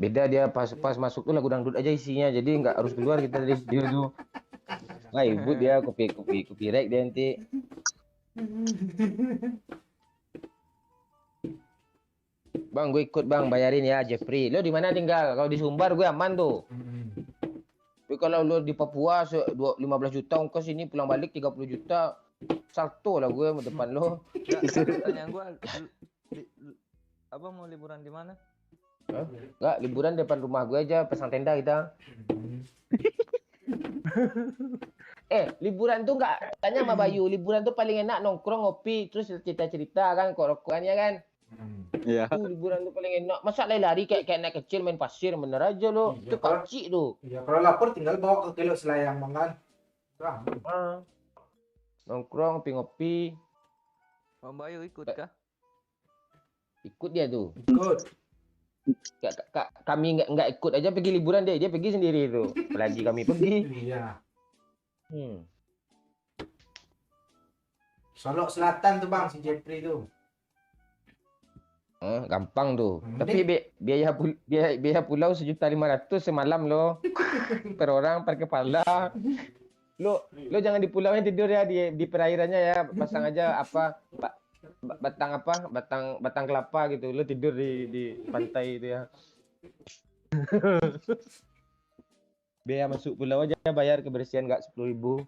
Beda dia pas masuk tuh lagu dangdut aja isinya, jadi enggak harus keluar kita dari studio tuh. Nah, ibu dia kopi rek dia nanti. Bang, gue ikut bang, bayarin ya Jeffrey. Lo di mana tinggal? Kalau di Sumbar gue aman tuh. Tapi kalau lo di Papua 15 juta ongkos ini pulang balik 30 juta. Salto lah gue depan lo. Pertanyaan gua apa mau liburan di mana? Enggak, liburan depan rumah gue aja, pasang tenda kita. Liburan tuh enggak, tanya sama Bayu, liburan tuh paling enak nongkrong ngopi terus cerita-cerita kan, kok-rokokannya kan. Iya. Liburan tuh paling enak. Masa lari kayak anak kecil main pasir, bener aja lo. Iya, Itu pakcik tuh. Iya, kalau lapar tinggal bawa ke Kilo Selayang Bang kan. Nongkrong, ngopi. Bang Bayu ikut kah? Ikut dia tuh. Ikut. Kami nggak ikut aja pergi liburan dia pergi sendiri tuh. Apalagi kami pergi. Iya. Hmm. Solok Selatan tuh Bang si Jeffrey tuh. Gampang tuh. Tapi biaya pulau 1.500.000 semalam lo. Per orang per kepala. Lo jangan di pulau yang tidur ya di perairannya ya. Pasang aja batang kelapa gitu. Lo tidur di pantai itu ya. Biaya masuk pulau aja bayar kebersihan nggak 10.000.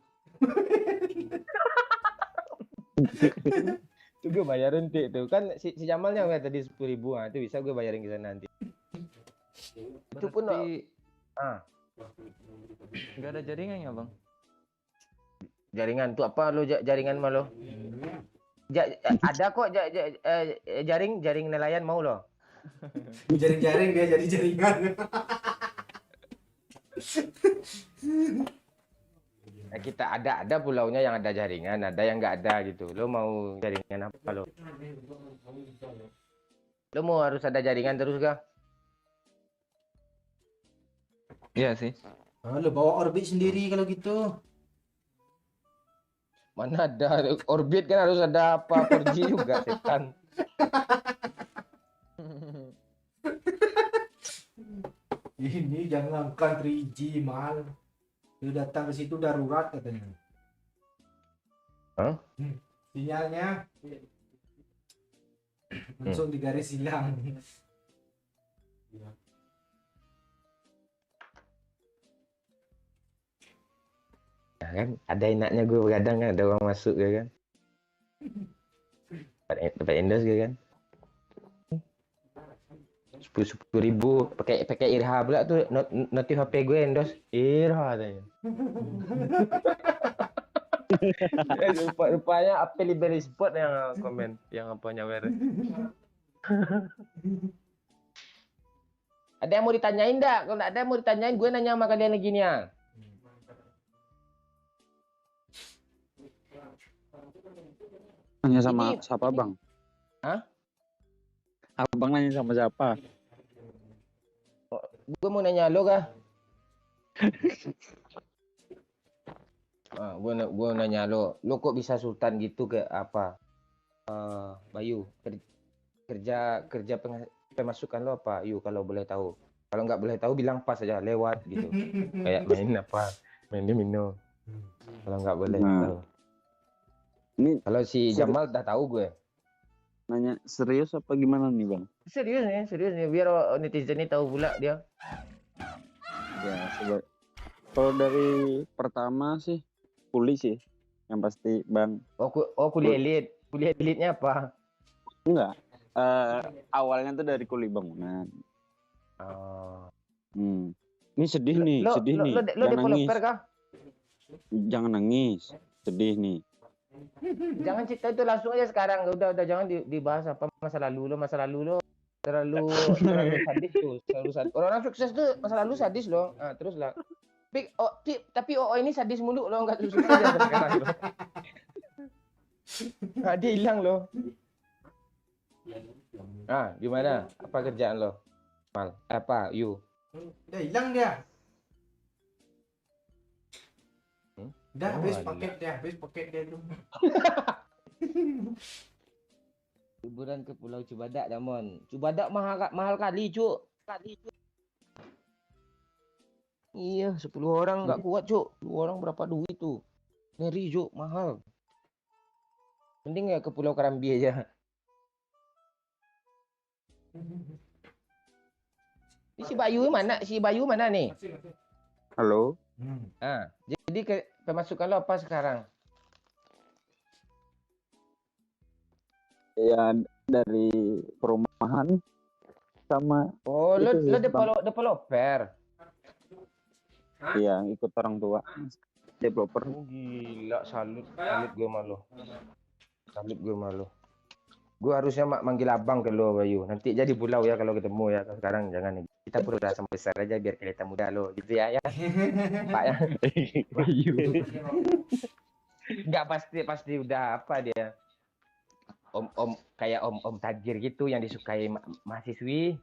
Itu gue bayarin tuh kan si Jamalnya tadi 10.000, itu bisa gue bayarin ke sana nanti. Itu pun nggak ada jaringan ya Bang? Jaringan tuh apa lo jaringan mah lo? Ada kok jaring nelayan mau lo? Jaring-jaring dia jadi jaringan. Kita ada pulaunya yang ada jaringan, ada yang nggak ada gitu. Lo mau jaringan apa lo? Lo mau harus ada jaringan terus kah? Iya sih. Lo bawa orbit sendiri kalau gitu. Mana ada orbit kan harus ada apa 4G juga setan. Ini jangankan 3G mal. Lu datang ke situ darurat katanya. Hah? Sinyalnya langsung digaris hilang. Nah, kan ada enaknya gue begadang kan, ada orang masuk ya kan. Dapat endos ya kan. 10.000 pakai Irha pula tuh notif HP gue endos Irha katanya. Rupanya apa Liberty Sport yang komen yang apa nyawer. Ada yang mau ditanyain enggak? Kalau enggak ada yang mau ditanyain gue nanya sama kalian lagi nih ya. Nanya sama Ini- siapa, Bang? Hah? Abang nanya sama siapa? Gue mau nanya lo kah? Gue nanya lo kok bisa sultan gitu ke apa? Bayu, kerja pemasukan lo apa? Yuk kalau boleh tahu. Kalau nggak boleh tahu bilang pas aja lewat gitu. Kayak main apa? Main domino. Kalau nggak boleh Nah. tahu. Ini Kalau si Jamal udah tahu gue. nanya serius apa gimana nih, Bang? Serius nih, biar netizen ini tahu pula dia. Ya, kalau dari pertama sih kuli sih. Yang pasti, Bang. Kuliah elit. Kuliah elitnya apa? Enggak. Awalnya tuh dari kuli bangunan. Ini sedih nih, sedih nih. Lo Jangan nangis. developer kah? Jangan nangis. Sedih nih. Jangan cerita itu langsung aja sekarang. Udah jangan dibahas apa masa lalu lo terlalu sadis tuh. Orang sukses tuh masa lalu sadis loh. Nah, terus lah. Tapi ini sadis mulu loh, nggak sukses aja sekarang loh. Nah, dia hilang loh. Gimana? Apa kerjaan lo? Mal, apa? Udah hilang dia. Udah habis paket dia belum. Liburan ke Pulau Cibadak, Damon. Cibadak mahal kali, Cuk. Iya, 10 orang nggak kuat, Cuk. 10 orang berapa duit tuh? Ngeri, Cuk, mahal. Mending ya ke Pulau Kerambi aja. Si Bayu mana nih? Halo? Jadi pemasukan lo apa sekarang? Ya, dari perumahan sama lo itu sih, developer. Iya, ikut orang tua. Developer. Gila, salut gue malu. Gue harusnya manggil abang ke lo, Bayu. Nanti jadi pulau ya kalau ketemu ya. Sekarang jangan. Kita perlu rasa besar aja biar kelihatan muda lo, gitu ya. Pak ya. Bayu. Enggak pasti udah apa dia. Om kayak om tajir gitu yang disukai mahasiswi.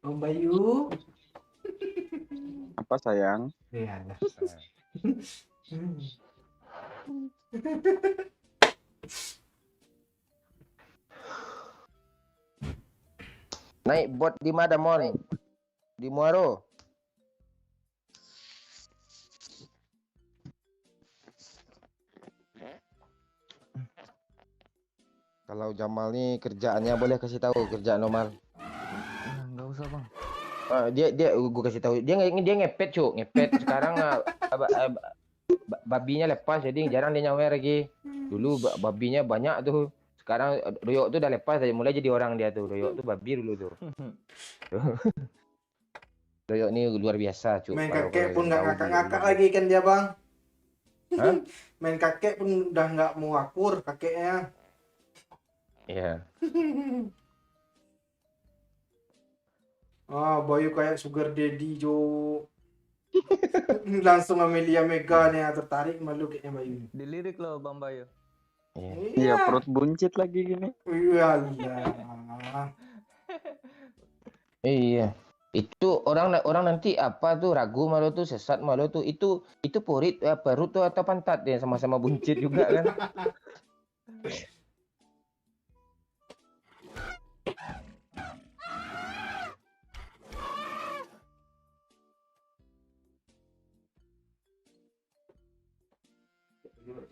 Om Bayu. Apa sayang? Iya. Naik bot di mana, Mon? Di Muaro. Kalau Jamal nih kerjaannya boleh kasih tahu kerjaan normal. Enggak usah, Bang. Dia gue kasih tahu. Dia ngepet, Cuk. Ngepet sekarang babinya lepas jadi jarang dia nyawer lagi. Dulu babinya banyak tuh. Sekarang Doyok tuh udah lepas aja, mulai jadi orang dia tuh. Doyok tuh babi dulu tuh. Doyok ini luar biasa, Cuk. Main kakek pun nggak ngakak-ngakak lagi kan dia, Bang. Main kakek pun udah nggak mau akur kakeknya. Iya. Bayu kayak sugar daddy Jo. Langsung Amelia Mega nih tertarik malu kayaknya Bayu. Dilirik loh Bang Bayu. Iya, perut buncit lagi gini. Iya. Iya. Itu orang nanti apa tuh ragu malu tuh sesat malu tuh itu perut tuh atau pantat ya sama-sama buncit juga kan.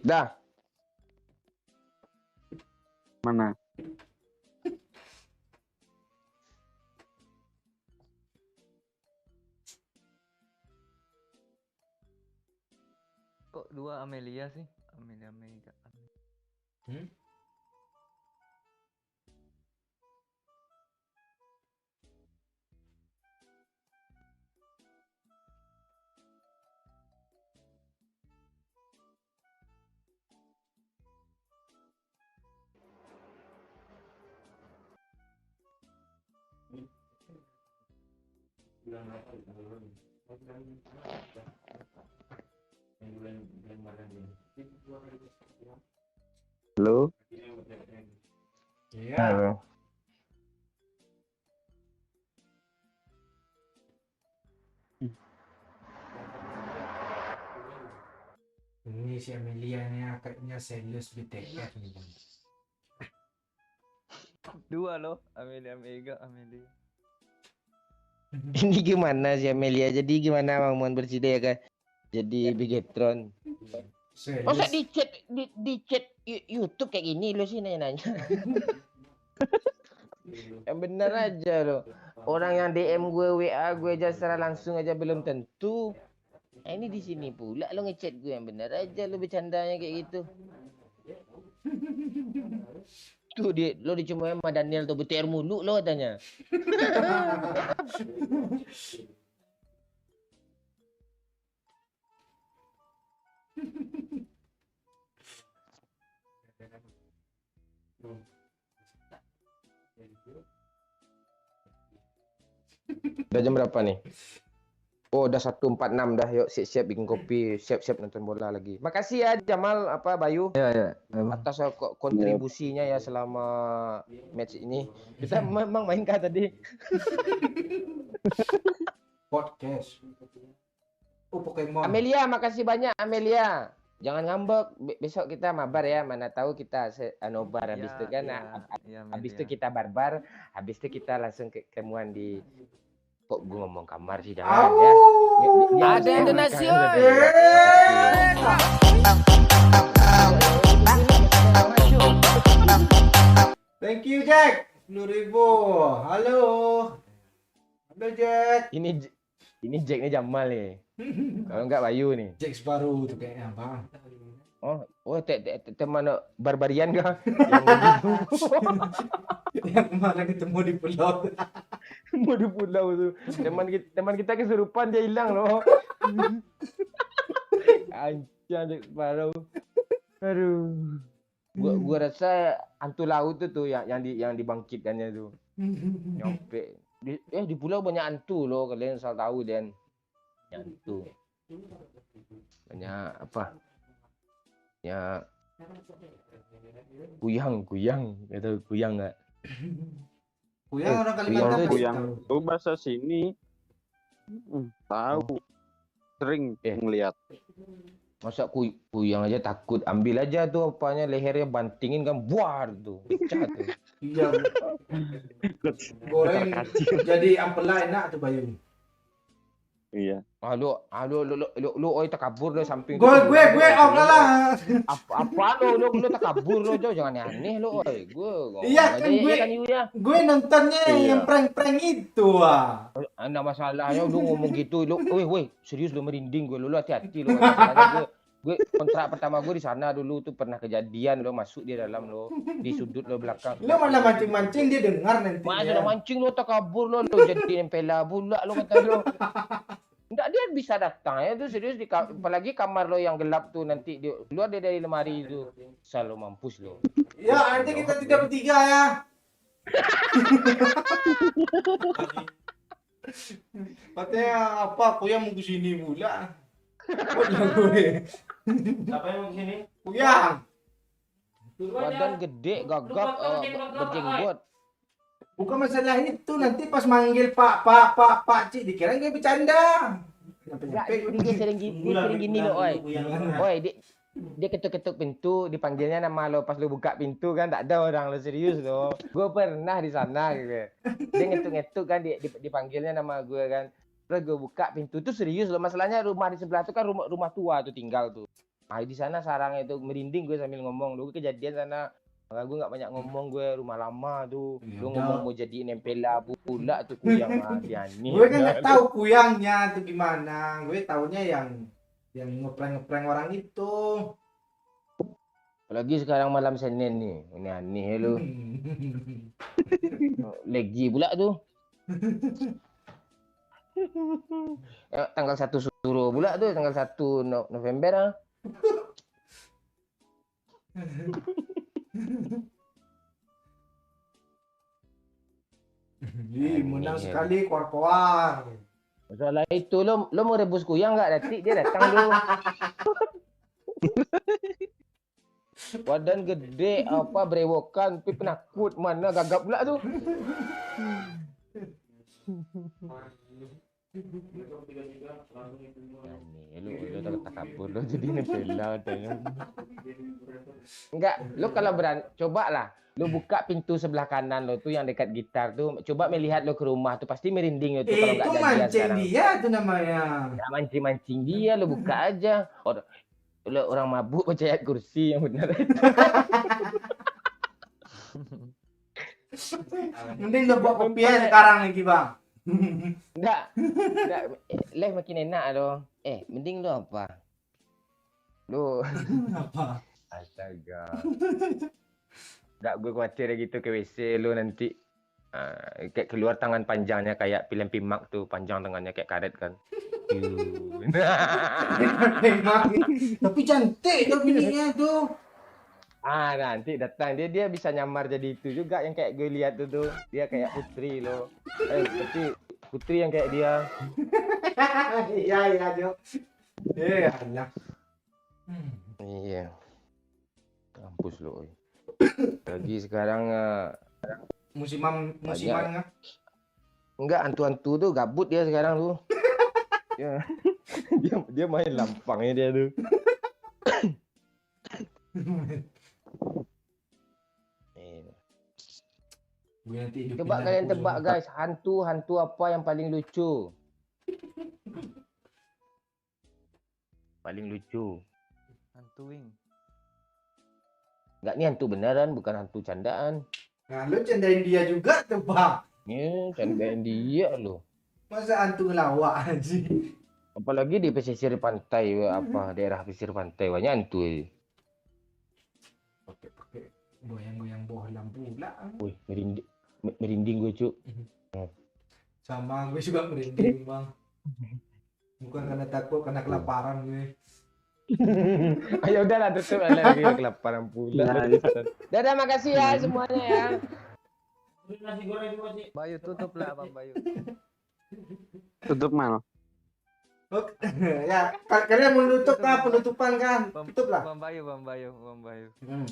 Dah. Mana? Kok 2 Amelia sih? Amelia Mega. Halo. Iya. Halo. Ini si Amelia nih akadnya sales BTR nih bang. Dua loh, Amelia Mega, Amelia. Ini gimana sih Amelia? Jadi gimana Bang Mon bersedia kan? Jadi Bigetron. Masa di chat YouTube kayak gini lo sih nanya-nanya. Yang bener aja lo. Orang yang DM gue, WA gue aja secara langsung aja belum tentu. Nah, ini di sini pula lo ngechat gue, yang bener aja lo bercandanya kayak gitu. Tuh lo dicemoin sama Daniel tuh BTR mulu lo katanya. Udah jam berapa nih? Oh, udah 1.46 dah. Yuk siap-siap bikin kopi, siap-siap nonton bola lagi. Makasih ya Jamal Bayu. Ya. Atas kontribusinya ya selama match ini. Kita memang main kah tadi? Podcast. Oh, Pokemon. Amelia, makasih banyak Amelia. Jangan ngambek. Besok kita mabar ya. Mana tahu kita nobar habis itu kan. Habis itu kita barbar, habis itu kita langsung ketemuan di kok gue ngomong kamar sih jangan ya. Ada yang donasi. Thank you Jack. 10.000. Halo. Halo Jack. Ini Jack nih Jamal nih. Kalau enggak Bayu nih. Jack baru tuh kayaknya bang. Oh, teman barbarian kah? Yang kemarin ketemu di pulau. Mau di pulau tuh. Teman kita kesurupan dia hilang loh. Anjir Jack baru. Aduh. Gua rasa hantu laut tuh yang dibangkitkannya tuh. Nyampe di pulau banyak hantu loh, kalian salah tahu Dan. Hantu. Banyak apa? Ya kuyang kata kuyang enggak? Kuyang orang Kalimantan. Kuyang itu bahasa sini. Tahu. Sering ngeliat. Masa kuyang aja takut, ambil aja tuh apanya lehernya bantingin kan buar tuh. Pecah tuh. Iya. Goreng jadi ampela enak tuh Bayu. Iya. Lu oi takabur lo samping. Gue off lah. Apa lu takabur lo jangan aneh lo oi. Iya kan gue nontonnya yang prank itu Anda masalahnya lu ngomong gitu lu. Woi, serius lu merinding gue lu hati-hati lu. Gue kontrak pertama gue di sana dulu tuh pernah kejadian lo masuk di dalam lo di sudut lo belakang. Lo malah mancing-mancing dia dengar nanti. Masa mancing lo takabur lo jadi nempela pula lo kata lo. Enggak, dia bisa datang ya tuh serius apalagi kamar lo yang gelap tuh nanti dia keluar dia dari lemari itu. Selalu mampus lo. Ya, nanti kita 3 bertiga ya. Katanya apa? Kuyang mau kesini pula. Siapa yang mau kesini? Kuyang. Badan gede, gagap, berjenggot. Bukan masalah itu, nanti pas manggil Pak Cik dikira gue bercanda. Enggak, dia sering gini lo, oi. Oi, dia ketuk-ketuk pintu, dipanggilnya nama lo, pas lo buka pintu kan tak ada orang lo, serius lo. Gue pernah di sana gitu. Dia ngetuk-ngetuk kan dipanggilnya nama gue kan. Terus gue buka pintu tuh serius lo, masalahnya rumah di sebelah tuh kan rumah tua tuh tinggal tuh. Nah, di sana sarangnya itu merinding gue sambil ngomong, lo kejadian sana. Maka gue nggak banyak ngomong, gue rumah lama tuh. Lu ngomong mau jadi nempela pula tuh kuyang Diani. Gue kan nggak tahu kuyangnya tuh gimana. Gue taunya yang ngeprank orang itu. Apalagi sekarang malam Senin nih, ini aneh lu. Legi pula tuh. Tanggal 1 suruh pula tuh, tanggal 1 November ah. Menang sekali koar-koar. Masalah itu lo mau rebus kuyang nggak Datik? Dia datang lo. Badan gede apa berewokan tapi penakut mana gagap pula tu. Lu tak takabur lo jadi nepela tanya. Enggak, lo kalau cobalah. Lo buka pintu sebelah kanan lo tuh yang dekat gitar tuh. Coba melihat lo ke rumah tuh pasti merinding lo tuh kalau enggak Itu janjian mancing sekarang. dia tuh namanya. Enggak mancing-mancing dia, lo buka aja. Lo orang mabuk baca ayat kursi yang benar. Mending lo buat kopi aja sekarang lagi bang. Enggak. Leh makin enak lo. Mending lo apa? Lo Apa? astaga. Enggak, gue khawatir gitu ke WC lo nanti. Kayak keluar tangan panjangnya kayak film Pimak tuh, panjang tangannya kayak karet kan. Memang. Tapi cantik tuh bininya tuh. Nanti datang dia bisa nyamar jadi itu juga yang kayak gue lihat tuh. Dia kayak putri lo. Seperti putri yang kayak dia. Iya Jo. Anak. Iya. Kampus lo. Lagi sekarang musiman nggak? Enggak, hantu-hantu tuh gabut dia sekarang tuh. dia main lampangnya dia tuh. Coba kalian tebak guys, hantu apa yang paling lucu? Paling lucu. Hantu wing. Enggak, nih hantu beneran, bukan hantu candaan. Nah, lu candain dia juga tebak. Candain dia lo. Masa hantu ngelawak aja. Apalagi di pesisir pantai daerah pesisir pantai banyak hantu. Pakai goyang-goyang bohlam pula. Wih, merinding gue cuk. Sama gue juga merinding bang. Bukan karena takut, karena kelaparan gue. Ayo udahlah tutup lagi kelaparan pula. Dadah, makasih ya semuanya ya. Nasi goreng juga sih. Bayu tutup lah Bang Bayu. Tutup mal. Ya, kalian mau nutup lah, penutupan kan? Tutup lah. Bang Bayu.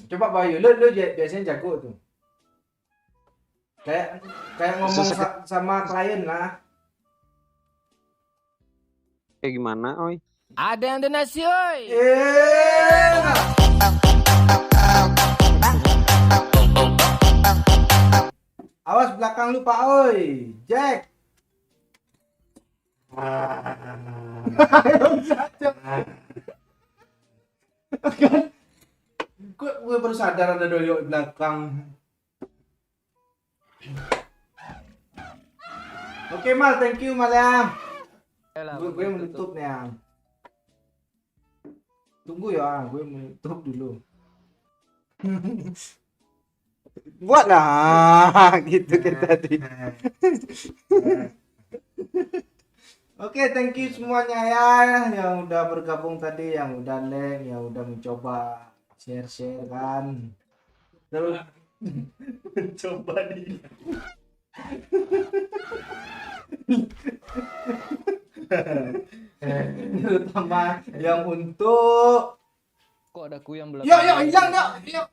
Coba Bayu, lu biasanya jago tuh. Kayak ngomong sama klien lah. Kayak gimana, oi? Ada yang donasi, oi. Awas belakang lu Pak oi. Jack. Gue baru sadar ada doyok di belakang. Oke Mal, thank you Mal ya. Gue menutup nih yang. Tunggu ya, gue menutup dulu. Buat lah, gitu kan tadi. Oke, thank you semuanya ya yang udah bergabung tadi, yang udah like, yang udah mencoba share kan. Terus mencoba nih. Terutama yang untuk kok ada kuyang belakang. Yuk hilang yuk.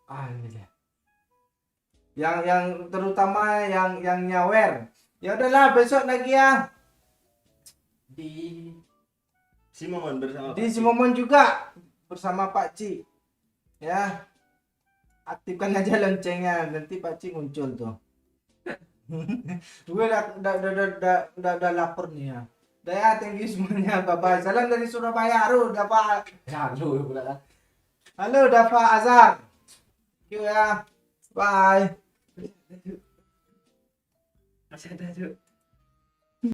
Ini dia. Yang terutama yang nyawer. Ya udahlah besok lagi ya. Di Simomon bersama Di Simomon juga bersama Pak Ci. Ya. Aktifkan aja loncengnya, nanti Pak Ci muncul tuh. Gue udah lapar nih ya. Udah ya, thank you semuanya. Bye-bye. Salam dari Surabaya. Halo, Dafa. Halo pula. Halo, Dafa Azhar. Thank you ya. Bye. Masih ada,